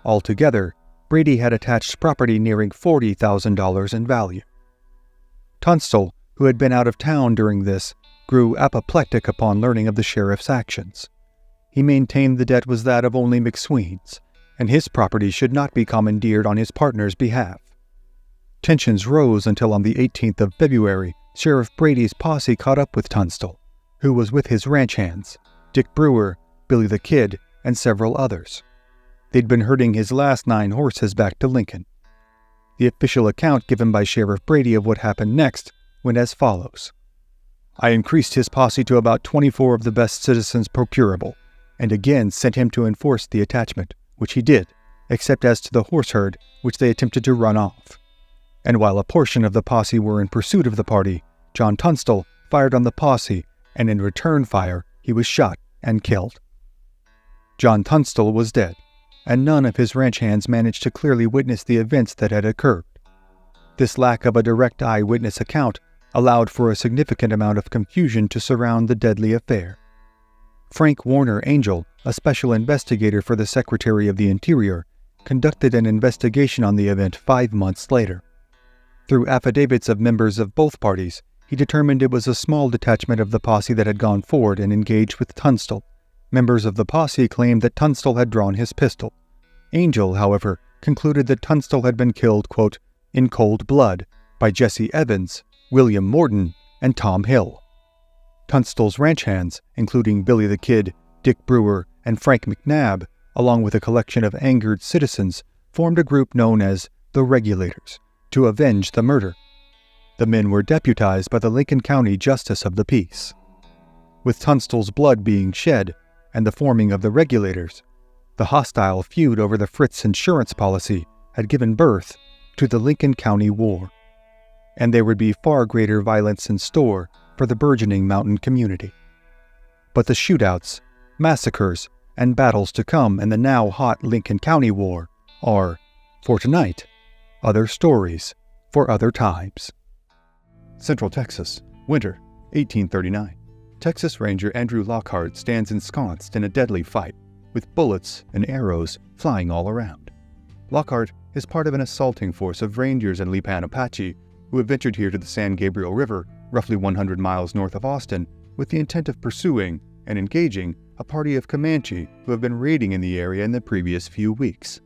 Altogether, Brady had attached property nearing $40,000 in value. Tunstall, who had been out of town during this, grew apoplectic upon learning of the sheriff's actions. He maintained the debt was that of only McSween's, and his property should not be commandeered on his partner's behalf. Tensions rose until on the 18th of February, Sheriff Brady's posse caught up with Tunstall, who was with his ranch hands, Dick Brewer, Billy the Kid, and several others. They'd been herding his last 9 horses back to Lincoln. The official account given by Sheriff Brady of what happened next went as follows. "I increased his posse to about 24 of the best citizens procurable, and again sent him to enforce the attachment, which he did, except as to the horse herd, which they attempted to run off. And while a portion of the posse were in pursuit of the party, John Tunstall fired on the posse, and in return fire he was shot and killed." John Tunstall was dead, and none of his ranch hands managed to clearly witness the events that had occurred. This lack of a direct eyewitness account allowed for a significant amount of confusion to surround the deadly affair. Frank Warner Angel, a special investigator for the Secretary of the Interior, conducted an investigation on the event 5 months later. Through affidavits of members of both parties, he determined it was a small detachment of the posse that had gone forward and engaged with Tunstall. Members of the posse claimed that Tunstall had drawn his pistol. Angel, however, concluded that Tunstall had been killed, quote, "in cold blood" by Jesse Evans, William Morton, and Tom Hill. Tunstall's ranch hands, including Billy the Kid, Dick Brewer, and Frank McNabb, along with a collection of angered citizens, formed a group known as the Regulators to avenge the murder. The men were deputized by the Lincoln County Justice of the Peace. With Tunstall's blood being shed and the forming of the Regulators, the hostile feud over the Fritz insurance policy had given birth to the Lincoln County War, and there would be far greater violence in store for the burgeoning mountain community. But the shootouts, massacres, and battles to come in the now hot Lincoln County War are, for tonight, other stories for other times. Central Texas, winter, 1839. Texas Ranger Andrew Lockhart stands ensconced in a deadly fight, with bullets and arrows flying all around. Lockhart is part of an assaulting force of Rangers and Lipan Apache who have ventured here to the San Gabriel River, roughly 100 miles north of Austin, with the intent of pursuing and engaging a party of Comanche who have been raiding in the area in the previous few weeks.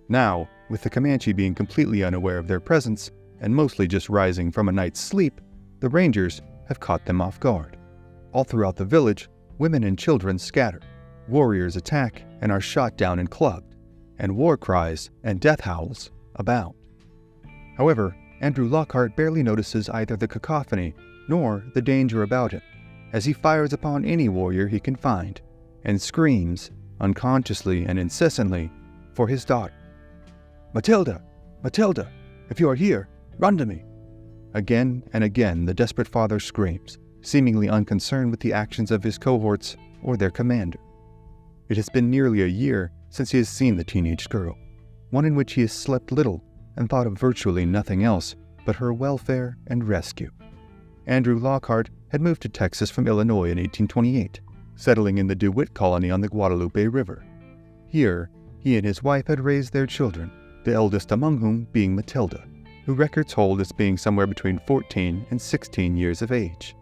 Now, with the Comanche being completely unaware of their presence and mostly just rising from a night's sleep, the Rangers have caught them off guard. All throughout the village, women and children scatter. Warriors attack and are shot down and clubbed, and war cries and death howls abound. However, Andrew Lockhart barely notices either the cacophony nor the danger about him, as he fires upon any warrior he can find, and screams, unconsciously and incessantly, for his daughter. "Matilda! Matilda! If you are here, run to me!" Again and again the desperate father screams, seemingly unconcerned with the actions of his cohorts or their commander. It has been nearly a year since he has seen the teenage girl, one in which he has slept little and thought of virtually nothing else but her welfare and rescue. Andrew Lockhart had moved to Texas from Illinois in 1828, settling in the DeWitt colony on the Guadalupe River. Here, he and his wife had raised their children, the eldest among whom being Matilda, who records hold as being somewhere between 14 and 16 years of age.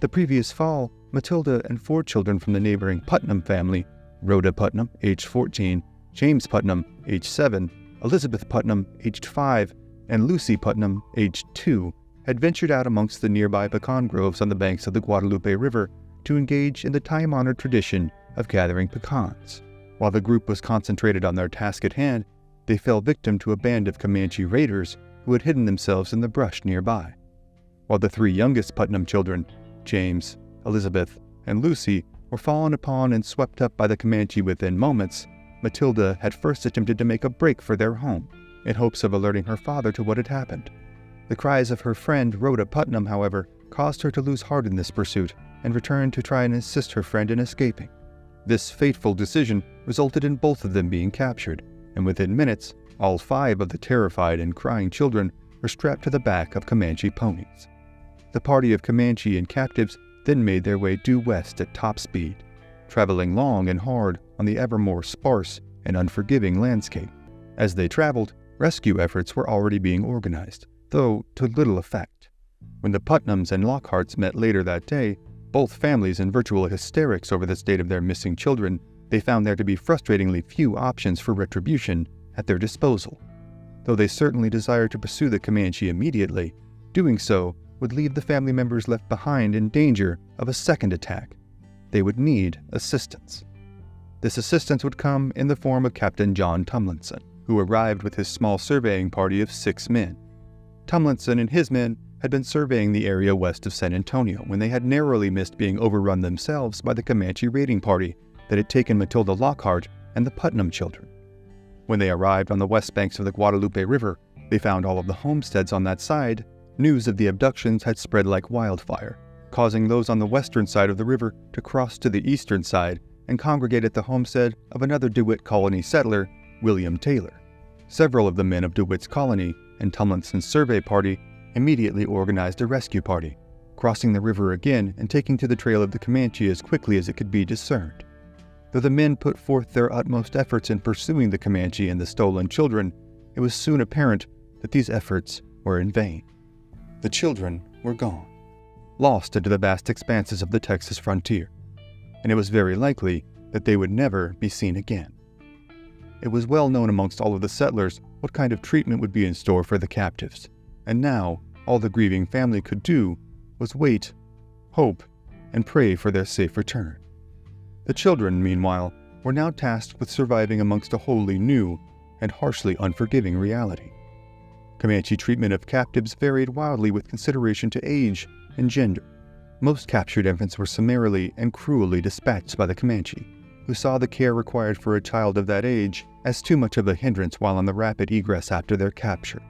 The previous fall, Matilda and 4 children from the neighboring Putnam family, Rhoda Putnam, aged 14, James Putnam, aged 7, Elizabeth Putnam, aged 5, and Lucy Putnam, aged 2, had ventured out amongst the nearby pecan groves on the banks of the Guadalupe River to engage in the time-honored tradition of gathering pecans. While the group was concentrated on their task at hand, they fell victim to a band of Comanche raiders who had hidden themselves in the brush nearby. While the 3 youngest Putnam children, James, Elizabeth, and Lucy, were fallen upon and swept up by the Comanche within moments, Matilda had first attempted to make a break for their home, in hopes of alerting her father to what had happened. The cries of her friend Rhoda Putnam, however, caused her to lose heart in this pursuit and return to try and assist her friend in escaping. This fateful decision resulted in both of them being captured, and within minutes, all 5 of the terrified and crying children were strapped to the back of Comanche ponies. The party of Comanche and captives then made their way due west at top speed, traveling long and hard on the ever more sparse and unforgiving landscape. As they traveled, rescue efforts were already being organized, though to little effect. When the Putnams and Lockharts met later that day, both families in virtual hysterics over the state of their missing children, they found there to be frustratingly few options for retribution at their disposal. Though they certainly desired to pursue the Comanche immediately, doing so would leave the family members left behind in danger of a second attack. They would need assistance. This assistance would come in the form of Captain John Tumlinson, who arrived with his small surveying party of 6 men. Tumlinson and his men had been surveying the area west of San Antonio when they had narrowly missed being overrun themselves by the Comanche raiding party that had taken Matilda Lockhart and the Putnam children. When they arrived on the west banks of the Guadalupe River, they found all of the homesteads on that side. News of the abductions had spread like wildfire, causing those on the western side of the river to cross to the eastern side and congregate at the homestead of another DeWitt colony settler, William Taylor. Several of the men of DeWitt's colony and Tumlinson's survey party immediately organized a rescue party, crossing the river again and taking to the trail of the Comanche as quickly as it could be discerned. Though the men put forth their utmost efforts in pursuing the Comanche and the stolen children, it was soon apparent that these efforts were in vain. The children were gone, lost into the vast expanses of the Texas frontier, and it was very likely that they would never be seen again. It was well known amongst all of the settlers what kind of treatment would be in store for the captives, and now all the grieving family could do was wait, hope, and pray for their safe return. The children, meanwhile, were now tasked with surviving amongst a wholly new and harshly unforgiving reality. Comanche treatment of captives varied wildly with consideration to age and gender. Most captured infants were summarily and cruelly dispatched by the Comanche, who saw the care required for a child of that age as too much of a hindrance while on the rapid egress after their capture.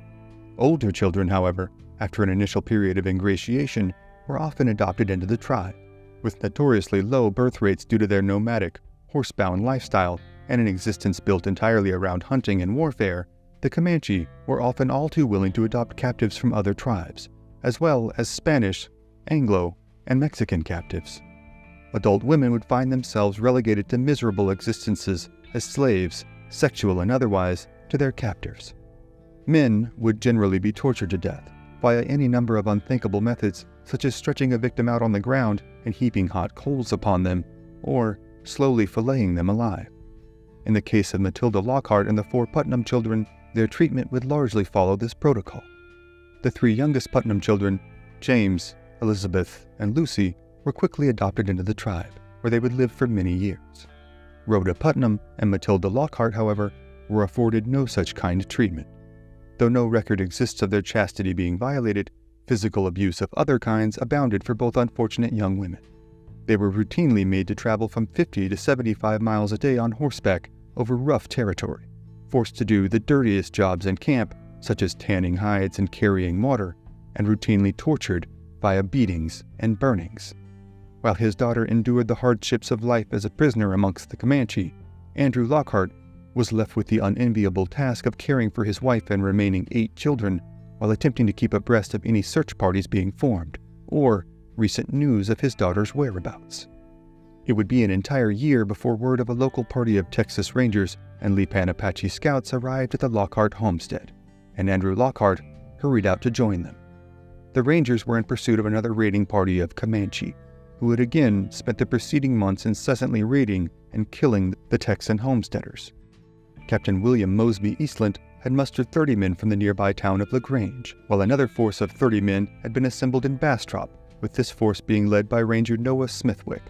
Older children, however, after an initial period of ingratiation, were often adopted into the tribe. With notoriously low birth rates due to their nomadic, horse-bound lifestyle and an existence built entirely around hunting and warfare, the Comanche were often all too willing to adopt captives from other tribes, as well as Spanish, Anglo, and Mexican captives. Adult women would find themselves relegated to miserable existences as slaves, sexual and otherwise, to their captors. Men would generally be tortured to death via any number of unthinkable methods, such as stretching a victim out on the ground and heaping hot coals upon them, or slowly filleting them alive. In the case of Matilda Lockhart and the 4 Putnam children, their treatment would largely follow this protocol. The 3 youngest Putnam children, James, Elizabeth, and Lucy, were quickly adopted into the tribe, where they would live for many years. Rhoda Putnam and Matilda Lockhart, however, were afforded no such kind treatment. Though no record exists of their chastity being violated, physical abuse of other kinds abounded for both unfortunate young women. They were routinely made to travel from 50 to 75 miles a day on horseback over rough territory, forced to do the dirtiest jobs in camp, such as tanning hides and carrying water, and routinely tortured via beatings and burnings. While his daughter endured the hardships of life as a prisoner amongst the Comanche, Andrew Lockhart was left with the unenviable task of caring for his wife and remaining 8 children while attempting to keep abreast of any search parties being formed, or recent news of his daughter's whereabouts. It would be an entire year before word of a local party of Texas Rangers and Lipan Apache Scouts arrived at the Lockhart homestead, and Andrew Lockhart hurried out to join them. The Rangers were in pursuit of another raiding party of Comanche, who had again spent the preceding months incessantly raiding and killing the Texan homesteaders. Captain William Mosby Eastland had mustered 30 men from the nearby town of LaGrange, while another force of 30 men had been assembled in Bastrop, with this force being led by Ranger Noah Smithwick.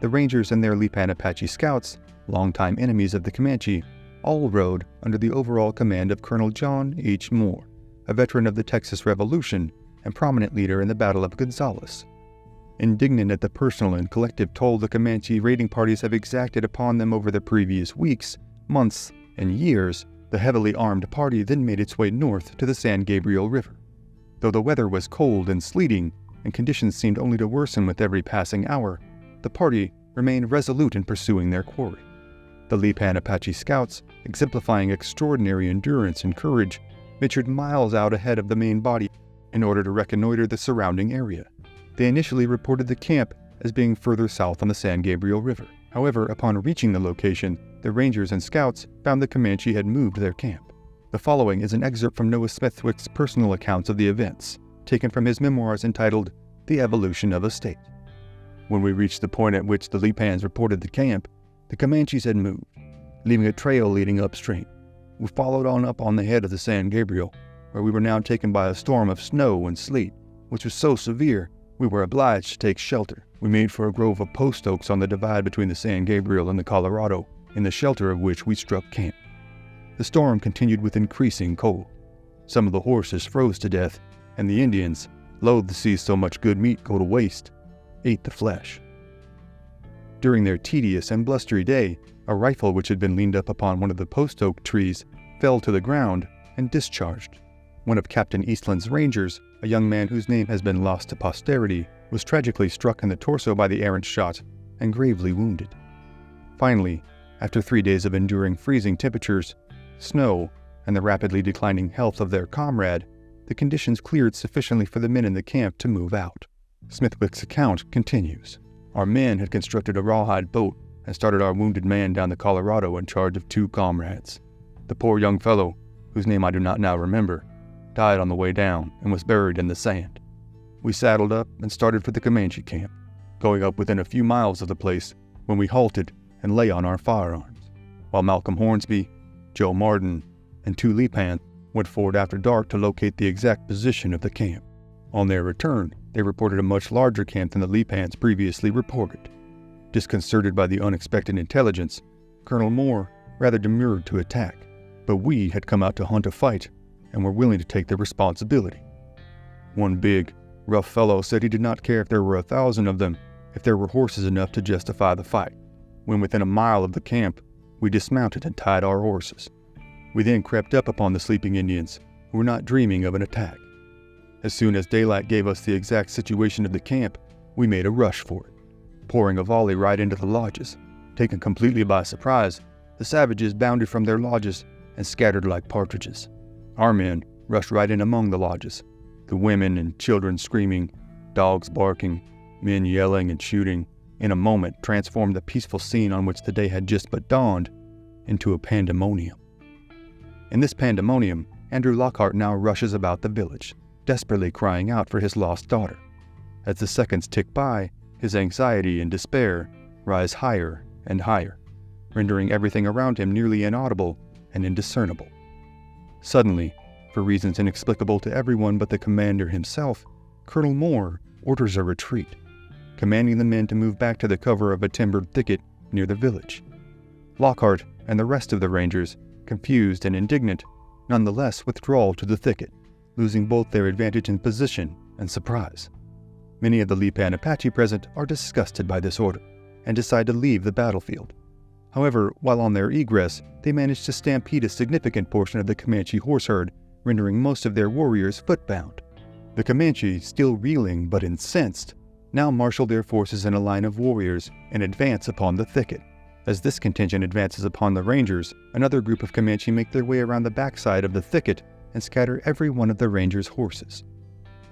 The Rangers and their Lipan Apache Scouts, longtime enemies of the Comanche, all rode under the overall command of Colonel John H. Moore, a veteran of the Texas Revolution and prominent leader in the Battle of Gonzales. Indignant at the personal and collective toll the Comanche raiding parties have exacted upon them over the previous weeks, months, and years, the heavily armed party then made its way north to the San Gabriel River. Though the weather was cold and sleeting, and conditions seemed only to worsen with every passing hour, the party remained resolute in pursuing their quarry. The Lipan Apache Scouts, exemplifying extraordinary endurance and courage, ventured miles out ahead of the main body in order to reconnoiter the surrounding area. They initially reported the camp as being further south on the San Gabriel River. However, upon reaching the location, the Rangers and Scouts found the Comanche had moved their camp. The following is an excerpt from Noah Smithwick's personal accounts of the events, taken from his memoirs entitled The Evolution of a State. When we reached the point at which the Lipans reported the camp, the Comanches had moved, leaving a trail leading upstream. We followed on up on the head of the San Gabriel, where we were now taken by a storm of snow and sleet, which was so severe we were obliged to take shelter. We made for a grove of post oaks on the divide between the San Gabriel and the Colorado, in the shelter of which we struck camp. The storm continued with increasing cold. Some of the horses froze to death, and the Indians, loath to see so much good meat go to waste, ate the flesh. During their tedious and blustery day, a rifle which had been leaned up upon one of the post oak trees fell to the ground and discharged. One of Captain Eastland's Rangers, a young man whose name has been lost to posterity, was tragically struck in the torso by the errant shot and gravely wounded. Finally, after 3 days of enduring freezing temperatures, snow, and the rapidly declining health of their comrade, the conditions cleared sufficiently for the men in the camp to move out. Smithwick's account continues. Our men had constructed a rawhide boat and started our wounded man down the Colorado in charge of 2 comrades. The poor young fellow, whose name I do not now remember, died on the way down and was buried in the sand. We saddled up and started for the Comanche camp, going up within a few miles of the place when we halted and lay on our firearms, while Malcolm Hornsby, Joe Martin, and 2 Lipan went forward after dark to locate the exact position of the camp. On their return, They reported a much larger camp than the Lipans previously reported. Disconcerted by the unexpected intelligence, Colonel Moore rather demurred to attack, but we had come out to hunt a fight and were willing to take the responsibility. One big, rough fellow said he did not care if there were 1,000 of them if there were horses enough to justify the fight. When within a mile of the camp, we dismounted and tied our horses. We then crept up upon the sleeping Indians, who were not dreaming of an attack. As soon as daylight gave us the exact situation of the camp, we made a rush for it, pouring a volley right into the lodges. Taken completely by surprise, the savages bounded from their lodges and scattered like partridges. Our men rushed right in among the lodges, the women and children screaming, dogs barking, men yelling and shooting, in a moment transformed the peaceful scene on which the day had just but dawned into a pandemonium. In this pandemonium, Andrew Lockhart now rushes about the village, desperately crying out for his lost daughter. As the seconds tick by, his anxiety and despair rise higher and higher, rendering everything around him nearly inaudible and indiscernible. Suddenly, for reasons inexplicable to everyone but the commander himself, Colonel Moore orders a retreat, commanding the men to move back to the cover of a timbered thicket near the village. Lockhart and the rest of the Rangers, confused and indignant, nonetheless withdraw to the thicket, losing both their advantage in position and surprise. Many of the Lipan Apache present are disgusted by this order and decide to leave the battlefield. However, while on their egress, they manage to stampede a significant portion of the Comanche horse herd, rendering most of their warriors footbound. The Comanche, still reeling but incensed, now marshal their forces in a line of warriors and advance upon the thicket. As this contingent advances upon the Rangers, another group of Comanche make their way around the backside of the thicket and scatter every one of the Rangers' horses.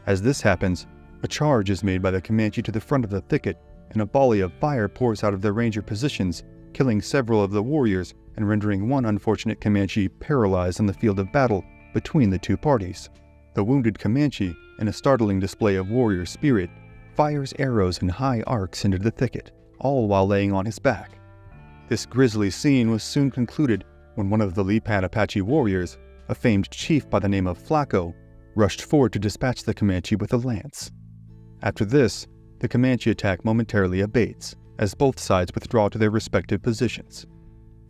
As this happens, a charge is made by the Comanche to the front of the thicket, and a volley of fire pours out of the Ranger positions, killing several of the warriors and rendering one unfortunate Comanche paralyzed on the field of battle between the two parties. The wounded Comanche, in a startling display of warrior spirit, fires arrows in high arcs into the thicket, all while laying on his back. This grisly scene was soon concluded when one of the Lipan Apache warriors, a famed chief by the name of Flacco, rushed forward to dispatch the Comanche with a lance. After this, the Comanche attack momentarily abates, as both sides withdraw to their respective positions.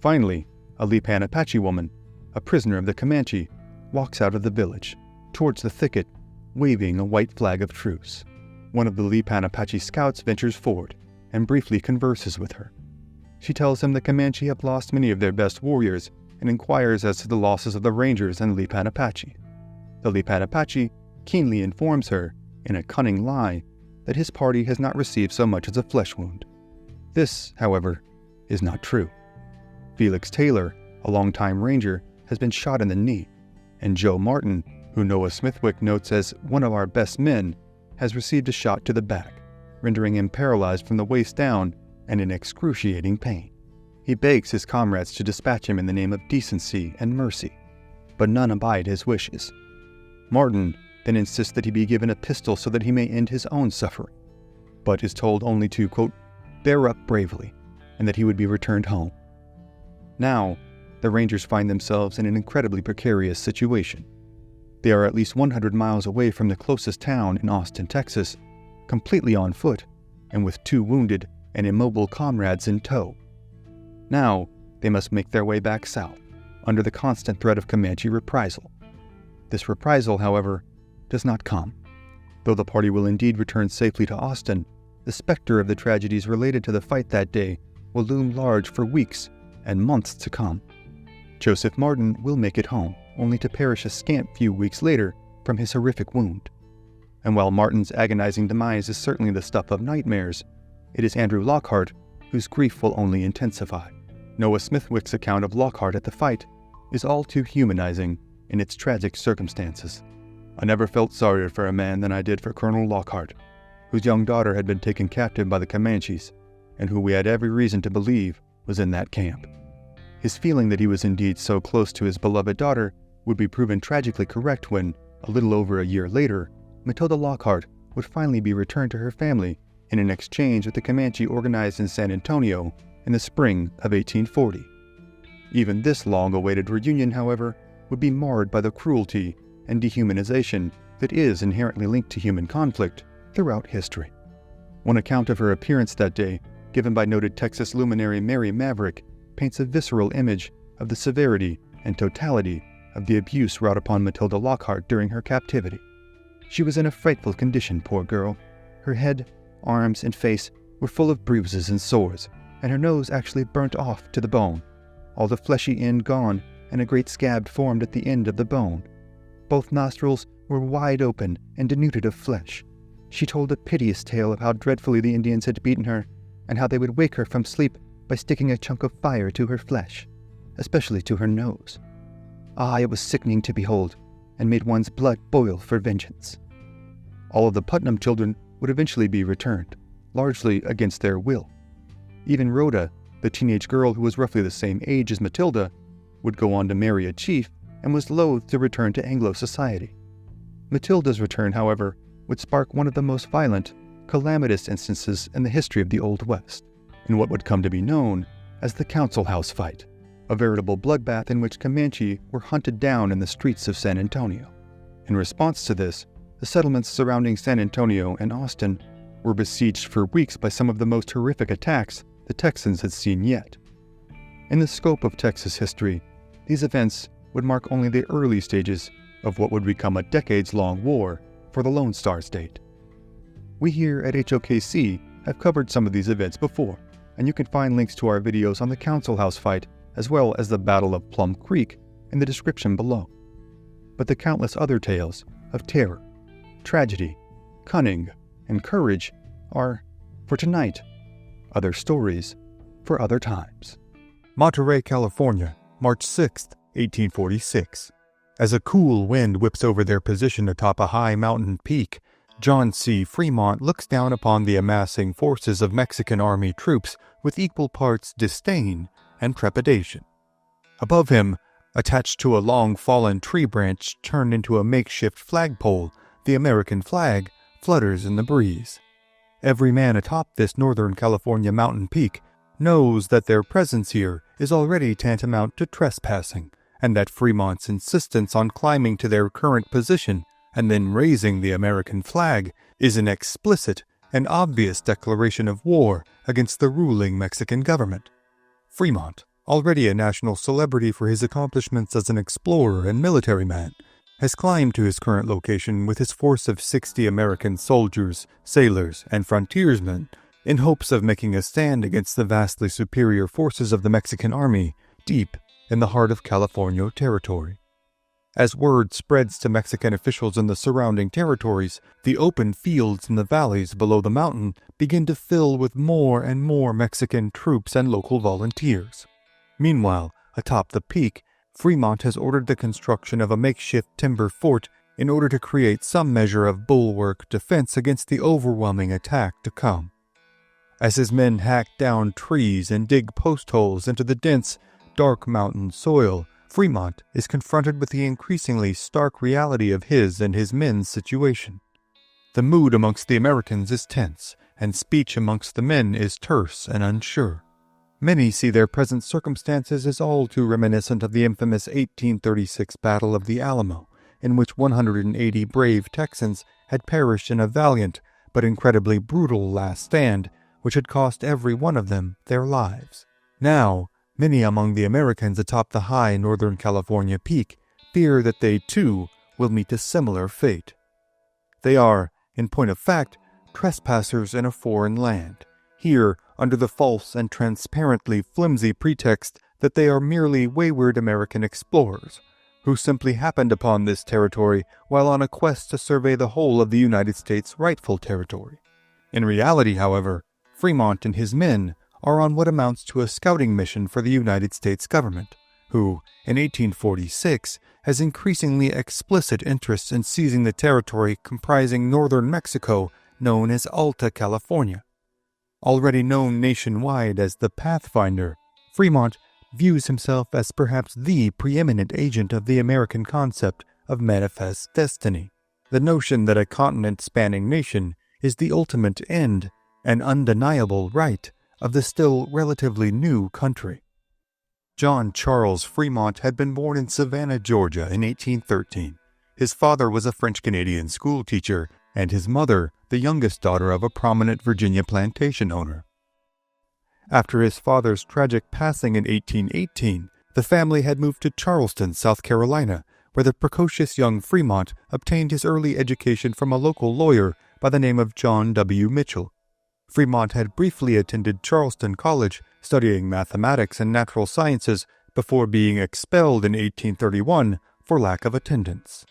Finally, a Lipan Apache woman, a prisoner of the Comanche, walks out of the village, towards the thicket, waving a white flag of truce. One of the Lipan Apache scouts ventures forward and briefly converses with her. She tells him the Comanche have lost many of their best warriors and inquires as to the losses of the Rangers and Lipan Apache. The Lipan Apache keenly informs her, in a cunning lie, that his party has not received so much as a flesh wound. This, however, is not true. Felix Taylor, a longtime Ranger, has been shot in the knee, and Joe Martin, who Noah Smithwick notes as one of our best men, has received a shot to the back, rendering him paralyzed from the waist down and in excruciating pain. He begs his comrades to dispatch him in the name of decency and mercy, but none abide his wishes. Martin then insists that he be given a pistol so that he may end his own suffering, but is told only to, quote, bear up bravely, and that he would be returned home. Now, the Rangers find themselves in an incredibly precarious situation. They are at least 100 miles away from the closest town in Austin, Texas, completely on foot, and with 2 wounded and immobile comrades in tow. Now, they must make their way back south, under the constant threat of Comanche reprisal. This reprisal, however, does not come. Though the party will indeed return safely to Austin, the specter of the tragedies related to the fight that day will loom large for weeks and months to come. Joseph Martin will make it home, only to perish a scant few weeks later from his horrific wound. And while Martin's agonizing demise is certainly the stuff of nightmares, it is Andrew Lockhart whose grief will only intensify. Noah Smithwick's account of Lockhart at the fight is all too humanizing in its tragic circumstances. I never felt sorrier for a man than I did for Colonel Lockhart, whose young daughter had been taken captive by the Comanches, and who we had every reason to believe was in that camp. His feeling that he was indeed so close to his beloved daughter would be proven tragically correct when, a little over a year later, Matilda Lockhart would finally be returned to her family in an exchange with the Comanche organized in San Antonio in the spring of 1840. Even this long-awaited reunion, however, would be marred by the cruelty and dehumanization that is inherently linked to human conflict throughout history. One account of her appearance that day, given by noted Texas luminary Mary Maverick, paints a visceral image of the severity and totality of the abuse wrought upon Matilda Lockhart during her captivity. She was in a frightful condition, poor girl. Her head, arms, and face were full of bruises and sores, and her nose actually burnt off to the bone, all the fleshy end gone, and a great scab formed at the end of the bone. Both nostrils were wide open and denuded of flesh. She told a piteous tale of how dreadfully the Indians had beaten her, and how they would wake her from sleep by sticking a chunk of fire to her flesh, especially to her nose. Ah, it was sickening to behold, and made one's blood boil for vengeance. All of the Putnam children would eventually be returned, largely against their will. Even Rhoda, the teenage girl who was roughly the same age as Matilda, would go on to marry a chief and was loath to return to Anglo society. Matilda's return, however, would spark one of the most violent, calamitous instances in the history of the Old West, in what would come to be known as the Council House Fight, a veritable bloodbath in which Comanche were hunted down in the streets of San Antonio. In response to this, the settlements surrounding San Antonio and Austin were besieged for weeks by some of the most horrific attacks the Texans had seen yet. In the scope of Texas history, these events would mark only the early stages of what would become a decades-long war for the Lone Star State. We here at HOKC have covered some of these events before, and you can find links to our videos on the Council House Fight as well as the Battle of Plum Creek in the description below. But the countless other tales of terror, tragedy, cunning, and courage are, for tonight, other stories for other times. Monterey, California, March 6, 1846. As a cool wind whips over their position atop a high mountain peak, John C. Fremont looks down upon the amassing forces of Mexican Army troops with equal parts disdain and trepidation. Above him, attached to a long fallen tree branch turned into a makeshift flagpole, the American flag flutters in the breeze. Every man atop this Northern California mountain peak knows that their presence here is already tantamount to trespassing, and that Fremont's insistence on climbing to their current position and then raising the American flag is an explicit and obvious declaration of war against the ruling Mexican government. Fremont, already a national celebrity for his accomplishments as an explorer and military man, has climbed to his current location with his force of 60 American soldiers, sailors, and frontiersmen in hopes of making a stand against the vastly superior forces of the Mexican Army deep in the heart of California territory. As word spreads to Mexican officials in the surrounding territories, the open fields in the valleys below the mountain begin to fill with more and more Mexican troops and local volunteers. Meanwhile, atop the peak, Fremont has ordered the construction of a makeshift timber fort in order to create some measure of bulwark defense against the overwhelming attack to come. As his men hack down trees and dig post holes into the dense, dark mountain soil, Fremont is confronted with the increasingly stark reality of his and his men's situation. The mood amongst the Americans is tense, and speech amongst the men is terse and unsure. Many see their present circumstances as all too reminiscent of the infamous 1836 Battle of the Alamo, in which 180 brave Texans had perished in a valiant but incredibly brutal last stand, which had cost every one of them their lives. Now, many among the Americans atop the high Northern California peak fear that they, too, will meet a similar fate. They are, in point of fact, trespassers in a foreign land, here under the false and transparently flimsy pretext that they are merely wayward American explorers, who simply happened upon this territory while on a quest to survey the whole of the United States' rightful territory. In reality, however, Fremont and his men are on what amounts to a scouting mission for the United States government, who, in 1846, has increasingly explicit interests in seizing the territory comprising northern Mexico known as Alta California. Already known nationwide as the Pathfinder, Fremont views himself as perhaps the preeminent agent of the American concept of manifest destiny, the notion that a continent-spanning nation is the ultimate end, an undeniable right, of the still relatively new country. John Charles Fremont had been born in Savannah, Georgia in 1813. His father was a French-Canadian schoolteacher, and his mother, the youngest daughter of a prominent Virginia plantation owner. After his father's tragic passing in 1818, the family had moved to Charleston, South Carolina, where the precocious young Fremont obtained his early education from a local lawyer by the name of John W. Mitchell. Fremont had briefly attended Charleston College, studying mathematics and natural sciences, before being expelled in 1831 for lack of attendance.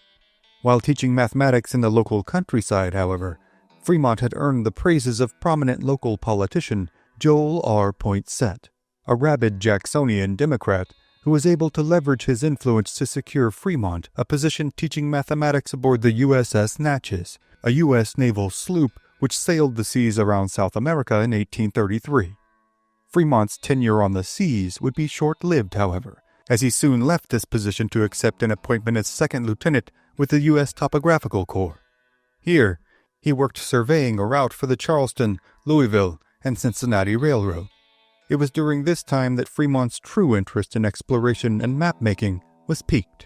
While teaching mathematics in the local countryside, however, Fremont had earned the praises of prominent local politician Joel R. Poinsett, a rabid Jacksonian Democrat who was able to leverage his influence to secure Fremont a position teaching mathematics aboard the USS Natchez, a U.S. naval sloop which sailed the seas around South America in 1833. Fremont's tenure on the seas would be short-lived, however, as he soon left this position to accept an appointment as second lieutenant with the U.S. Topographical Corps. Here, he worked surveying a route for the Charleston, Louisville, and Cincinnati Railroad. It was during this time that Fremont's true interest in exploration and map-making was piqued.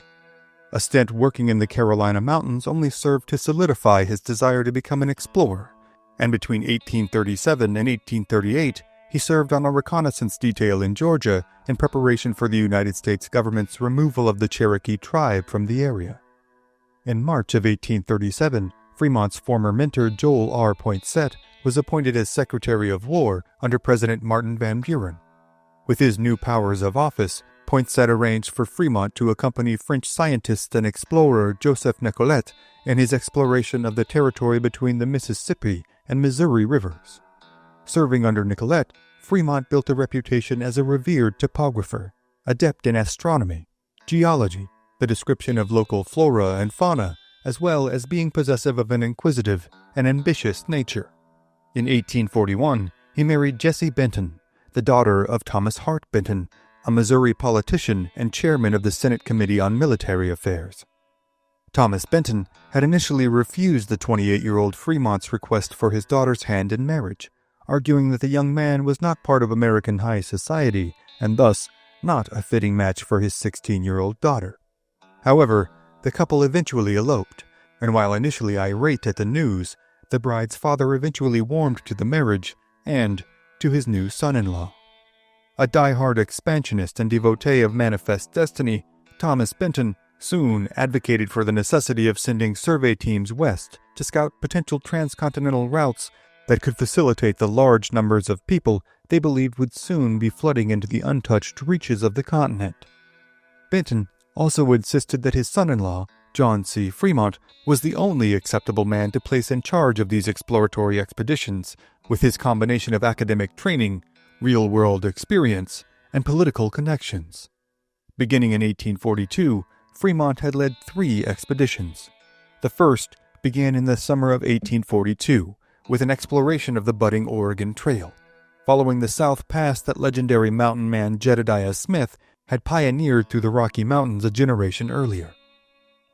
A stint working in the Carolina mountains only served to solidify his desire to become an explorer, and between 1837 and 1838, he served on a reconnaissance detail in Georgia in preparation for the United States government's removal of the Cherokee tribe from the area. In March of 1837, Fremont's former mentor Joel R. Poinsett was appointed as Secretary of War under President Martin Van Buren. With his new powers of office, Poinsett arranged for Fremont to accompany French scientist and explorer Joseph Nicolet in his exploration of the territory between the Mississippi and Missouri rivers. Serving under Nicolet, Fremont built a reputation as a revered topographer, adept in astronomy, geology, the description of local flora and fauna, as well as being possessive of an inquisitive and ambitious nature. In 1841, he married Jessie Benton, the daughter of Thomas Hart Benton, a Missouri politician and chairman of the Senate Committee on Military Affairs. Thomas Benton had initially refused the 28-year-old Fremont's request for his daughter's hand in marriage, arguing that the young man was not part of American high society and thus not a fitting match for his 16-year-old daughter. However, the couple eventually eloped, and while initially irate at the news, the bride's father eventually warmed to the marriage and to his new son-in-law. A die-hard expansionist and devotee of manifest destiny, Thomas Benton soon advocated for the necessity of sending survey teams west to scout potential transcontinental routes that could facilitate the large numbers of people they believed would soon be flooding into the untouched reaches of the continent. Benton also insisted that his son-in-law, John C. Fremont, was the only acceptable man to place in charge of these exploratory expeditions, with his combination of academic training, real-world experience, and political connections. Beginning in 1842, Fremont had led 3 expeditions. The first began in the summer of 1842, with an exploration of the budding Oregon Trail, following the South Pass that legendary mountain man Jedediah Smith had pioneered through the Rocky Mountains a generation earlier.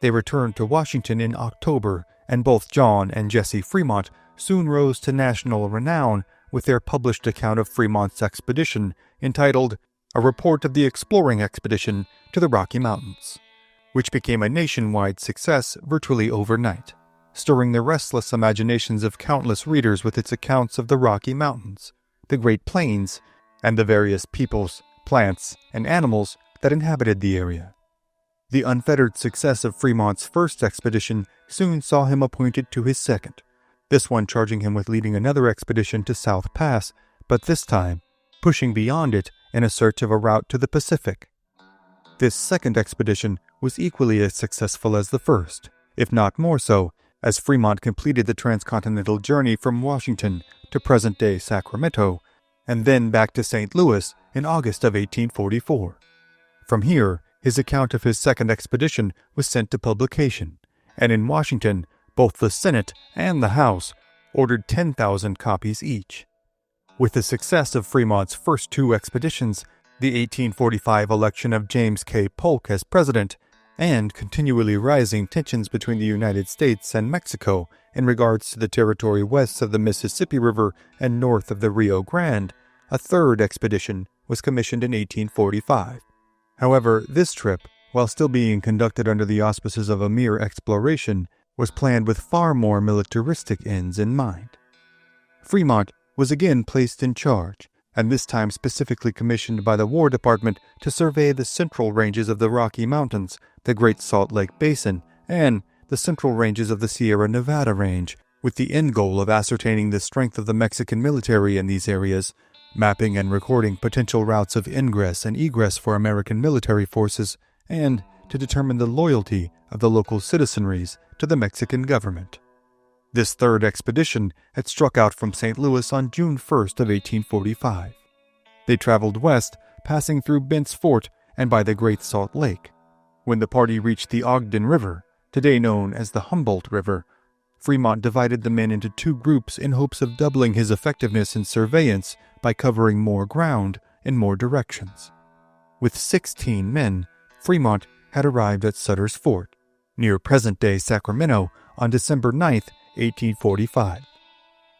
They returned to Washington in October, and both John and Jessie Fremont soon rose to national renown with their published account of Fremont's expedition, entitled A Report of the Exploring Expedition to the Rocky Mountains, which became a nationwide success virtually overnight, stirring the restless imaginations of countless readers with its accounts of the Rocky Mountains, the Great Plains, and the various peoples, plants, and animals that inhabited the area. The unfettered success of Fremont's first expedition soon saw him appointed to his second, this one charging him with leading another expedition to South Pass, but this time pushing beyond it in a search of a route to the Pacific. This second expedition was equally as successful as the first, if not more so, as Fremont completed the transcontinental journey from Washington to present-day Sacramento, and then back to St. Louis in August of 1844. From here, his account of his second expedition was sent to publication, and in Washington, both the Senate and the House ordered 10,000 copies each. With the success of Fremont's first 2 expeditions, the 1845 election of James K. Polk as president, and continually rising tensions between the United States and Mexico in regards to the territory west of the Mississippi River and north of the Rio Grande, a third expedition was commissioned in 1845. However, this trip, while still being conducted under the auspices of a mere exploration, was planned with far more militaristic ends in mind. Fremont was again placed in charge, and this time specifically commissioned by the War Department to survey the central ranges of the Rocky Mountains, the Great Salt Lake Basin, and the central ranges of the Sierra Nevada Range, with the end goal of ascertaining the strength of the Mexican military in these areas, mapping and recording potential routes of ingress and egress for American military forces, and to determine the loyalty of the local citizenries to the Mexican government. This third expedition had struck out from St. Louis on June 1st of 1845. They traveled west, passing through Bent's Fort and by the Great Salt Lake. When the party reached the Ogden River, today known as the Humboldt River, Fremont divided the men into two groups in hopes of doubling his effectiveness in surveillance by covering more ground in more directions. With 16 men, Fremont had arrived at Sutter's Fort, near present-day Sacramento, on December 9, 1845.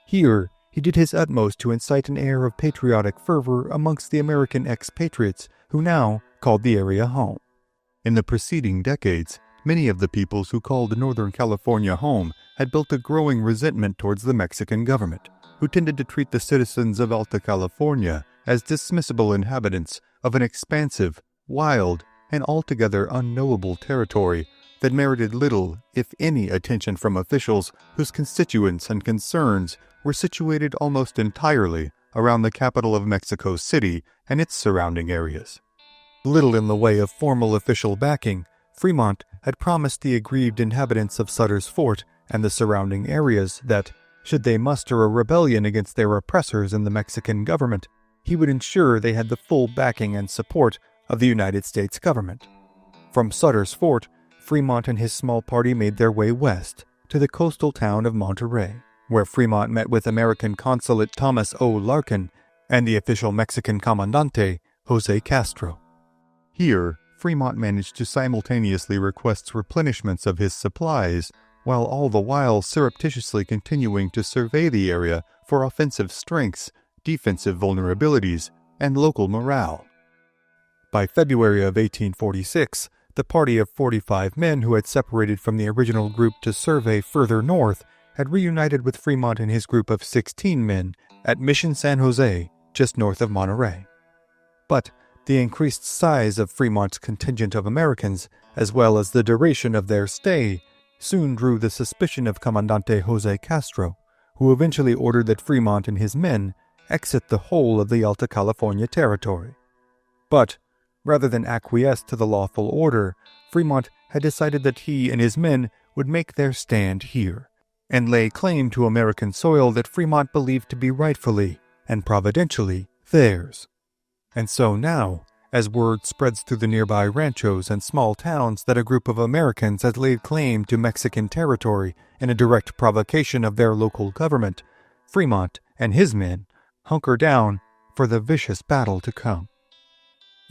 Here, he did his utmost to incite an air of patriotic fervor amongst the American expatriates who now called the area home. In the preceding decades, many of the peoples who called Northern California home had built a growing resentment towards the Mexican government, who tended to treat the citizens of Alta California as dismissible inhabitants of an expansive, wild, and altogether unknowable territory that merited little, if any, attention from officials whose constituents and concerns were situated almost entirely around the capital of Mexico City and its surrounding areas. Little in the way of formal official backing, Fremont had promised the aggrieved inhabitants of Sutter's Fort and the surrounding areas that, should they muster a rebellion against their oppressors in the Mexican government, he would ensure they had the full backing and support of the United States government. From Sutter's Fort, Fremont and his small party made their way west to the coastal town of Monterey, where Fremont met with American Consulate Thomas O. Larkin and the official Mexican Comandante, Jose Castro. Here, Fremont managed to simultaneously request replenishments of his supplies, while all the while surreptitiously continuing to survey the area for offensive strengths, defensive vulnerabilities, and local morale. By February of 1846, the party of 45 men who had separated from the original group to survey further north had reunited with Fremont and his group of 16 men at Mission San Jose, just north of Monterey. But the increased size of Fremont's contingent of Americans, as well as the duration of their stay, soon drew the suspicion of Comandante Jose Castro, who eventually ordered that Fremont and his men exit the whole of the Alta California territory. But, rather than acquiesce to the lawful order, Fremont had decided that he and his men would make their stand here, and lay claim to American soil that Fremont believed to be rightfully and providentially theirs. And so now, as word spreads through the nearby ranchos and small towns that a group of Americans had laid claim to Mexican territory in a direct provocation of their local government, Fremont and his men hunker down for the vicious battle to come.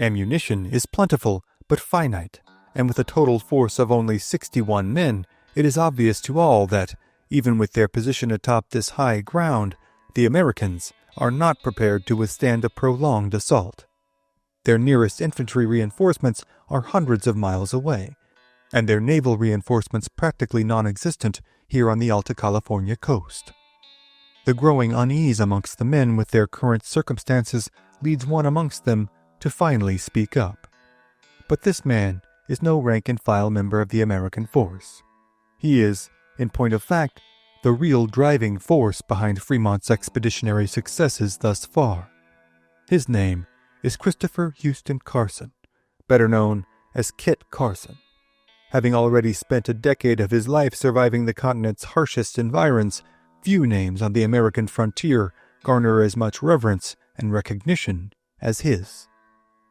Ammunition is plentiful but finite, and with a total force of only 61 men, it is obvious to all that, even with their position atop this high ground, the Americans are not prepared to withstand a prolonged assault. Their nearest infantry reinforcements are hundreds of miles away, and their naval reinforcements practically non-existent here on the Alta California coast. The growing unease amongst the men with their current circumstances leads one amongst them to finally speak up. But this man is no rank-and-file member of the American force. He is, in point of fact, the real driving force behind Fremont's expeditionary successes thus far. His name is Christopher Houston Carson, better known as Kit Carson. Having already spent a decade of his life surviving the continent's harshest environs, few names on the American frontier garner as much reverence and recognition as his.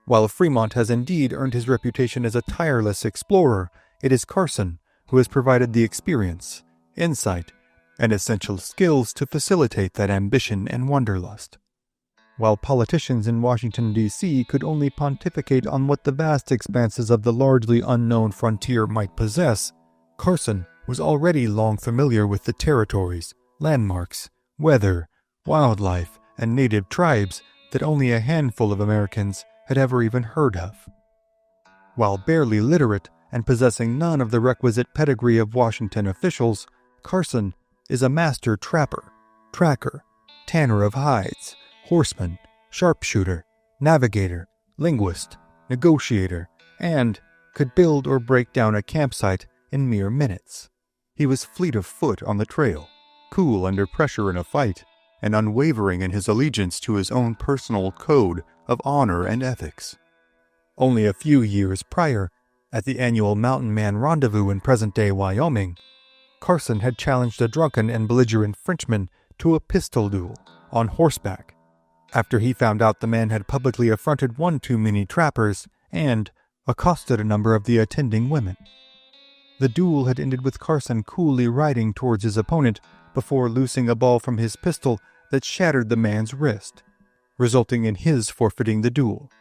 While Fremont has indeed earned his reputation as a tireless explorer, it is Carson who has provided the experience, insight, and essential skills to facilitate that ambition and wanderlust. While politicians in Washington, D.C. could only pontificate on what the vast expanses of the largely unknown frontier might possess, Carson was already long familiar with the territories, landmarks, weather, wildlife, and native tribes that only a handful of Americans had ever even heard of. While barely literate and possessing none of the requisite pedigree of Washington officials, Carson is a master trapper, tracker, tanner of hides, horseman, sharpshooter, navigator, linguist, negotiator, and could build or break down a campsite in mere minutes. He was fleet of foot on the trail, cool under pressure in a fight, and unwavering in his allegiance to his own personal code of honor and ethics. Only a few years prior, at the annual Mountain Man Rendezvous in present-day Wyoming, Carson had challenged a drunken and belligerent Frenchman to a pistol duel on horseback, after he found out the man had publicly affronted one too many trappers and accosted a number of the attending women. The duel had ended with Carson coolly riding towards his opponent before loosing a ball from his pistol that shattered the man's wrist, resulting in his forfeiting the duel.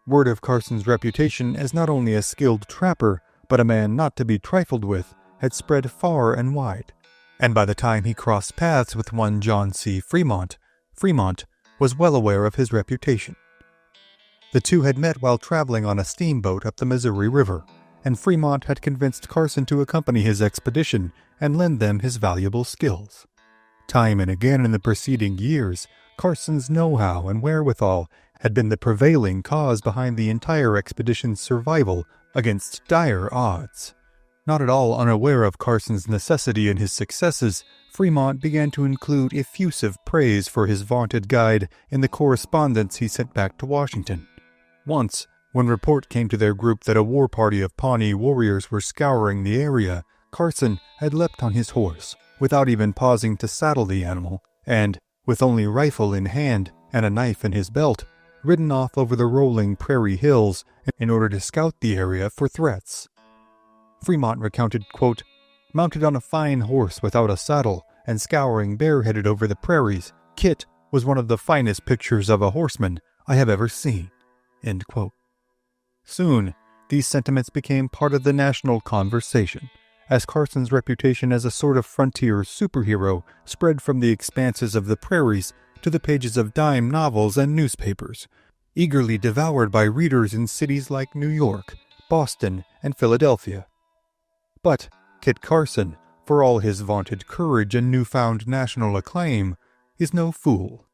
Word of Carson's reputation as not only a skilled trapper, but a man not to be trifled with, had spread far and wide, and by the time he crossed paths with one John C. Fremont, Fremont was well aware of his reputation. The two had met while traveling on a steamboat up the Missouri River, and Fremont had convinced Carson to accompany his expedition and lend them his valuable skills. Time and again in the preceding years, Carson's know-how and wherewithal had been the prevailing cause behind the entire expedition's survival against dire odds. Not at all unaware of Carson's necessity in his successes, Fremont began to include effusive praise for his vaunted guide in the correspondence he sent back to Washington. Once, when report came to their group that a war party of Pawnee warriors were scouring the area, Carson had leapt on his horse, without even pausing to saddle the animal, and, with only rifle in hand and a knife in his belt, ridden off over the rolling prairie hills in order to scout the area for threats. Fremont recounted, quote, "Mounted on a fine horse without a saddle and scouring bareheaded over the prairies, Kit was one of the finest pictures of a horseman I have ever seen." End quote. Soon, these sentiments became part of the national conversation, as Carson's reputation as a sort of frontier superhero spread from the expanses of the prairies to the pages of dime novels and newspapers, eagerly devoured by readers in cities like New York, Boston, and Philadelphia. But Kit Carson, for all his vaunted courage and newfound national acclaim, is no fool.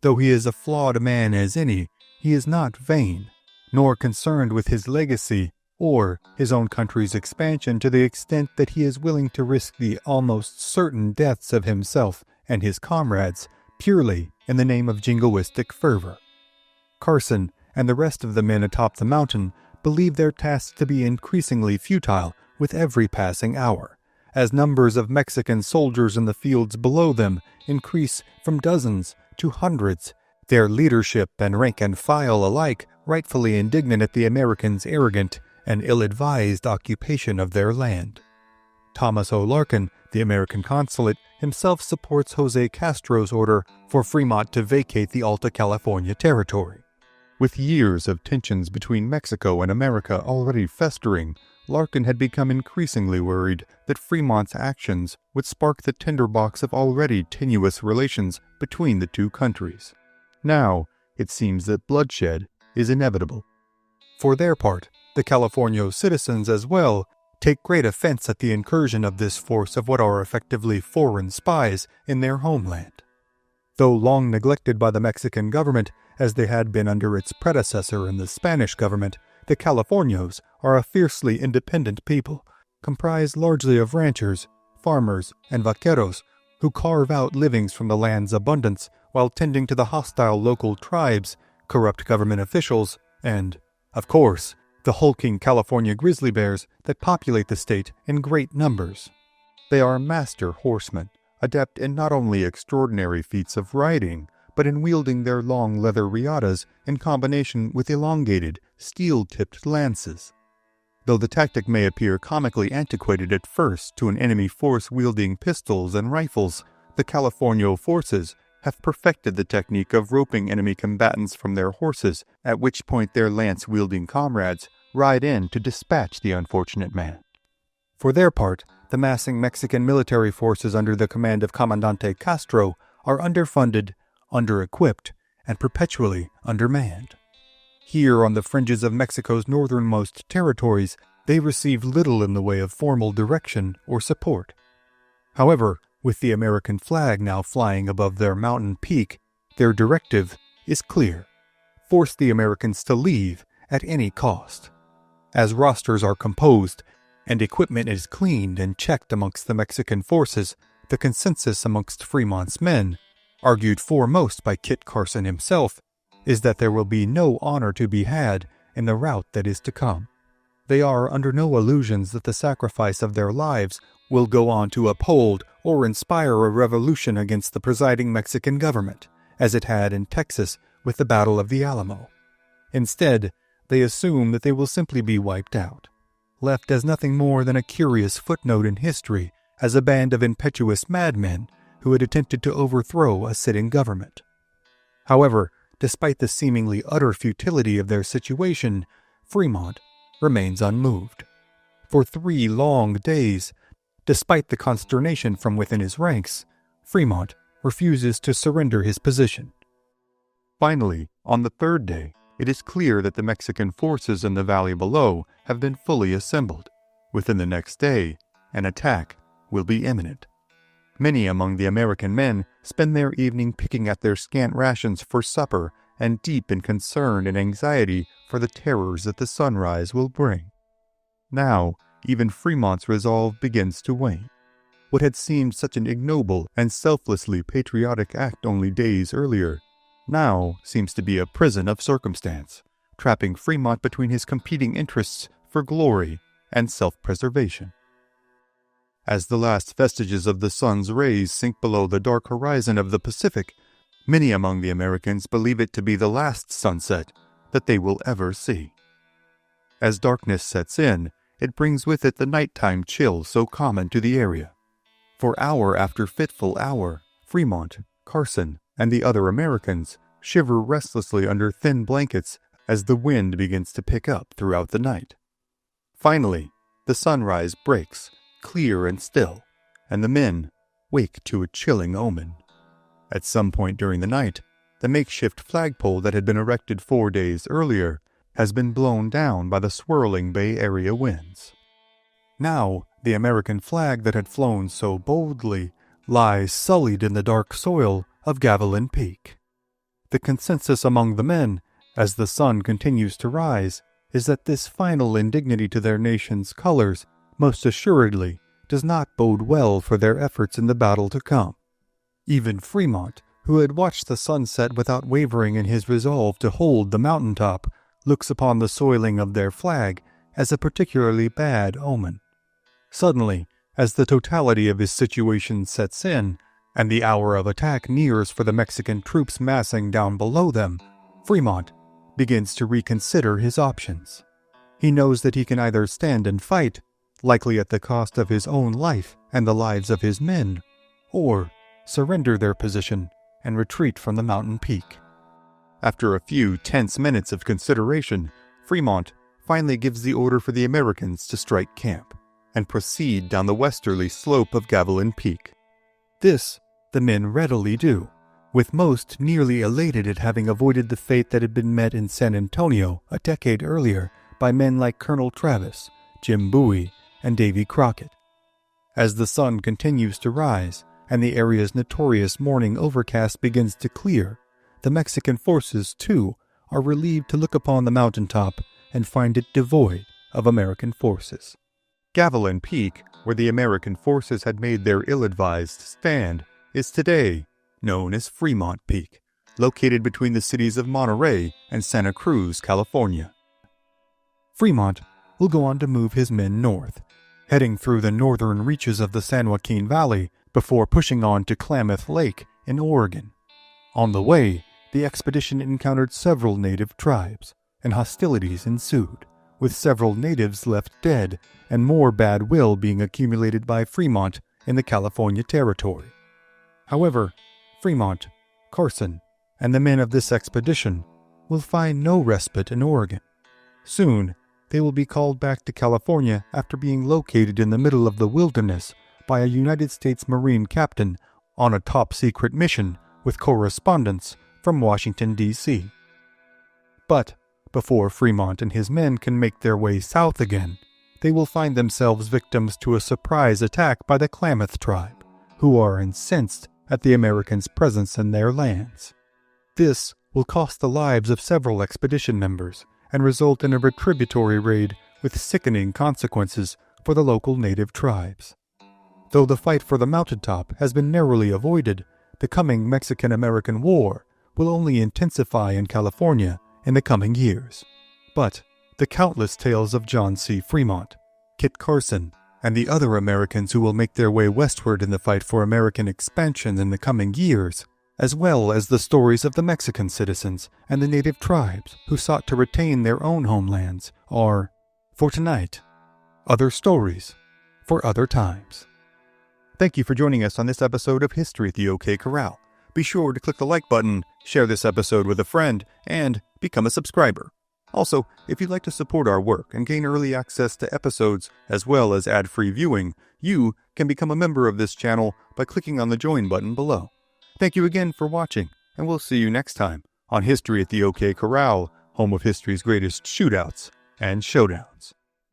Though he is a flawed man as any, he is not vain, nor concerned with his legacy or his own country's expansion to the extent that he is willing to risk the almost certain deaths of himself and his comrades purely in the name of jingoistic fervor. Carson and the rest of the men atop the mountain believe their task to be increasingly futile with every passing hour, as numbers of Mexican soldiers in the fields below them increase from dozens to hundreds, their leadership and rank and file alike rightfully indignant at the Americans' arrogant and ill-advised occupation of their land. Thomas O. Larkin, the American consulate, himself supports Jose Castro's order for Fremont to vacate the Alta California territory. With years of tensions between Mexico and America already festering, Larkin had become increasingly worried that Fremont's actions would spark the tinderbox of already tenuous relations between the two countries. Now, it seems that bloodshed is inevitable. For their part, the California citizens as well take great offense at the incursion of this force of what are effectively foreign spies in their homeland. Though long neglected by the Mexican government, as they had been under its predecessor in the Spanish government, the Californios are a fiercely independent people, comprised largely of ranchers, farmers, and vaqueros, who carve out livings from the land's abundance while tending to the hostile local tribes, corrupt government officials, and, of course, the hulking California grizzly bears that populate the state in great numbers. They are master horsemen, adept in not only extraordinary feats of riding, but in wielding their long leather riatas in combination with elongated, steel-tipped lances. Though the tactic may appear comically antiquated at first to an enemy force wielding pistols and rifles, the California forces have perfected the technique of roping enemy combatants from their horses, at which point their lance-wielding comrades ride in to dispatch the unfortunate man. For their part, the massing Mexican military forces under the command of Comandante Castro are underfunded, under-equipped, and perpetually undermanned. Here on the fringes of Mexico's northernmost territories, they received little in the way of formal direction or support. However, with the American flag now flying above their mountain peak, their directive is clear: force the Americans to leave at any cost. As rosters are composed and equipment is cleaned and checked amongst the Mexican forces, the consensus amongst Fremont's men, argued foremost by Kit Carson himself, is that there will be no honor to be had in the rout that is to come. They are under no illusions that the sacrifice of their lives will go on to uphold or inspire a revolution against the presiding Mexican government, as it had in Texas with the Battle of the Alamo. Instead, they assume that they will simply be wiped out, left as nothing more than a curious footnote in history as a band of impetuous madmen who had attempted to overthrow a sitting government. However, despite the seemingly utter futility of their situation, Fremont remains unmoved. For 3 long days, despite the consternation from within his ranks, Fremont refuses to surrender his position. Finally, on the 3rd day, it is clear that the Mexican forces in the valley below have been fully assembled. Within the next day, an attack will be imminent. Many among the American men spend their evening picking at their scant rations for supper and deep in concern and anxiety for the terrors that the sunrise will bring. Now, even Fremont's resolve begins to wane. What had seemed such an ignoble and selflessly patriotic act only days earlier now seems to be a prison of circumstance, trapping Fremont between his competing interests for glory and self-preservation. As the last vestiges of the sun's rays sink below the dark horizon of the Pacific, many among the Americans believe it to be the last sunset that they will ever see. As darkness sets in, it brings with it the nighttime chill so common to the area. For hour after fitful hour, Fremont, Carson, and the other Americans shiver restlessly under thin blankets as the wind begins to pick up throughout the night. Finally, the sunrise breaks, clear and still, and the men wake to a chilling omen. At some point during the night, the makeshift flagpole that had been erected 4 days earlier has been blown down by the swirling Bay Area winds. Now, the American flag that had flown so boldly lies sullied in the dark soil of Gavilan Peak. The consensus among the men, as the sun continues to rise, is that this final indignity to their nation's colors most assuredly does not bode well for their efforts in the battle to come. Even Fremont, who had watched the sunset without wavering in his resolve to hold the mountaintop, looks upon the soiling of their flag as a particularly bad omen. Suddenly, as the totality of his situation sets in, and the hour of attack nears for the Mexican troops massing down below them, Fremont begins to reconsider his options. He knows that he can either stand and fight, likely at the cost of his own life and the lives of his men, or surrender their position and retreat from the mountain peak. After a few tense minutes of consideration, Fremont finally gives the order for the Americans to strike camp and proceed down the westerly slope of Gavilan Peak. This the men readily do, with most nearly elated at having avoided the fate that had been met in San Antonio a decade earlier by men like Colonel Travis, Jim Bowie, and Davy Crockett. As the sun continues to rise and the area's notorious morning overcast begins to clear, the Mexican forces, too, are relieved to look upon the mountaintop and find it devoid of American forces. Gavilan Peak, where the American forces had made their ill-advised stand, is today known as Fremont Peak, located between the cities of Monterey and Santa Cruz, California. Fremont will go on to move his men north, heading through the northern reaches of the San Joaquin Valley before pushing on to Klamath Lake in Oregon. On the way, the expedition encountered several native tribes, and hostilities ensued, with several natives left dead and more bad will being accumulated by Fremont in the California Territory. However, Fremont, Carson, and the men of this expedition will find no respite in Oregon. Soon, they will be called back to California after being located in the middle of the wilderness by a United States Marine captain on a top-secret mission with correspondence from Washington, D.C. But before Fremont and his men can make their way south again, they will find themselves victims to a surprise attack by the Klamath tribe, who are incensed at the Americans' presence in their lands. This will cost the lives of several expedition members and result in a retributory raid with sickening consequences for the local native tribes. Though the fight for the mountaintop has been narrowly avoided, the coming Mexican-American War will only intensify in California in the coming years. But the countless tales of John C. Fremont, Kit Carson, and the other Americans who will make their way westward in the fight for American expansion in the coming years, as well as the stories of the Mexican citizens and the native tribes who sought to retain their own homelands, are, for tonight, other stories for other times. Thank you for joining us on this episode of History at the OK Corral. Be sure to click the like button, share this episode with a friend, and become a subscriber. Also, if you'd like to support our work and gain early access to episodes as well as ad-free viewing, you can become a member of this channel by clicking on the join button below. Thank you again for watching, and we'll see you next time on History at the OK Corral, home of history's greatest shootouts and showdowns.